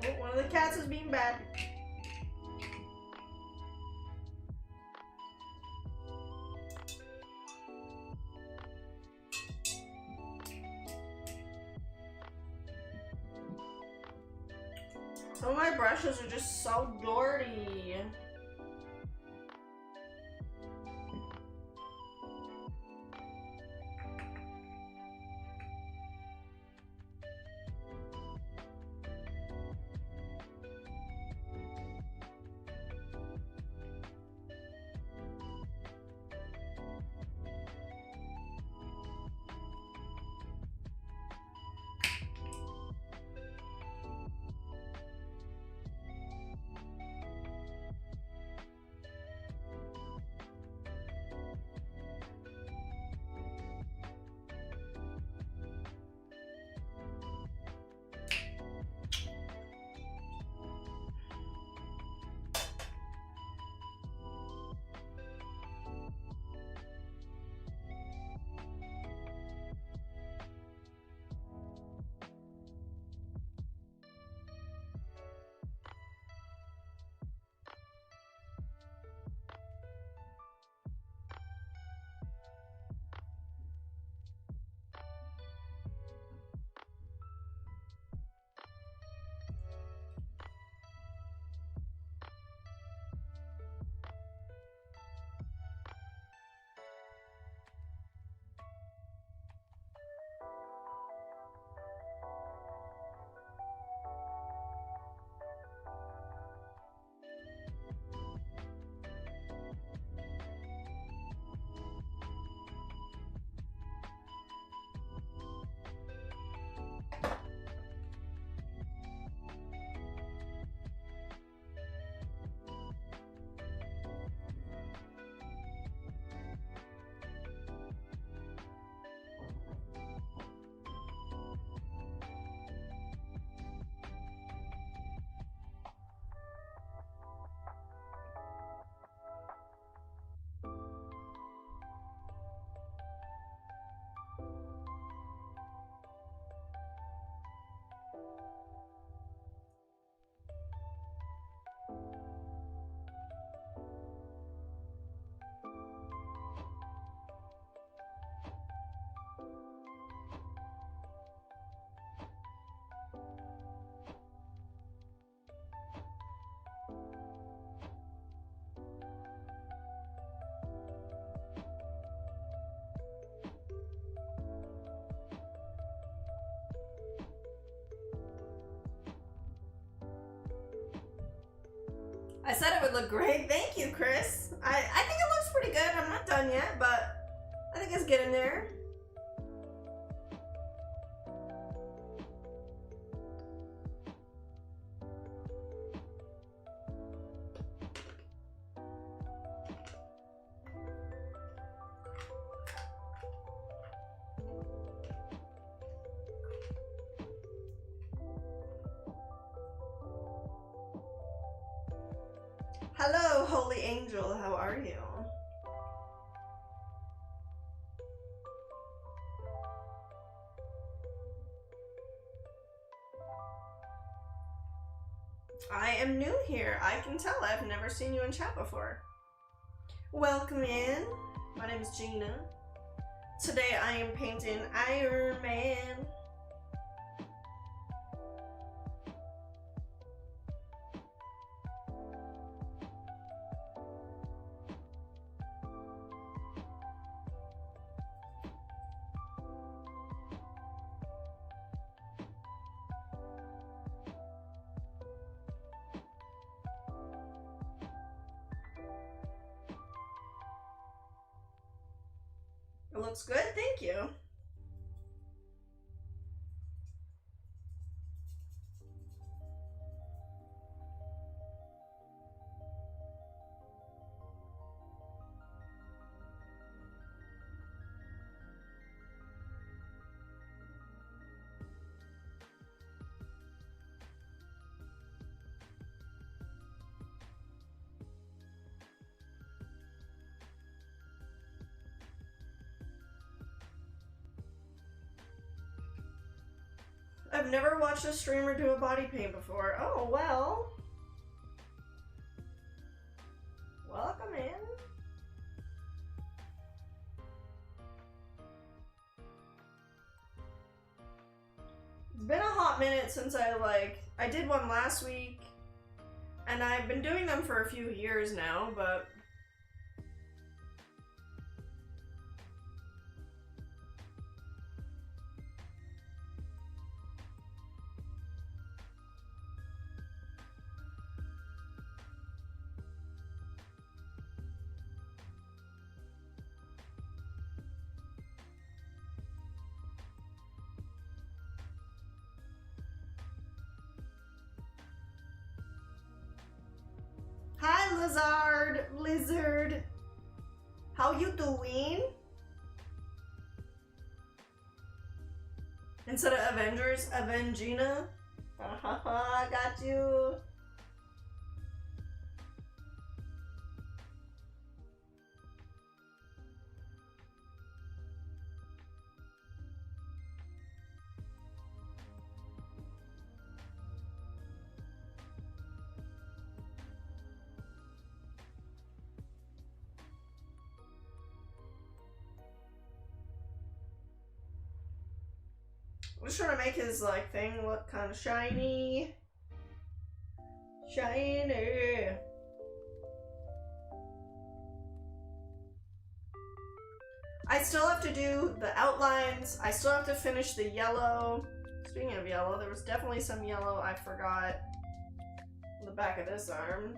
Oh, one of the cats is being bad. Some of my brushes are just so dirty. I said it would look great. Thank you, Chris. I think it looks pretty good. I'm not done yet, but I think it's getting there. Hello, Holy Angel. How are you? I am new here. I can tell. I've never seen you in chat before. Welcome in. My name is Gina. Today I am painting Iron Man. It looks good, thank you. I've never watched a streamer do a body paint before. Oh, well. Welcome in. It's been a hot minute since I did one last week, and I've been doing them for a few years now, but hi, Lizard. How you doing? Instead of Avengers, Avengina. I got you. I'm just trying to make his thing look kind of shiny. Shiny. I still have to do the outlines. I still have to finish the yellow. Speaking of yellow, there was definitely some yellow I forgot on the back of this arm.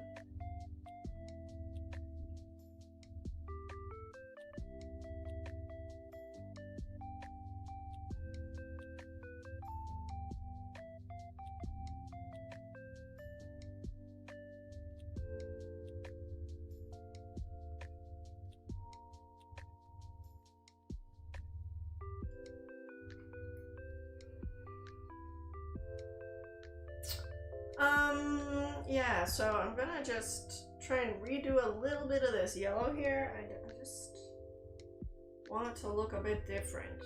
Yeah, so I'm gonna just try and redo a little bit of this yellow here. I just want it to look a bit different.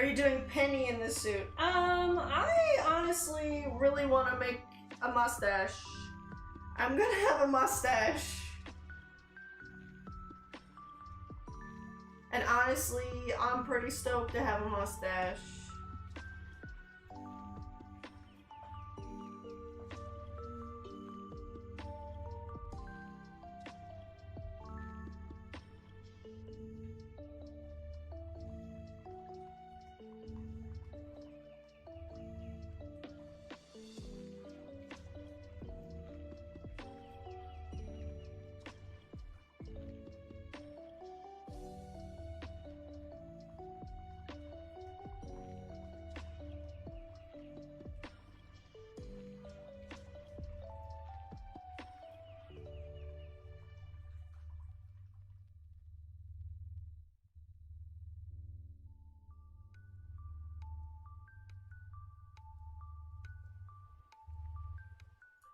Are you doing Penny in this suit? I honestly really want to make a mustache. I'm gonna have a mustache. And honestly, I'm pretty stoked to have a mustache.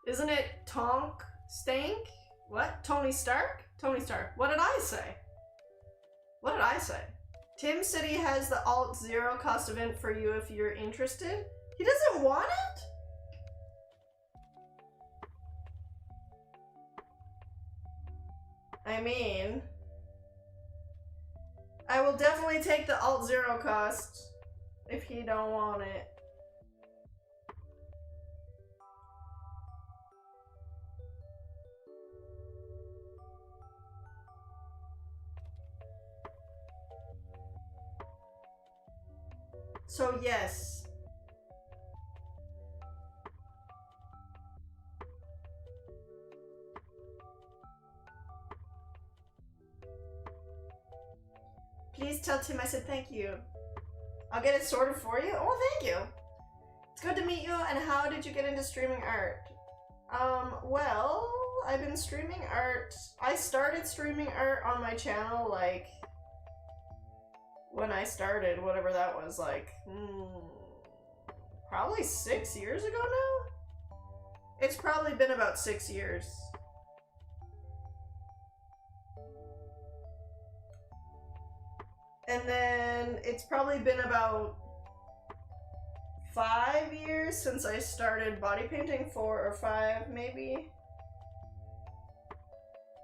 Isn't it Tonk Stank? What? Tony Stark? Tony Stark. What did I say? What did I say? Tim said he has the Alt Zero cost event for you if you're interested. He doesn't want it? I mean, I will definitely take the Alt Zero cost if he don't want it. So yes. Please tell Tim I said thank you. I'll get it sorted for you. Oh, thank you. It's good to meet you. And how did you get into streaming art? Well, I've been streaming art. I started streaming art on my channel like when I started, whatever that was, like probably 6 years ago now? It's probably been about 6 years. And then it's probably been about 5 years since I started body painting, 4 or 5 maybe.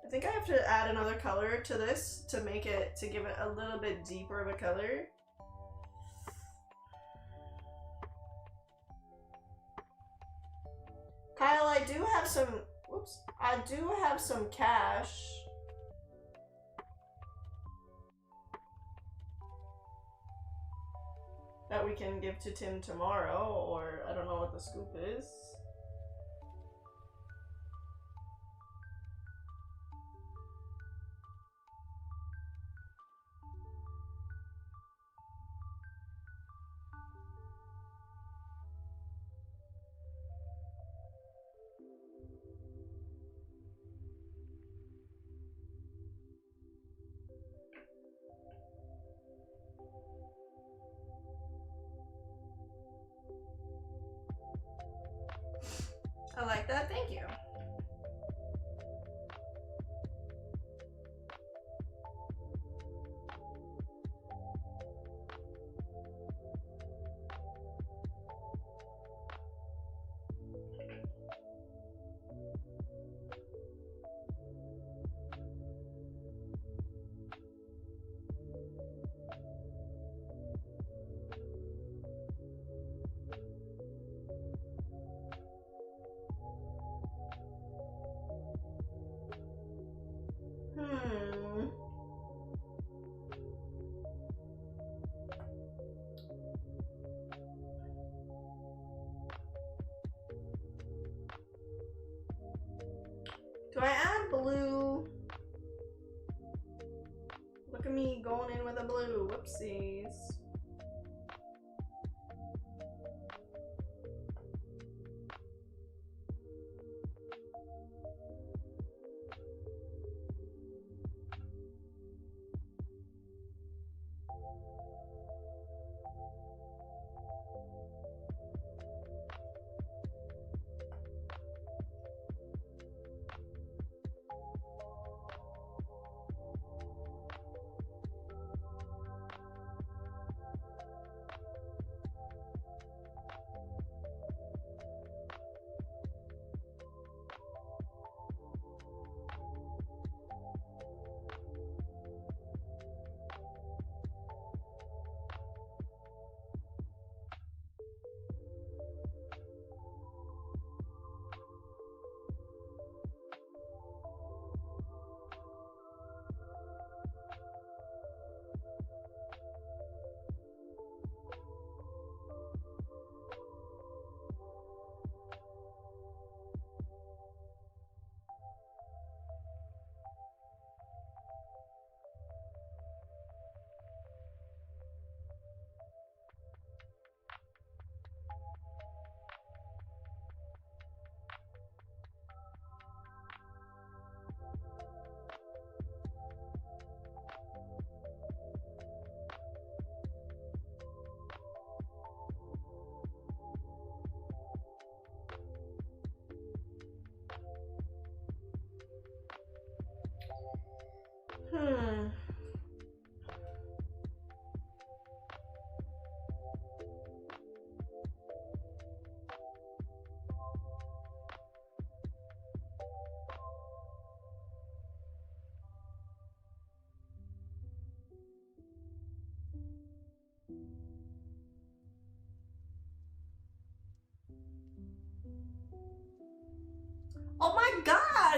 I think I have to add another color to this to make it, to give it a little bit deeper of a color. Kyle, I do have some, whoops, I do have some cash. That we can give to Tim tomorrow, or I don't know what the scoop is. I like that, thank you. Do I add blue? Look at me going in with a blue. Whoopsies.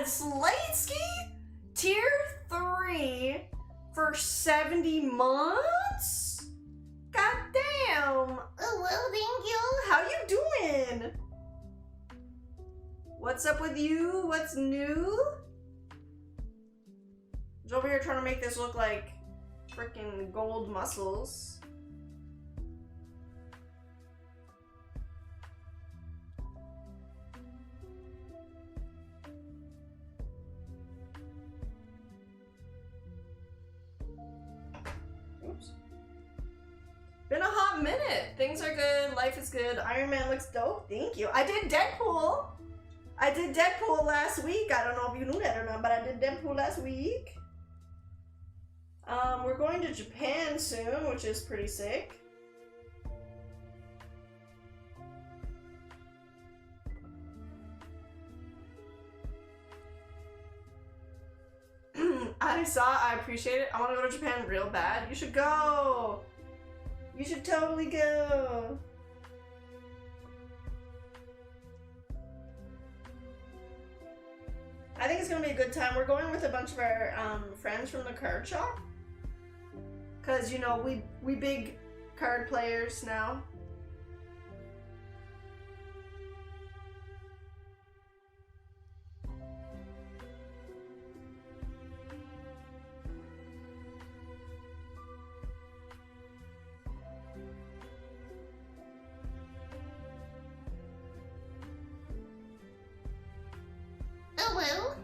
god! Slatesky? Tier 3 for 70 months? God damn! Oh, well, thank you. How you doing? What's up with you? What's new? I was over here trying to make this look like freaking gold muscles. Oops. Been a hot minute. Things are good. Life is good. Iron Man looks dope. Thank you. I did Deadpool. I did Deadpool last week. I don't know if you knew that or not, but I did Deadpool last week. We're going to Japan soon, which is pretty sick. I appreciate it. I want to go to Japan real bad. You should go. You should totally go. I think it's gonna be a good time. We're going with a bunch of our friends from the card shop. Cause you know we big card players now. Oh well.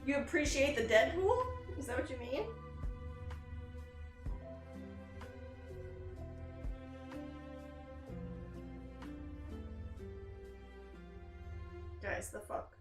You appreciate the Deadpool? Is that what you mean? Guys, the fuck.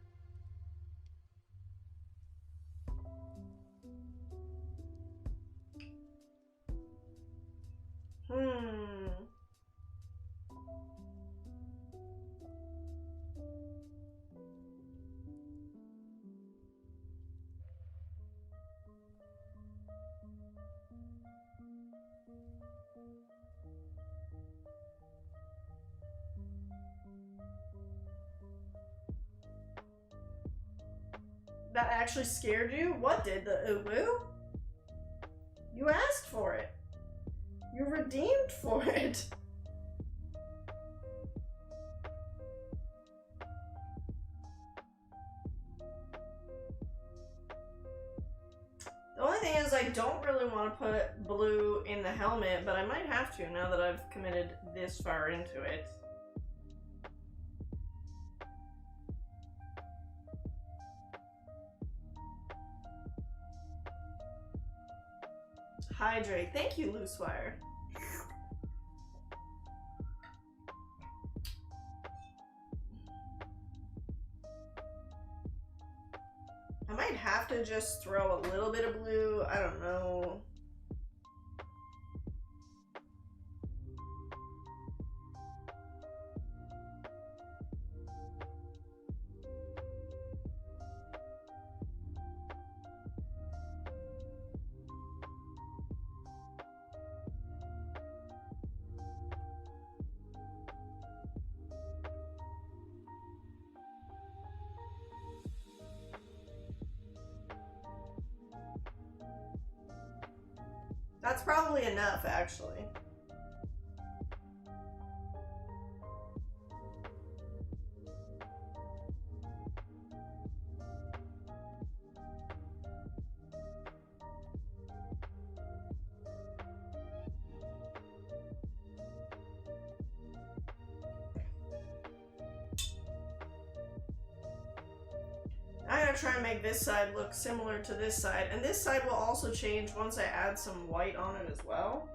That actually scared you? What did? The uwu? You asked for it. You redeemed for it. The only thing is I don't really want to put blue in the helmet, but I might have to now that I've committed this far into it. Hydrate. Thank you, Loose Wire. I might have to just throw a little bit of blue. I don't know. That's probably enough, actually. I gotta try and make this side look similar to this side, and this side will also change once I add some white on it as well.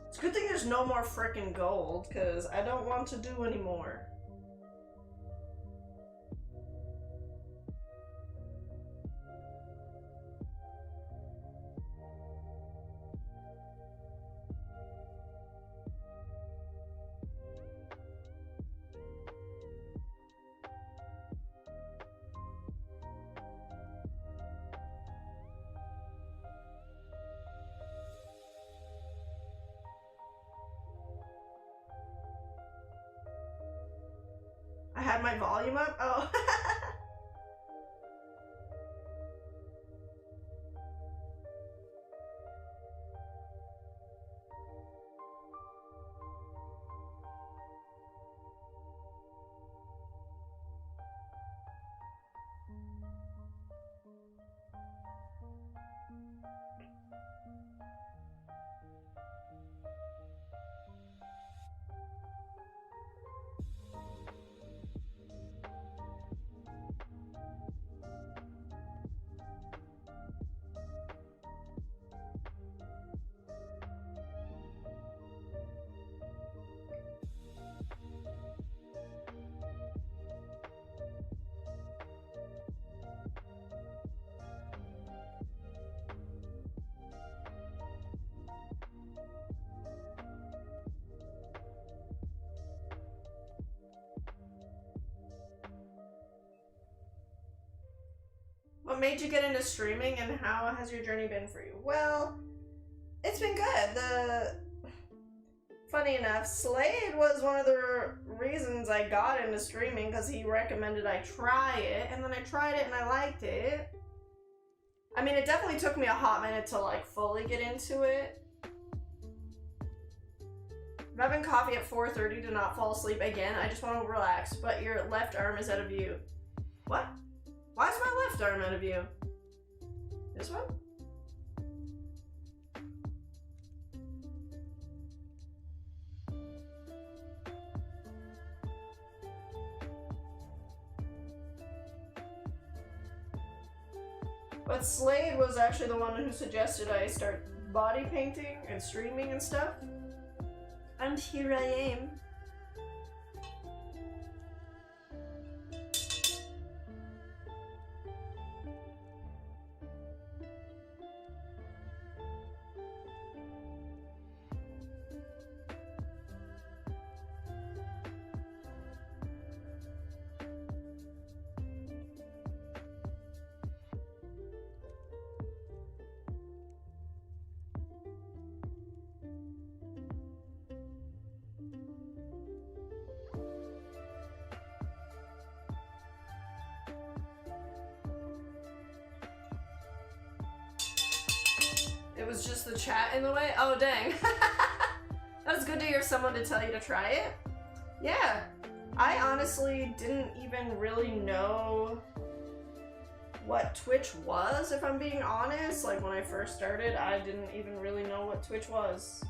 It's a good thing there's no more frickin' gold, because I don't want to do any more. had my volume up? Oh. What made you get into streaming and how has your journey been for you? Well, it's been good. Funny enough, Slade was one of the reasons I got into streaming because he recommended I try it, and then I tried it and I liked it. I mean, it definitely took me a hot minute to like fully get into it. I'm having coffee at 4:30 to not fall asleep again. I just want to relax, but your left arm is out of view. What? Why is my left arm out of view? This one? But Slade was actually the one who suggested I start body painting and streaming and stuff. And here I am. It was just the chat in the way? Oh, dang. That was good to hear someone to tell you to try it. Yeah. I honestly didn't even really know what Twitch was, if I'm being honest. Like, when I first started, I didn't even really know what Twitch was.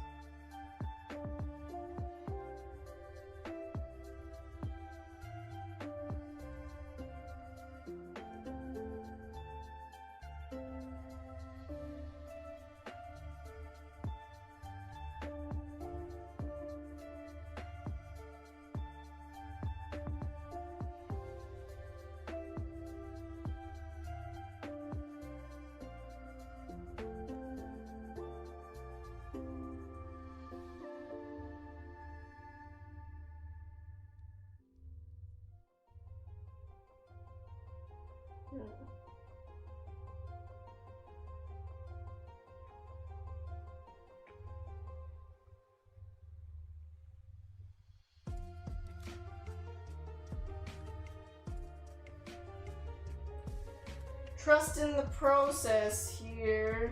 Trust in the process here.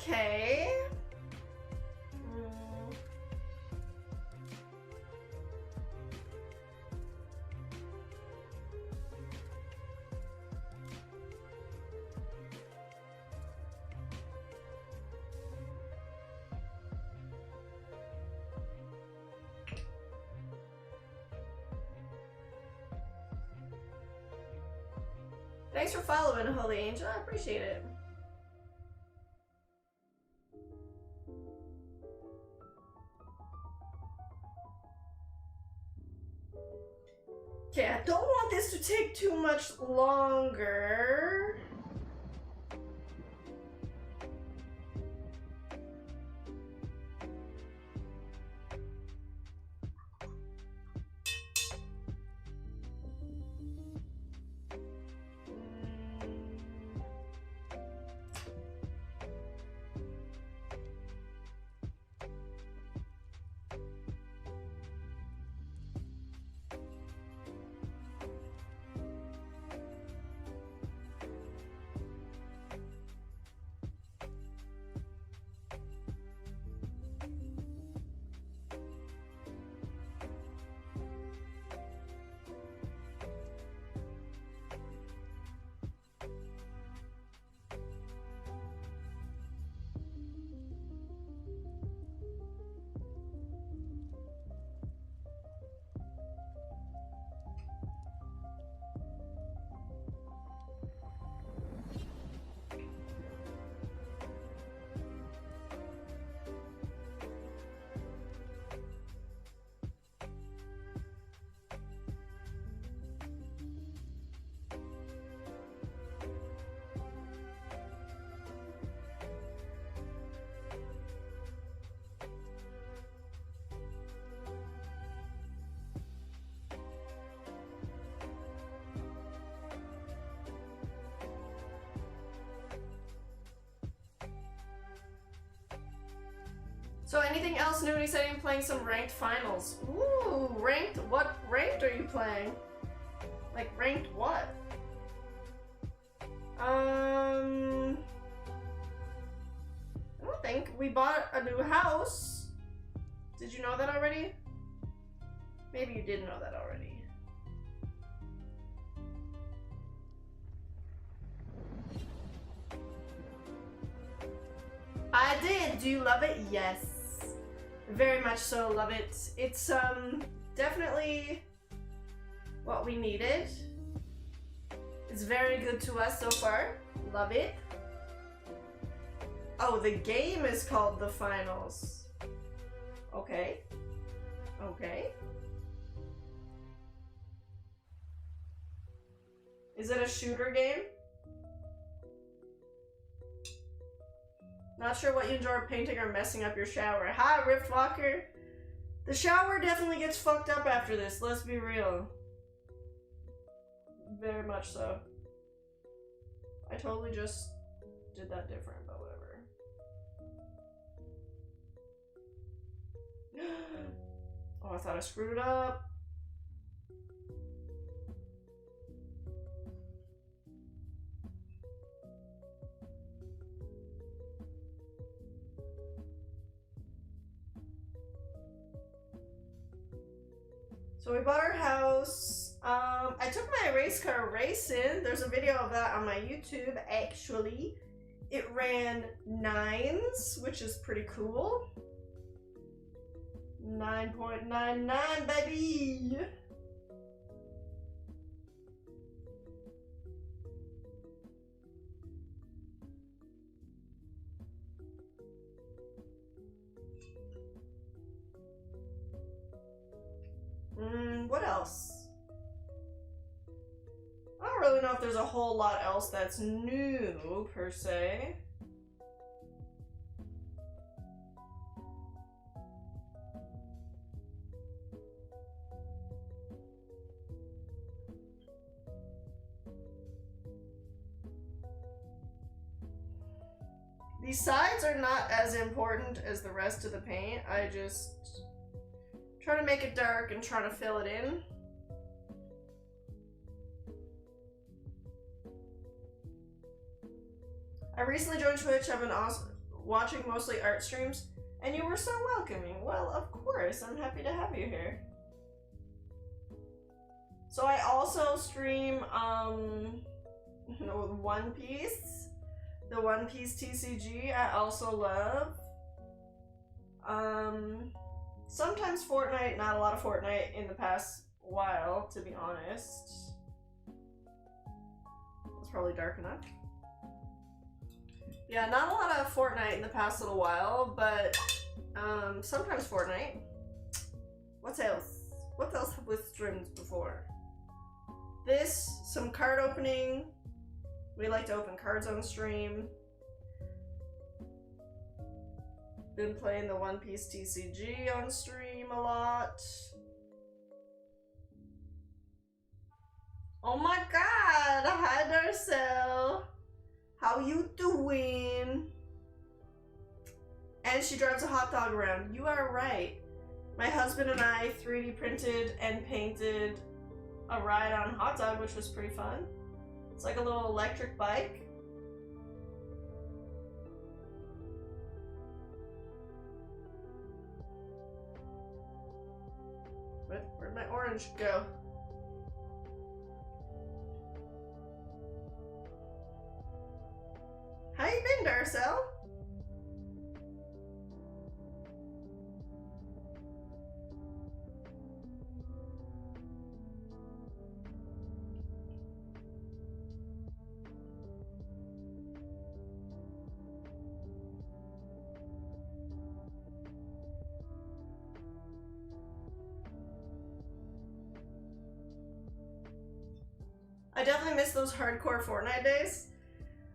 Okay. Thanks for following, Holy Angel. I appreciate it. Okay, I don't want this to take too much longer. So anything else new? He said you're playing some ranked finals. Ooh, ranked? What ranked are you playing? Like ranked what? I don't think. We bought a new house. Did you know that already? Maybe you did know that already. I did. Do you love it? Yes. Very much so love it. It's definitely what we needed. It's very good to us so far. Love it. Oh, the game is called The Finals. Okay. Okay. Is it a shooter game? Not sure what you enjoy painting or messing up your shower. Hi, Riftwalker. The shower definitely gets fucked up after this, let's be real. Very much so. I totally just did that different, but whatever. Oh, I thought I screwed it up. So we bought our house. I took my race car racing. There's a video of that on my YouTube, actually. It ran 9s, which is pretty cool. 9.99, baby! What else? I don't really know if there's a whole lot else that's new, per se. These sides are not as important as the rest of the paint. I just try to make it dark and try to fill it in. I recently joined Twitch. I've been awesome. watching mostly art streams, and you were so welcoming. Well, of course, I'm happy to have you here. So I also stream One Piece, the One Piece TCG. I also love. Sometimes Fortnite, not a lot of Fortnite in the past while, to be honest. It's probably dark enough. Yeah, not a lot of Fortnite in the past little while, but sometimes Fortnite. What else? What else have we streamed before? This, some card opening. We like to open cards on stream. Been playing the One Piece TCG on stream a lot. Oh my god! Hi Darcel! How you doing? And she drives a hot dog around. You are right. My husband and I 3D printed and painted a ride on hot dog, which was pretty fun. It's like a little electric bike. Where'd my orange go? How you been, Darcel? I definitely miss those hardcore Fortnite days.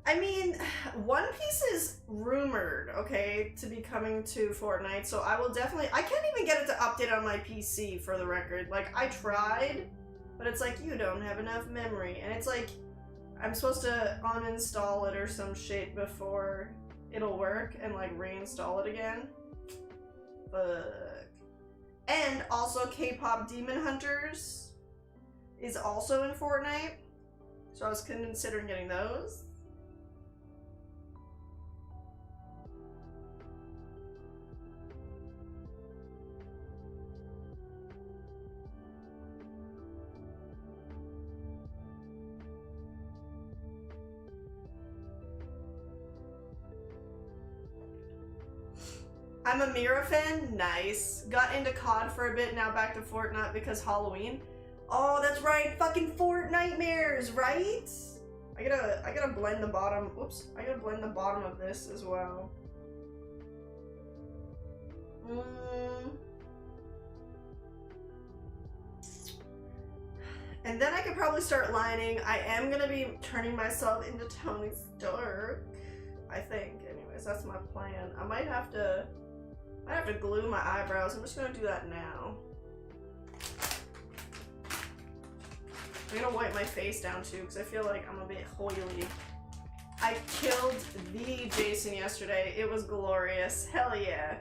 I mean, One Piece is rumored, okay, to be coming to Fortnite, so I will definitely... I can't even get it to update on my PC, for the record. Like, I tried, but it's like, you don't have enough memory. And it's like, I'm supposed to uninstall it or some shit before it'll work and, like, reinstall it again. Fuck. And also, K-pop Demon Hunters is also in Fortnite, so I was considering getting those. I'm a Mira fan. Nice. Got into COD for a bit, now back to Fortnite because Halloween. Oh, that's right. Fucking Fortnitemares, right? I gotta blend the bottom. Whoops. I gotta blend the bottom of this as well. And then I could probably start lining. I am gonna be turning myself into Tony Stark, I think. Anyways, that's my plan. I might have to glue my eyebrows. I'm just gonna do that now. I'm gonna wipe my face down too, because I feel like I'm a bit oily. I killed the Jason yesterday. It was glorious. Hell yeah.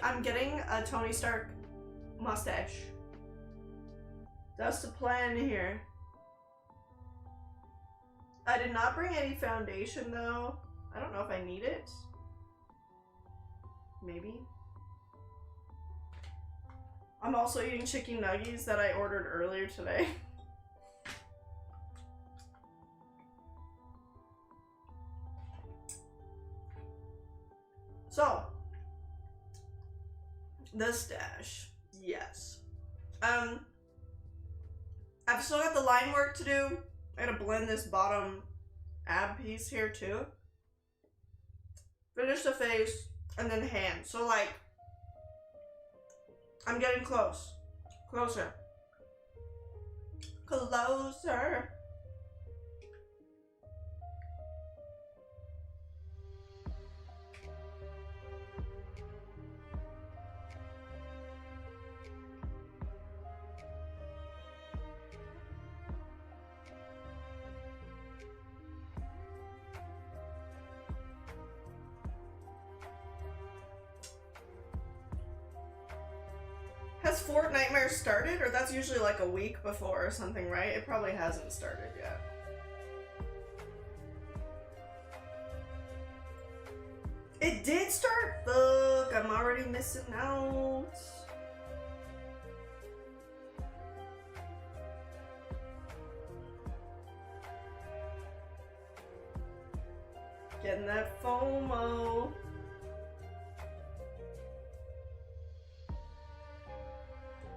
I'm getting a Tony Stark mustache. That's the plan here. I did not bring any foundation though. I don't know if I need it. Maybe. I'm also eating chicken nuggies that I ordered earlier today. So, the stash, yes. I've still got the line work to do. I gotta blend this bottom ab piece here too. Finish the face, and then hand. So like, I'm getting close. Closer. Closer. Has Fortnightmare started? Or that's usually like a week before or something, right? It probably hasn't started yet. It did start? Look, I'm already missing out. Getting that FOMO.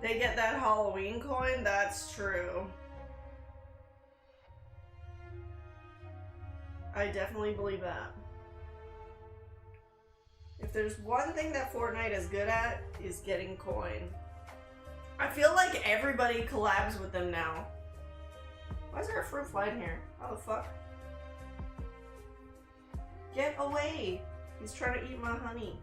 They get that Halloween coin? That's true. I definitely believe that. If there's one thing that Fortnite is good at, is getting coin. I feel like everybody collabs with them now. Why is there a fruit fly in here? How the fuck? Get away! He's trying to eat my honey.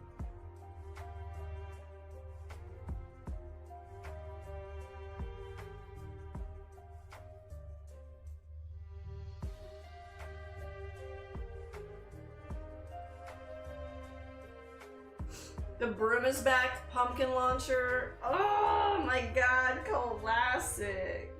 The broom is back, pumpkin launcher. Oh my god, classic.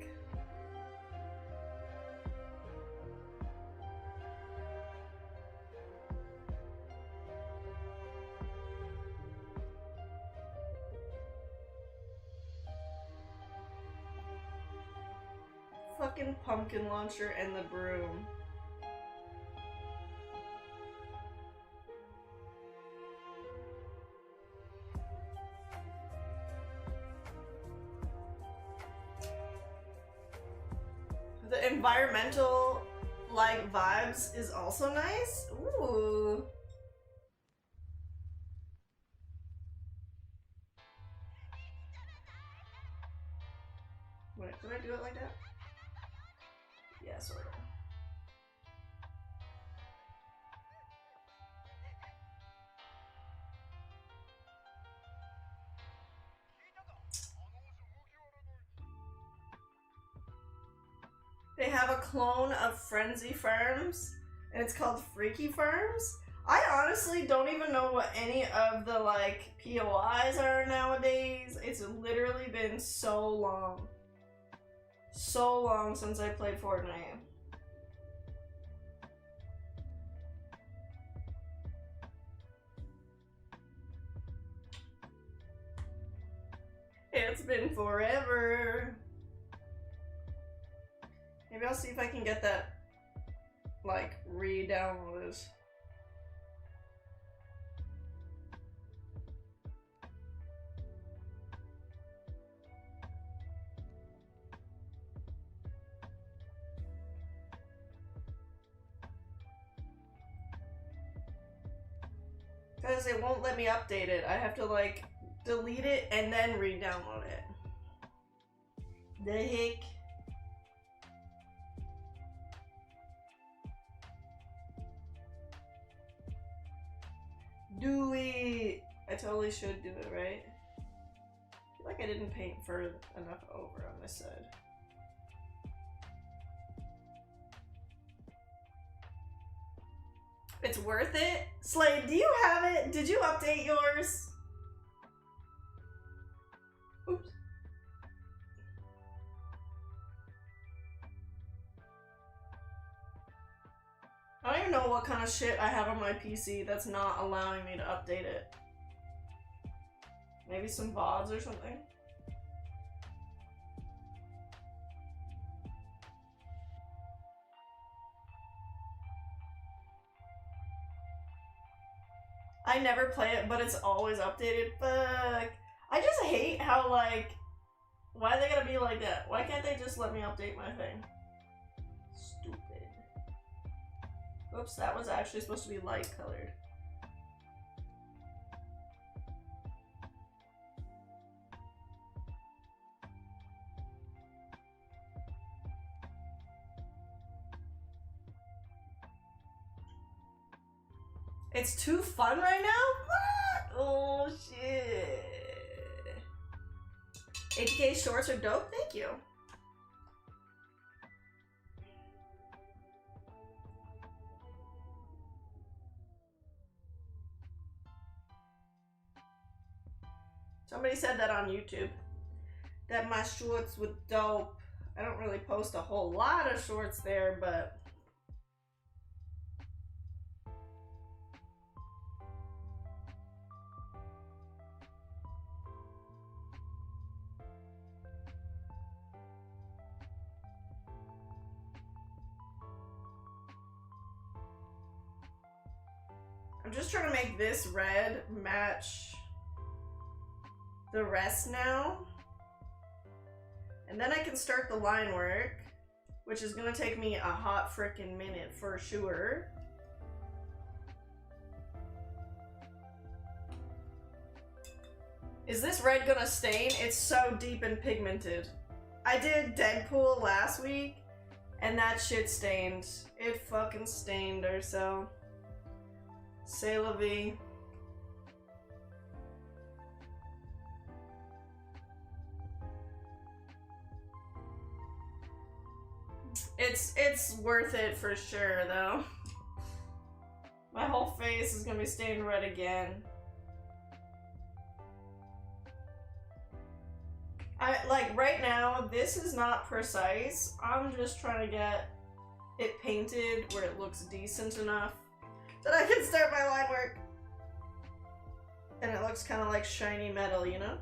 Fucking pumpkin launcher and the broom. The environmental like vibes is also nice. Ooh. Wait, did I do it like that? Yeah, sort of. They have a clone of Frenzy Farms, and it's called Freaky Farms. I honestly don't even know what any of the, like, POIs are nowadays. It's literally been so long. So long since I played Fortnite. It's been forever. Maybe I'll see if I can get that, like, re-downloaded. Because it won't let me update it. I have to, like, delete it and then re-download it. The heck? Do it! I totally should do it, right? I feel like I didn't paint for enough over on this side. It's worth it? Slade, do you have it? Did you update yours? Oops. I don't even know what kind of shit I have on my PC that's not allowing me to update it. Maybe some VODs or something? I never play it, but it's always updated. Fuck. I just hate how, like, why they gotta be like that? Why can't they just let me update my thing? Stupid. Oops, that was actually supposed to be light colored. It's too fun right now? What? Oh shit. 80K shorts are dope, thank you. Somebody said that on YouTube. that my shorts were dope. I don't really post a whole lot of shorts there, but I'm just trying to make this red match the rest now. And then I can start the line work, which is gonna take me a hot frickin' minute for sure. Is this red gonna stain? It's so deep and pigmented. I did Deadpool last week, and that shit stained. It fucking stained or so. C'est la vie. It's worth it for sure though. My whole face is gonna be stained red again. Like right now, this is not precise. I'm just trying to get it painted where it looks decent enough that I can start my line work. And it looks kind of like shiny metal, you know?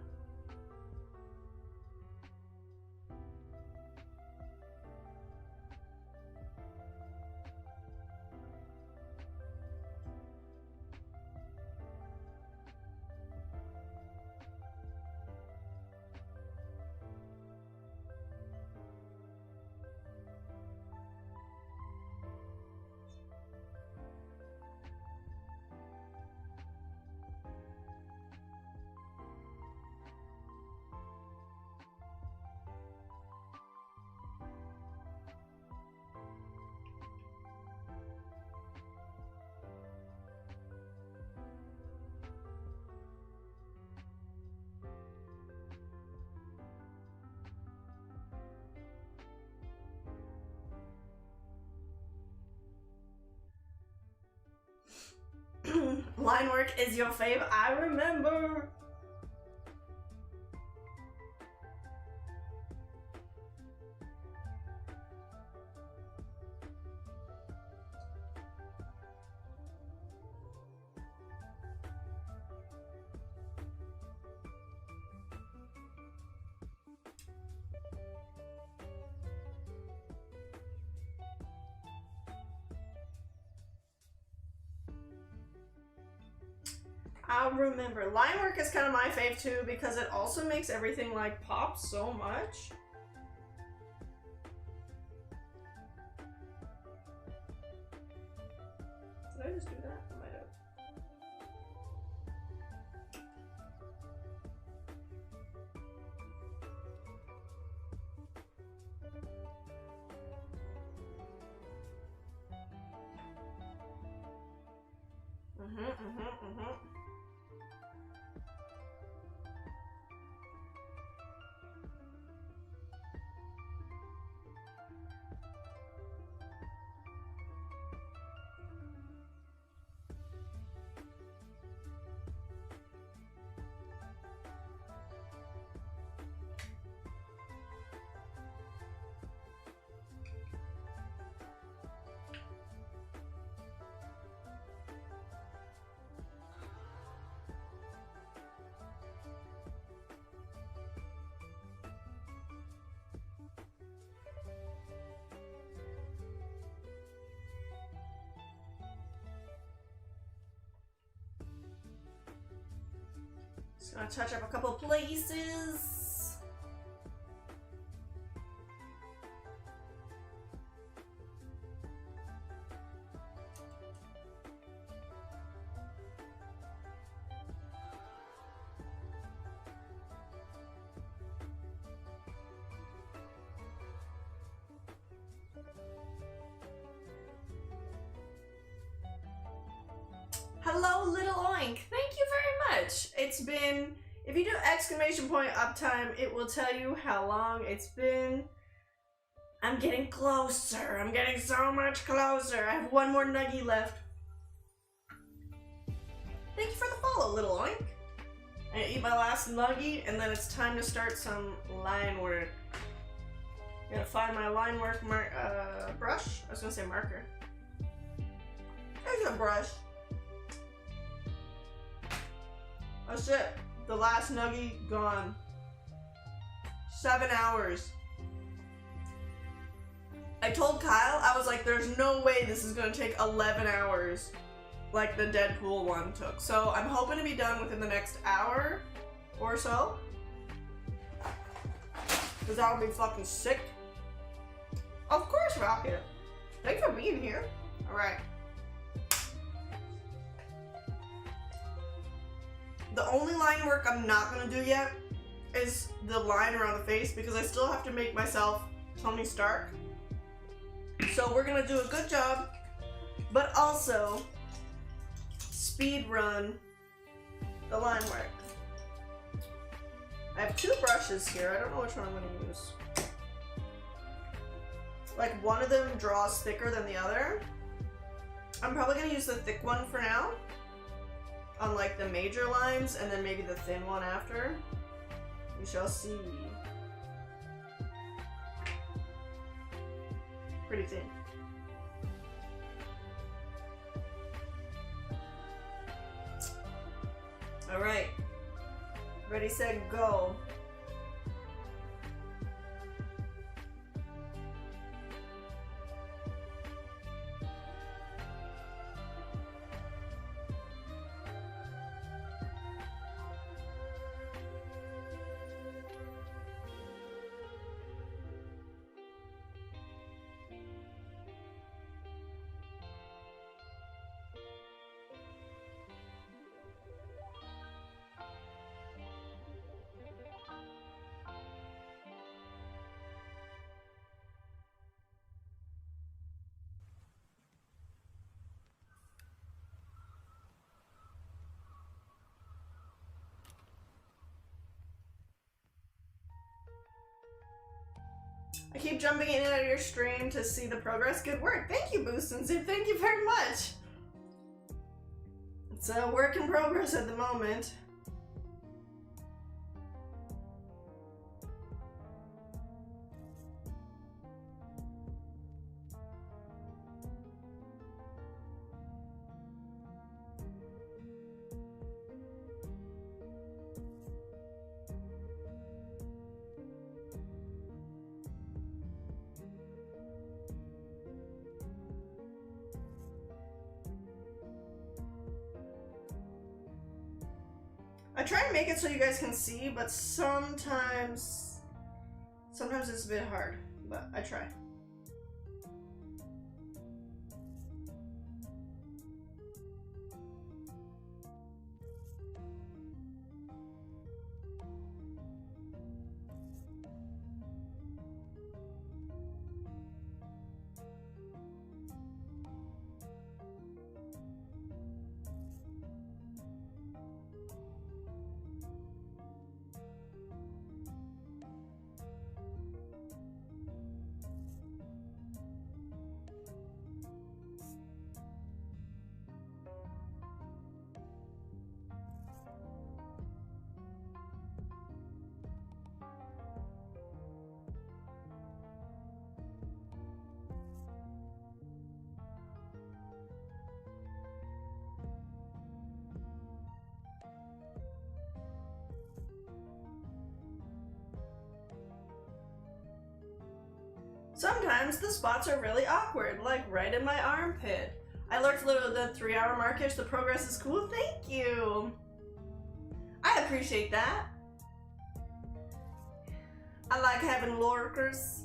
Line work is your fave. I remember. I remember. Line work is kind of my fave too because it also makes everything like pop so much. Did I just do that? I might have. Just gonna touch up a couple places. Hello, little oink. Thank you very much. It's been, if you do exclamation point uptime, it will tell you how long it's been. I'm getting closer. I'm getting so much closer. I have one more nuggie left. Thank you for the follow, little oink. I eat my last nugget, and then it's time to start some line work. I'm gonna find my line work brush. I was gonna say marker. There's a brush. Oh shit, the last nugget gone. 7 hours. I told Kyle, I was like, there's no way this is gonna take 11 hours like the Deadpool one took. So I'm hoping to be done within the next hour or so. Cause that would be fucking sick. Of course, Rocket. Thanks for being here. Alright. The only line work I'm not gonna do yet is the line around the face because I still have to make myself Tony Stark. So we're gonna do a good job, but also speed run the line work. I have 2 brushes here. I don't know which one I'm gonna use. Like one of them draws thicker than the other. I'm probably gonna use the thick one for now on like the major lines and then maybe the thin one after. We shall see. Pretty thin. All right. Ready, set, go. I keep jumping in and out of your stream to see the progress. Good work. Thank you, Boost and Zip. Thank you very much. It's a work in progress at the moment. I try and make it so you guys can see, but sometimes it's a bit hard, but I try. Sometimes the spots are really awkward, like right in my armpit. I lurked the 3-hour markish. The progress is cool. Thank you. I appreciate that. I like having lurkers.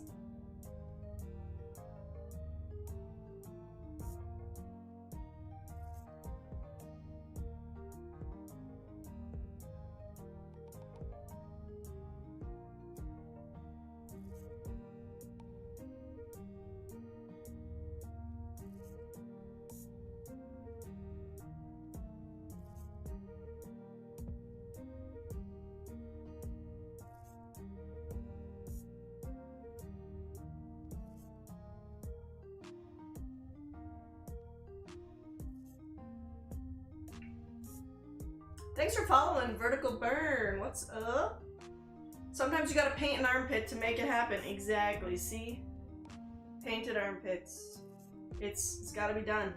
Thanks for following, Vertical Burn. What's up? Sometimes you gotta paint an armpit to make it happen. Exactly, see? Painted armpits. It's gotta be done.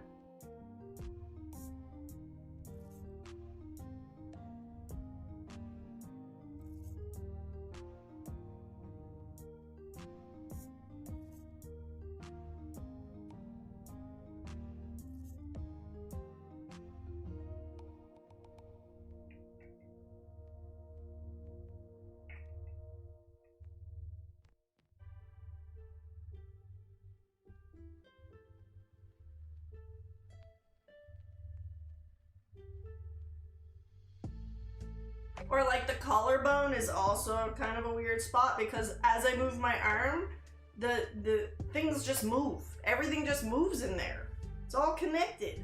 Or like the collarbone is also kind of a weird spot because as I move my arm, the things just move. Everything just moves in there. It's all connected.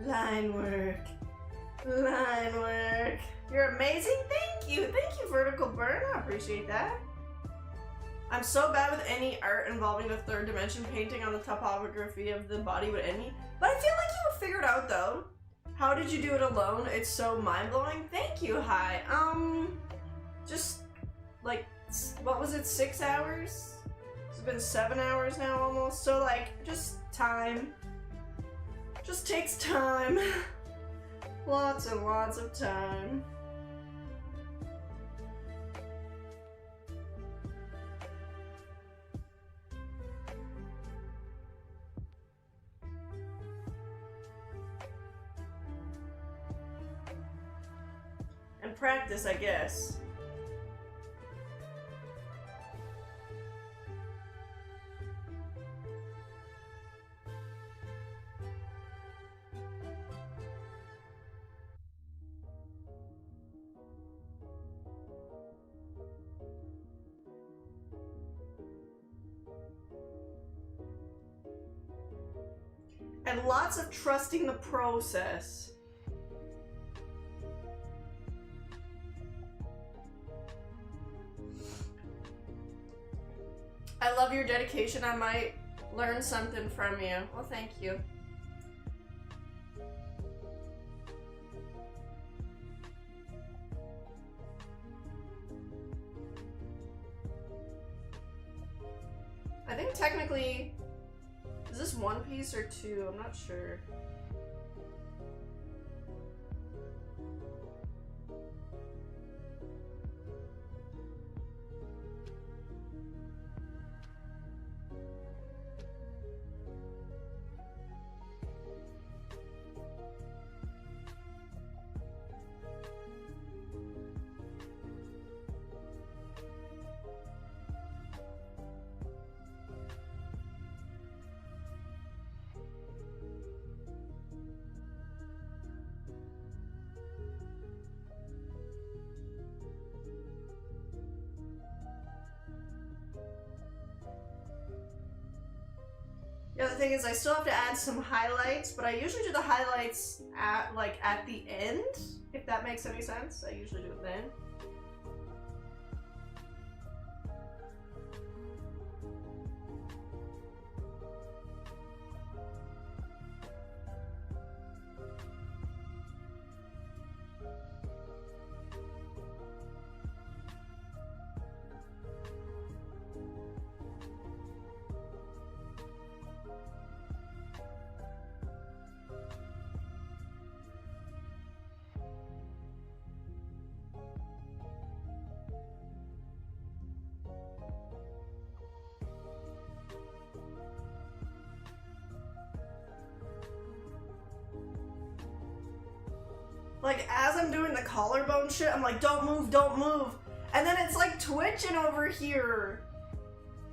Line work. Line work. You're amazing. Thank you. Thank you, Vertical Burn. I appreciate that. I'm so bad with any art involving the third dimension painting on the topography of the body would end me. But I feel like you would figure it out though. How did you do it alone? It's so mind-blowing. Thank you, Hi. Just like, what was it, 6 hours? It's been 7 hours now almost. So like, just time. Just takes time. Lots and lots of time. And practice, I guess. And lots of trusting the process. I love your dedication. I might learn something from you. Well, thank you. I think technically, is this one piece or two? I'm not sure. The other thing is I still have to add some highlights, but I usually do the highlights at the end, if that makes any sense. I usually do it then. Like, as I'm doing the collarbone shit, I'm like, don't move, don't move. And then it's like twitching over here.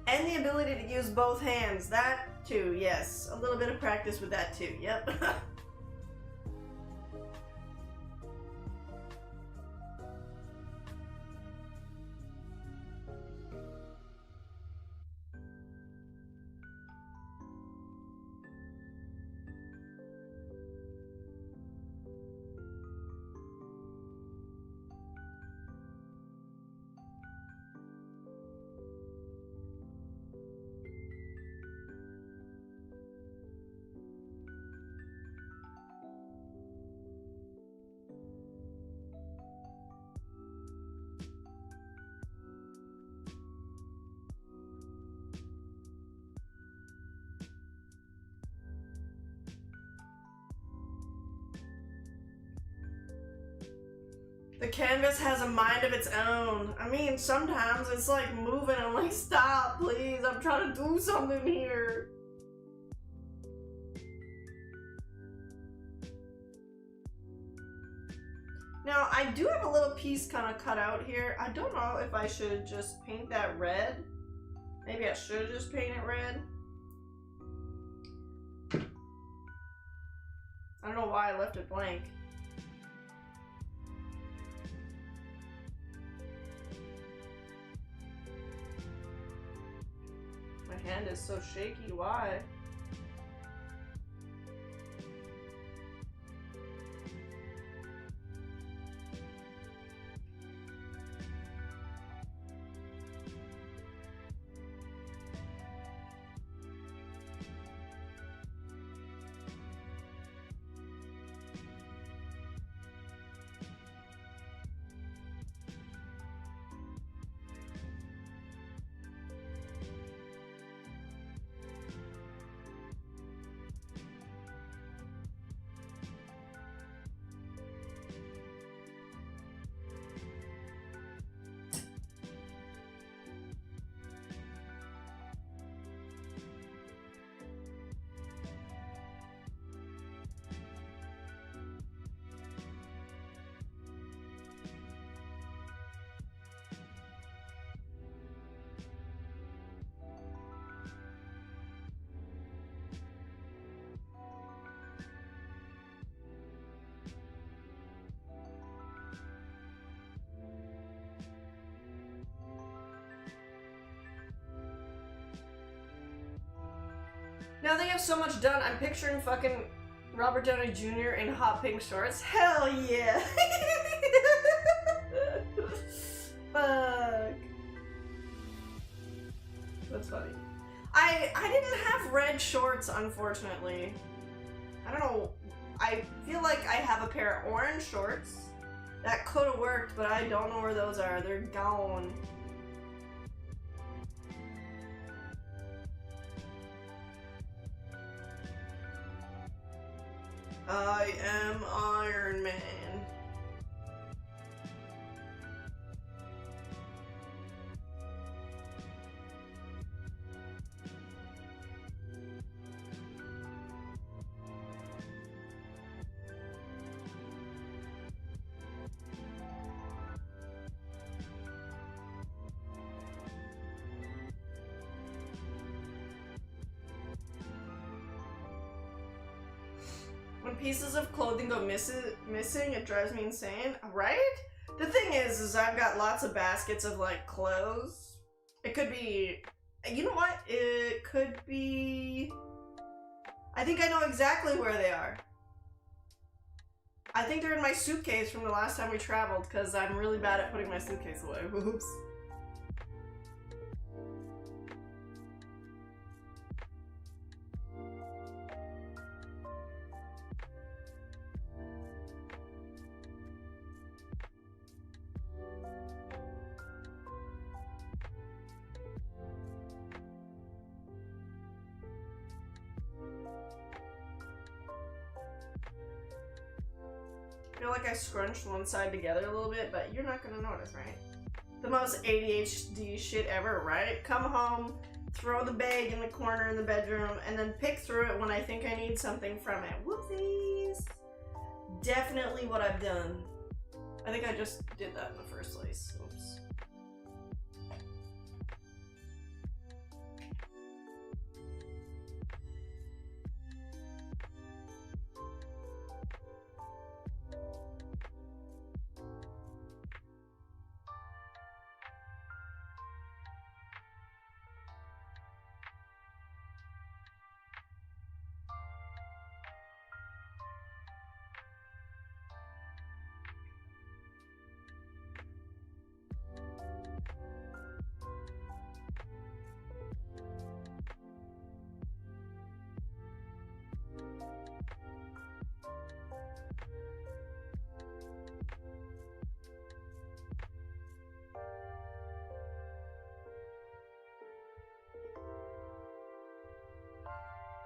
And the ability to use both hands. That too, yes. A little bit of practice with that too, yep. The canvas has a mind of its own. I mean, sometimes it's like moving. I'm like, stop, please. I'm trying to do something here. Now, I do have a little piece kind of cut out here. I don't know if I should just paint that red. Maybe I should just paint it red. I don't know why I left it blank. My hand is so shaky, why? Now they have so much done. I'm picturing fucking Robert Downey Jr. in hot pink shorts. Hell yeah! Fuck. That's funny. I didn't have red shorts, unfortunately. I don't know. I feel like I have a pair of orange shorts that could have worked, but I don't know where those are. They're gone. I am Iron Man. When pieces of clothing go missing, it drives me insane, right? The thing is I've got lots of baskets of, like, clothes. It could be, you know what? It could be, I think I know exactly where they are. I think they're in my suitcase from the last time we traveled, because I'm really bad at putting my suitcase away. Oops. I feel like I scrunched one side together a little bit, but you're not gonna notice, right? The most ADHD shit ever, right? Come home, throw the bag in the corner in the bedroom, and then pick through it when I think I need something from it. Whoopsies! definitely what I've done. I think I just did that in the first place. Oops.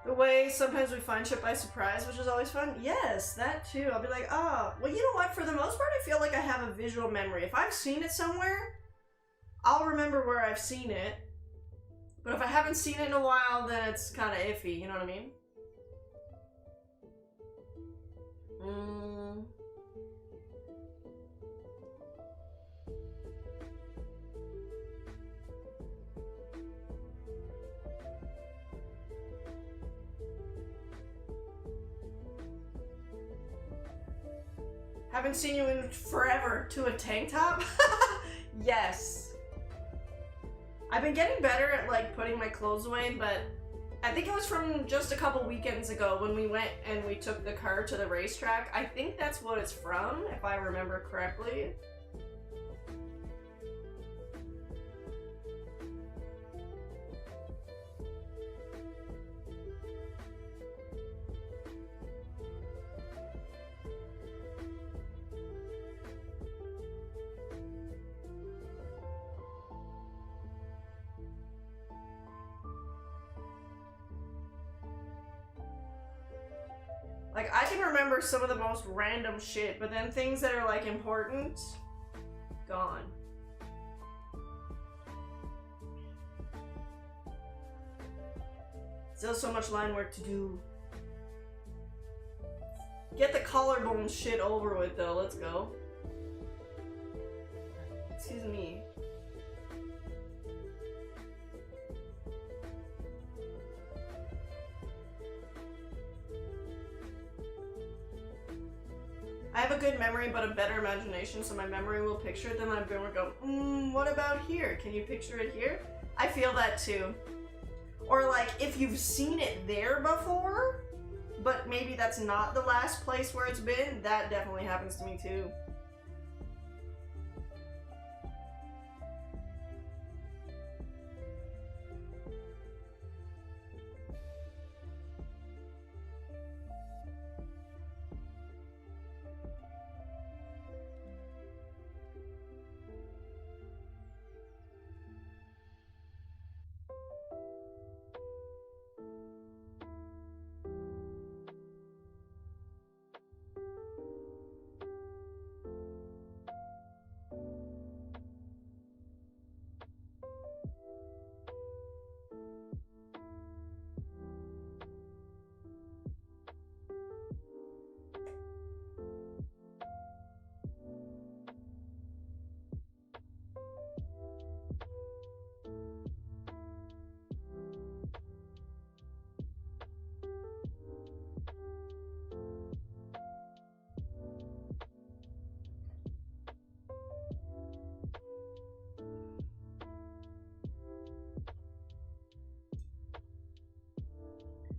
The way sometimes we find shit by surprise, which is always fun. Yes, that too. I'll be like, oh, well, you know what? For the most part, I feel like I have a visual memory. If I've seen it somewhere, I'll remember where I've seen it. But if I haven't seen it in a while, then it's kind of iffy. You know what I mean? Haven't seen you in forever to a tank top? Yes. I've been getting better at like putting my clothes away, but I think it was from just a couple weekends ago when we went and we took the car to the racetrack. I think that's what it's from, if I remember correctly. Like, I can remember some of the most random shit, but then things that are, like, important, gone. Still so much line work to do. Get the collarbone shit over with, though. Let's go. Excuse me. I have a good memory, but a better imagination, so my memory will picture it, then my brain will go, what about here? Can you picture it here? I feel that too. Or like, if you've seen it there before, but maybe that's not the last place where it's been, that definitely happens to me too.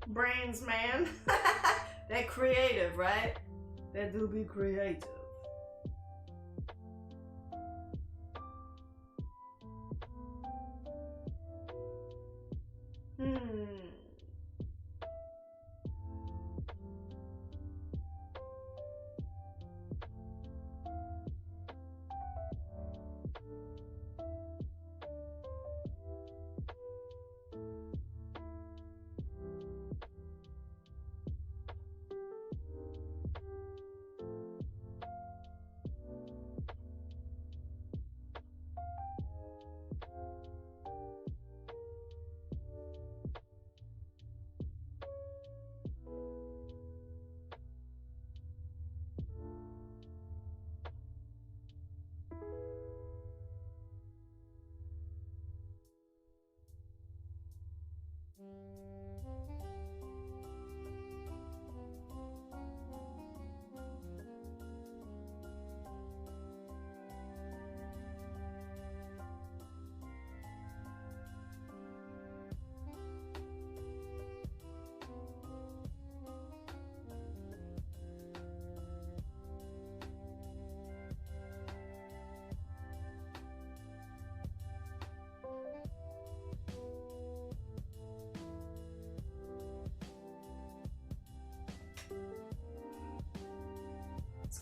Brains, man. They're creative, right? They do be creative.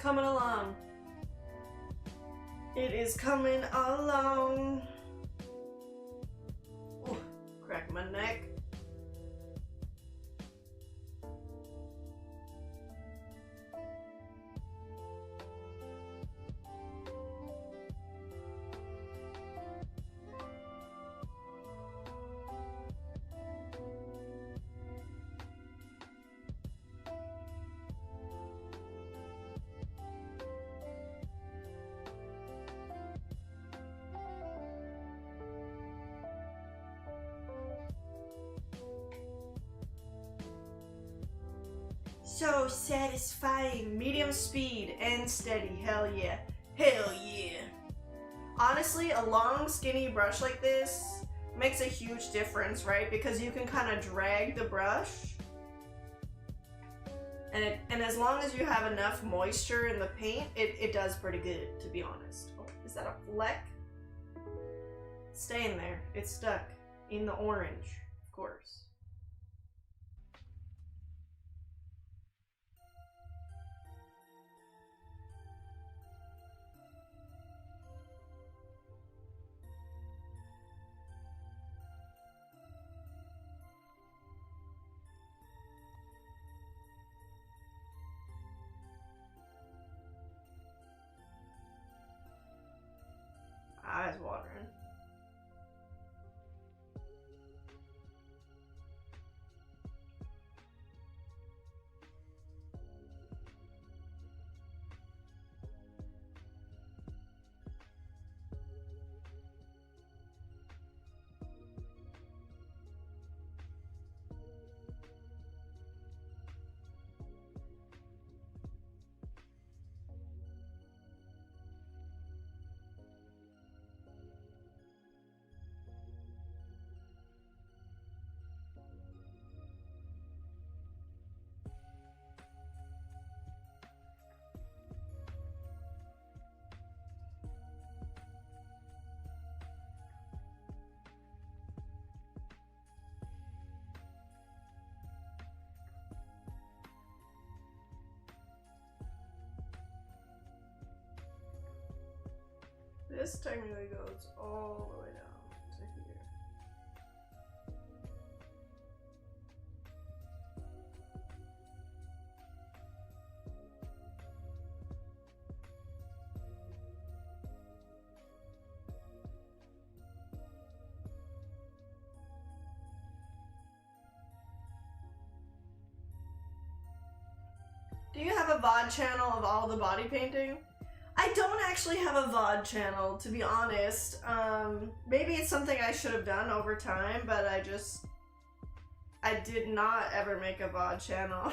coming along. It is coming along. Ooh, crack my neck. So satisfying. Medium speed and steady. Hell yeah. Hell yeah. Honestly, a long skinny brush like this makes a huge difference, right? Because you can kind of drag the brush. And as long as you have enough moisture in the paint, it does pretty good, to be honest. Oh, is that a fleck? It's staying there. It's stuck in the orange, of course. Eyes watering. This technically goes all the way down to here. Do you have a VOD channel of all the body painting? I don't actually have a VOD channel, to be honest. Maybe it's something I should have done over time, but I did not ever make a VOD channel.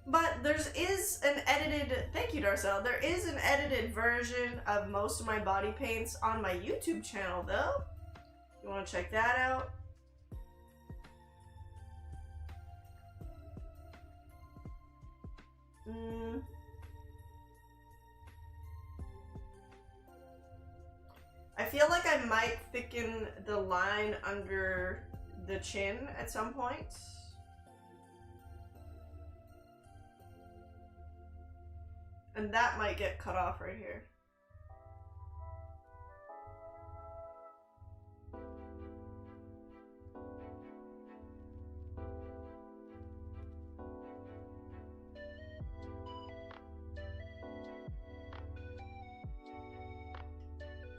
But is an edited, thank you Darcel, there is an edited version of most of my body paints on my YouTube channel though. You want to check that out? I feel like I might thicken the line under the chin at some point. And that might get cut off right here.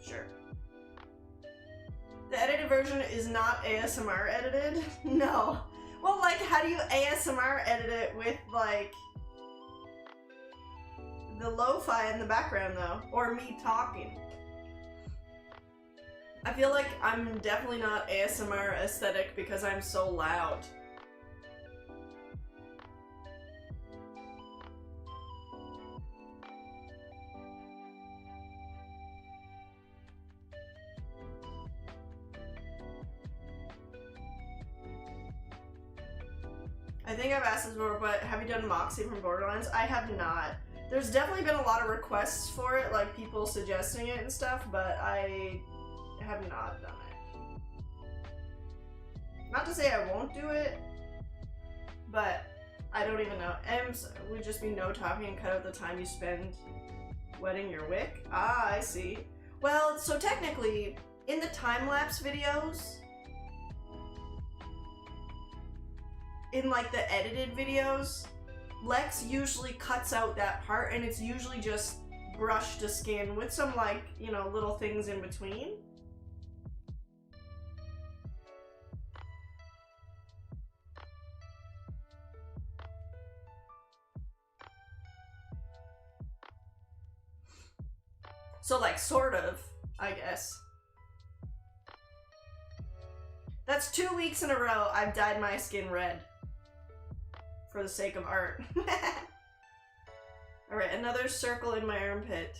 Sure. The edited version is not ASMR edited? No. Well, like, how do you ASMR edit it with, like, the lo-fi in the background, though? Or me talking? I feel like I'm definitely not ASMR aesthetic because I'm so loud. I think I've asked this before, but have you done Moxie from Borderlands? I have not. There's definitely been a lot of requests for it, like people suggesting it and stuff, but I have not done it. Not to say I won't do it, but I don't even know. M's would just be no talking and cut out the time you spend wetting your wick. Ah, I see. Well, so technically, in the time-lapse videos, in like the edited videos, Lex usually cuts out that part, and it's usually just brush to skin with some, like, you know, little things in between. So, like, sort of, I guess. That's 2 weeks in a row I've dyed my skin red. For the sake of art. Alright, another circle in my armpit.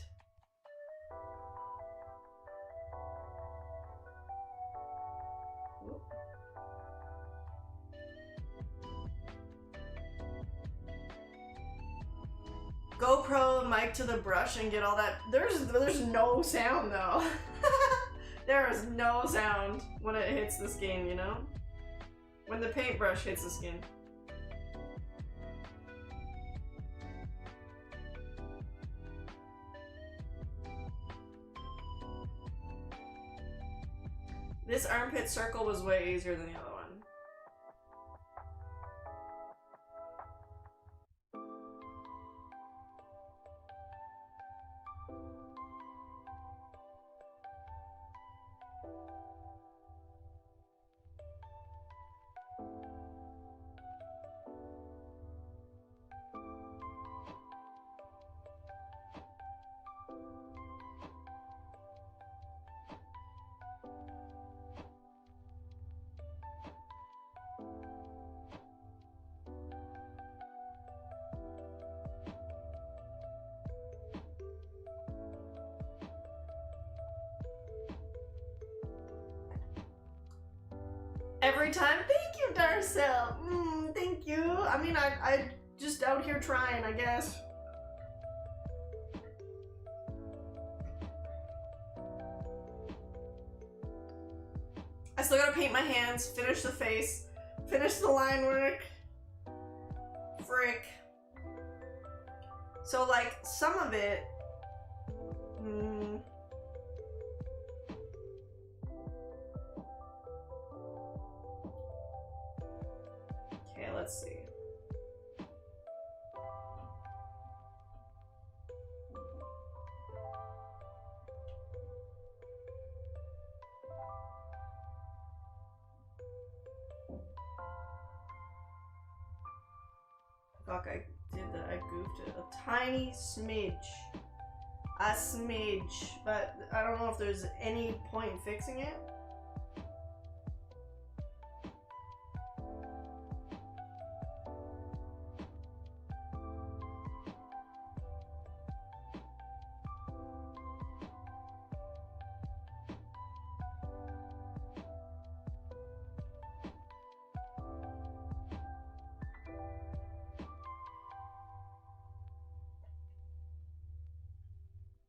GoPro mic to the brush and get all that. There's no sound though. There is no sound when it hits the skin, you know? When the paintbrush hits the skin. This armpit circle was way easier than the other one. Every time, thank you, Darcel. Thank you. I mean, I just out here trying, I guess. I still gotta paint my hands, finish the face, finish the line work. Frick. So, like, some of it. Let's see. Fuck, I did that. I goofed it. A tiny smidge. A smidge. But I don't know if there's any point fixing it.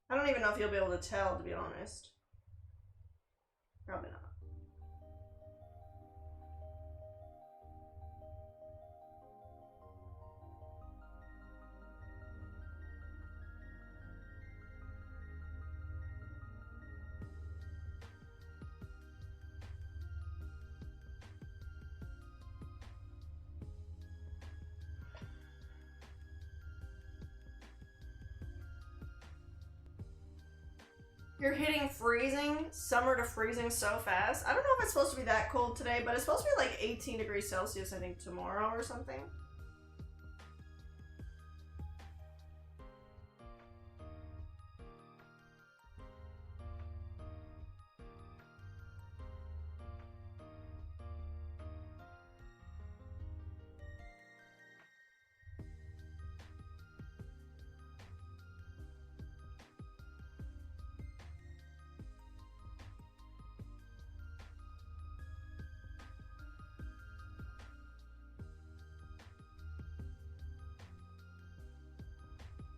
I don't even know if you'll be able to tell, to be honest. Probably not. You're hitting freezing, summer to freezing so fast. I don't know if it's supposed to be that cold today, but it's supposed to be like 18 degrees Celsius, I think, tomorrow or something.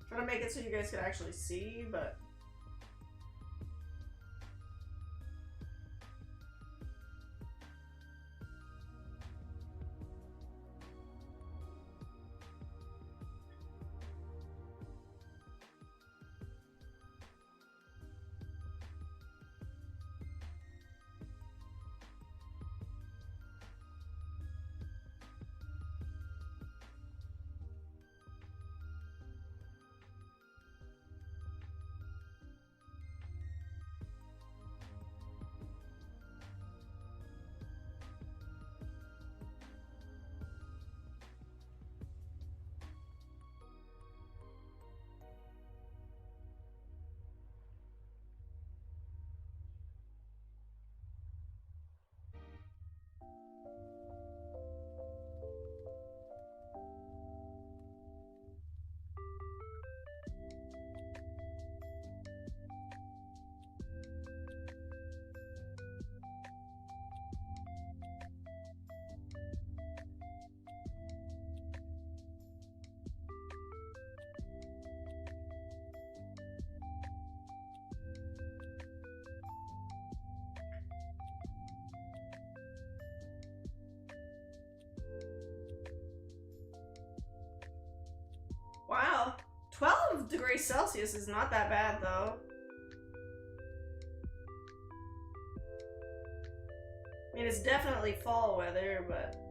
Trying to make it so you guys could actually see, but degrees Celsius is not that bad, though. I mean, it's definitely fall weather, but...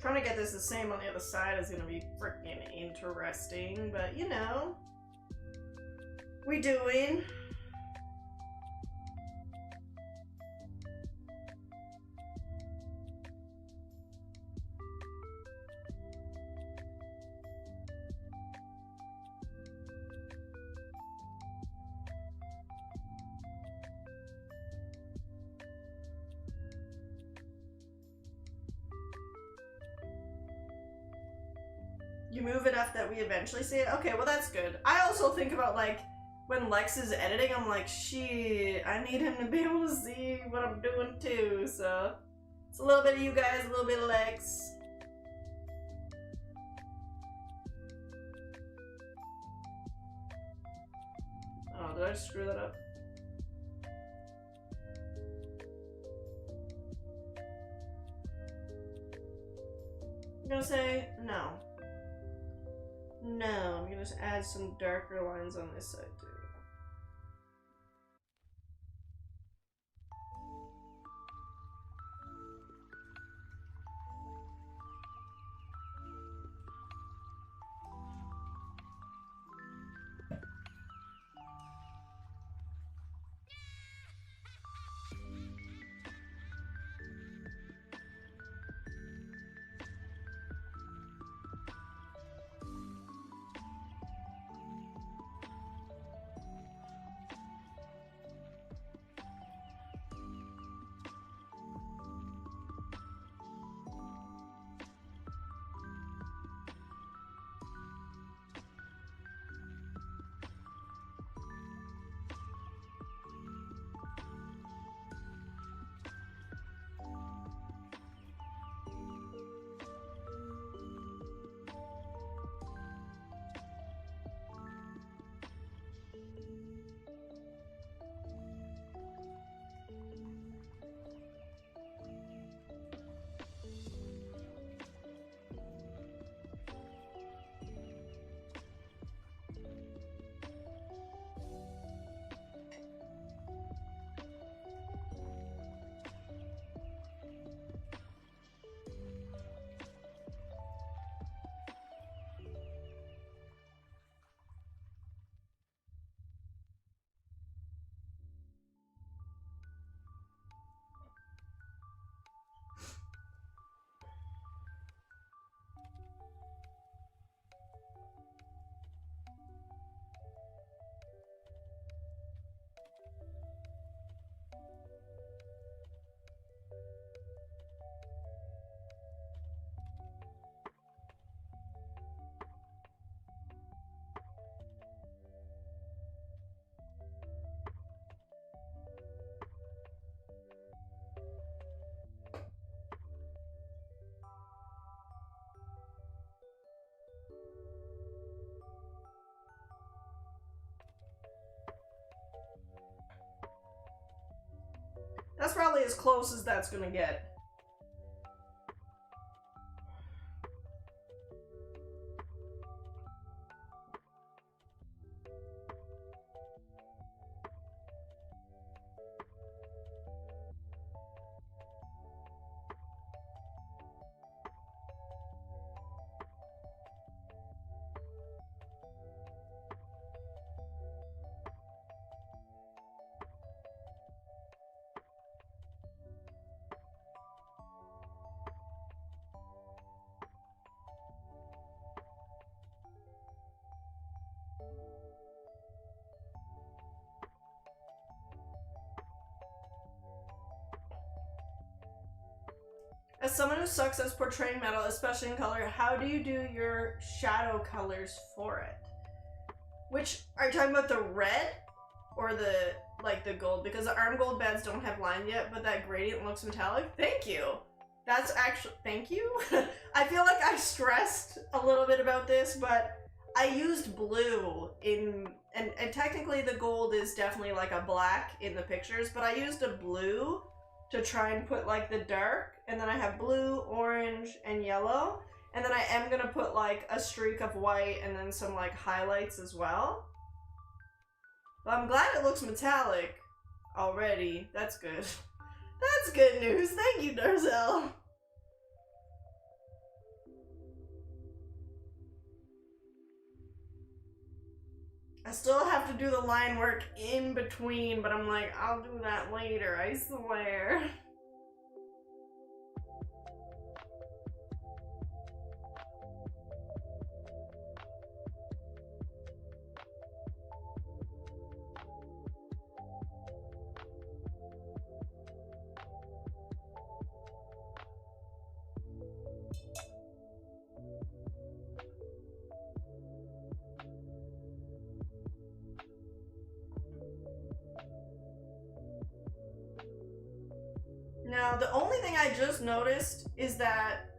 Trying to get this the same on the other side is gonna be freaking interesting, but you know, we doing. You move enough that we eventually see it? Okay, well that's good. I also think about, like, when Lex is editing, I'm like, shit, I need him to be able to see what I'm doing too, so... It's a little bit of you guys, a little bit of Lex. Oh, did I screw that up? I'm gonna say no. No, I'm gonna add some darker lines on this side too. That's probably as close as that's gonna get. As someone who sucks at portraying metal, especially in color, how do you do your shadow colors for it? Which, are you talking about the red or the, like, the gold? Because the arm gold beds don't have lines yet, but that gradient looks metallic. Thank you. That's actually, thank you. I feel like I stressed a little bit about this, but I used blue in, and technically the gold is definitely like a black in the pictures, but I used a blue to try and put like the dark, and then I have blue, orange, and yellow, and then I am gonna put like a streak of white and then some like highlights as well. But I'm glad it looks metallic already. That's good. That's good news. Thank you, Darzel. I still have to do the line work in between, but I'm like, I'll do that later, I swear. Now, the only thing I just noticed is that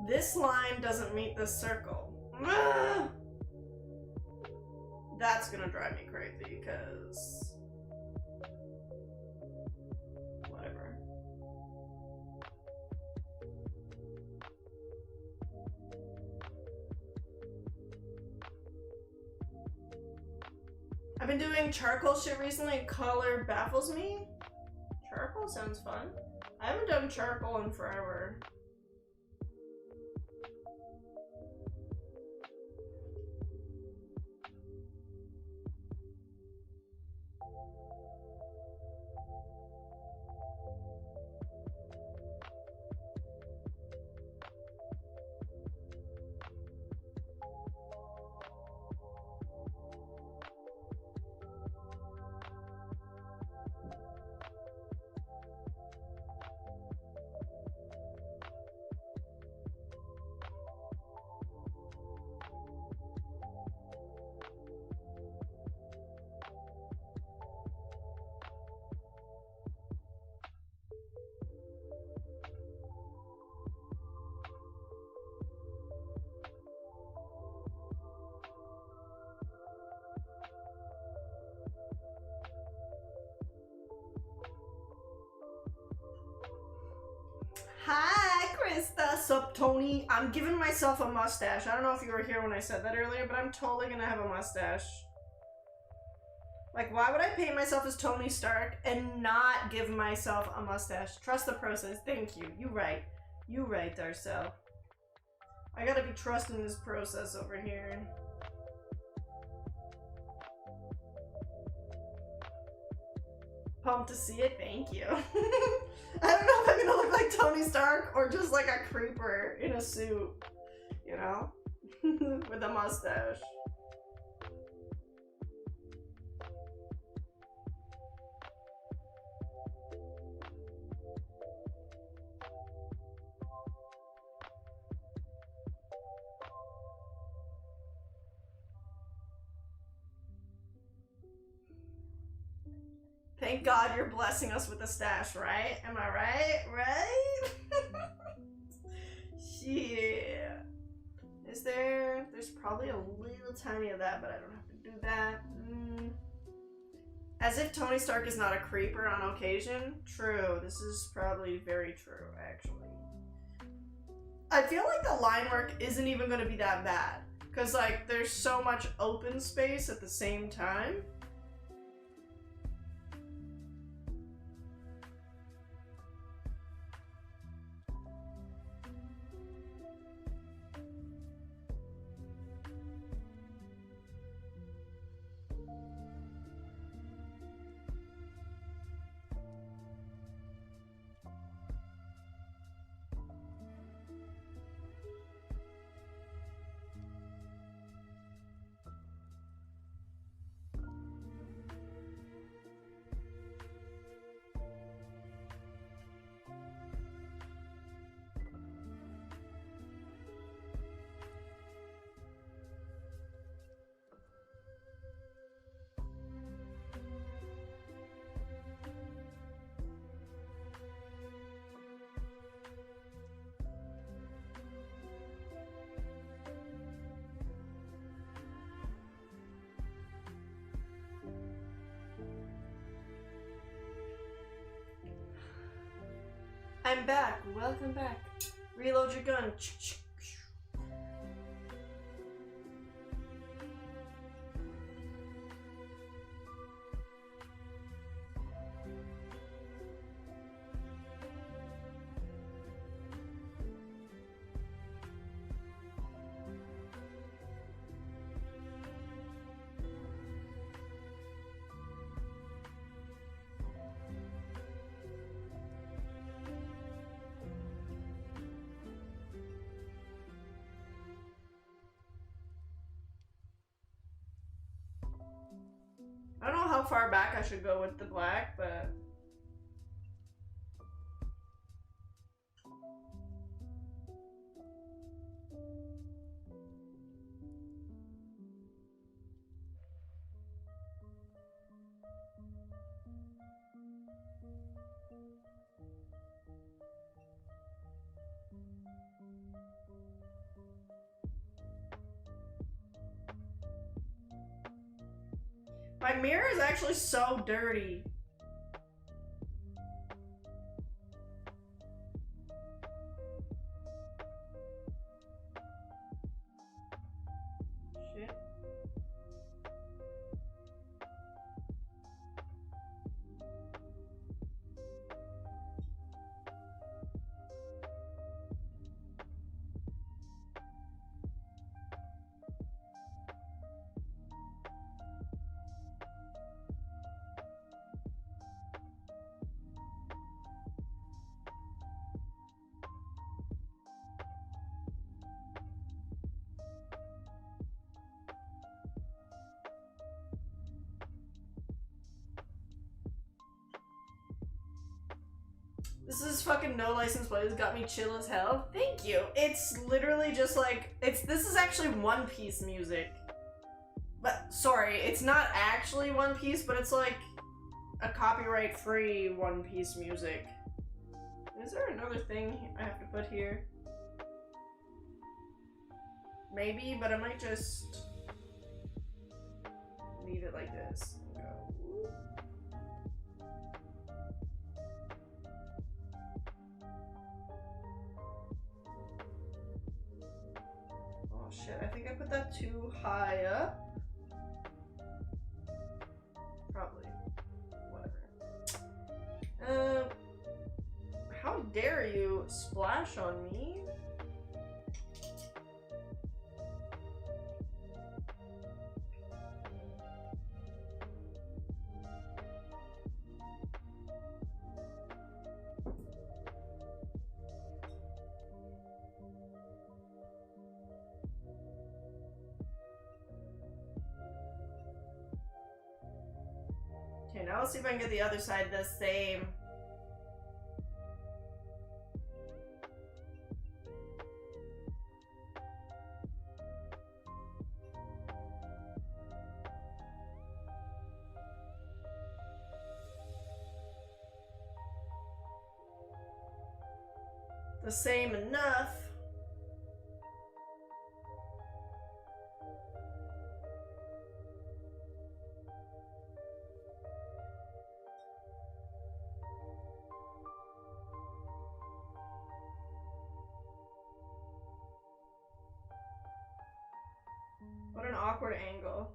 this line doesn't meet the circle. That's gonna drive me crazy, because... whatever. I've been doing charcoal shit recently. Color baffles me. Charcoal sounds fun. I haven't done charcoal in forever. Hi, Krista. Sup, Tony? I'm giving myself a mustache. I don't know if you were here when I said that earlier, but I'm totally gonna have a mustache. Like, why would I paint myself as Tony Stark and not give myself a mustache? Trust the process. Thank you. You right. You right, Darcel. I gotta be trusting this process over here. Pumped to see it. Thank you. I don't know if I'm gonna look like Tony Stark or just like a creeper in a suit, you know, with a mustache. Thank God you're blessing us with a stash, right? Am I right? Right? Yeah. Is there? There's probably a little tiny of that, but I don't have to do that. As if Tony Stark is not a creeper on occasion. True. This is probably very true, actually. I feel like the line work isn't even going to be that bad. Because, like, there's so much open space at the same time. I'm back. Welcome back. Reload your gun. I don't know how far back I should go with the black, but... My mirror is actually so dirty. Shit. This is fucking no license plate. It's got me chill as hell. Thank you. It's literally just like, this is actually One Piece music. But, sorry, it's not actually One Piece, but it's like a copyright-free One Piece music. Is there another thing I have to put here? Maybe, but I might just leave it like this. Go. Oh shit, I think I put that too high up. Probably. Whatever. How dare you splash on me? Okay, now let's see if I can get the other side the same. The same enough. What an awkward angle.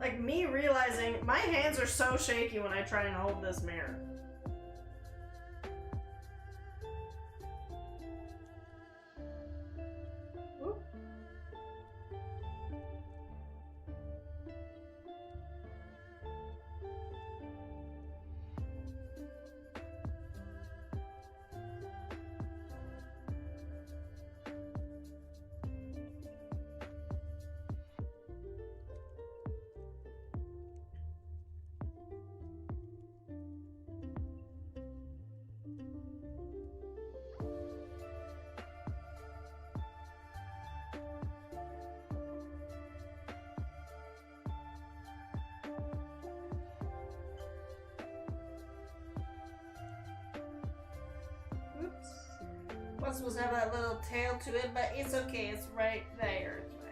Like, me realizing my hands are so shaky when I try and hold this mirror. Oop. Oops. Wasn't supposed to have that little tail to it, but it's okay. It's right there. It's fine.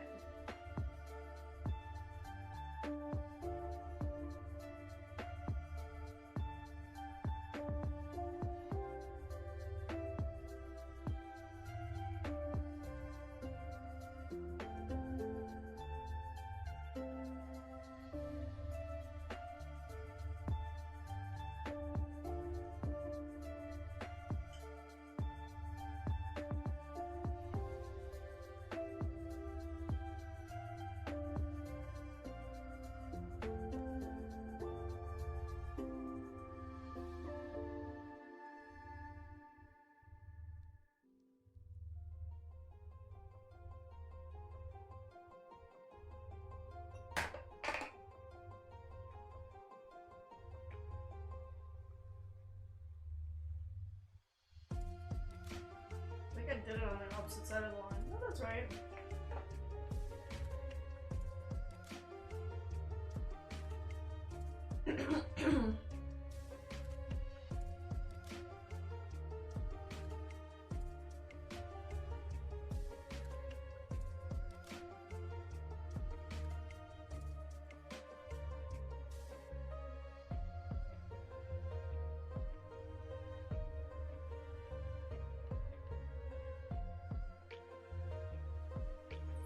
I did it on the opposite side of the line. No, that's right.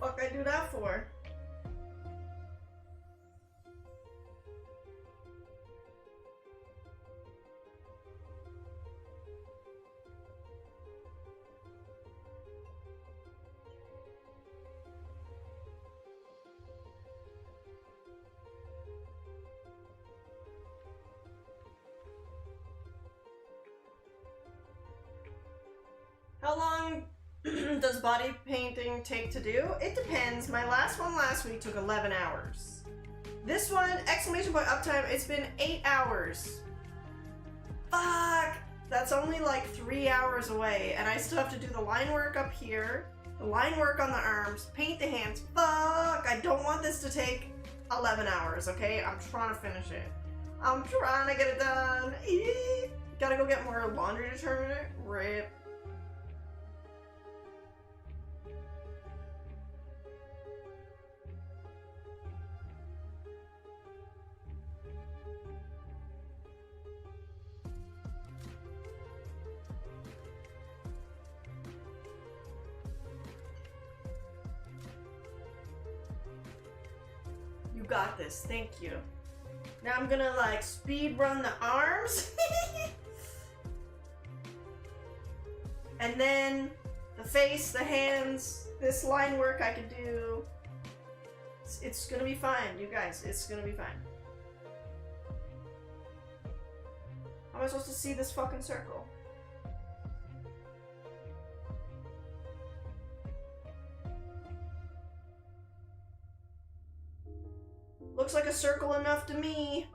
Fuck I do that for? How long does body painting take to do? It depends. My last one last week took 11 hours. This one, exclamation point uptime, it's been 8 hours. Fuck! That's only like 3 hours away, and I still have to do the line work up here, the line work on the arms, paint the hands. Fuck! I don't want this to take 11 hours, okay? I'm trying to finish it. I'm trying to get it done. Gotta go get more laundry detergent. Rip. You got this, thank you. Now I'm gonna like speed run the arms. And then the face, the hands, this line work I could do. It's gonna be fine, you guys, it's gonna be fine. How am I supposed to see this fucking circle? Looks like a circle enough to me.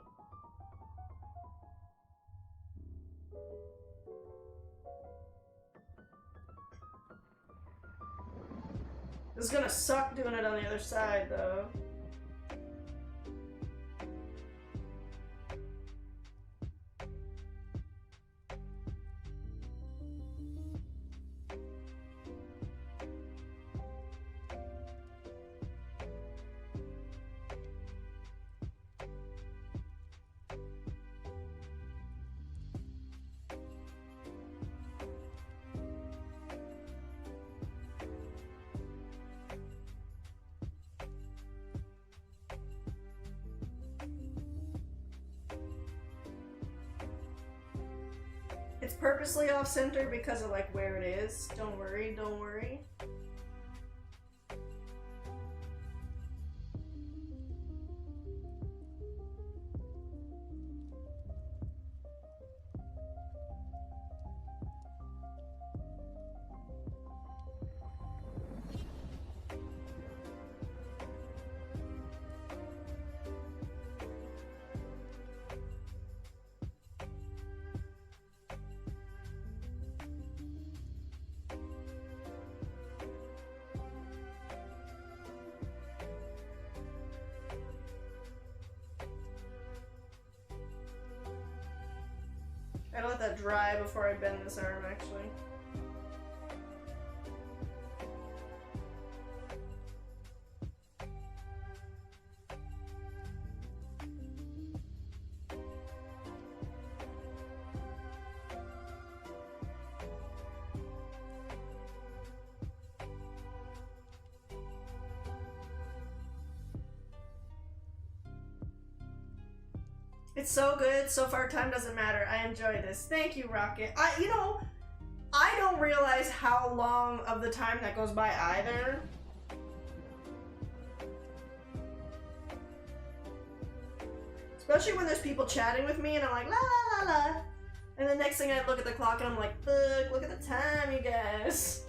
This is gonna suck doing it on the other side, though. purposely off center because of like where it is. Don't worry, don't worry. I gotta let that dry before I bend this arm, actually. It's so good. So far, time doesn't matter. I enjoy this. Thank you, Rocket. I don't realize how long of the time that goes by either. Especially when there's people chatting with me and I'm like, la la la la. And the next thing I look at the clock and I'm like, look at the time, you guys.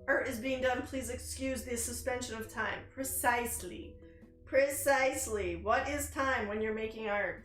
Art is being done. Please excuse the suspension of time. Precisely. Precisely. What is time when you're making art?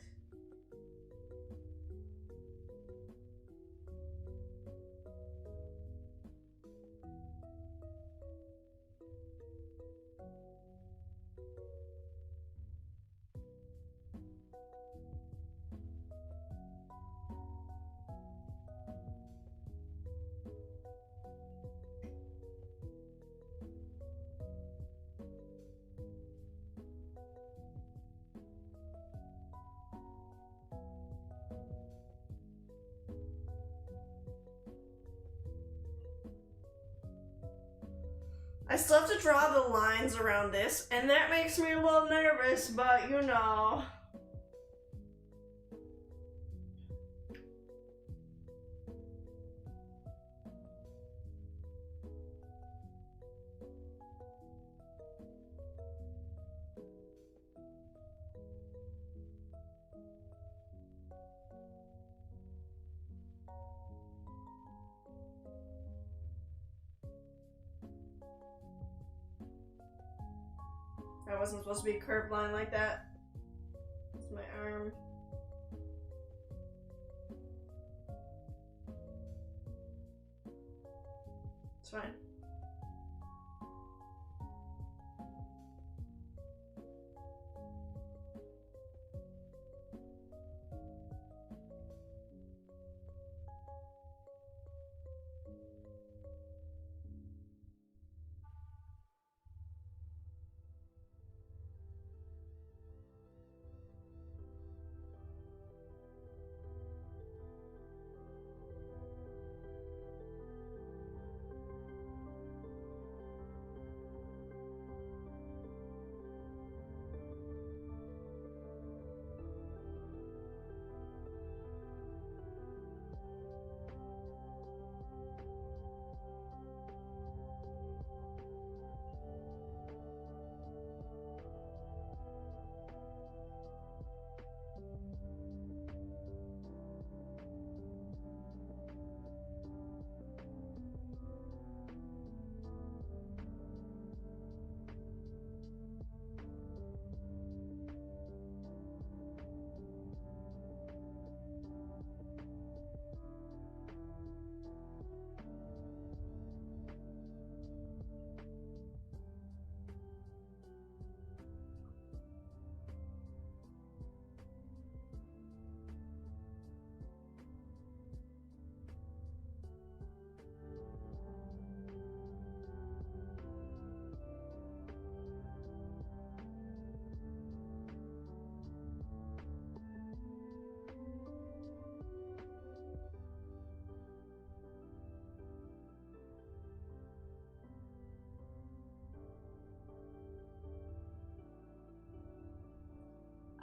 I still have to draw the lines around this, and that makes me a little nervous, but you know. That wasn't supposed to be a curved line like that. It's my arm. It's fine.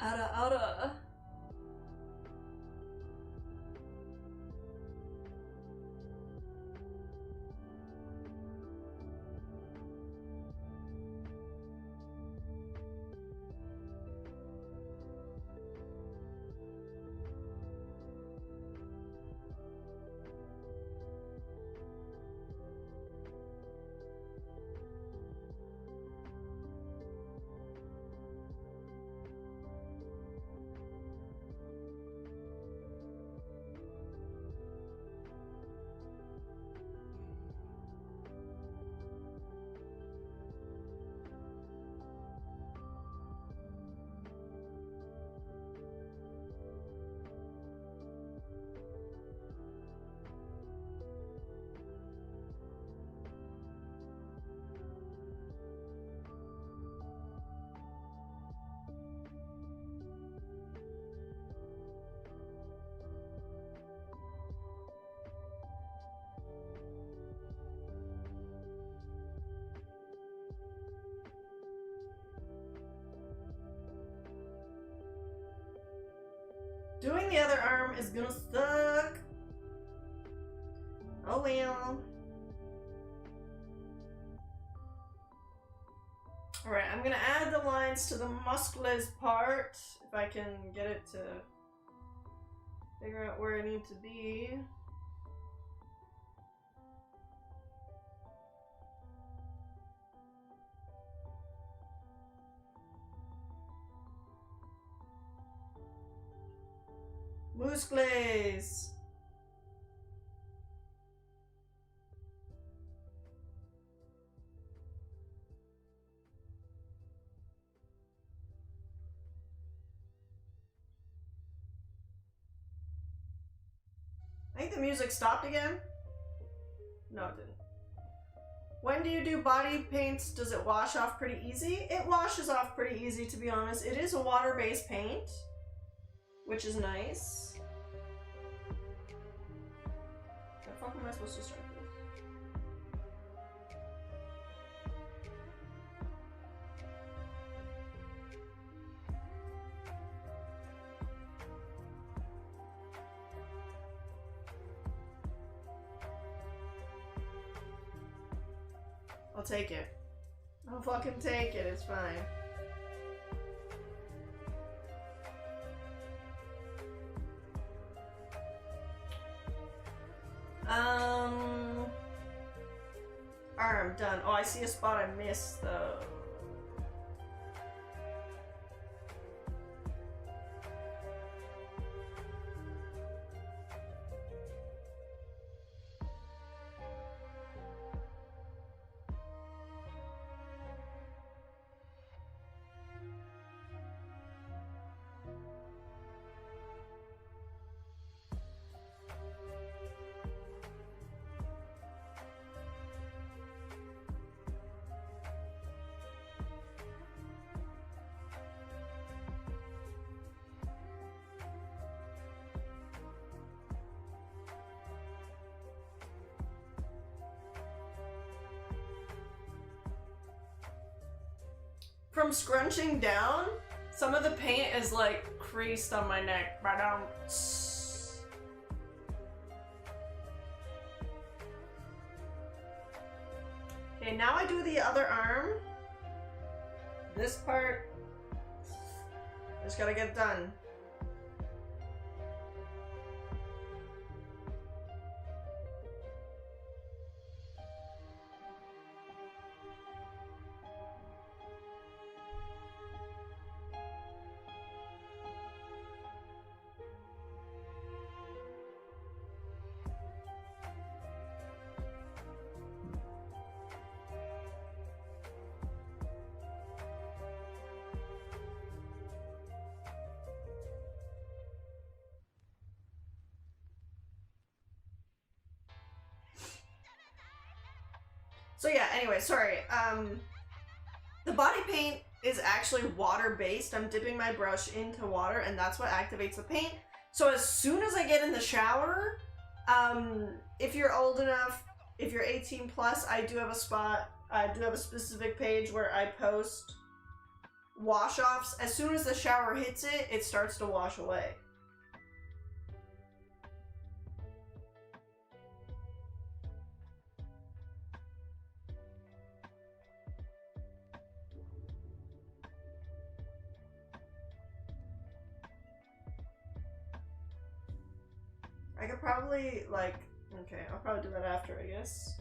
Oughta. Doing the other arm is gonna suck. Oh well. Alright, I'm gonna add the lines to the muscles part, if I can get it to figure out where I need to be. Muscles! I think the music stopped again. No, it didn't. When do you do body paints? Does it wash off pretty easy? It washes off pretty easy, to be honest. It is a water-based paint, which is nice. The fuck am I supposed to start with? I'll take it. I'll fucking take it, it's fine. Arm done. Oh, I see a spot I missed though. From scrunching down, some of the paint is like creased on my neck. Okay, now I do the other arm. This part, just gotta get done. So yeah, anyway, sorry. The body paint is actually water-based. I'm dipping my brush into water and that's what activates the paint. So as soon as I get in the shower, if you're old enough, if you're 18 plus, I do have a spot, I do have a specific page where I post wash-offs, as soon as the shower hits it, it starts to wash away. I could probably, like, okay, I'll probably do that after, I guess.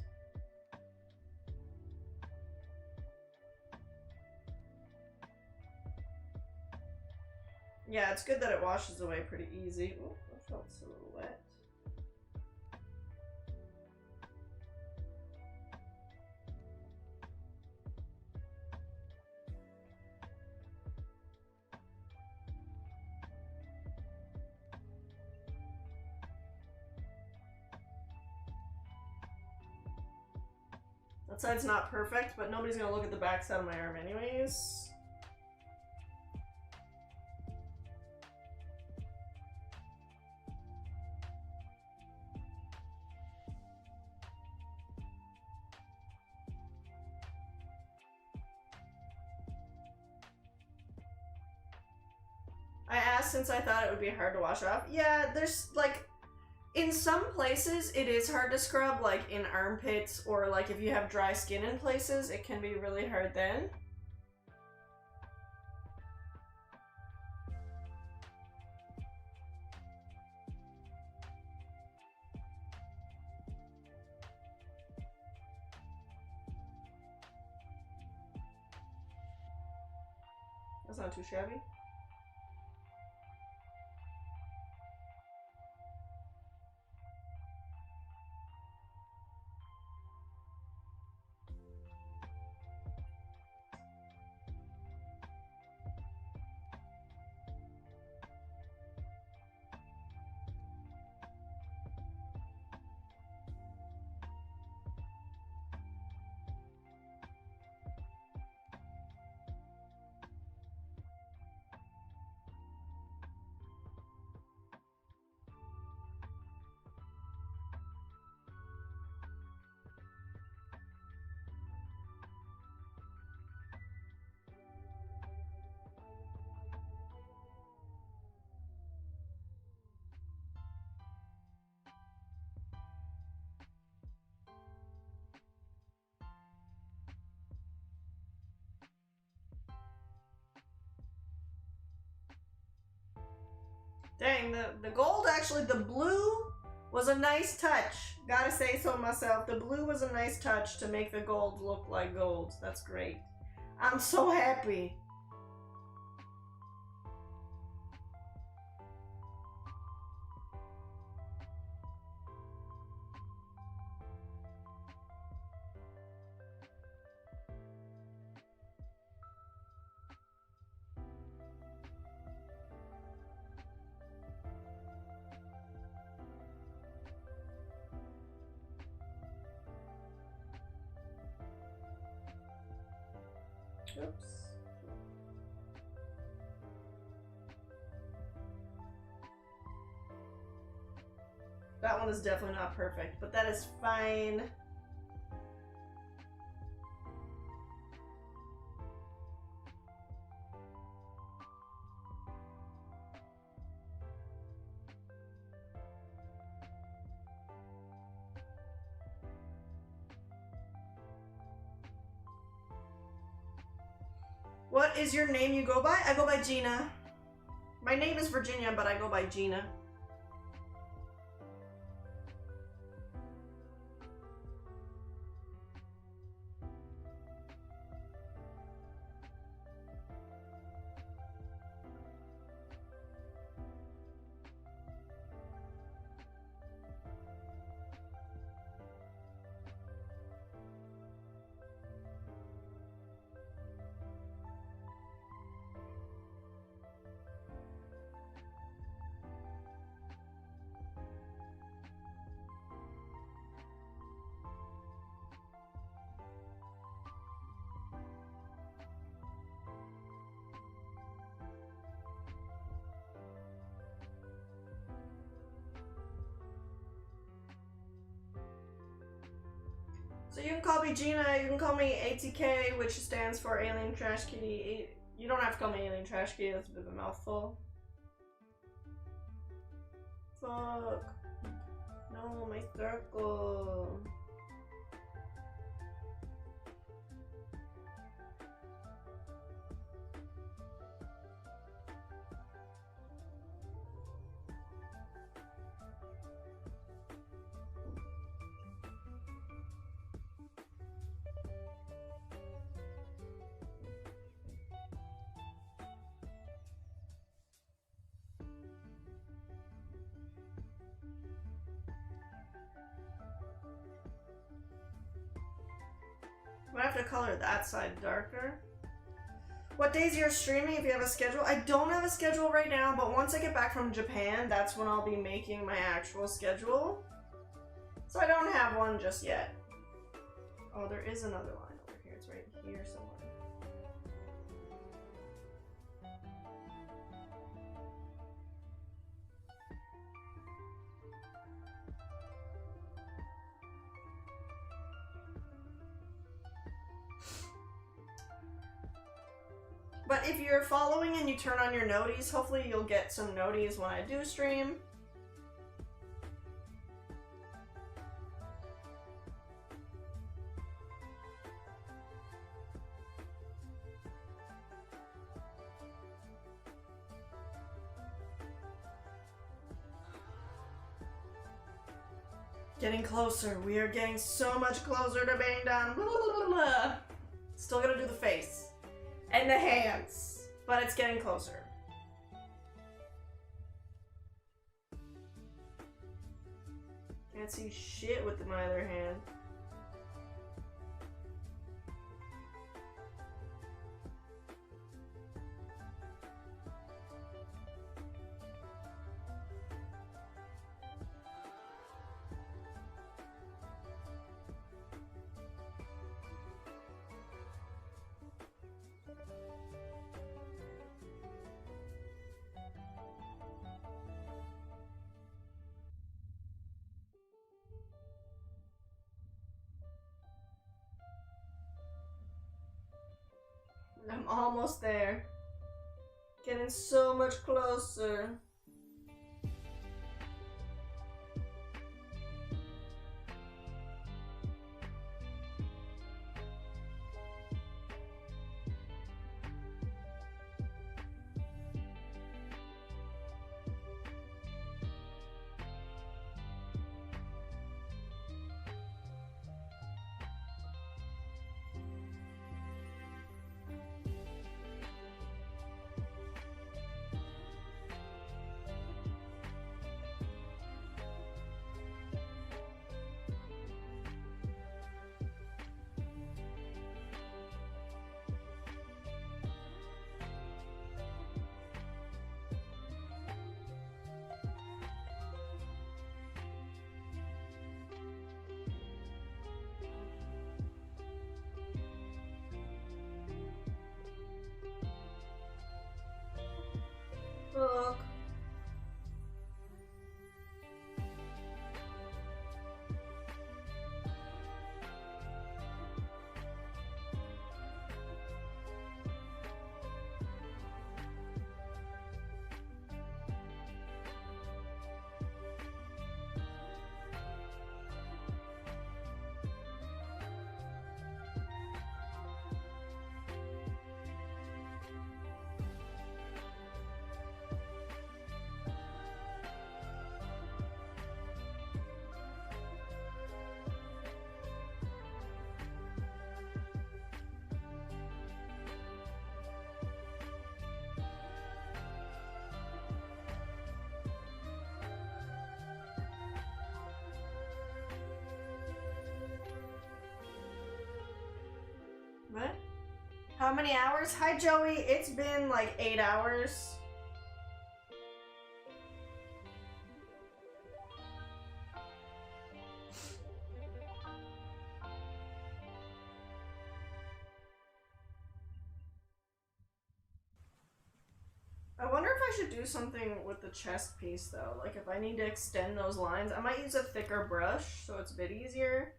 Yeah, it's good that it washes away pretty easy. Ooh, that felt a little wet. That side's not perfect, but nobody's gonna look at the back side of my arm anyways. I asked since I thought it would be hard to wash off. Yeah, there's like, in some places it is hard to scrub, like in armpits, or like if you have dry skin in places, it can be really hard then. That's not too shabby. Dang, the gold, actually, the blue was a nice touch. Gotta say so myself. The blue was a nice touch to make the gold look like gold. That's great. I'm so happy. Oops. That one is definitely not perfect, but that is fine. What is your name you go by? I go by Gina. My name is Virginia, but I go by Gina. So you can call me Gina, you can call me ATK, which stands for Alien Trash Kitty. You don't have to call me alien trash can, that's a bit of a mouthful. Fuck. No, my circle. I have to color that side darker. What days you're streaming if you have a schedule? I don't have a schedule right now, but once I get back from Japan, that's when I'll be making my actual schedule. So I don't have one just yet. Oh, there is another line over here. It's right here somewhere. But if you're following and you turn on your noties, hopefully you'll get some noties when I do stream. Getting closer. We are getting so much closer to being done. Still gotta do the face. And the hands. But it's getting closer. Can't see shit with my other hand. I'm almost there. Getting so much closer. Look. What? How many hours? Hi, Joey. It's been like 8 hours. I wonder if I should do something with the chest piece though. Like if I need to extend those lines, I might use a thicker brush so it's a bit easier.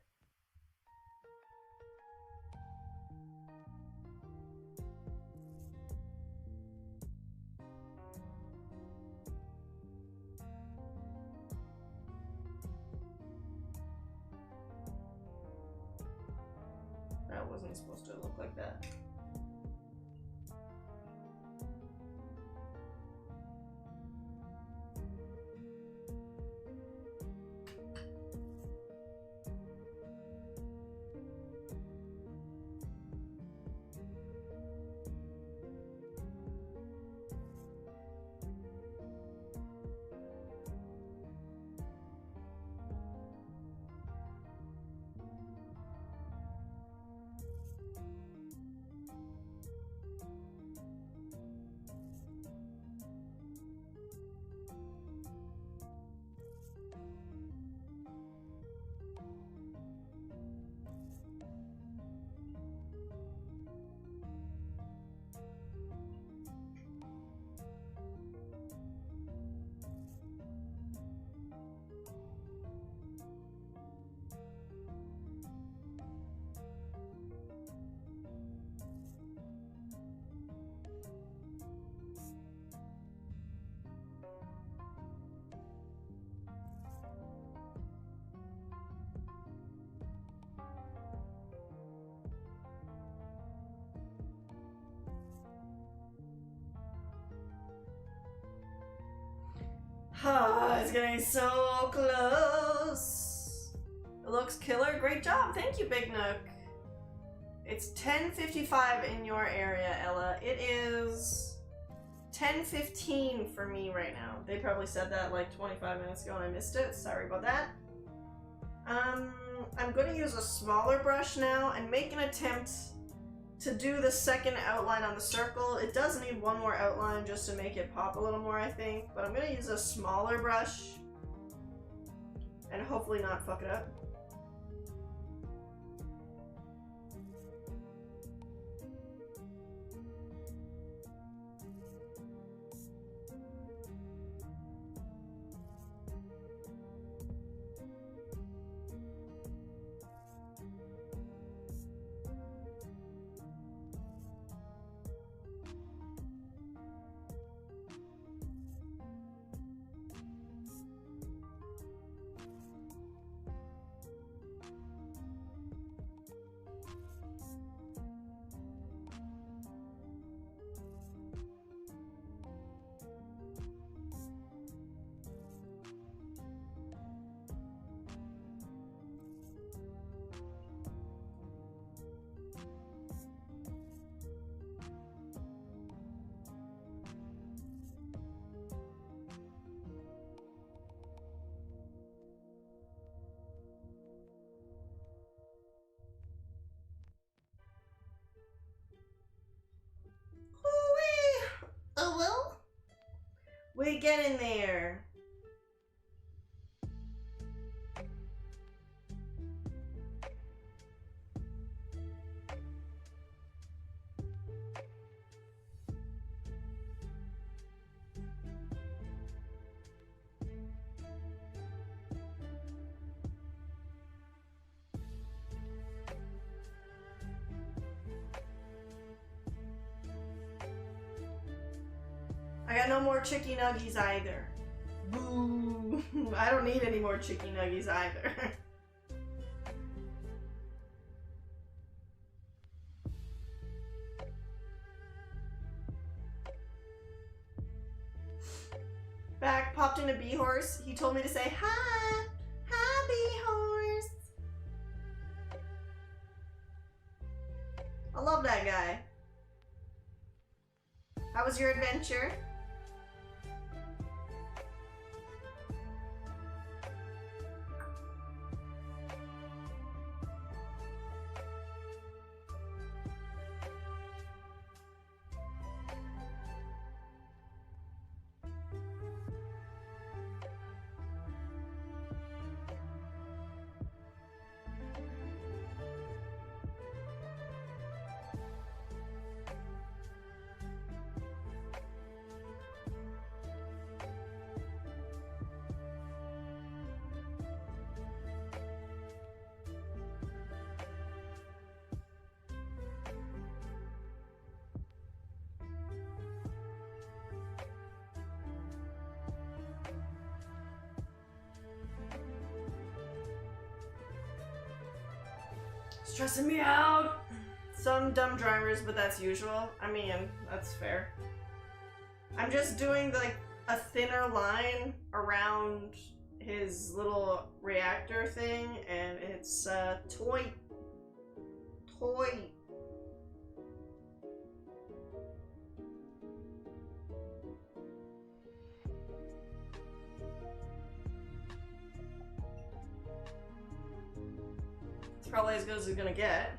That wasn't supposed to look like that. It's getting so close. It looks killer. Great job. Thank you, Big Nook. It's 10:55 in your area, Ella. It is 10:15 for me right now. They probably said that like 25 minutes ago and I missed it. Sorry about that. I'm going to use a smaller brush now and make an attempt to do the second outline on the circle. It does need one more outline just to make it pop a little more, I think. But I'm going to use a smaller brush and hopefully not fuck it up. Oh well, we get in there. I got no more chicky nuggies either. Boo! I don't need any more chicky nuggies either. Back, popped in a bee horse. He told me to say hi. Hi, bee horse. I love that guy. How was your adventure? Stressing me out. Some dumb drivers, but that's usual. I mean, that's fair. I'm just doing like a thinner line around his little reactor thing, and it's toy. It's probably as good as it's gonna get.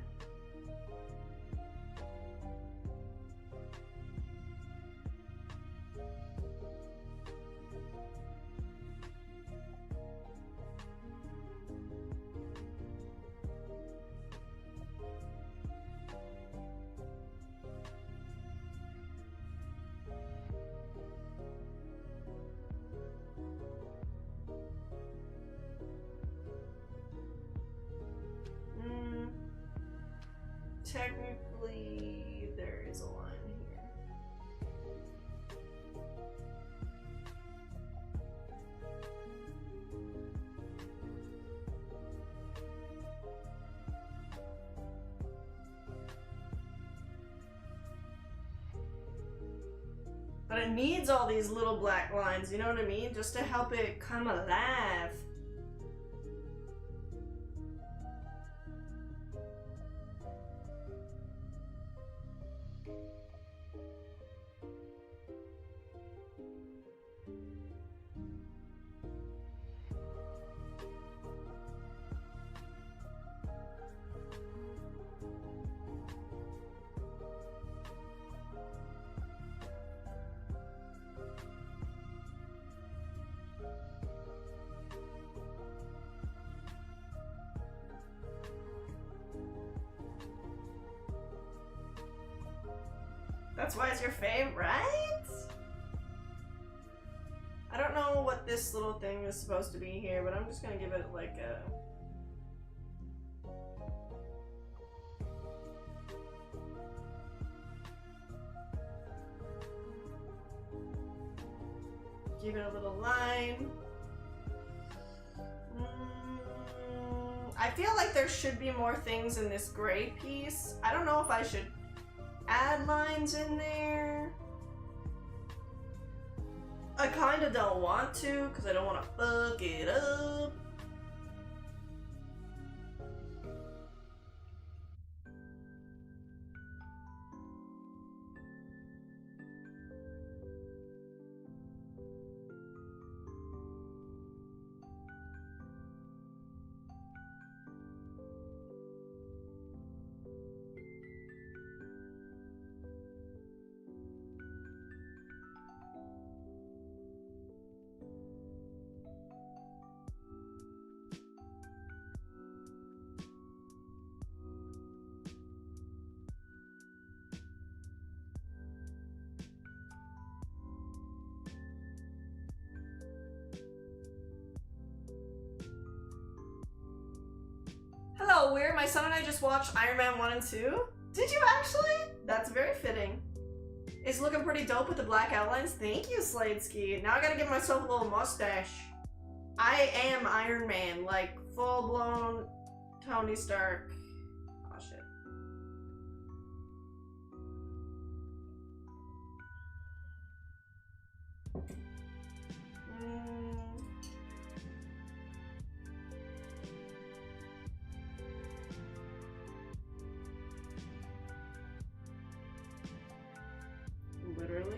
Technically, there is a line here. But it needs all these little black lines, you know what I mean? Just to help it come alive. That's why it's your fave, right? I don't know what this little thing is supposed to be here, but I'm just gonna give it like a... Give it a little line. I feel like there should be more things in this gray piece. I don't know if I should add lines in there. I kind of don't want to because I don't want to fuck it up. Hello, Weird. My son and I just watched Ironman 1 and 2. Did you actually? That's very fitting. It's looking pretty dope with the black outlines. Thank you, Sladeski. Now I gotta give myself a little mustache. I am Iron Man, like full-blown Tony Stark. Oh, shit. Literally.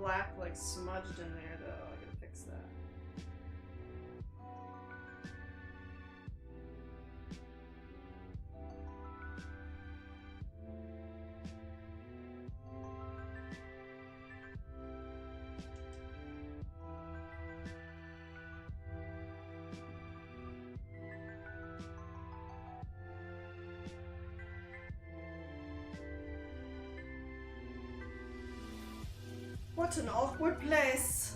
black like smudged in there though. I gotta fix that. What an awkward place.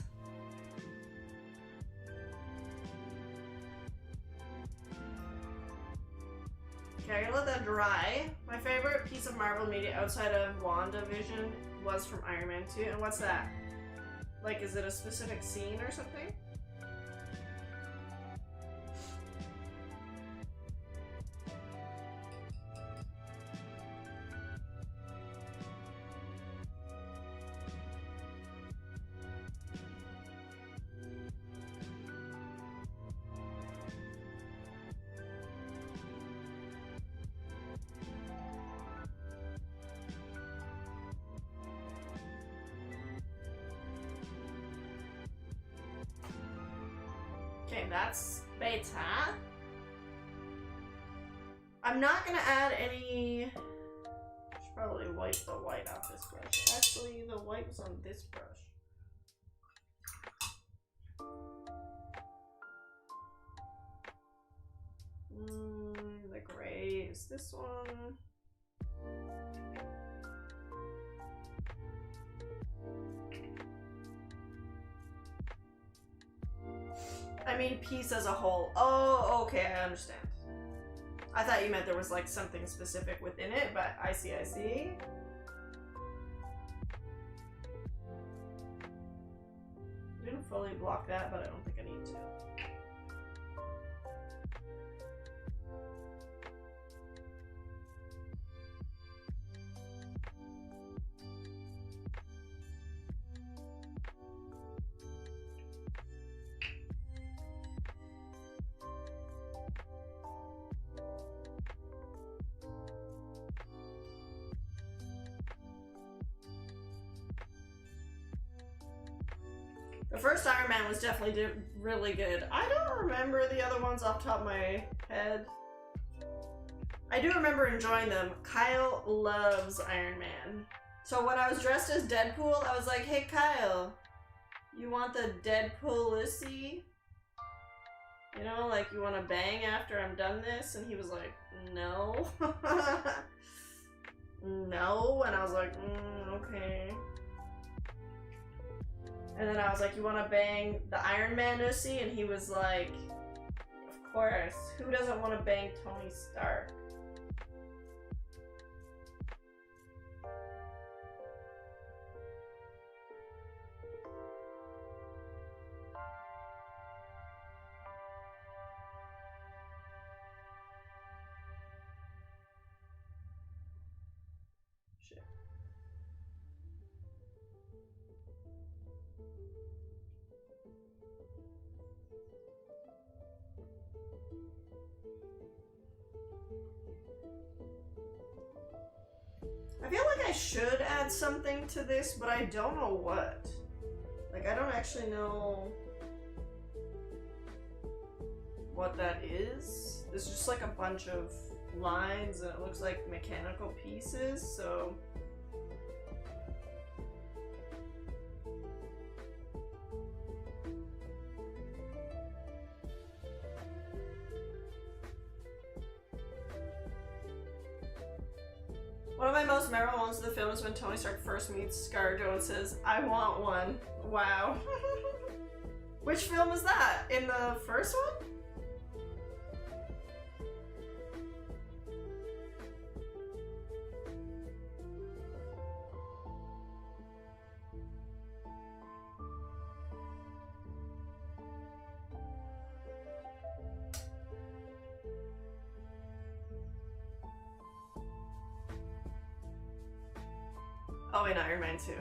Okay, I gotta let that dry. My favorite piece of Marvel media outside of WandaVision was from Iron Man 2. And what's that? Like, is it a specific scene or something? Okay, that's beta. I'm not gonna add any. Should probably wipe the white off this brush. Actually, the white was on this brush. The gray is this one. I mean piece as a whole. Oh, okay, I understand. I thought you meant there was like something specific within it, but I see, I see. Didn't fully block that, but I don't think I need to. The first Iron Man was definitely really good. I don't remember the other ones off the top of my head. I do remember enjoying them. Kyle loves Iron Man. So when I was dressed as Deadpool, I was like, hey Kyle, you want the Deadpool-issy? You know, like you want to bang after I'm done this? And he was like, no. No. And I was like, okay. And then I was like, you want to bang the Iron Man issy? And he was like, of course. Who doesn't want to bang Tony Stark? Shit. I feel like I should add something to this, but I don't know what. Like, I don't actually know what that is. It's just like a bunch of lines and it looks like mechanical pieces, so... One of my most memorable moments of the film is when Tony Stark first meets ScarJo and says, I want one. Wow. Which film is that? In the first one? Oh, in Iron Man 2.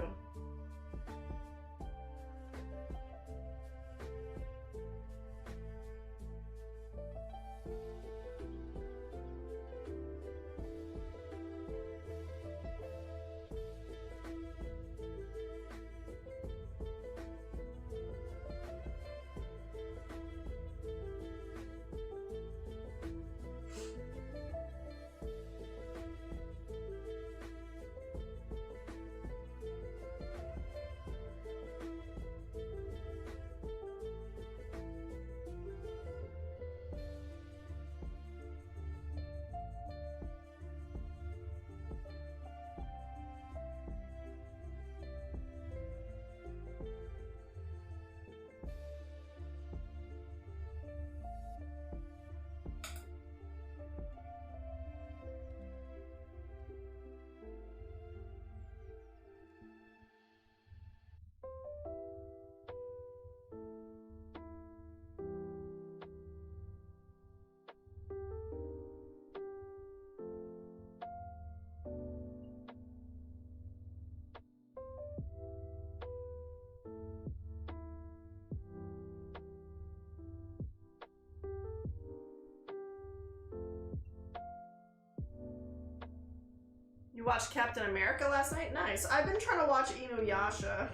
watched Captain America last night? Nice. I've been trying to watch Inuyasha,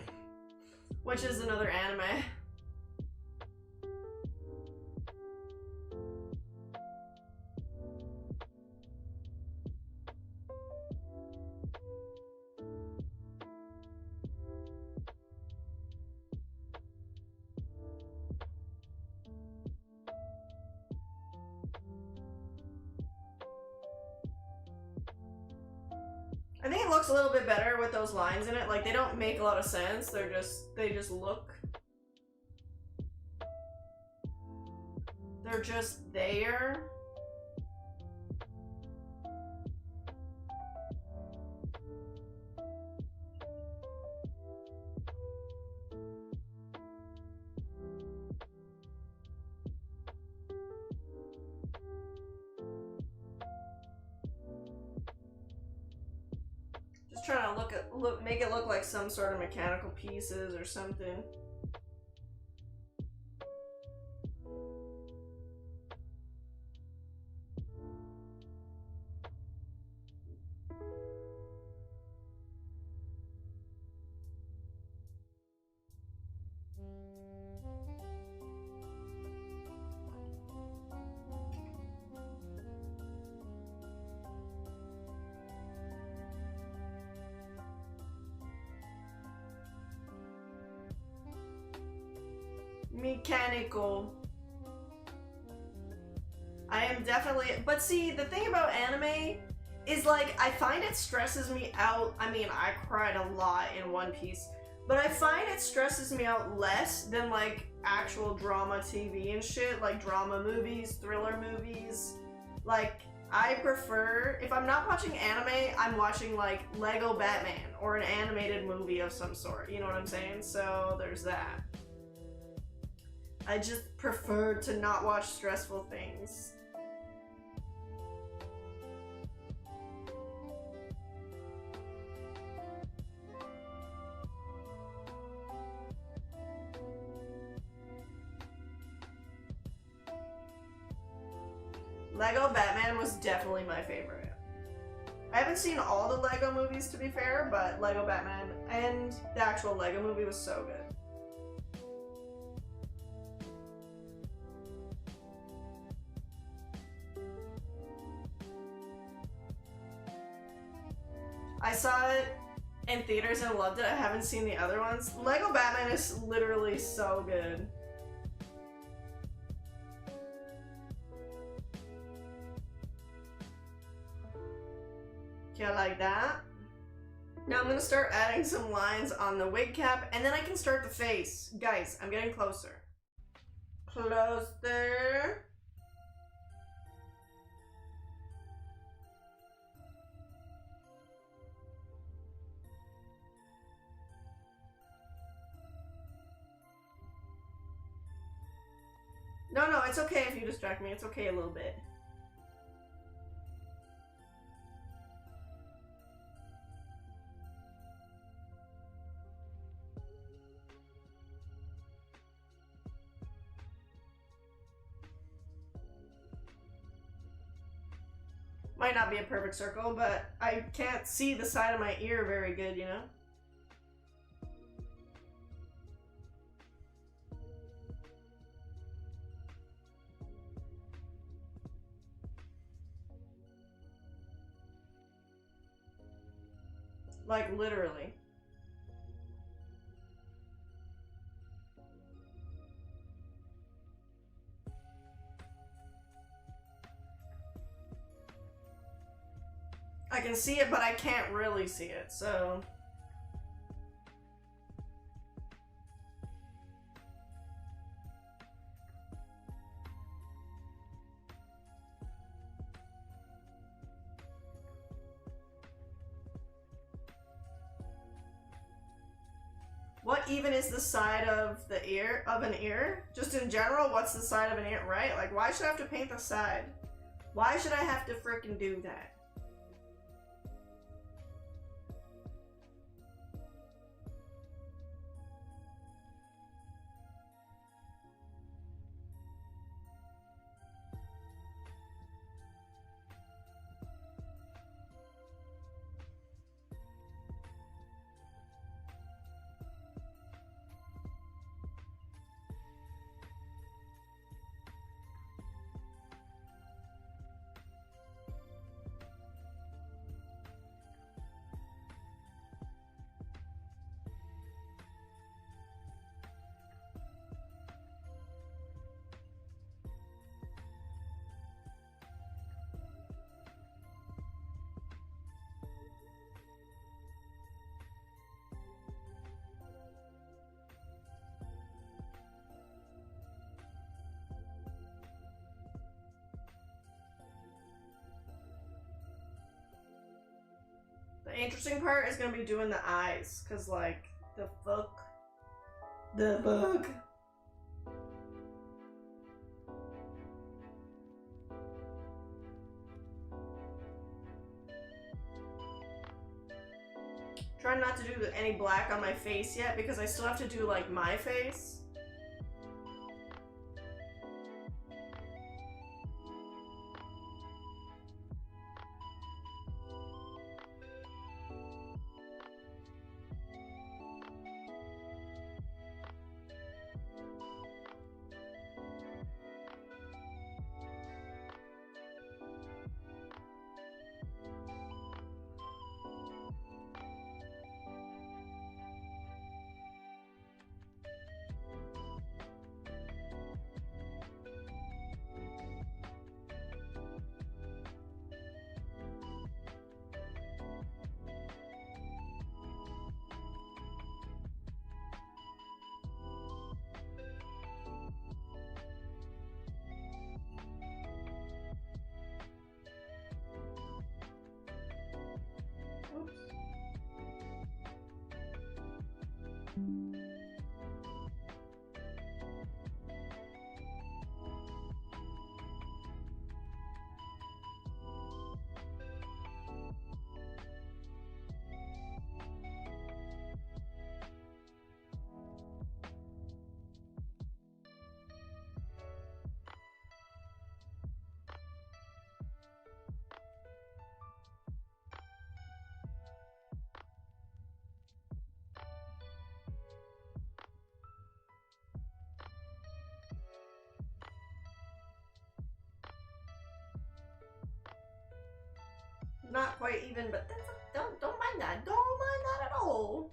which is another anime. I think it looks a little bit better with those lines in it. Like, they don't make a lot of sense. They just look. They're just there. Just trying to make it look like some sort of mechanical pieces or something. Mechanical. I am definitely, but see, the thing about anime is, like, I find it stresses me out. I mean, I cried a lot in One Piece, but I find it stresses me out less than, like, actual drama TV and shit, like drama movies, thriller movies. Like, I prefer, if I'm not watching anime, I'm watching, like, Lego Batman or an animated movie of some sort, you know what I'm saying? So there's that. I just prefer to not watch stressful things. Lego Batman was definitely my favorite. I haven't seen all the Lego movies, to be fair, but Lego Batman and the actual Lego movie was so good. I saw it in theaters and loved it. I haven't seen the other ones. Lego Batman is literally so good. Yeah, like that. Now I'm gonna start adding some lines on the wig cap, and then I can start the face. Guys, I'm getting closer. Closer. No, it's okay if you distract me. It's okay a little bit. Might not be a perfect circle, but I can't see the side of my ear very good, you know? Like, literally. I can see it, but I can't really see it, so... What even is the side of the ear, of an ear? Just in general, what's the side of an ear, right? Like, why should I have to paint the side? Why should I have to frickin' do that? interesting part is gonna be doing the eyes, cause like the fuck. The fuck. Trying not to do any black on my face yet because I still have to do like my face. Not quite even, but don't mind that. Don't mind that at all.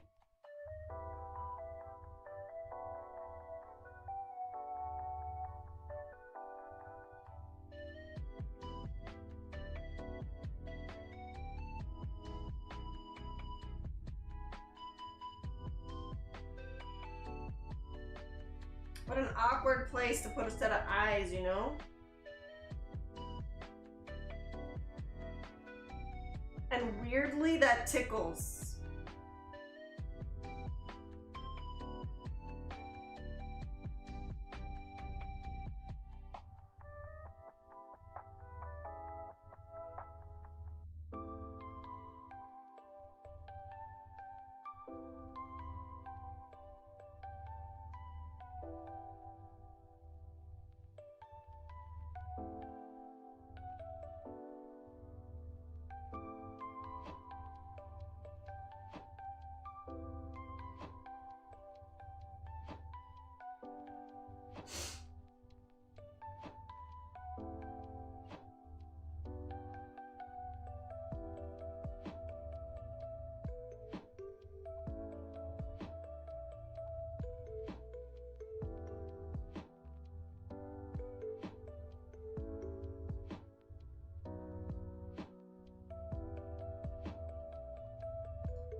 What an awkward place to put a set of eyes, you know? And weirdly, that tickles.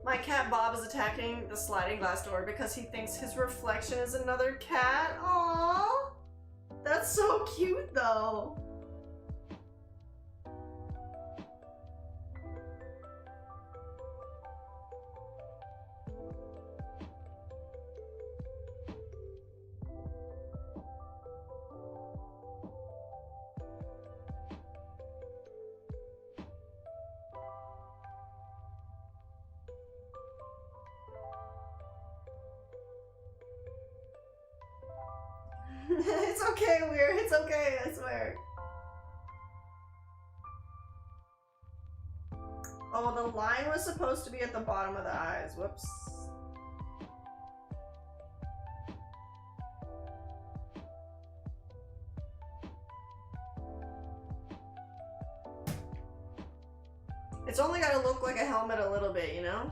My cat Bob is attacking the sliding glass door because he thinks his reflection is another cat. Aww! That's so cute though. It's okay, Weir. It's okay, I swear. Oh, the line was supposed to be at the bottom of the eyes. Whoops. It's only gotta look like a helmet a little bit, you know?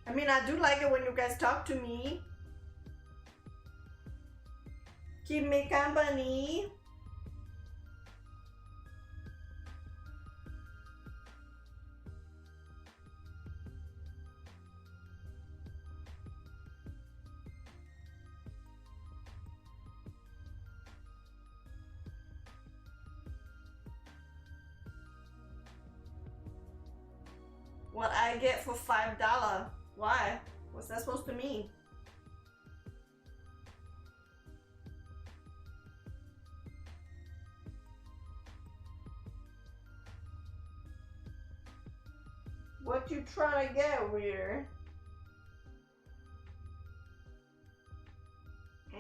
I mean, I do like it when you guys talk to me. Keep me company. What I get for $5? Why? What's that supposed to mean? What you trying to get, weird?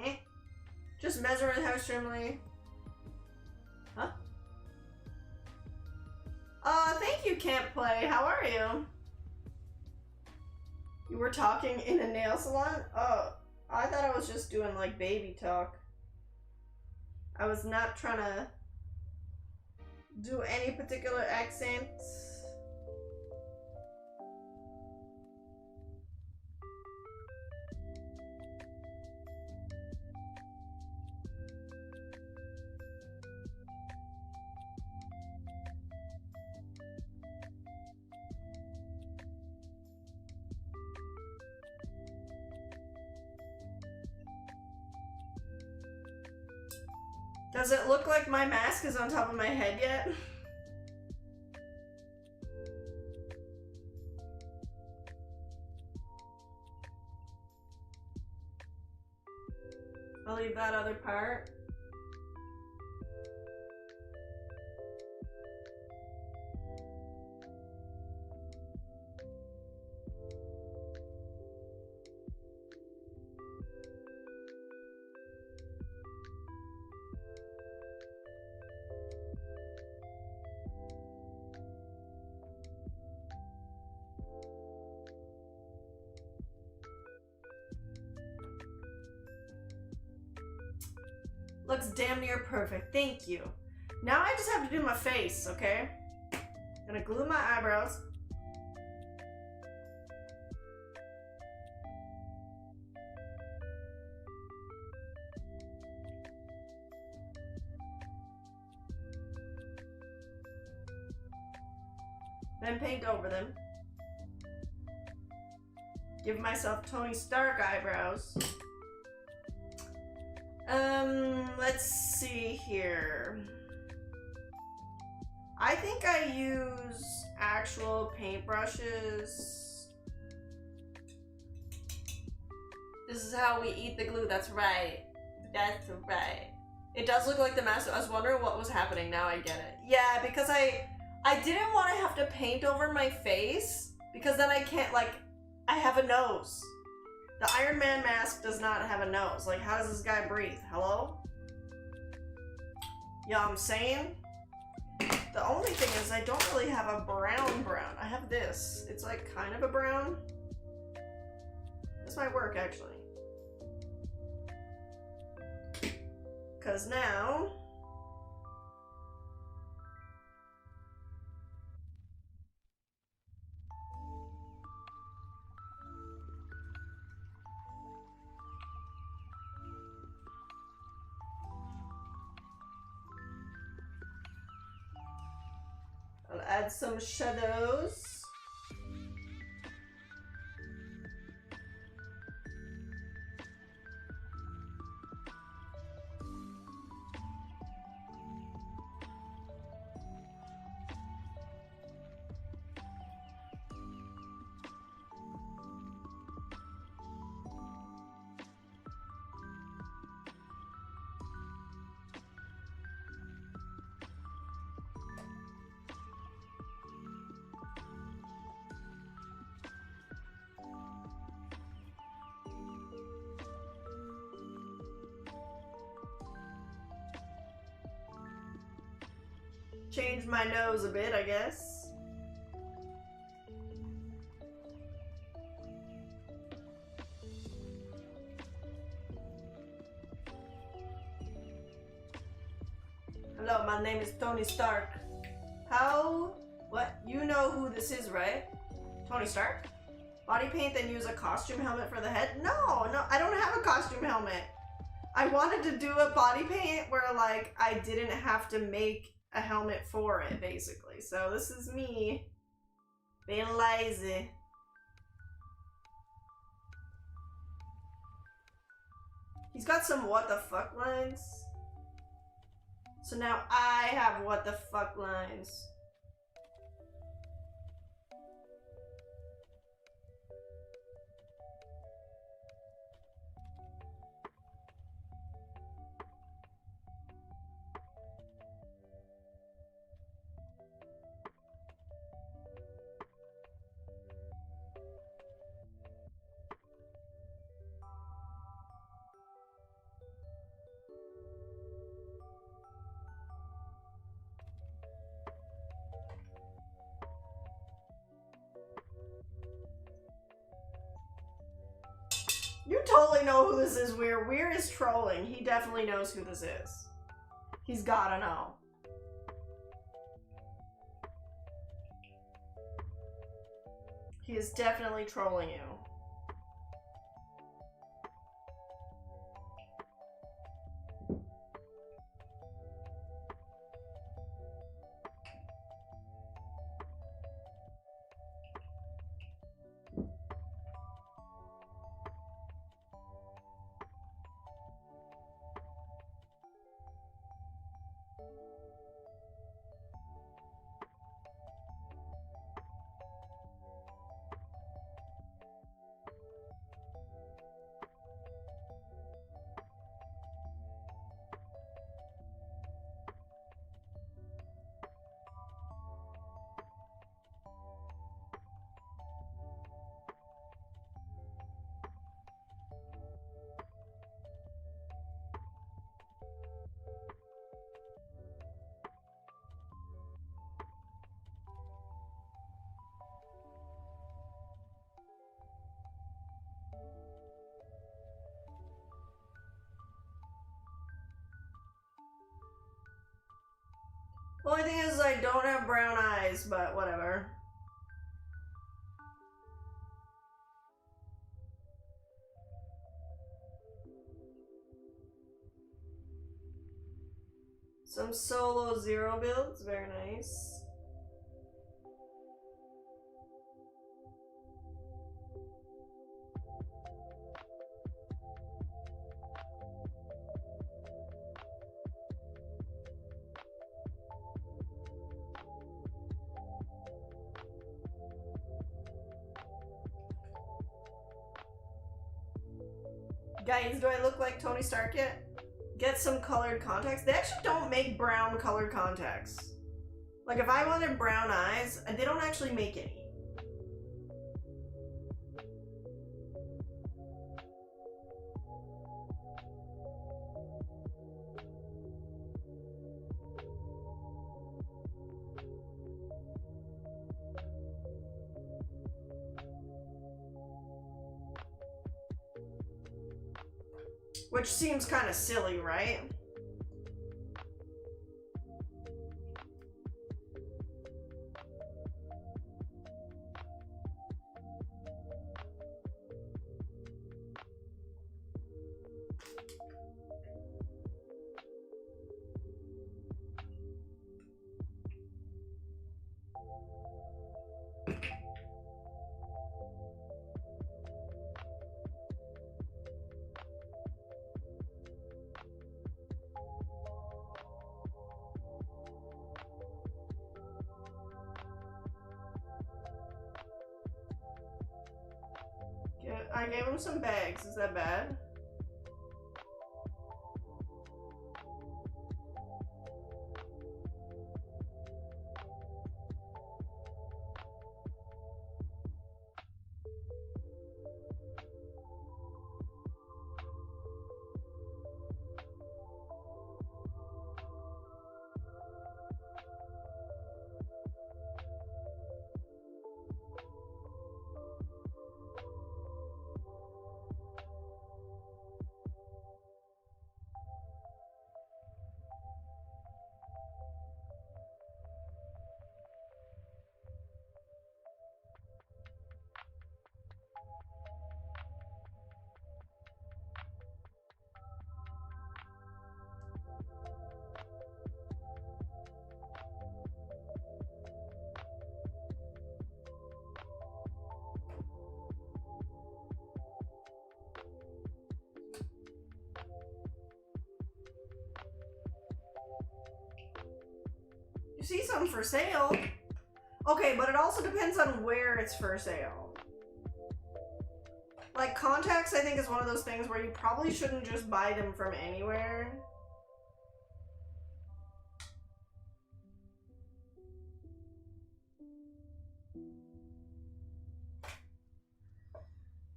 Eh? Just measuring how extremely. Huh? Thank you, Can't Play. How are you? You were talking in a nail salon? Oh, I thought I was just doing like baby talk. I was not trying to do any particular accents. Does it look like my mask is on top of my head yet? I'll leave that other part. Looks damn near perfect. Thank you. Now I just have to do my face, okay? Gonna glue my eyebrows. Then paint over them. Give myself Tony Stark eyebrows. Let's see here. I think I use actual paintbrushes. This is how we eat the glue, that's right. That's right. It does look like the mask. I was wondering what was happening, now I get it. Yeah, because I didn't want to have to paint over my face, because then I can't, like, I have a nose. The Ironman mask does not have a nose. Like, how does this guy breathe? Hello? Yeah, I'm saying? The only thing is I don't really have a brown. I have this. It's like kind of a brown. This might work, actually. Because now... I'll add some shadows. Change my nose a bit, I guess. Hello, my name is Tony Stark. How? What? You know who this is, right? Tony Stark? Body paint, then use a costume helmet for the head? No, I don't have a costume helmet. I wanted to do a body paint where, like, I didn't have to make a helmet for it, basically. So this is me being lazy. He's got some what the fuck lines. So now I have what the fuck lines. You totally know who this is, Weir. Weir is trolling. He definitely knows who this is. He's gotta know. He is definitely trolling you. The only thing is I don't have brown eyes, but whatever. Some solo zero builds, very nice. Guys, do I look like Tony Stark yet? Get some colored contacts. They actually don't make brown colored contacts. Like, if I wanted brown eyes, they don't actually make any. Which seems kind of silly, right? I gave him some bags. Is that bad? see some for sale. Okay, but it also depends on where it's for sale. Like, contacts, I think, is one of those things where you probably shouldn't just buy them from anywhere.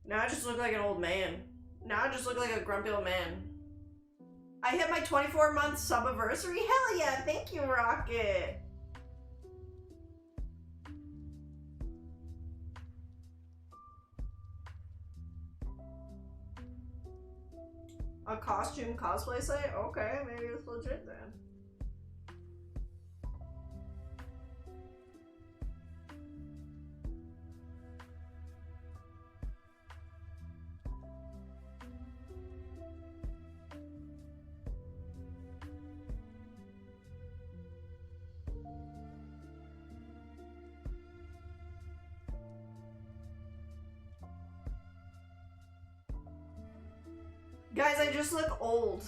Now I just look like an old man. Now I just look like a grumpy old man. I hit my 24-month sub-anniversary? Hell yeah, thank you, Rocket! A costume cosplay site? Okay, maybe it's legit then. Guys, I just look old.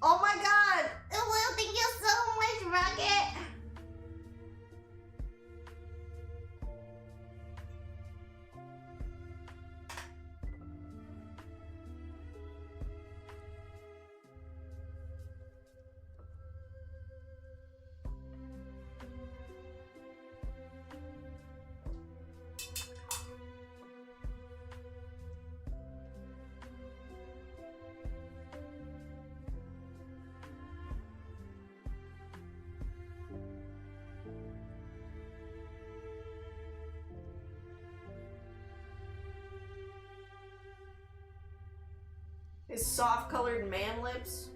Oh my god! Well, thank you so much, Rocket! His soft-colored man lips.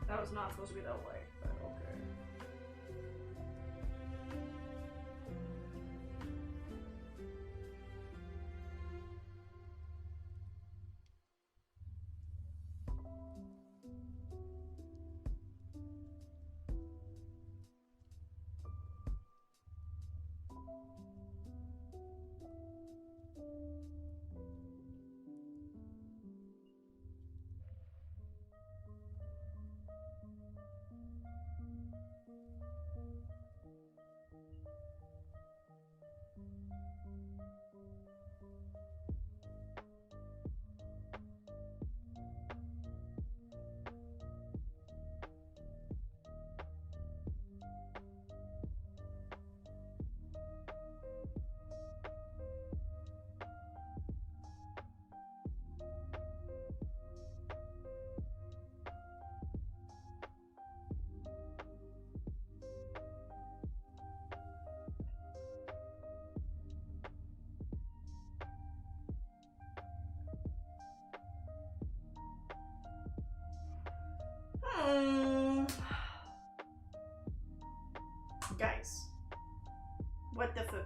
That was not supposed to be that white, but okay. Guys, what the fuck?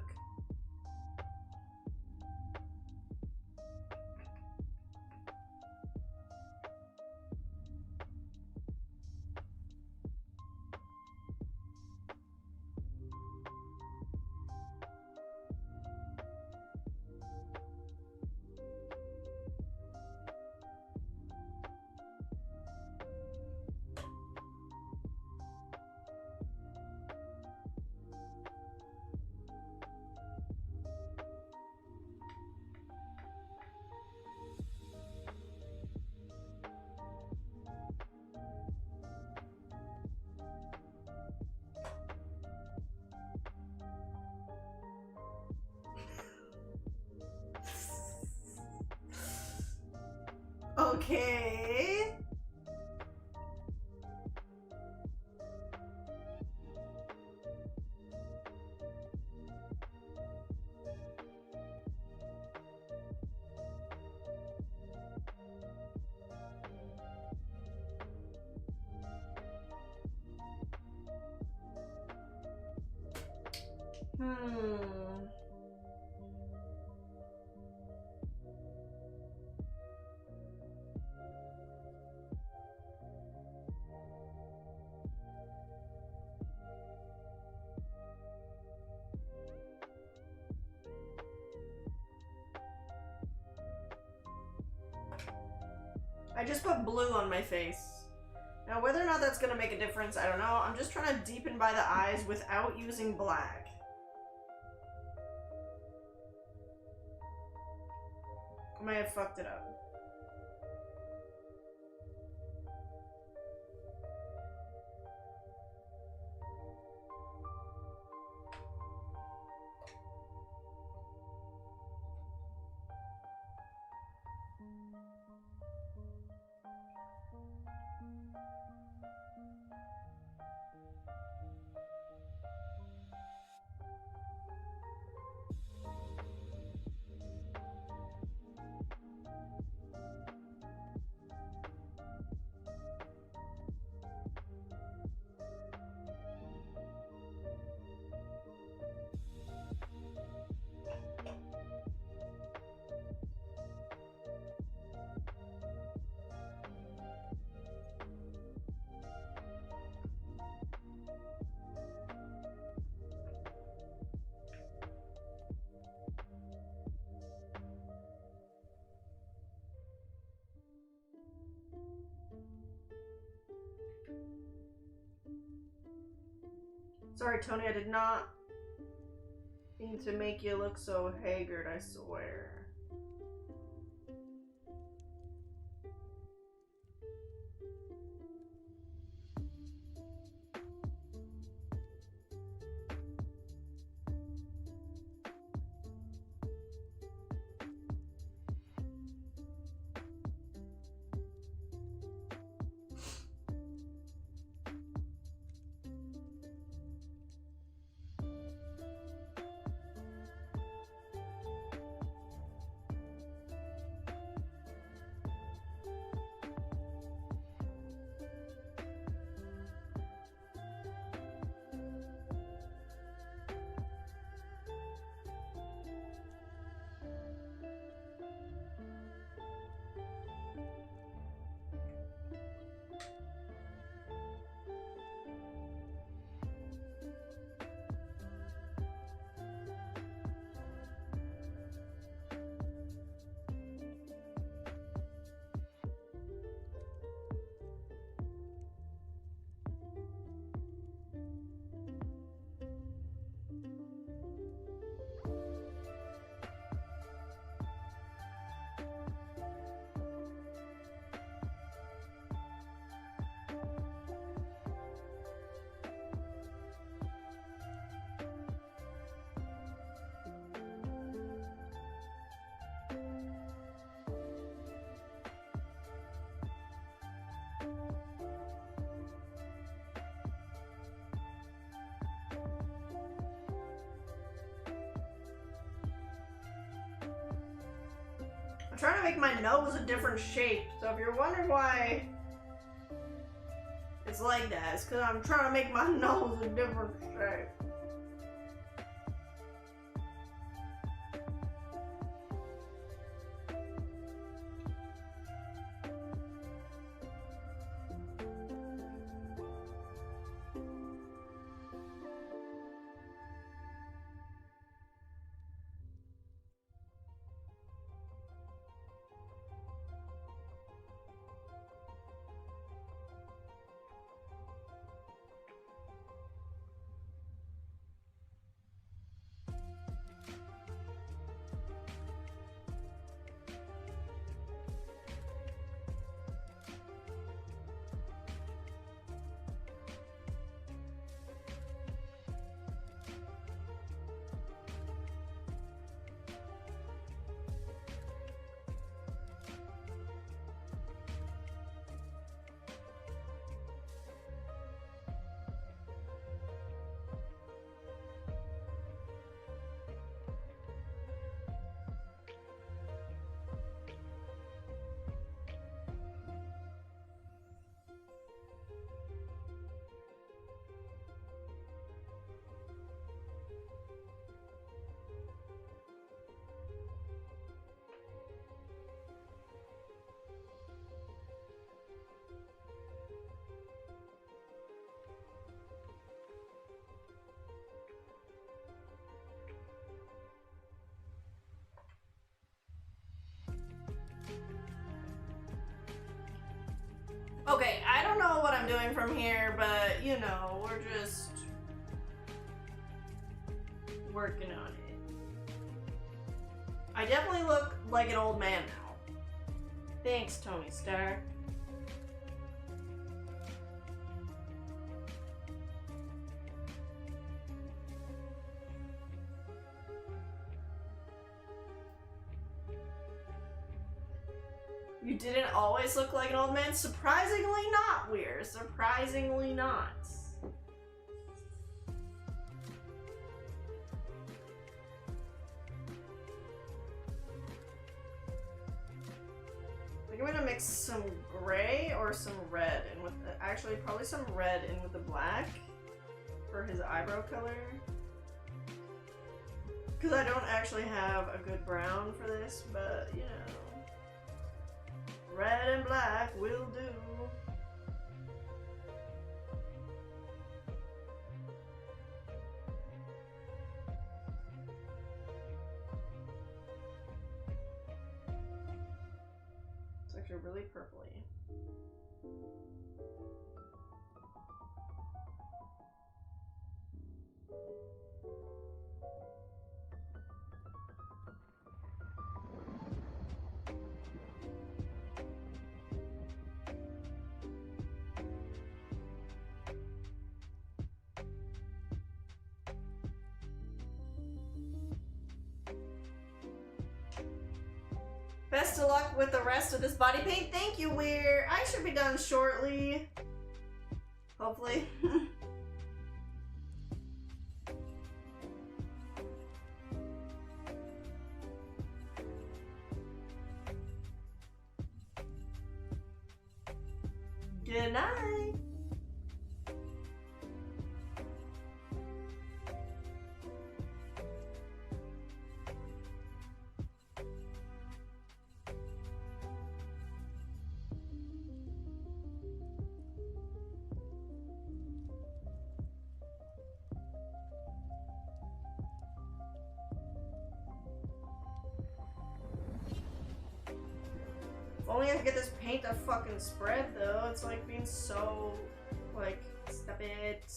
Okay. I just put blue on my face. Now, whether or not that's gonna make a difference, I don't know. I'm just trying to deepen by the eyes without using black. I may have fucked it up. Sorry, Tony, I did not mean to make you look so haggard, I swear. I'm trying to make my nose a different shape, so if you're wondering why it's like that, it's because I'm trying to make my nose a different shape. Okay, I don't know what I'm doing from here, but you know, we're just working on it. I definitely look like an old man now. Thanks, Tony Stark. You didn't always look like an old man? Surprisingly not, Weir. Surprisingly not. I think I'm gonna mix some gray or some red in with the, actually probably some red in with the black for his eyebrow color. Because I don't actually have a good brown for this, but you know. Red and black will do. It's actually really purpley. Best of luck with the rest of this body paint. Thank you, Weir. I should be done shortly. Hopefully. Good night. Only have to get this paint to fucking spread though. It's like being so like stop it.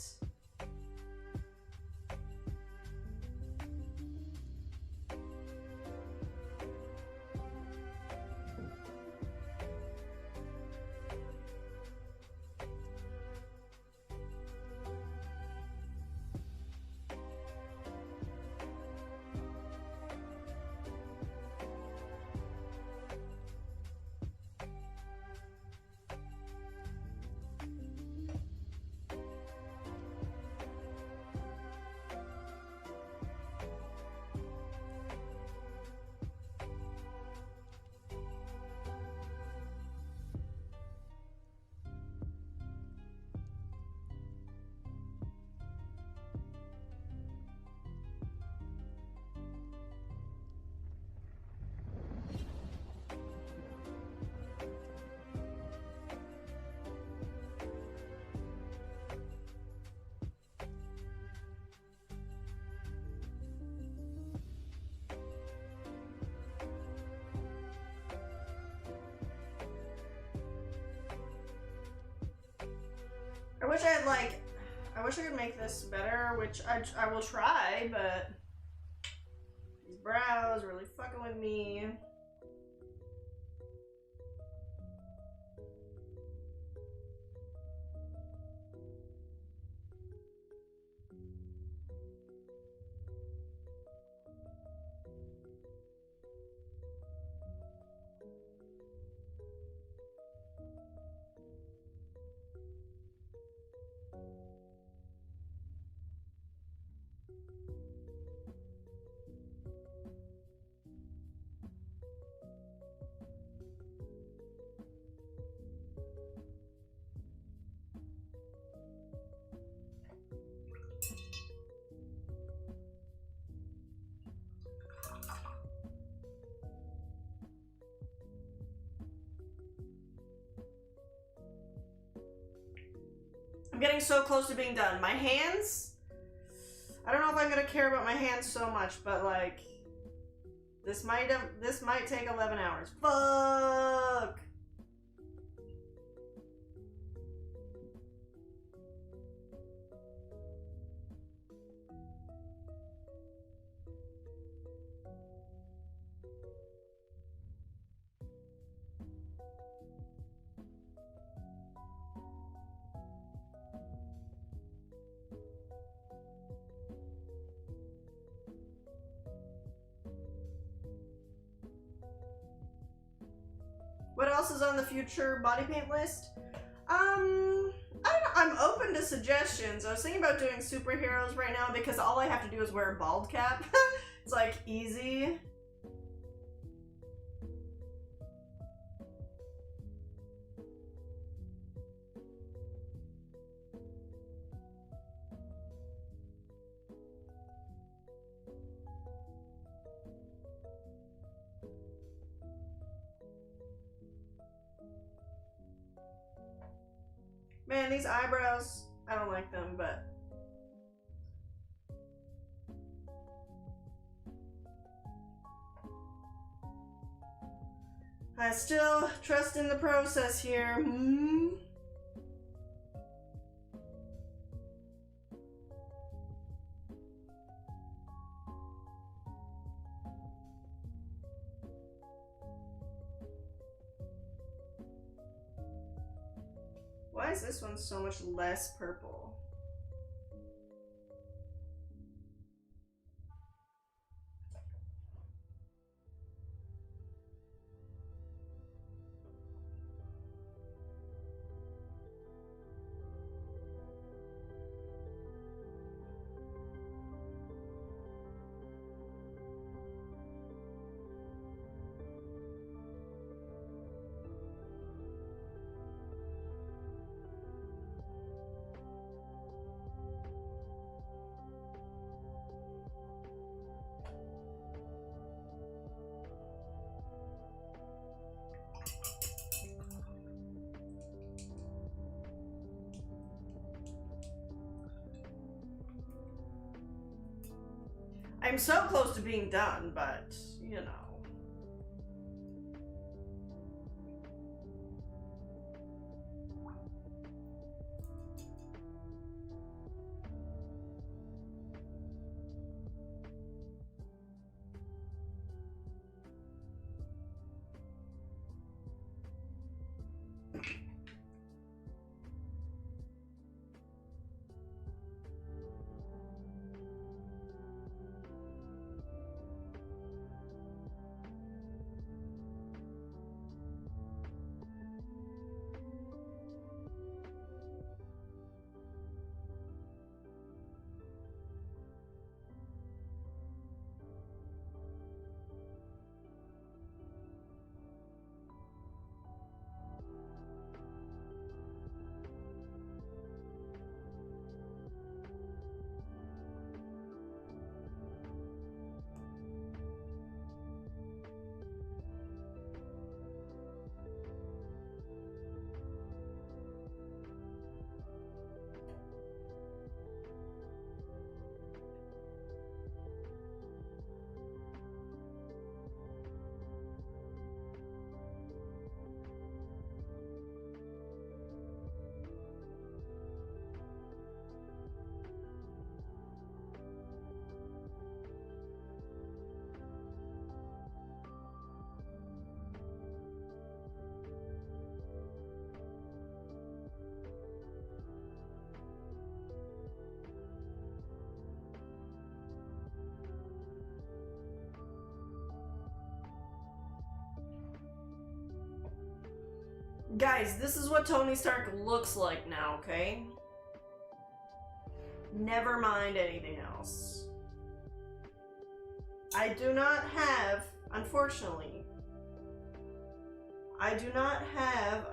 I wish I had like, I wish I could make this better, which I will try, but these brows really fucking with me. I'm getting so close to being done. My hands, I don't know if I'm gonna care about my hands so much, but like, this might take 11 hours. Fuck! else is on the future body paint list? I'm open to suggestions. I was thinking about doing superheroes right now because all I have to do is wear a bald cap. It's like easy. Man, these eyebrows, I don't like them, but I still trust in the process here. Why is this one so much less purple? I'm so close to being done, but, you know. Guys, this is what Tony Stark looks like now, okay? Never mind anything else. I do not have, unfortunately, I do not have,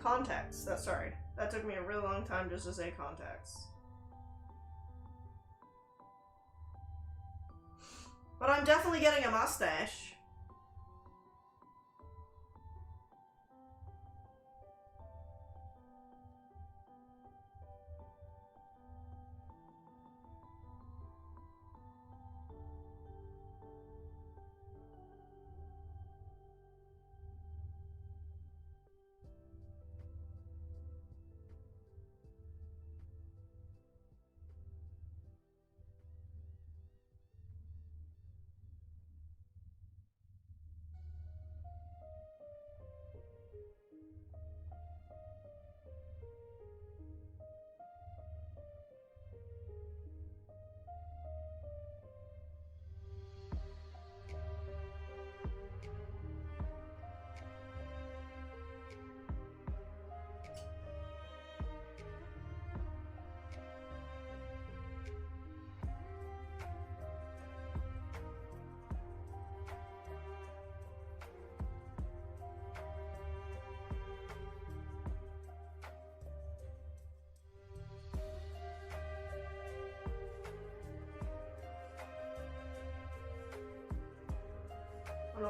contacts. Sorry. That took me a really long time just to say contacts. But I'm definitely getting a mustache.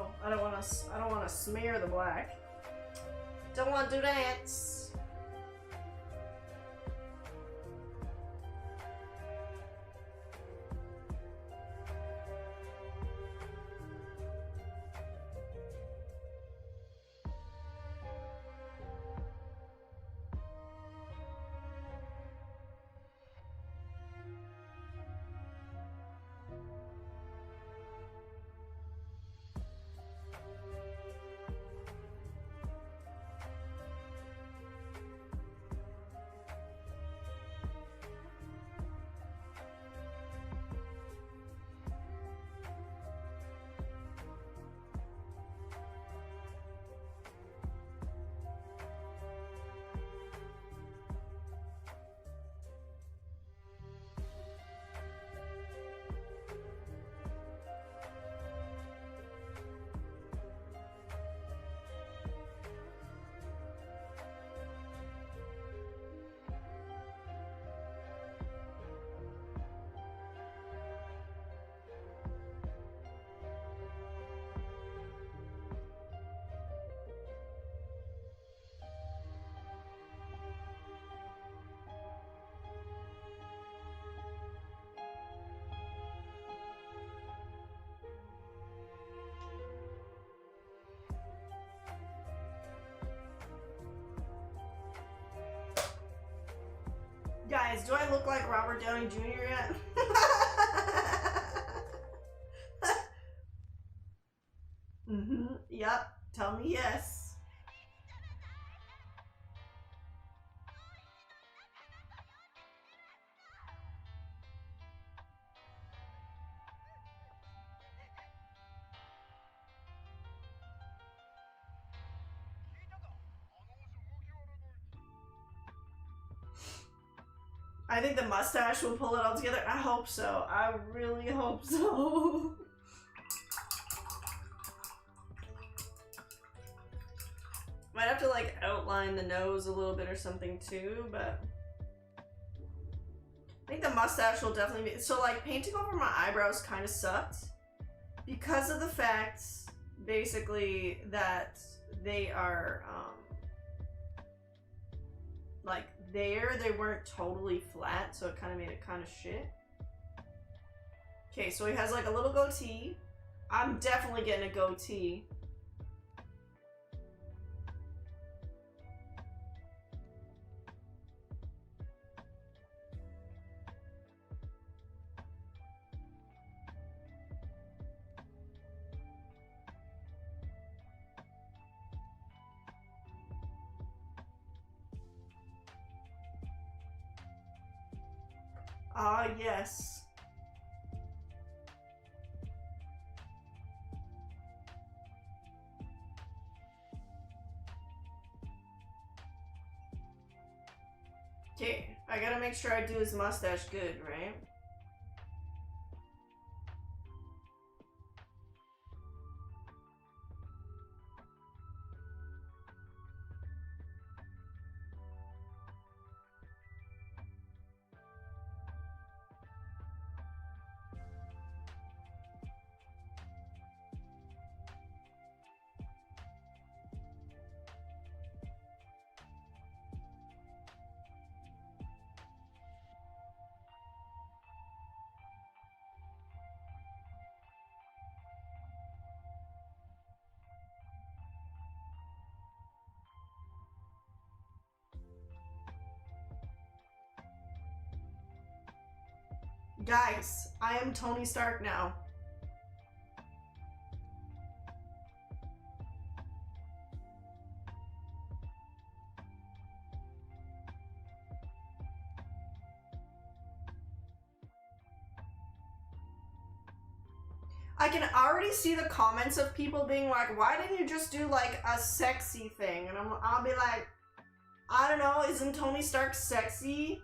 No, I don't want to smear the black. Don't want to do that. Guys, do I look like Robert Downey Jr. yet? Yep. Tell me yes. I think the mustache will pull it all together. I hope so. I really hope so. Might have to like outline the nose a little bit or something too, but I think the mustache will definitely be, so like painting over my eyebrows kind of sucked because of the fact basically that they are like there, they weren't totally flat, so it kind of made it kind of shit. Okay, so he has like a little goatee. I'm definitely getting a goatee. Ah, yes. Okay, I gotta make sure I do his mustache good, right? Guys, I am Tony Stark now. I can already see the comments of people being like, why didn't you just do like a sexy thing? And I'll be like, I don't know, isn't Tony Stark sexy?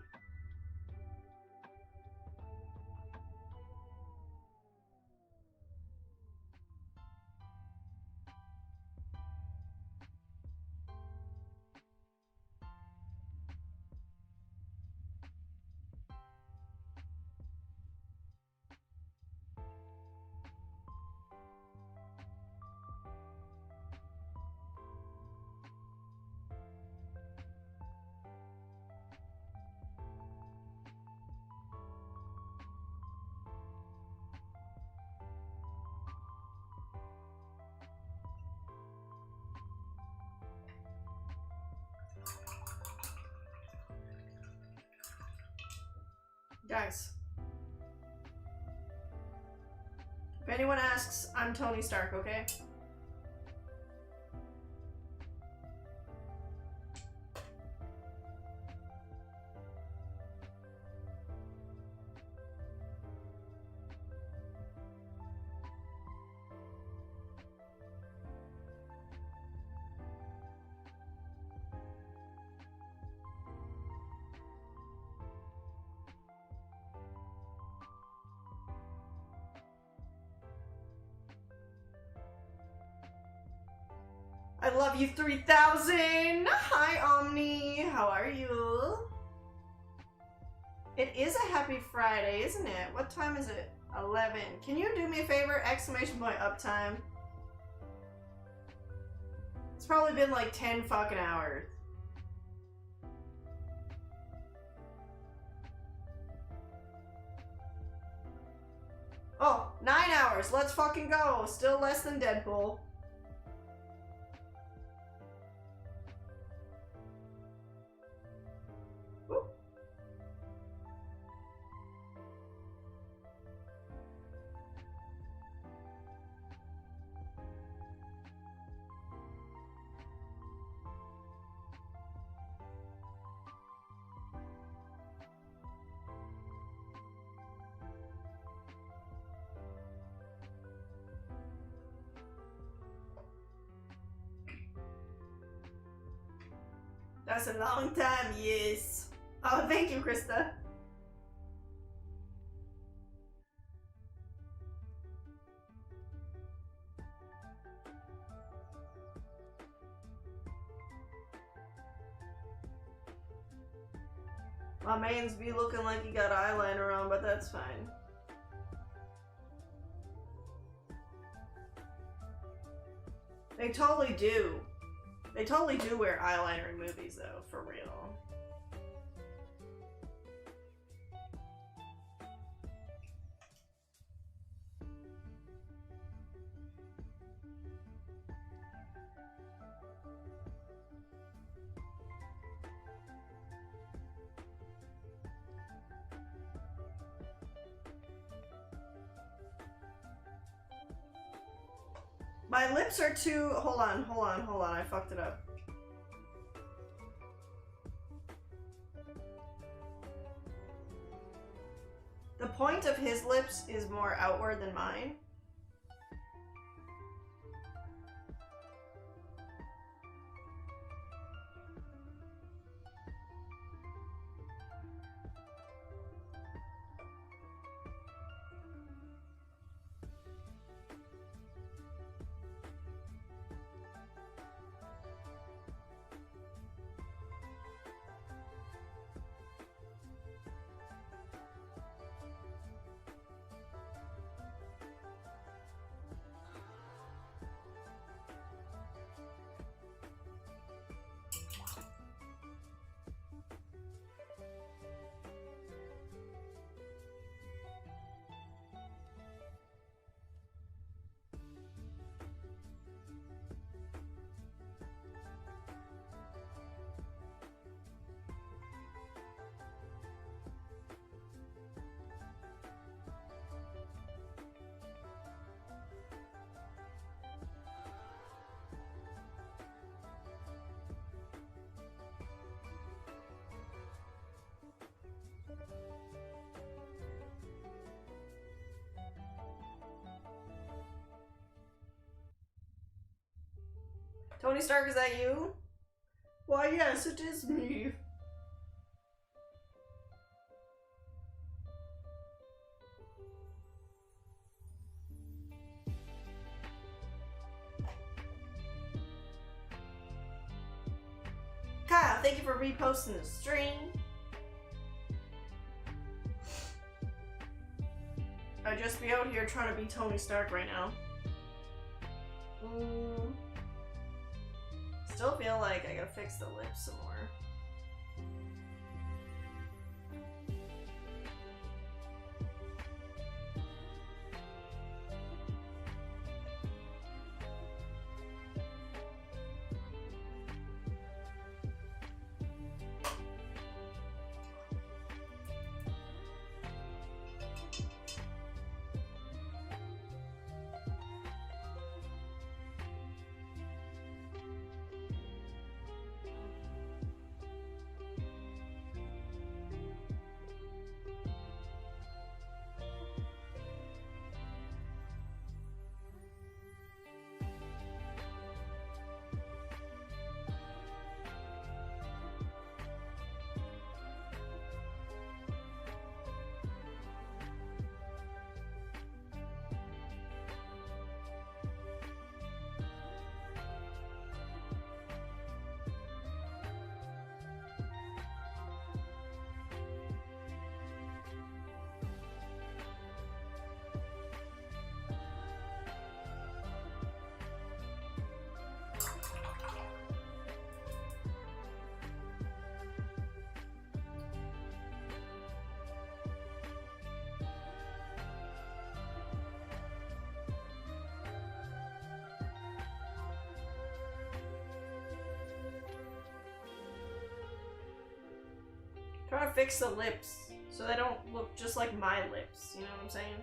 Guys. If anyone asks, I'm Tony Stark, okay? I love you 3000! Hi Omni! How are you? It is a happy Friday, isn't it? What time is it? 11. Can you do me a favor? Exclamation point uptime. It's probably been like 10 fucking hours. Oh, 9 hours. Let's fucking go. Still less than Deadpool. That's a long time, yes. Oh, thank you, Krista. My man's be looking like he got eyeliner on, but that's fine. They totally do. They totally do wear eyeliner in movies, though, for real. My lips are too... Hold on. I fucked it up. The point of his lips is more outward than mine. Tony Stark, is that you? Why, yes, it is me. Kyle, thank you for reposting the stream. I'd just be out here trying to be Tony Stark right now. Still feel like I gotta fix the lips some more. trying to fix the lips so they don't look just like my lips, you know what I'm saying?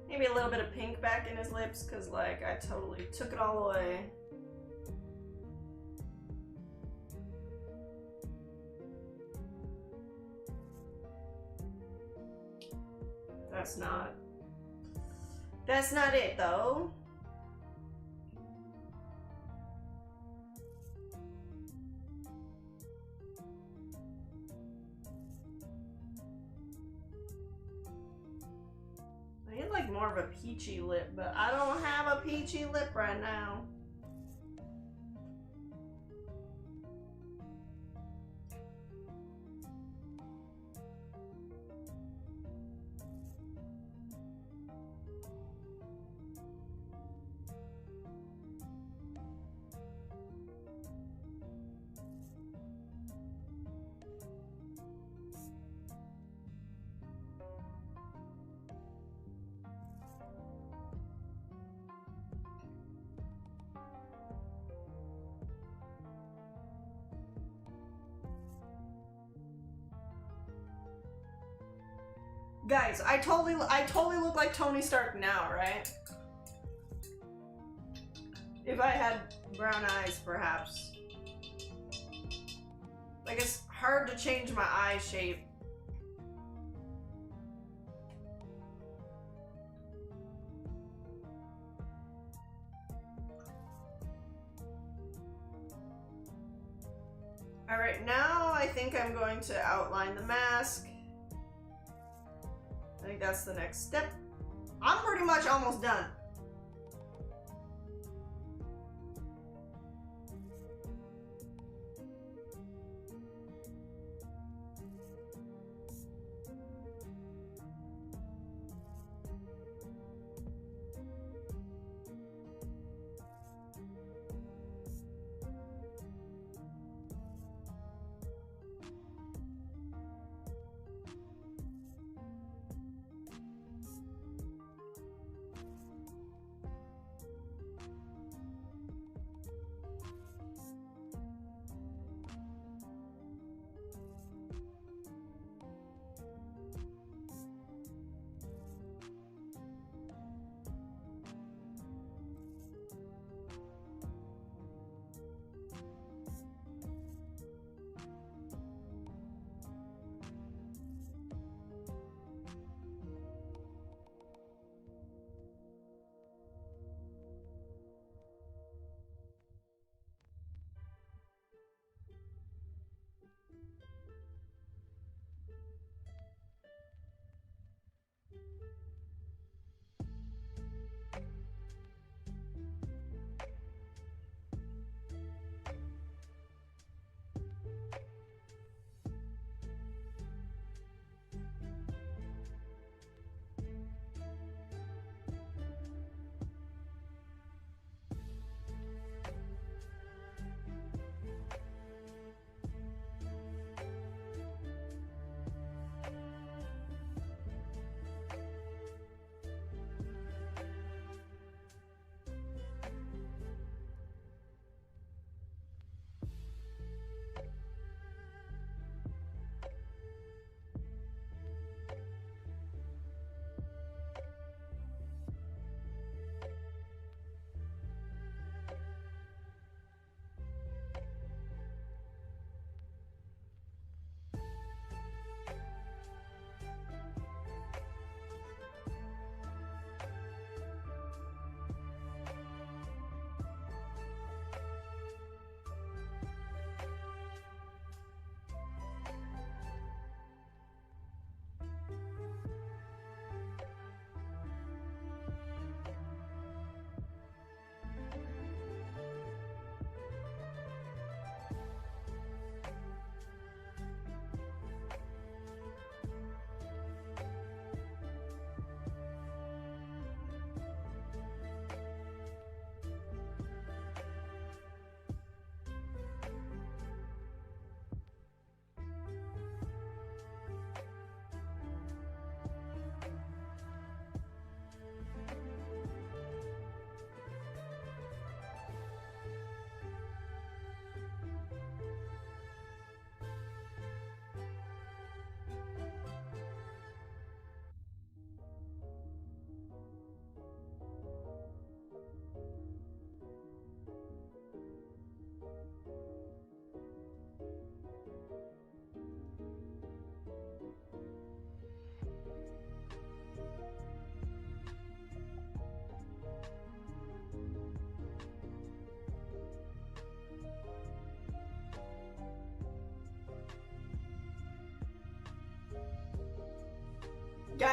Maybe a little bit of pink back in his lips, because, like, I totally took it all away. That's not it, though. I need like more of a peachy lip, but I don't have a peachy lip right now. Guys, I totally look like Tony Stark now, right? If I had brown eyes, perhaps. Like, it's hard to change my eye shape. Alright, now I think I'm going to outline the mask. I think that's the next step. I'm pretty much almost done.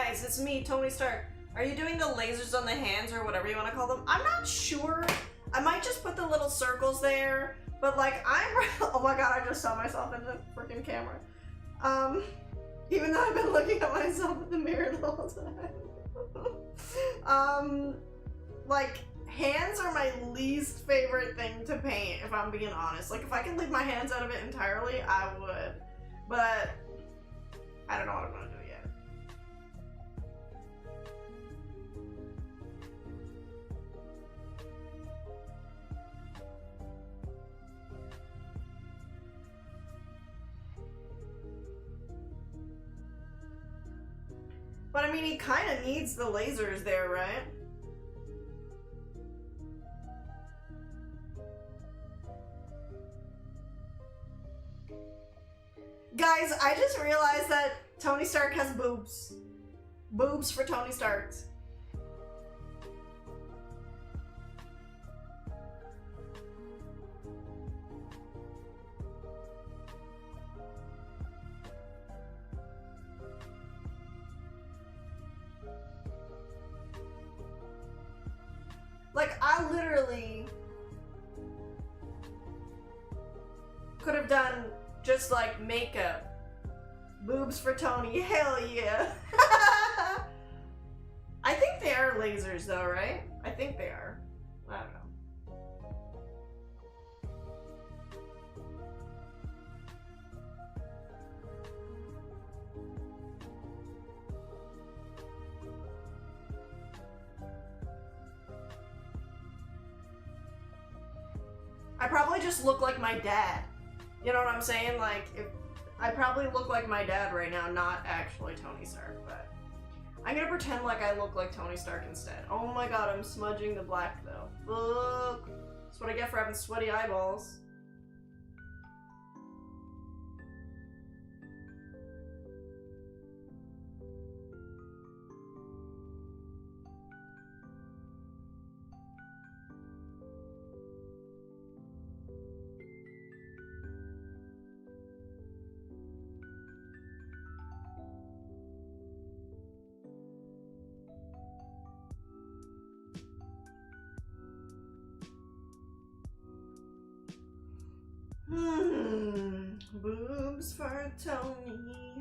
guys, it's me, Tony Stark. Are you doing the lasers on the hands or whatever you want to call them? I'm not sure. I might just put the little circles there, but like oh my god, I just saw myself in the freaking camera. Even though I've been looking at myself in the mirror the whole time. Like, hands are my least favorite thing to paint, if I'm being honest. Like, if I could leave my hands out of it entirely, I would. But I don't know what I'm gonna do yet. But I mean, he kind of needs the lasers there, right? Guys, I just realized that Tony Stark has boobs. Boobs for Tony Stark. Like, I literally could have done just like makeup. Boobs for Tony, hell yeah. I think they are lasers though, right? I think they are. I don't know. I probably just look like my dad. You know what I'm saying? Like, if I probably look like my dad right now, not actually Tony Stark, but I'm gonna pretend like I look like Tony Stark instead. Oh my god, I'm smudging the black though. Look! That's what I get for having sweaty eyeballs. Boobs for Tony.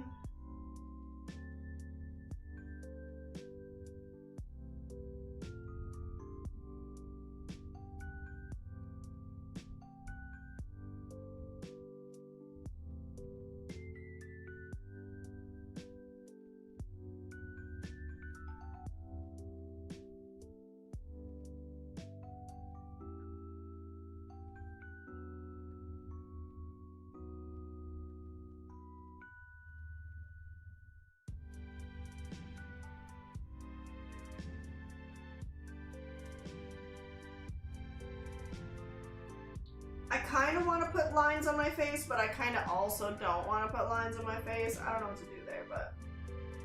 I kind of want to put lines on my face, but I kind of also don't want to put lines on my face. I don't know what to do there, but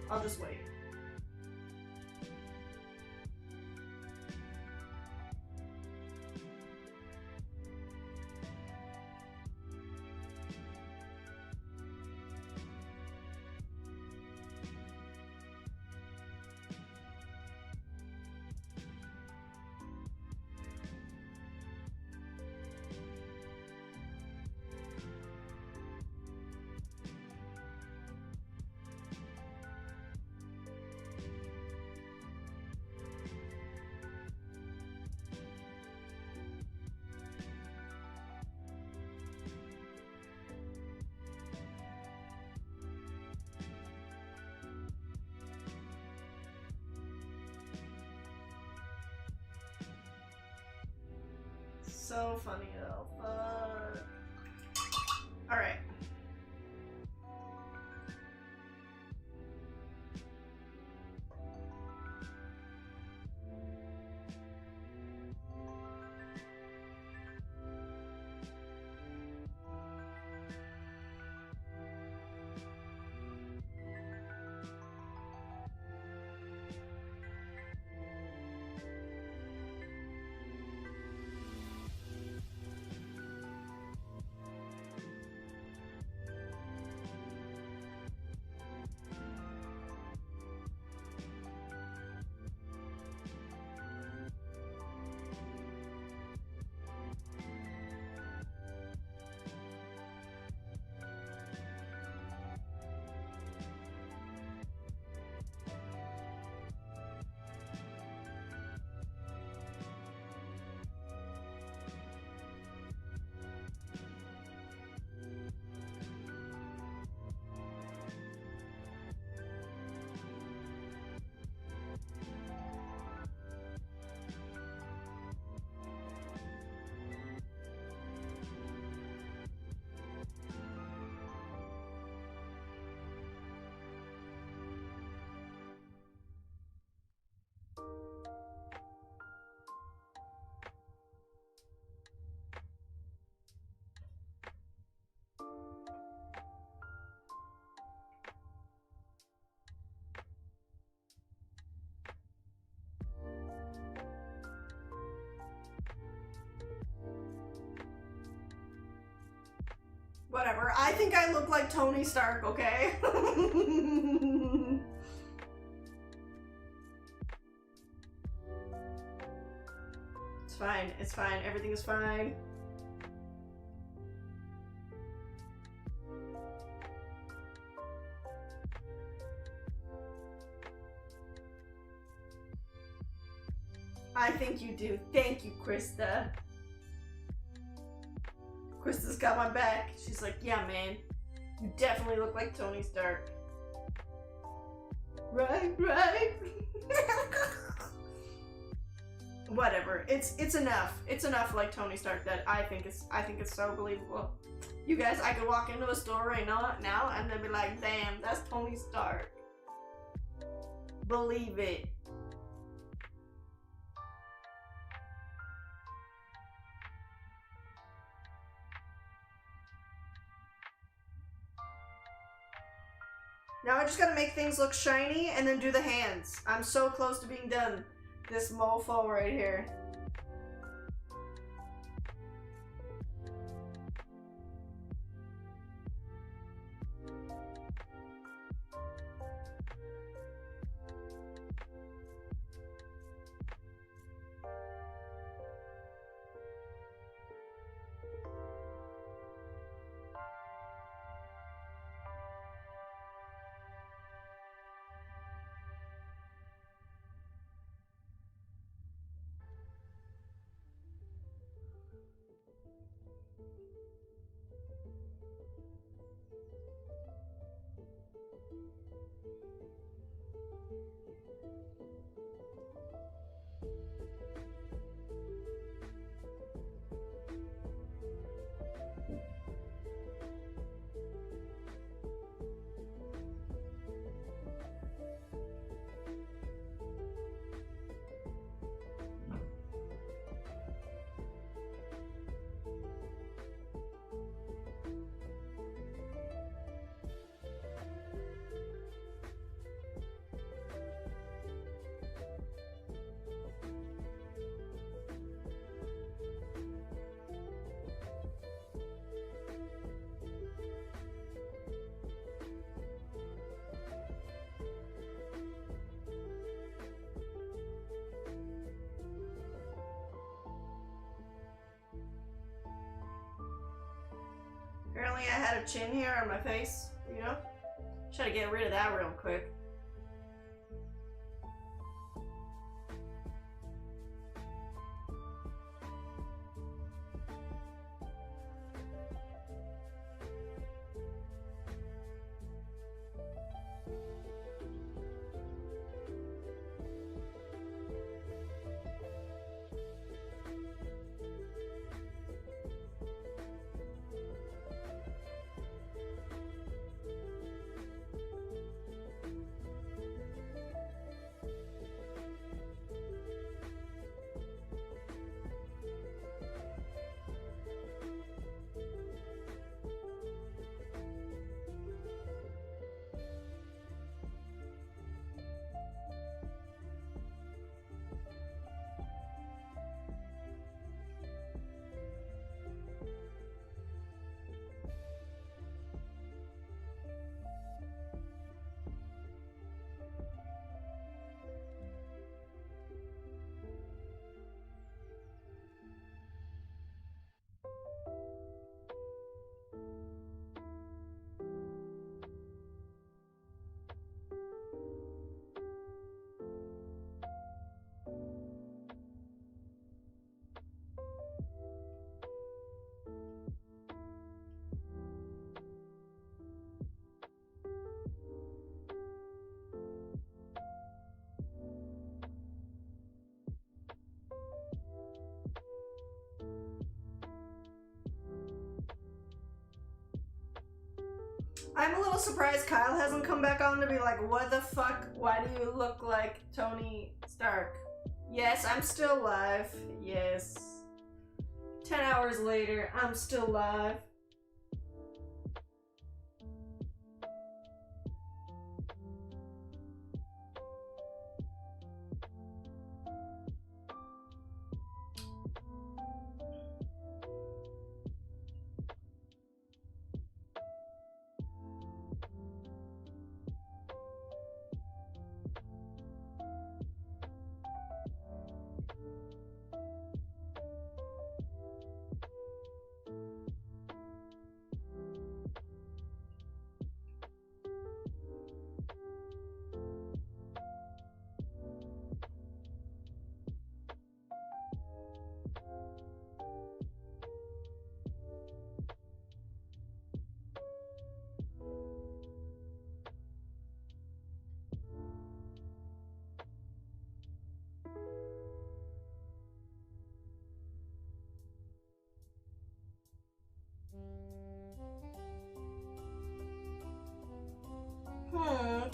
I'll just wait. So funny though. Fuck. Alright. Whatever. I think I look like Tony Stark, okay? It's fine. It's fine. Everything is fine. I think you do. Thank you, Krista. Krista's got my back. She's like, yeah, man. You definitely look like Tony Stark. Right. Whatever. It's enough. It's enough like Tony Stark that I think it's so believable. You guys, I could walk into a store right now and they'd be like, damn, that's Tony Stark. Believe it. Now I just gotta make things look shiny and then do the hands. I'm so close to being done. This mofo right here. Apparently I had a chin hair on my face, you know? Try to get rid of that real quick. I'm a little surprised Kyle hasn't come back on to be like, what the fuck? Why do you look like Tony Stark? Yes, I'm still live. Yes. 10 hours later, I'm still live.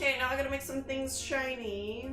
Okay, now I gotta make some things shiny.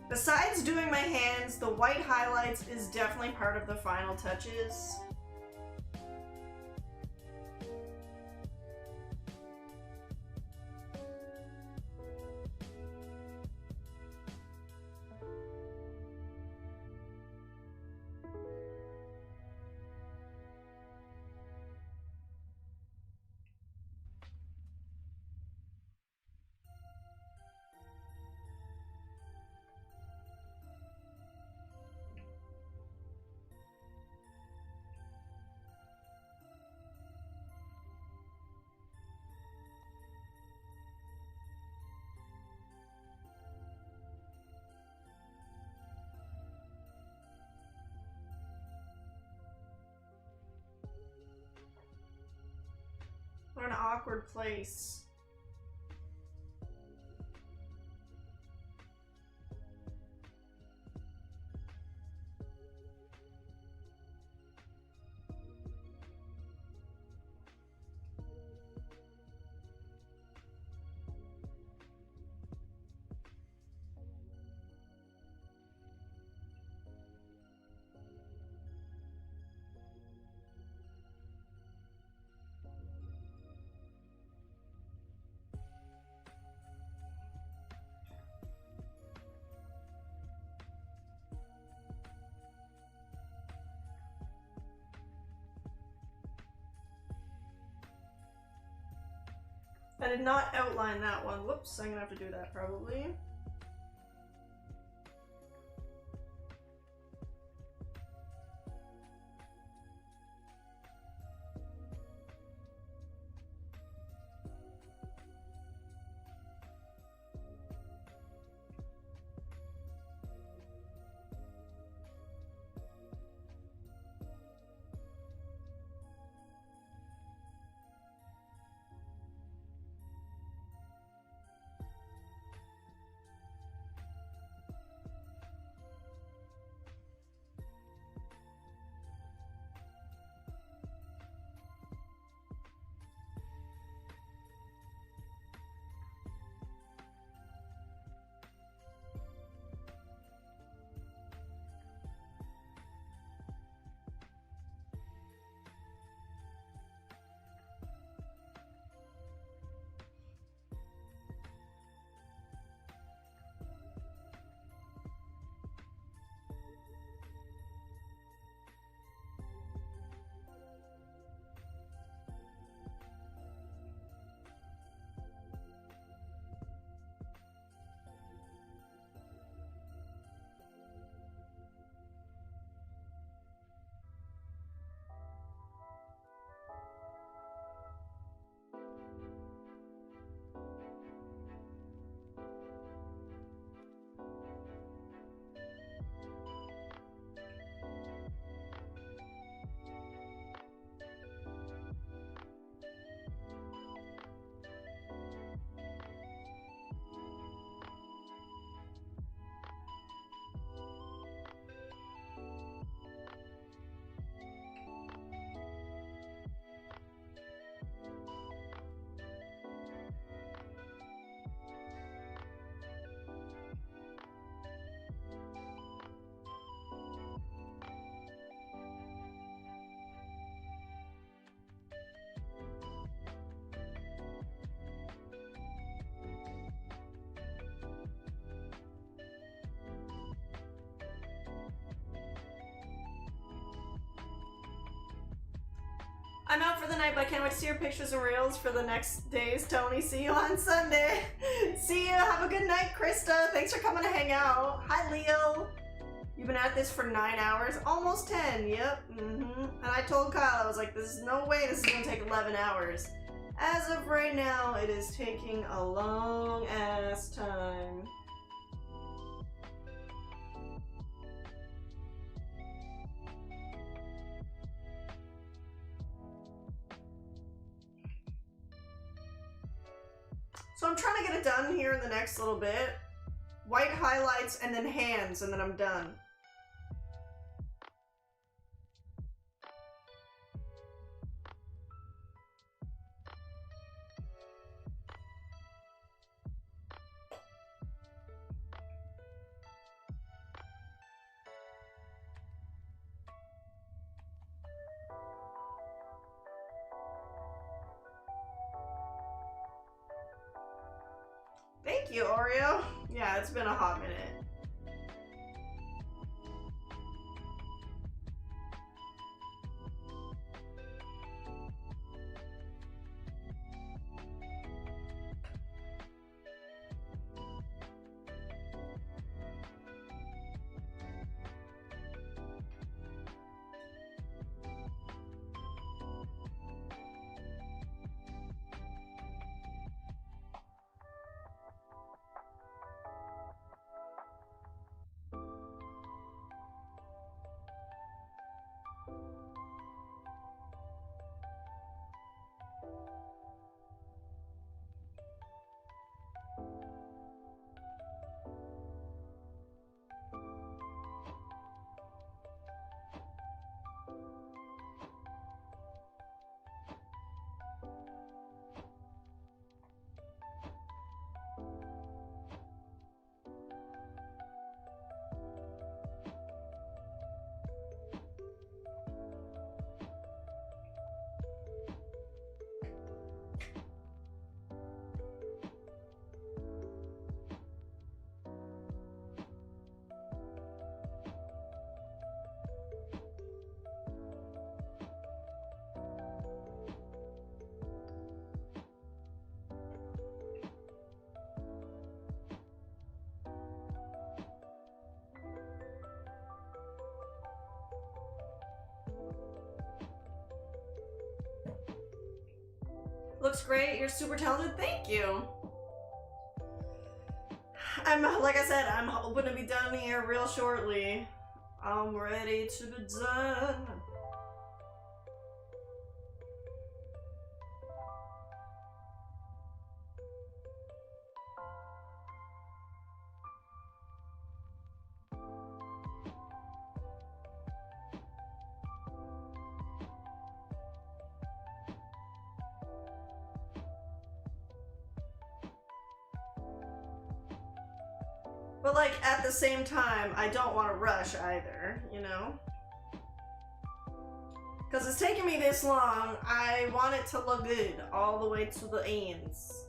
Besides doing my hands, the white highlights is definitely part of the final touches. What an awkward place. I did not outline that one. Whoops, I'm gonna have to do that probably. I'm out for the night, but I can't wait to see your pictures and reels for the next days, Tony. See you on Sunday. See you. Have a good night, Krista. Thanks for coming to hang out. Hi, Leo. You've been at this for 9 hours? Almost 10, yep. And I told Kyle, I was like, there's no way this is gonna take 11 hours. As of right now, it is taking a long ass time. So I'm trying to get it done here in the next little bit. White highlights and then hands, and then I'm done. Thank you, Oreo. Yeah, it's been a hot minute. Looks great. You're super talented. Thank you. Like I said, I'm hoping to be done here real shortly. I'm ready to be done. But like at the same time, I don't want to rush either, you know? Because it's taking me this long, I want it to look good all the way to the ends.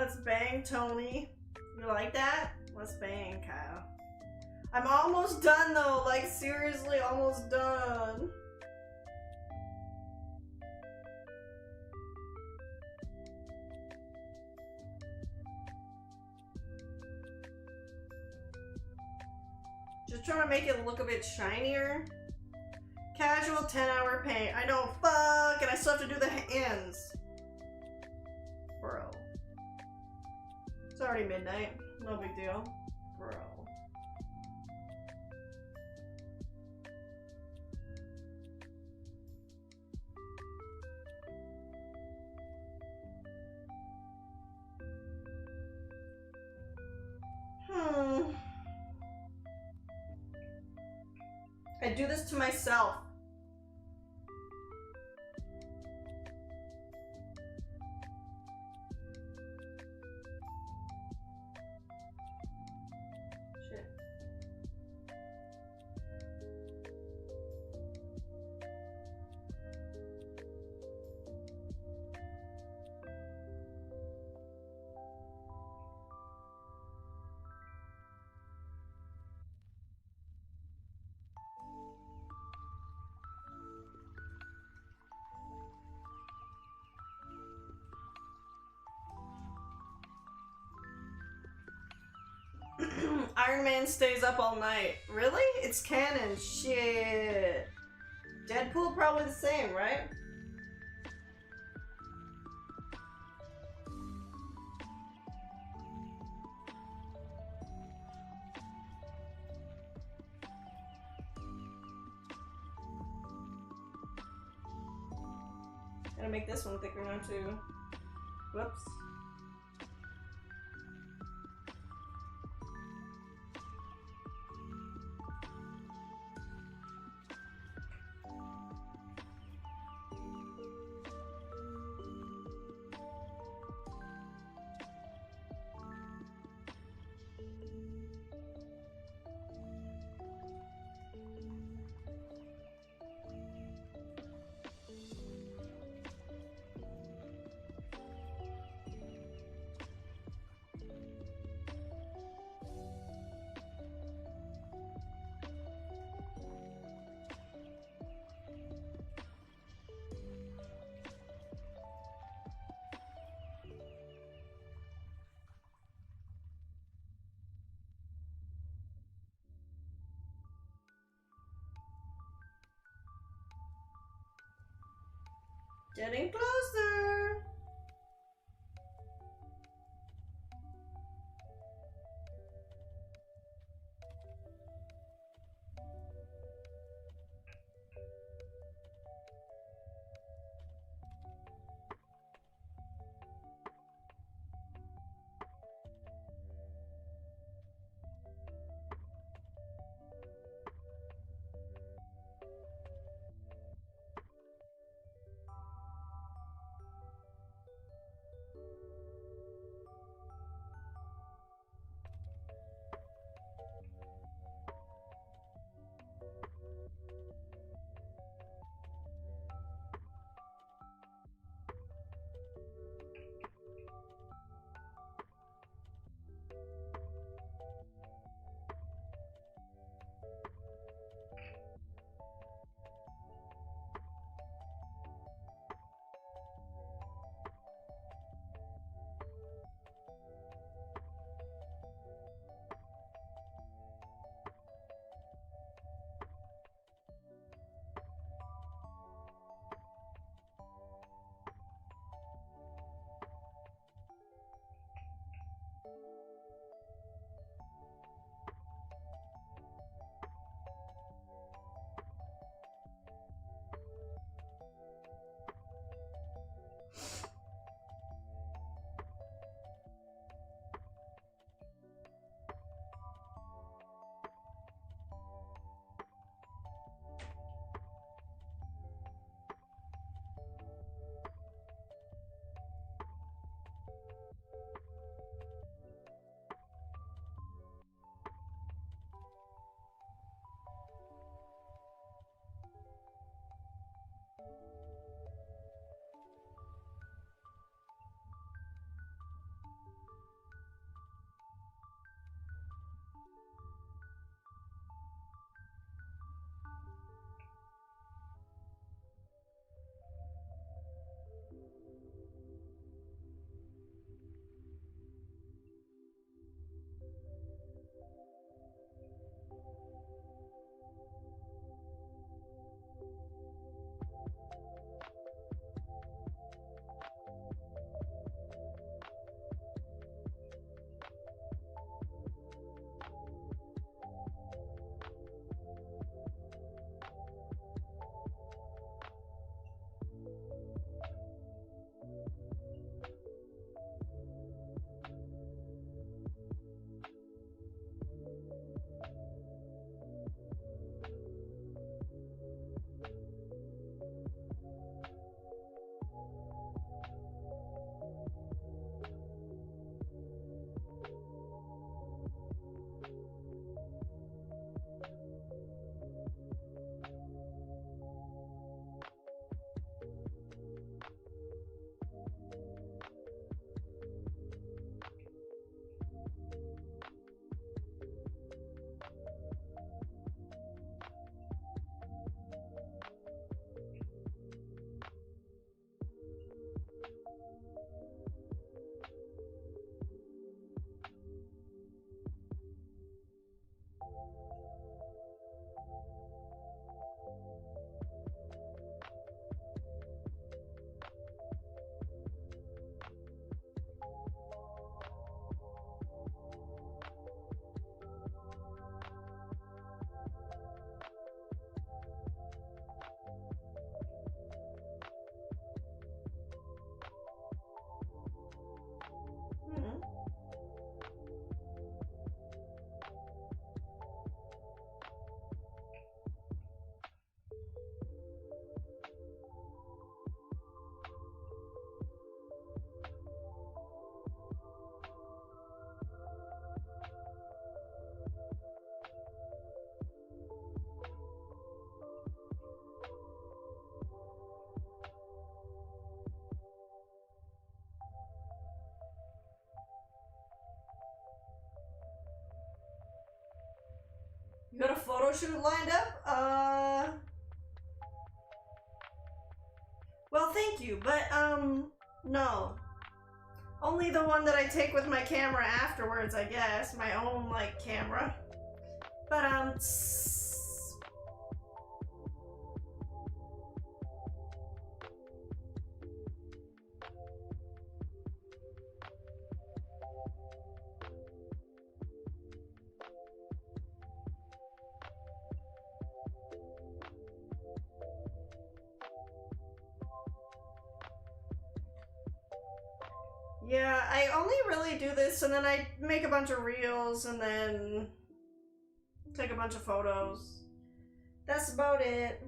Let's bang, Tony. You like that? Let's bang, Kyle. I'm almost done though, like seriously almost done. Just trying to make it look a bit shinier. Casual 10-hour paint. I know, fuck, and I still have to do the hands. Bro. It's already midnight. No big deal. Bro. I do this to myself. Shit. Iron Man stays up all night. Really? It's canon. Shit. Deadpool probably the same, right? Gotta make this one thicker now too. Whoops. Getting closer. photo shoot lined up? Well, thank you, but, no. Only the one that I take with my camera afterwards, I guess. My own, like, camera. But, yeah, I only really do this, and then I make a bunch of reels, and then take a bunch of photos. That's about it.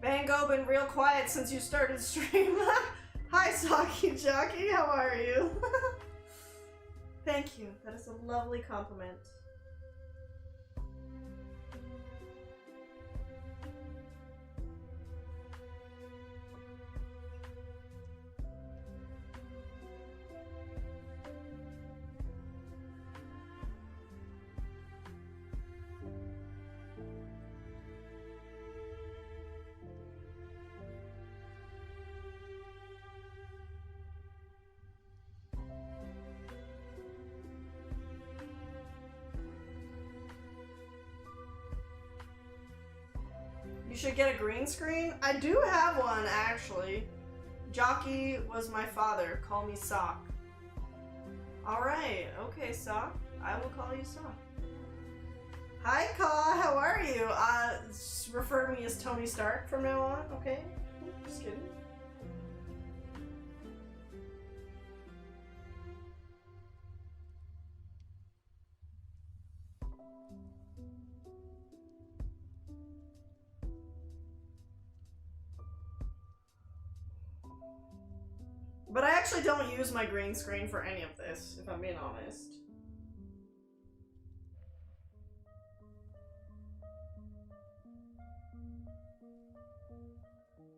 Van Gogh been real quiet since you started stream. Hi, Saki Jockey, how are you? Thank you, that is a lovely compliment. You should get a green screen. I do have one, actually. Jockey was my father. Call me Sock. Alright, okay, Sock. I will call you Sock. Hi, Ka, how are you? Refer to me as Tony Stark from now on, okay? Just kidding. But I actually don't use my green screen for any of this, if I'm being honest.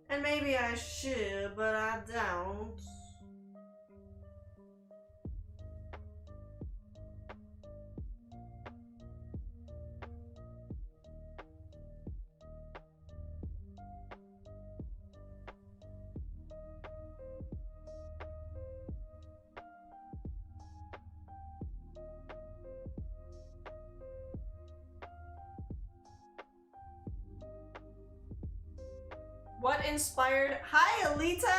And maybe I should, but I don't. What inspired? Hi, Alita!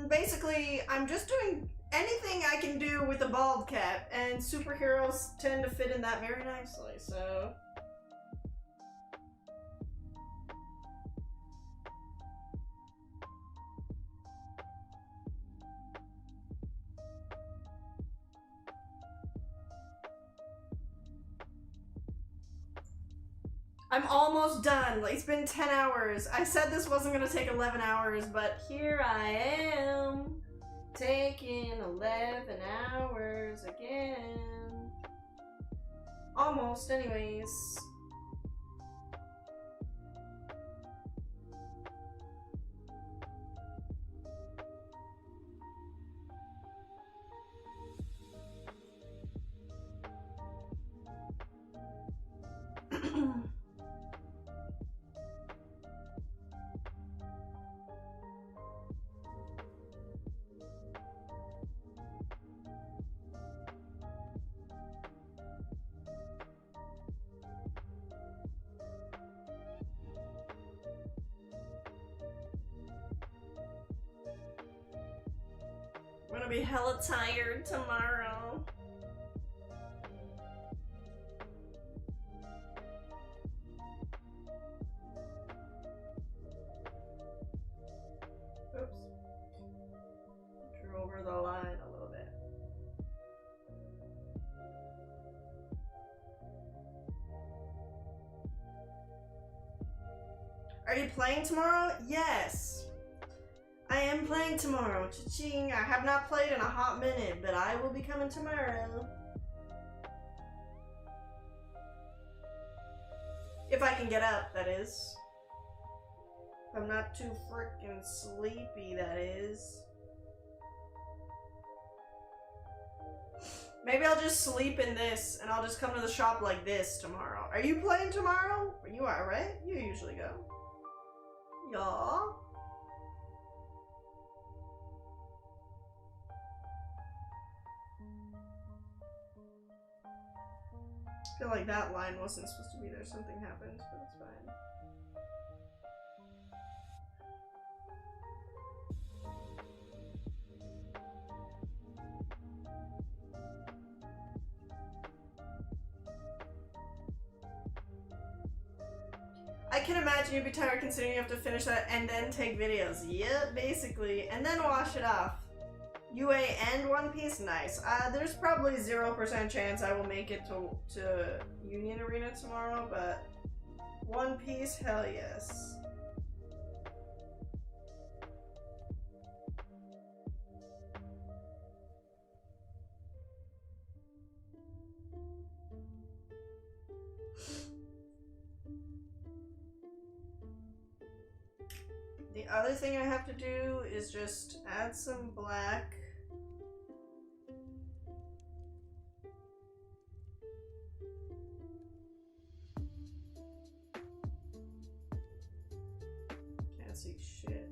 Basically, I'm just doing anything I can do with a bald cap, and superheroes tend to fit in that very nicely, so... I'm almost done. It's been 10 hours. I said this wasn't gonna take 11 hours, but here I am. Taking 11 hours again. Almost, anyways. gonna be hella tired tomorrow. Oops. Drew over the line a little bit. Are you playing tomorrow? Yes. I am playing tomorrow. Cha-ching. I have not played in a hot minute, but I will be coming tomorrow. If I can get up, that is. If I'm not too freaking sleepy, that is. Maybe I'll just sleep in this and I'll just come to the shop like this tomorrow. Are you playing tomorrow? You are, right? You usually go. Yeah. I feel like that line wasn't supposed to be there. Something happened, but it's fine. I can imagine you'd be tired considering you have to finish that and then take videos. Yep, basically. And then wash it off. UA and One Piece? Nice. There's probably 0% chance I will make it to Union Arena tomorrow, but One Piece, hell yes. The other thing I have to do is just add some black. Can't see shit.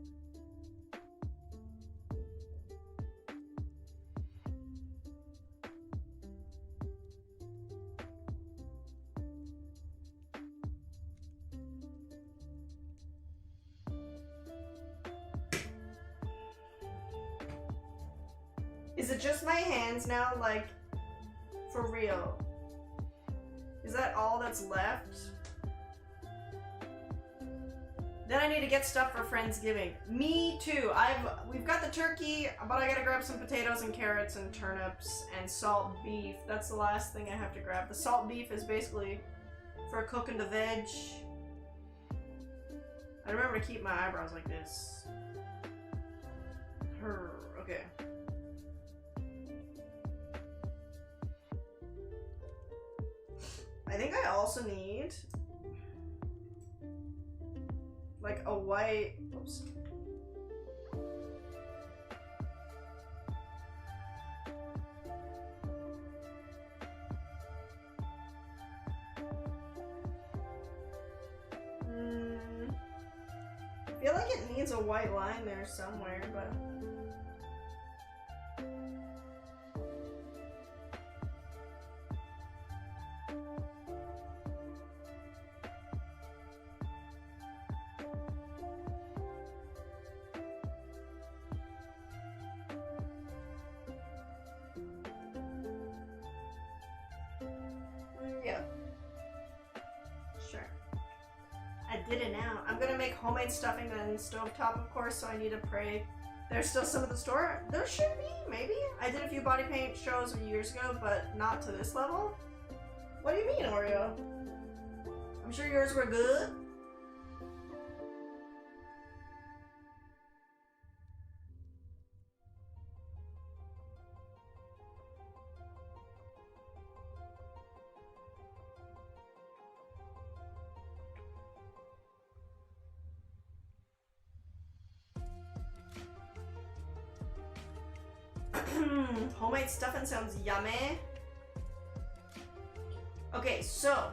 Is it just my hands now, like, for real? Is that all that's left? Then I need to get stuff for Friendsgiving. Me too. We've got the turkey, but I gotta grab some potatoes and carrots and turnips and salt beef. That's the last thing I have to grab. The salt beef is basically for cooking the veg. I remember to keep my eyebrows like this. Okay. I think I also need like a white, oops. I feel like it needs a white line there somewhere, but yeah. Sure. I did it now. I'm gonna make homemade stuffing and stovetop, of course, so I need to pray. There's still some at the store? There should be, maybe? I did a few body paint shows years ago, but not to this level. What do you mean, Oreo? I'm sure yours were good. Homemade stuffing sounds yummy. Okay, so.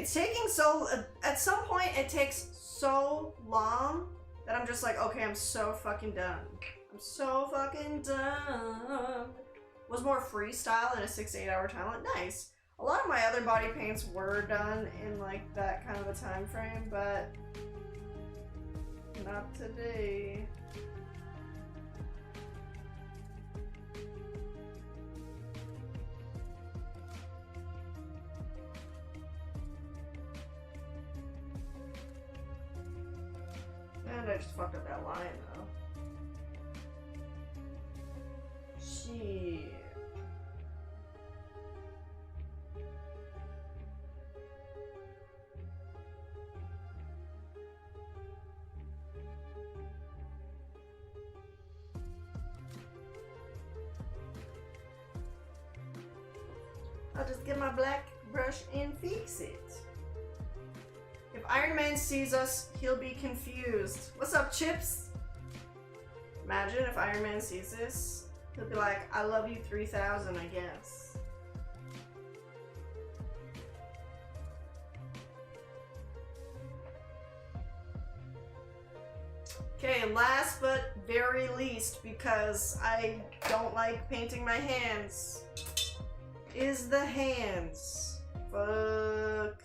It's taking so, at some point it takes so long that I'm just like, okay, I'm so fucking done. I'm so fucking done. Was more freestyle in a 6 to 8 hour time. Nice. A lot of my other body paints were done in like that kind of a time frame, but not today. And I just fucked up that line though. Shit. I'll just get my black brush and fix it. If Iron Man sees us, he'll be confused. What's up, Chips? Imagine if Iron Man sees this, he'll be like, I love you 3000, I guess. Okay, last but very least, because I don't like painting my hands, is the hands. Fuck.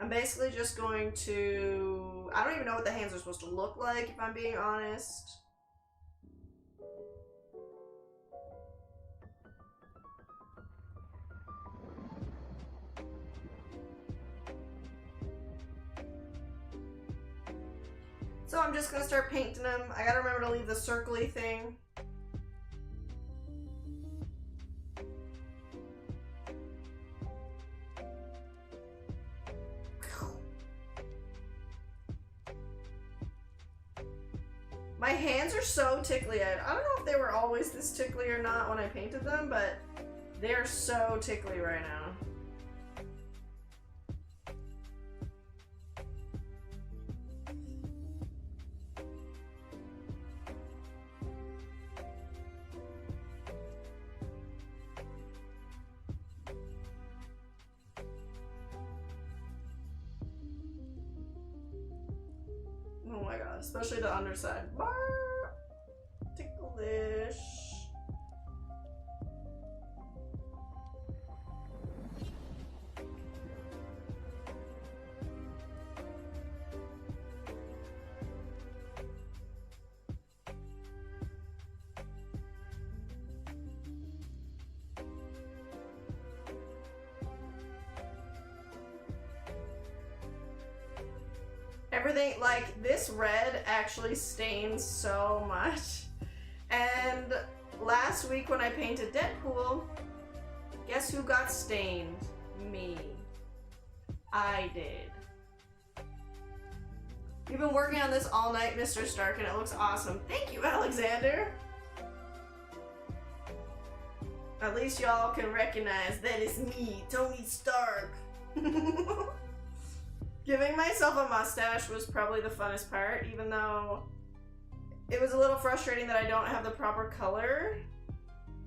I'm basically just going to... I don't even know what the hands are supposed to look like, if I'm being honest. So I'm just gonna start painting them. I gotta remember to leave the circly thing. My hands are so tickly. I don't know if they were always this tickly or not when I painted them, but they're so tickly right now. Oh my god, especially the underside. Ticklish. Everything, like, this red actually stains so much. And last week when I painted Deadpool, guess who got stained? Me. I did. You've been working on this all night, Mr. Stark, and it looks awesome. Thank you, Alexander. At least y'all can recognize that it's me, Tony Stark. Giving myself a mustache was probably the funnest part, even though it was a little frustrating that I don't have the proper color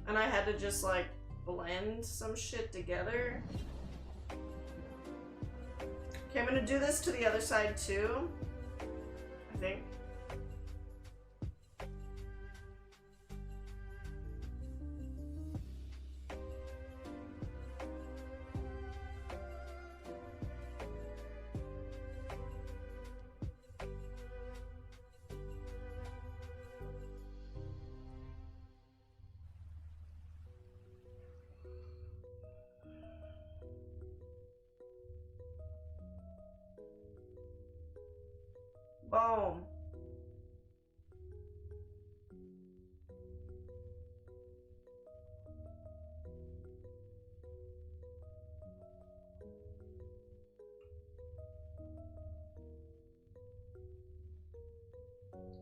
and I had to just like blend some shit together. Okay, I'm gonna do this to the other side too, I think. Boom.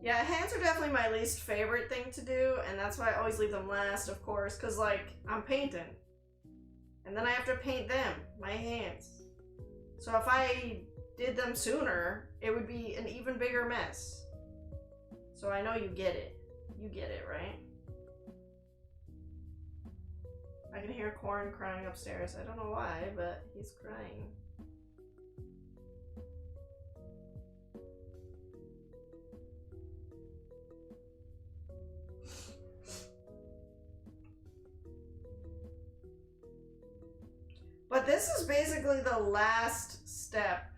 Yeah, hands are definitely my least favorite thing to do, and that's why I always leave them last, of course, because, like, I'm painting. And then I have to paint them, my hands. So if I did them sooner, it would be an even bigger mess. So I know you get it. You get it, right? I can hear Corn crying upstairs. I don't know why, but he's crying. But this is basically the last step.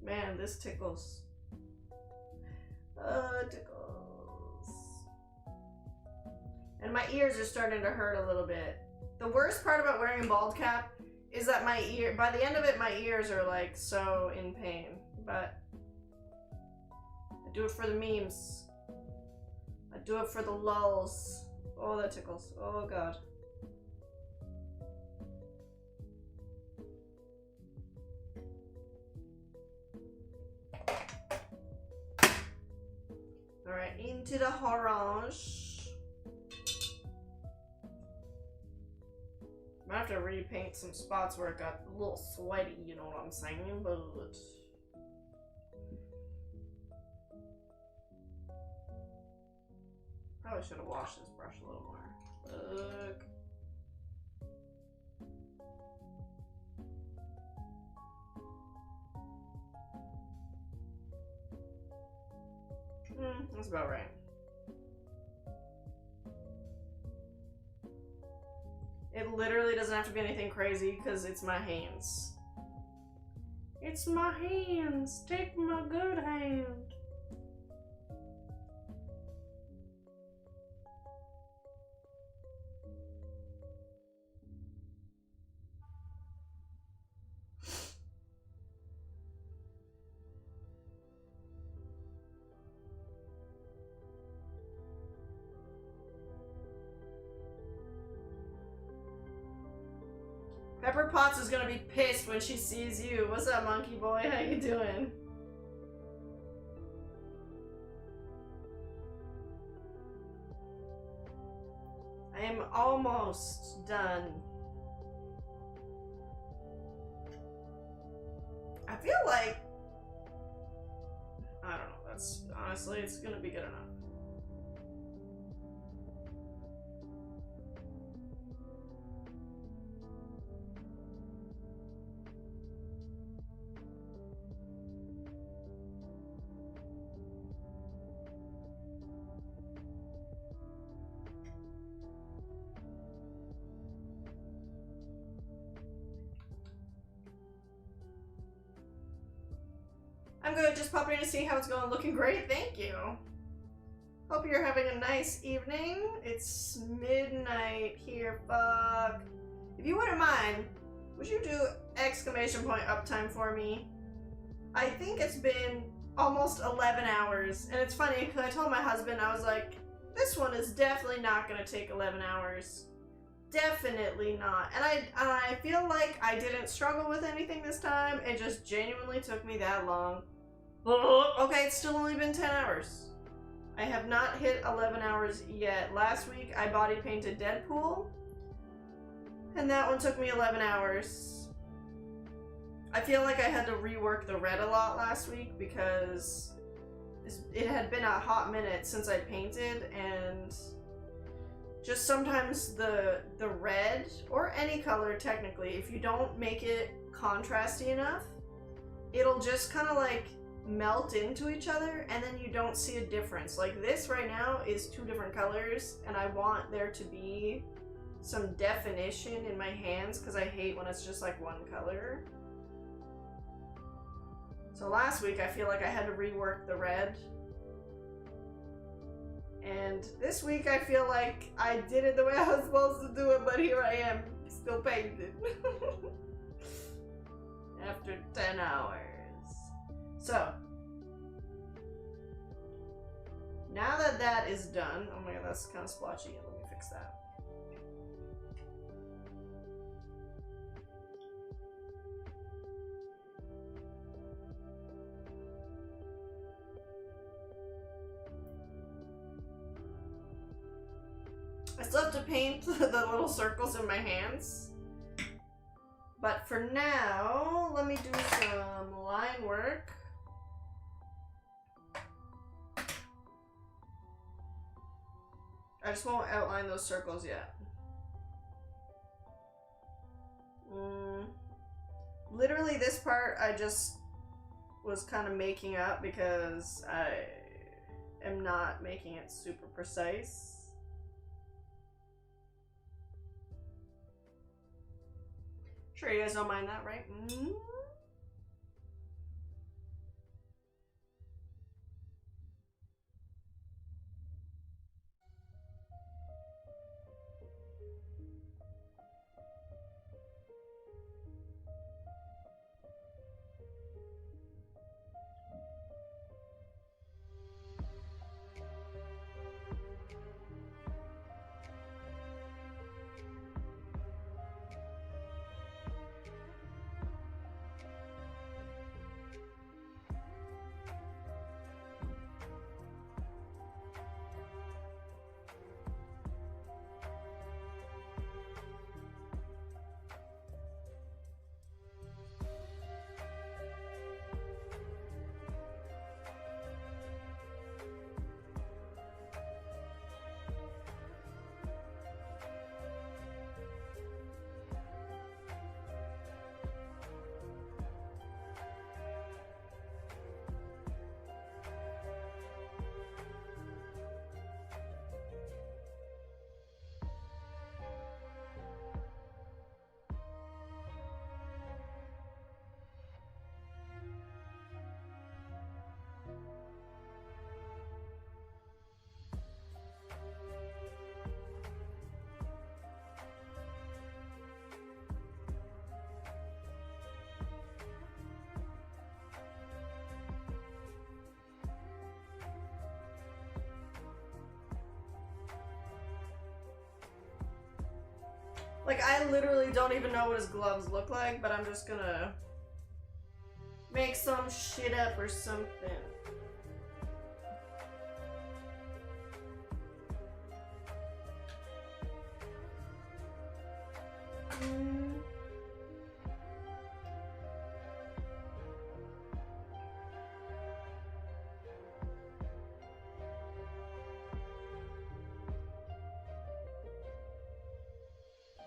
Man, this tickles. It tickles. And my ears are starting to hurt a little bit. The worst part about wearing a bald cap is that my ear, by the end of it, my ears are like so in pain. But I do it for the memes. I do it for the lulz. Oh, that tickles. Oh, God. Alright, into the orange. I have to repaint some spots where it got a little sweaty, you know what I'm saying? But probably should have washed this brush a little more. Look. That's about right. It literally doesn't have to be anything crazy because it's my hands. It's my hands. Take my good hand. Pepper Potts is gonna be pissed when she sees you. What's up, monkey boy? How you doing? I am almost done. I feel like, I don't know, that's honestly, it's gonna be good enough. I'm good, just popping in to see how it's going. Looking great, thank you. Hope you're having a nice evening. It's midnight here, fuck. If you wouldn't mind, would you do exclamation point uptime for me? I think it's been almost 11 hours, and it's funny because I told my husband, I was like, this one is definitely not gonna take 11 hours. Definitely not. And I feel like I didn't struggle with anything this time. It just genuinely took me that long. Okay, it's still only been 10 hours. I have not hit 11 hours yet. Last week I body painted Deadpool, and that one took me 11 hours. I feel like I had to rework the red a lot last week because it had been a hot minute since I painted, and just sometimes the red, or any color technically, if you don't make it contrasty enough, it'll just kind of like melt into each other, and then you don't see a difference. Like this right now is two different colors, and I want there to be some definition in my hands because I hate when it's just like one color. So last week I feel like I had to rework the red. And this week I feel like I did it the way I was supposed to do it, but here I am, still painted. After 10 hours. So, now that that is done, oh my god, that's kind of splotchy, let me fix that. I still have to paint the little circles in my hands. But for now, let me do some line work. I just won't outline those circles yet. Literally this part, I just was kind of making up because I am not making it super precise. Sure you guys don't mind that, right? Mm-hmm. Like, I literally don't even know what his gloves look like, but I'm just gonna make some shit up or something.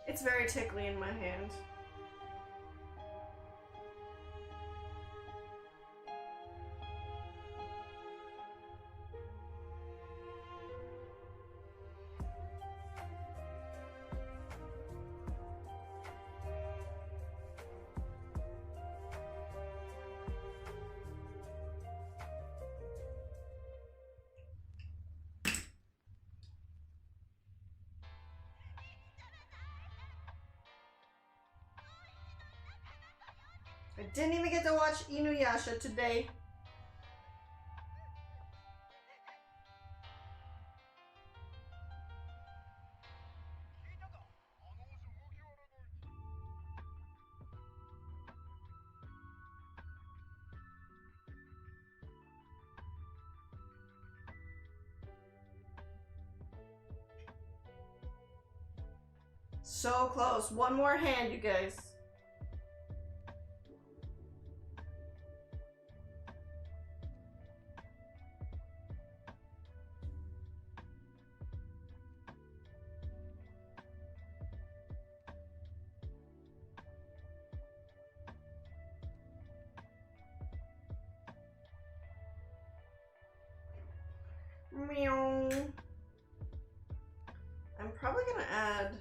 It's very tickly in my hand. I didn't even get to watch Inuyasha today. So close. One more hand, you guys. Meow. I'm probably gonna add...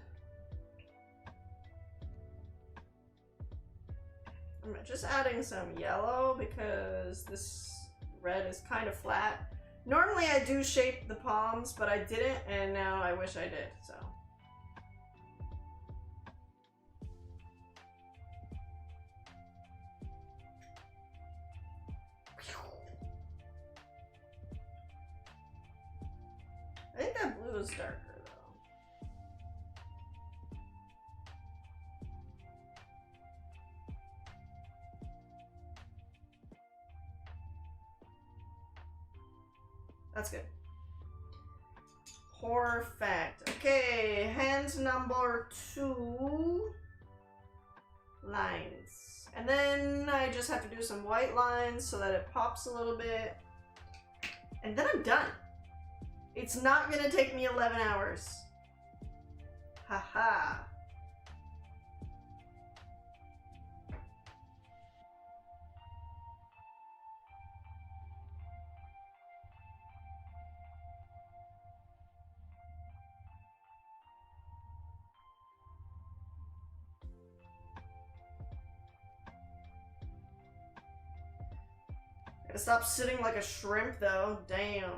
I'm just adding some yellow because this red is kind of flat. Normally I do shape the palms, but I didn't, and now I wish I did, so. I think that blue is darker though. That's good. Perfect. Okay, hand number 2. Lines. And then I just have to do some white lines so that it pops a little bit. And then I'm done. It's not gonna take me 11 hours. Haha. Stop sitting like a shrimp though. Damn.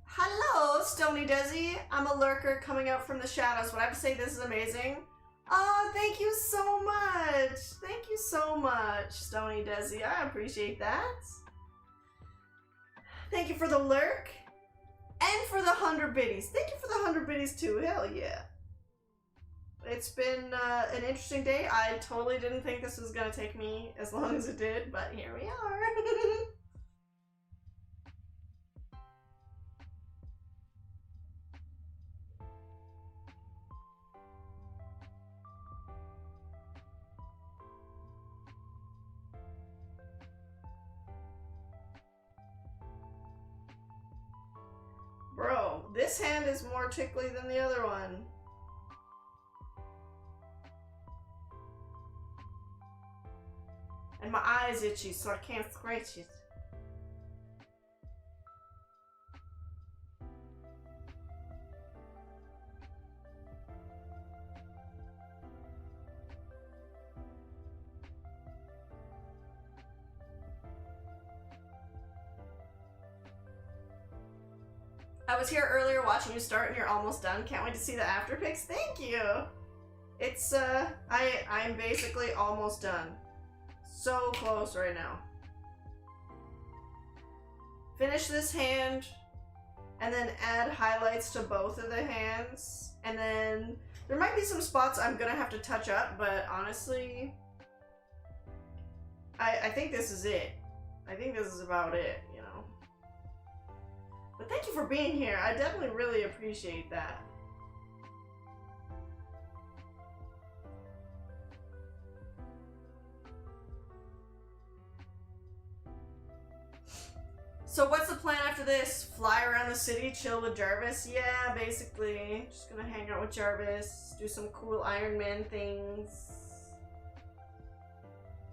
Hello, Stony Desi. I'm a lurker coming out from the shadows. What I have to say, this is amazing. Oh, thank you so much. Thank you so much, Stony Desi. I appreciate that. Thank you for the lurk. And for the 100 biddies. Thank you for the 100 biddies too. Hell yeah. It's been an interesting day. I totally didn't think this was going to take me as long as it did, but here we are. Bro, this hand is more tickly than the other one. And my eye's itchy, so I can't scratch it. I was here earlier watching you start and you're almost done. Can't wait to see the after pics. Thank you. It's I'm basically almost done. So close right now. Finish this hand and then add highlights to both of the hands. And then there might be some spots I'm gonna have to touch up, but honestly, I think this is it. I think this is about it, you know. But thank you for being here. I definitely really appreciate that. So what's the plan after this? Fly around the city, chill with Jarvis? Yeah, basically. Just gonna hang out with Jarvis, do some cool Ironman things.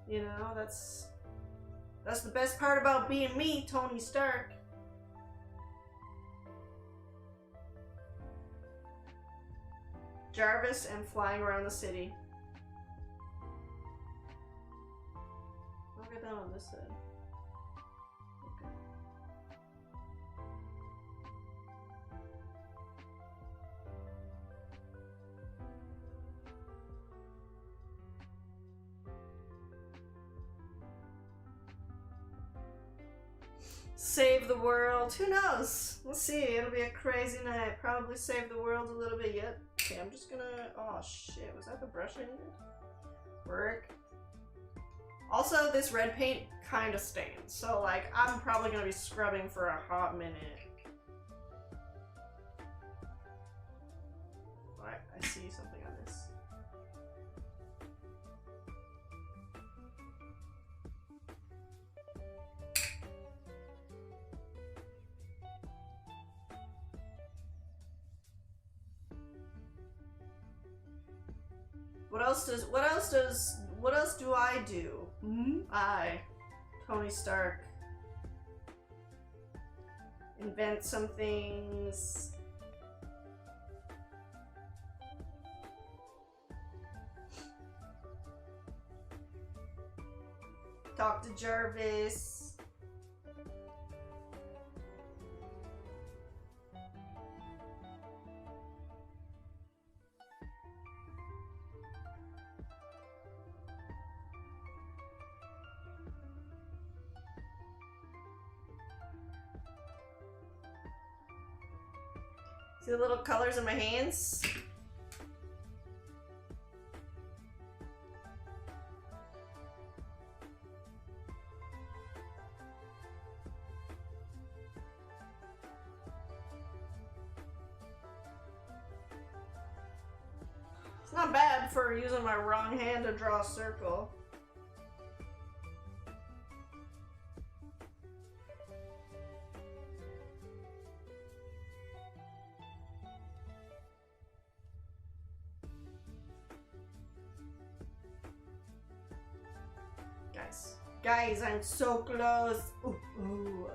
You know, that's the best part about being me, Tony Stark. Jarvis and flying around the city. I'll get down on this side. Okay. Save the world. Who knows? We'll see. It'll be a crazy night. Probably save the world a little bit yet. Okay, I'm just gonna... Oh, shit. Was that the brush I needed? Work. Also, this red paint kind of stains. So, like, I'm probably gonna be scrubbing for a hot minute. Alright, I see something on this. What else do I do? I, Tony Stark, invent some things. Talk to Jarvis. See the little colors in my hands? It's not bad for using my wrong hand to draw a circle. Guys, I'm so close. Ooh, ooh.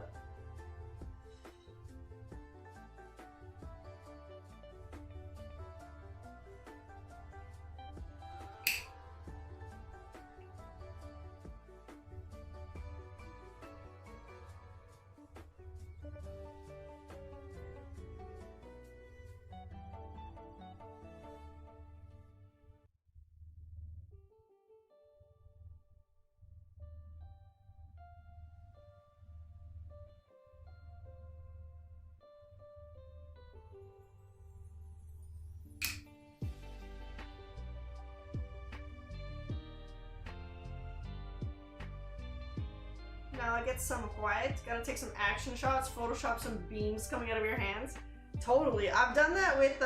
Now I get some white. Gotta take some action shots, Photoshop some beams coming out of your hands. Totally. I've done that with,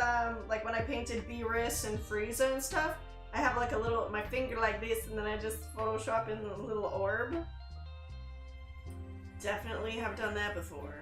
like when I painted Beerus and Frieza and stuff. I have like a little, my finger like this, and then I just Photoshop in a little orb. Definitely have done that before.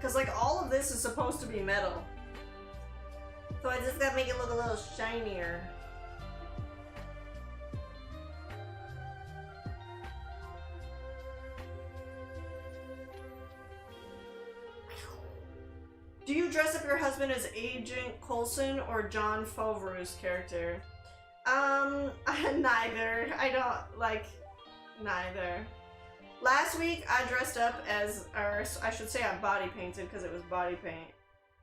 Because, like, all of this is supposed to be metal. So I just gotta make it look a little shinier. Do you dress up your husband as Agent Coulson or John Favreau's character? Neither. I don't, like, neither. Last week, I dressed up as, or I should say I body painted because it was body paint.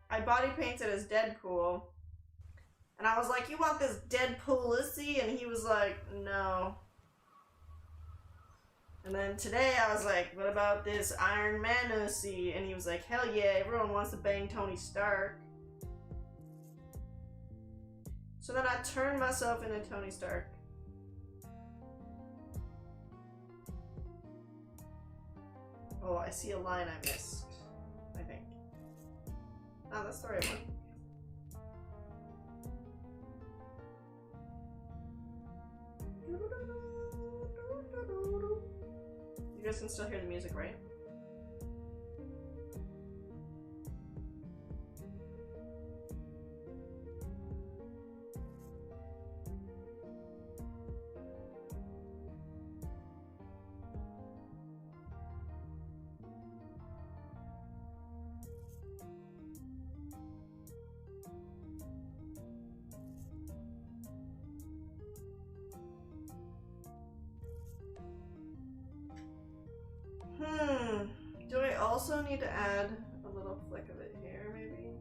I body painted as Deadpool. And I was like, you want this Deadpool-issy? And he was like, no. And then today I was like, what about this Iron Man-issy? And he was like, hell yeah, everyone wants to bang Tony Stark. So then I turned myself into Tony Stark. Oh, I see a line I missed, I think. Oh, that's the right one. You guys can still hear the music, right? Do I also need to add a little flick of it here, maybe?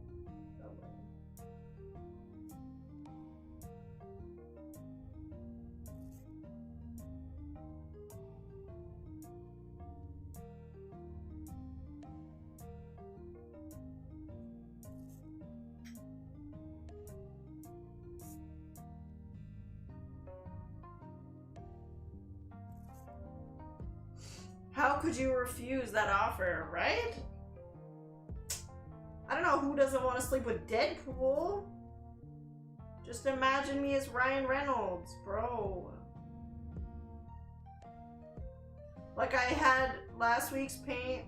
How could you refuse that offer, right? I don't know who doesn't want to sleep with Deadpool. Just imagine me as Ryan Reynolds, bro. Like I had last week's paint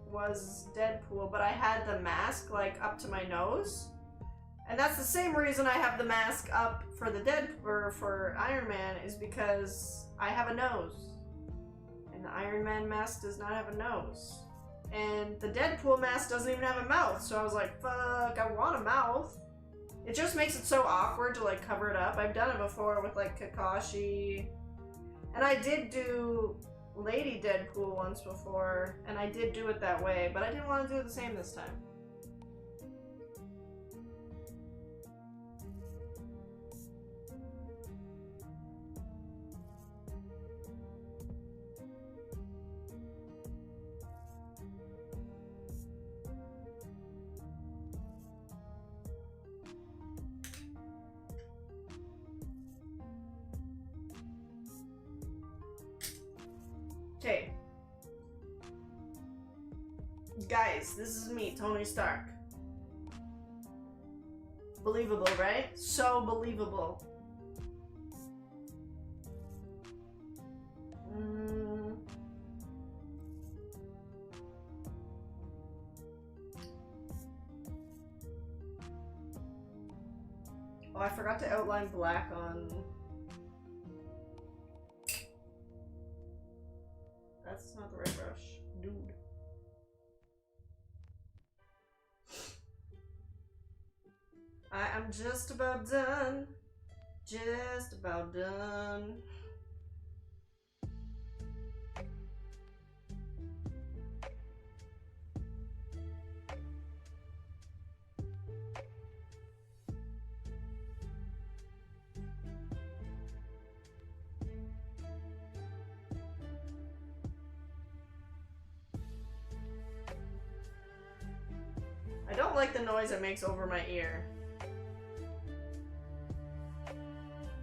was Deadpool, but I had the mask like up to my nose. And that's the same reason I have the mask up for the for Iron Man is because I have a nose. And the Iron Man mask does not have a nose. And the Deadpool mask doesn't even have a mouth. So I was like, fuck, I want a mouth. It just makes it so awkward to like cover it up. I've done it before with like Kakashi. And I did do Lady Deadpool once before. And I did do it that way. But I didn't want to do it the same this time. Okay. Guys, this is me, Tony Stark. Believable, right? So believable. Oh, I forgot to outline black on... That's not the right brush. Dude. I am just about done. Just about done. I don't like the noise it makes over my ear.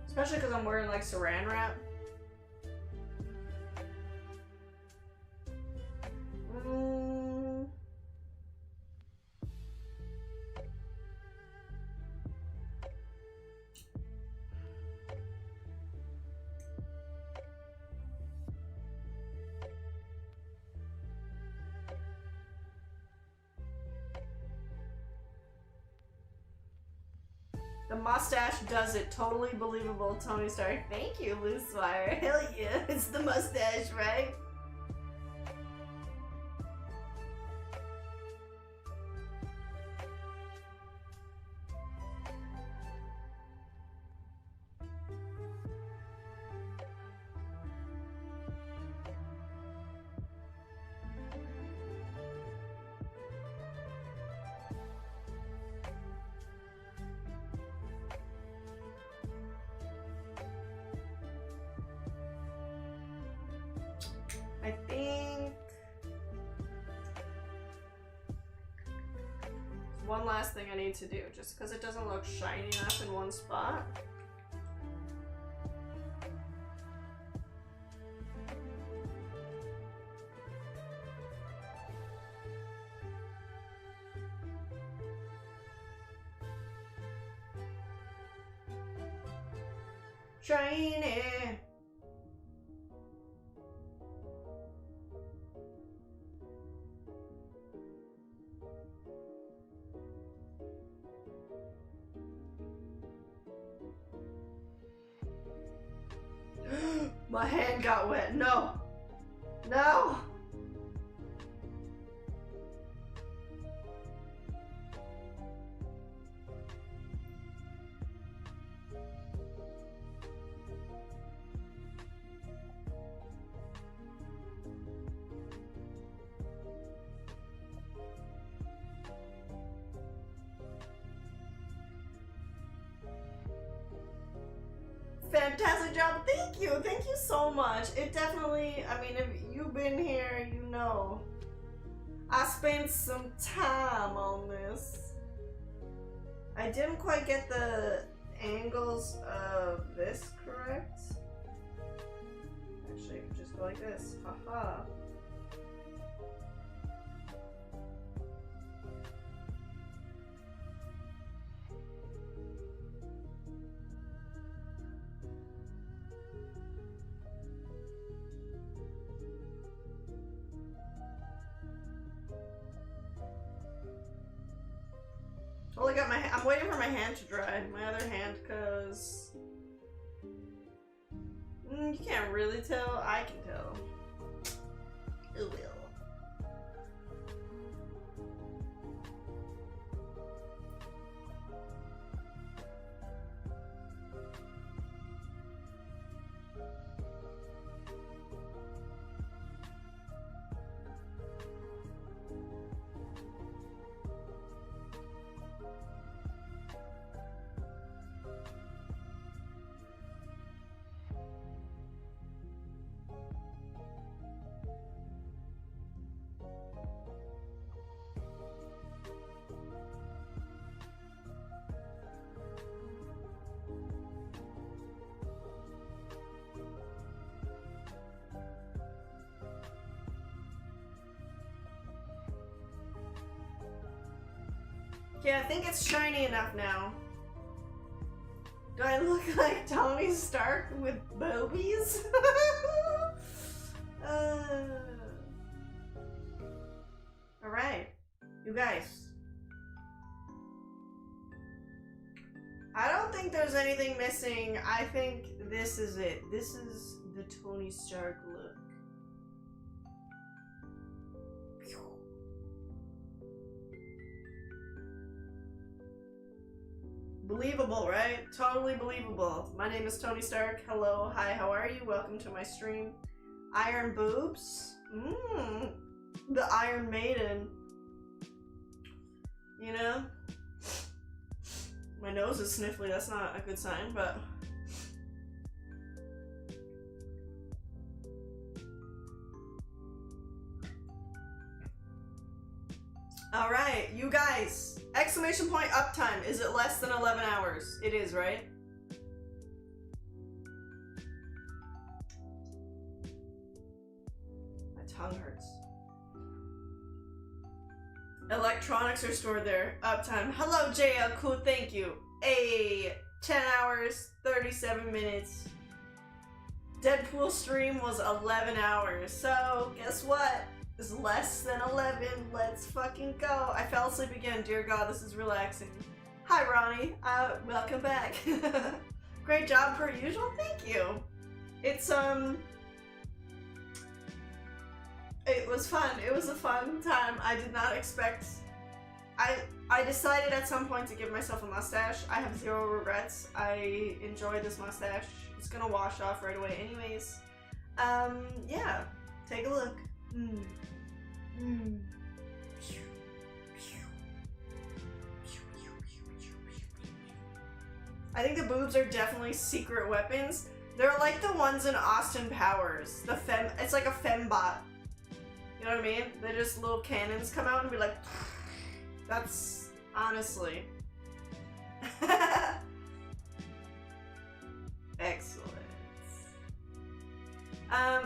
Especially because I'm wearing like saran wrap. The mustache does it. Totally believable, Tony Stark. Thank you, Loose Wire. Hell yeah, it's the mustache, right? I think one last thing I need to do, just because it doesn't look shiny enough in one spot. Shiny. My hand got wet. No. No. Fantastic job. Thank you so much. It definitely, I mean, if you've been here, you know I spent some time on this. I didn't quite get the angles of this correct. Actually, just go like this. Haha. Well, I'm waiting for my hand to dry. My other hand, cause you can't really tell. I can tell. It will. Okay, I think it's shiny enough now. Do I look like Tony Stark with boobies? Alright, you guys. I don't think there's anything missing. I think this is it. This is the Tony Stark look. Believable, right? Totally believable. My name is Tony Stark. Hello, hi, how are you? Welcome to my stream. Iron boobs. The Iron Maiden. You know? My nose is sniffly, that's not a good sign, but... Alright, you guys! Exclamation point uptime. Is it less than 11 hours? It is, right? My tongue hurts. Electronics are stored there. Uptime. Hello, JL. Cool, thank you. 10 hours, 37 minutes. Deadpool stream was 11 hours. So, guess what? It's less than 11. Let's fucking go. I fell asleep again. Dear God, this is relaxing. Hi, Ronnie. Welcome back. Great job per usual. Thank you. It's, it was fun. It was a fun time. I did not expect... I decided at some point to give myself a mustache. I have zero regrets. I enjoy this mustache. It's gonna wash off right away anyways. Yeah. Take a look. I think the boobs are definitely secret weapons. They're like the ones in Austin Powers. It's like a fembot. You know what I mean? They're just little cannons come out and be like, that's honestly. Excellent.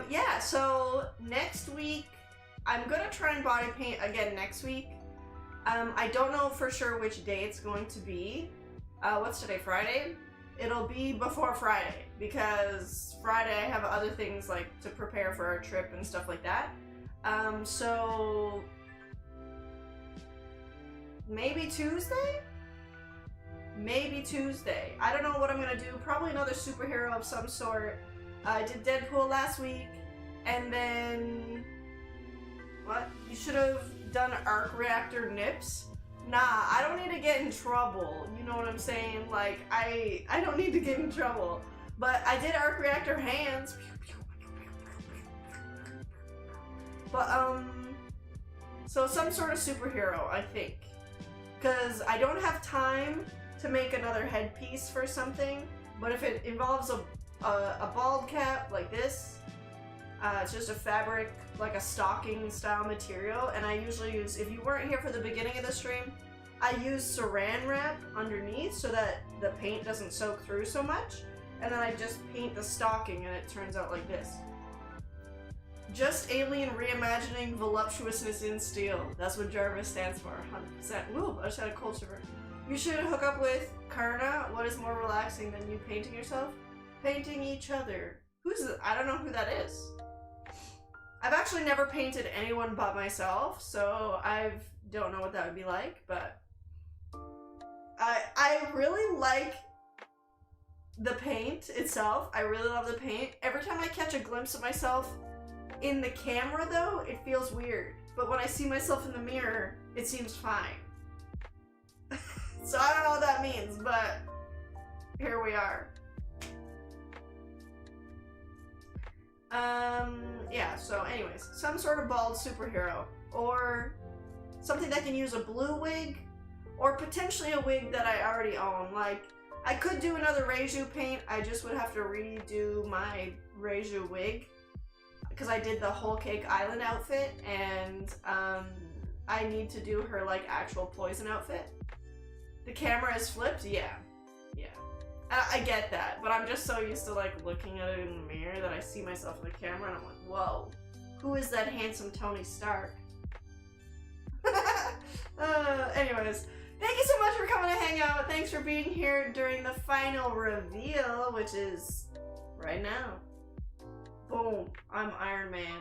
Yeah, so next week, I'm gonna try and body paint again next week. I don't know for sure which day it's going to be. What's today, Friday? It'll be before Friday, because Friday I have other things like to prepare for our trip and stuff like that. So maybe Tuesday? Maybe Tuesday. I don't know what I'm gonna do. Probably another superhero of some sort. I did Deadpool last week, and then... What? You should have done arc reactor nips? Nah, I don't need to get in trouble. You know what I'm saying? Like, I don't need to get in trouble. But I did arc reactor hands. But, so some sort of superhero, I think. Because I don't have time to make another headpiece for something, but if it involves a bald cap like this, it's just a fabric, like a stocking style material, and I usually use, if you weren't here for the beginning of the stream, I use saran wrap underneath so that the paint doesn't soak through so much, and then I just paint the stocking and it turns out like this. Just alien reimagining voluptuousness in steel. That's what Jarvis stands for, 100%. Ooh, I just had a cold shiver. You should hook up with Karna. What is more relaxing than you painting yourself? Painting each other. I don't know who that is. I've actually never painted anyone but myself, so I don't know what that would be like, but I really like the paint itself. I really love the paint. Every time I catch a glimpse of myself in the camera, though, it feels weird. But when I see myself in the mirror, it seems fine. So I don't know what that means, but here we are. Yeah, so anyways, some sort of bald superhero, or something that can use a blue wig, or potentially a wig that I already own. Like, I could do another Reiju paint, I just would have to redo my Reiju wig, because I did the Whole Cake Island outfit, and I need to do her, like, actual Poison outfit. The camera is flipped? Yeah. Yeah. I get that, but I'm just so used to, like, looking at it in the mirror that I see myself in the camera and I'm like, whoa, who is that handsome Tony Stark? Anyways, Thank you so much for coming to hang out. Thanks for being here during the final reveal, which is right now. Boom, I'm Iron Man.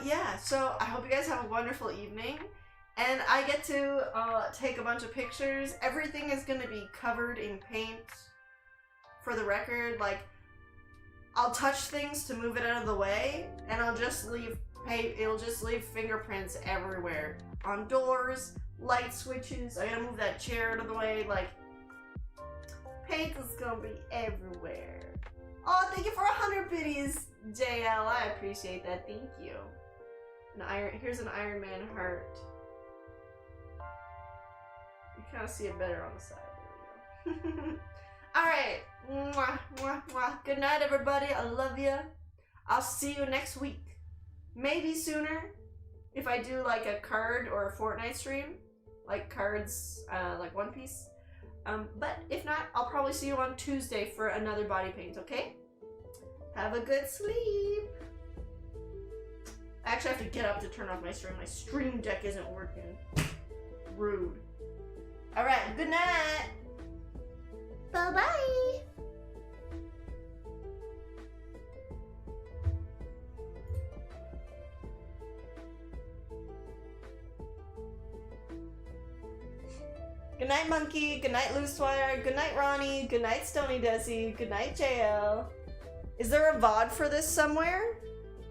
Yeah, so I hope you guys have a wonderful evening. And I get to take a bunch of pictures. Everything is gonna be covered in paint. For the record, like, I'll touch things to move it out of the way, and I'll just leave paint. It'll just leave fingerprints everywhere. On doors, light switches. I gotta move that chair out of the way. Like, paint is gonna be everywhere. Oh, thank you for 100 biddies, JL. I appreciate that. Thank you. Here's an Iron Man heart. You kind of see it better on the side. There we go. All right. Mwah, mwah, mwah. Good night, everybody. I love you. I'll see you next week. Maybe sooner if I do like a card or a Fortnite stream, like cards, like One Piece. But if not, I'll probably see you on Tuesday for another body paint, okay? Have a good sleep. I actually have to get up to turn off my stream. My stream deck isn't working. Rude. All right, good night. Bye-bye. Good night, Monkey. Good night, Loosewire. Good night, Ronnie. Good night, Stony Desi. Good night, JL. Is there a VOD for this somewhere?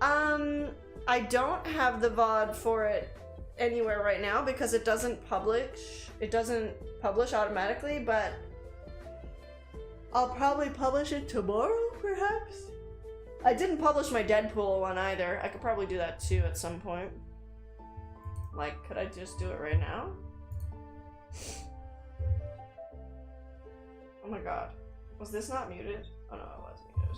I don't have the VOD for it anywhere right now because it doesn't publish. It doesn't publish automatically, but I'll probably publish it tomorrow, perhaps? I didn't publish my Deadpool one either. I could probably do that too at some point. Like, could I just do it right now? Oh my god. Was this not muted? Oh no, it was muted.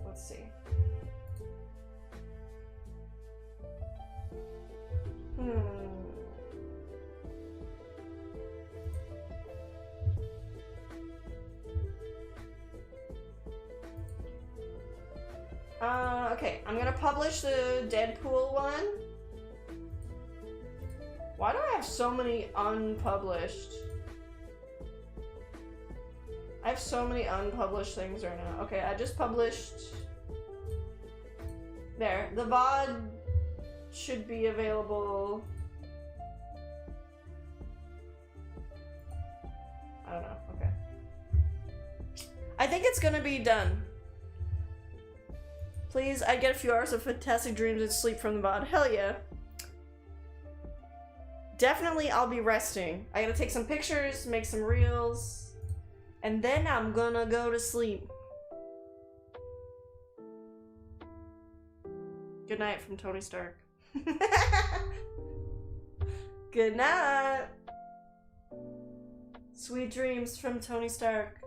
Let's see. Okay, I'm gonna publish the Deadpool one. Why do I have so many unpublished? I have so many unpublished things right now. Okay, I just published... There. The VOD should be available... I don't know. Okay. I think it's gonna be done. Please, I get a few hours of fantastic dreams and sleep from the VOD. Hell yeah. Definitely I'll be resting. I gotta take some pictures, make some reels, and then I'm gonna go to sleep. Good night from Tony Stark. Good night. Sweet dreams from Tony Stark.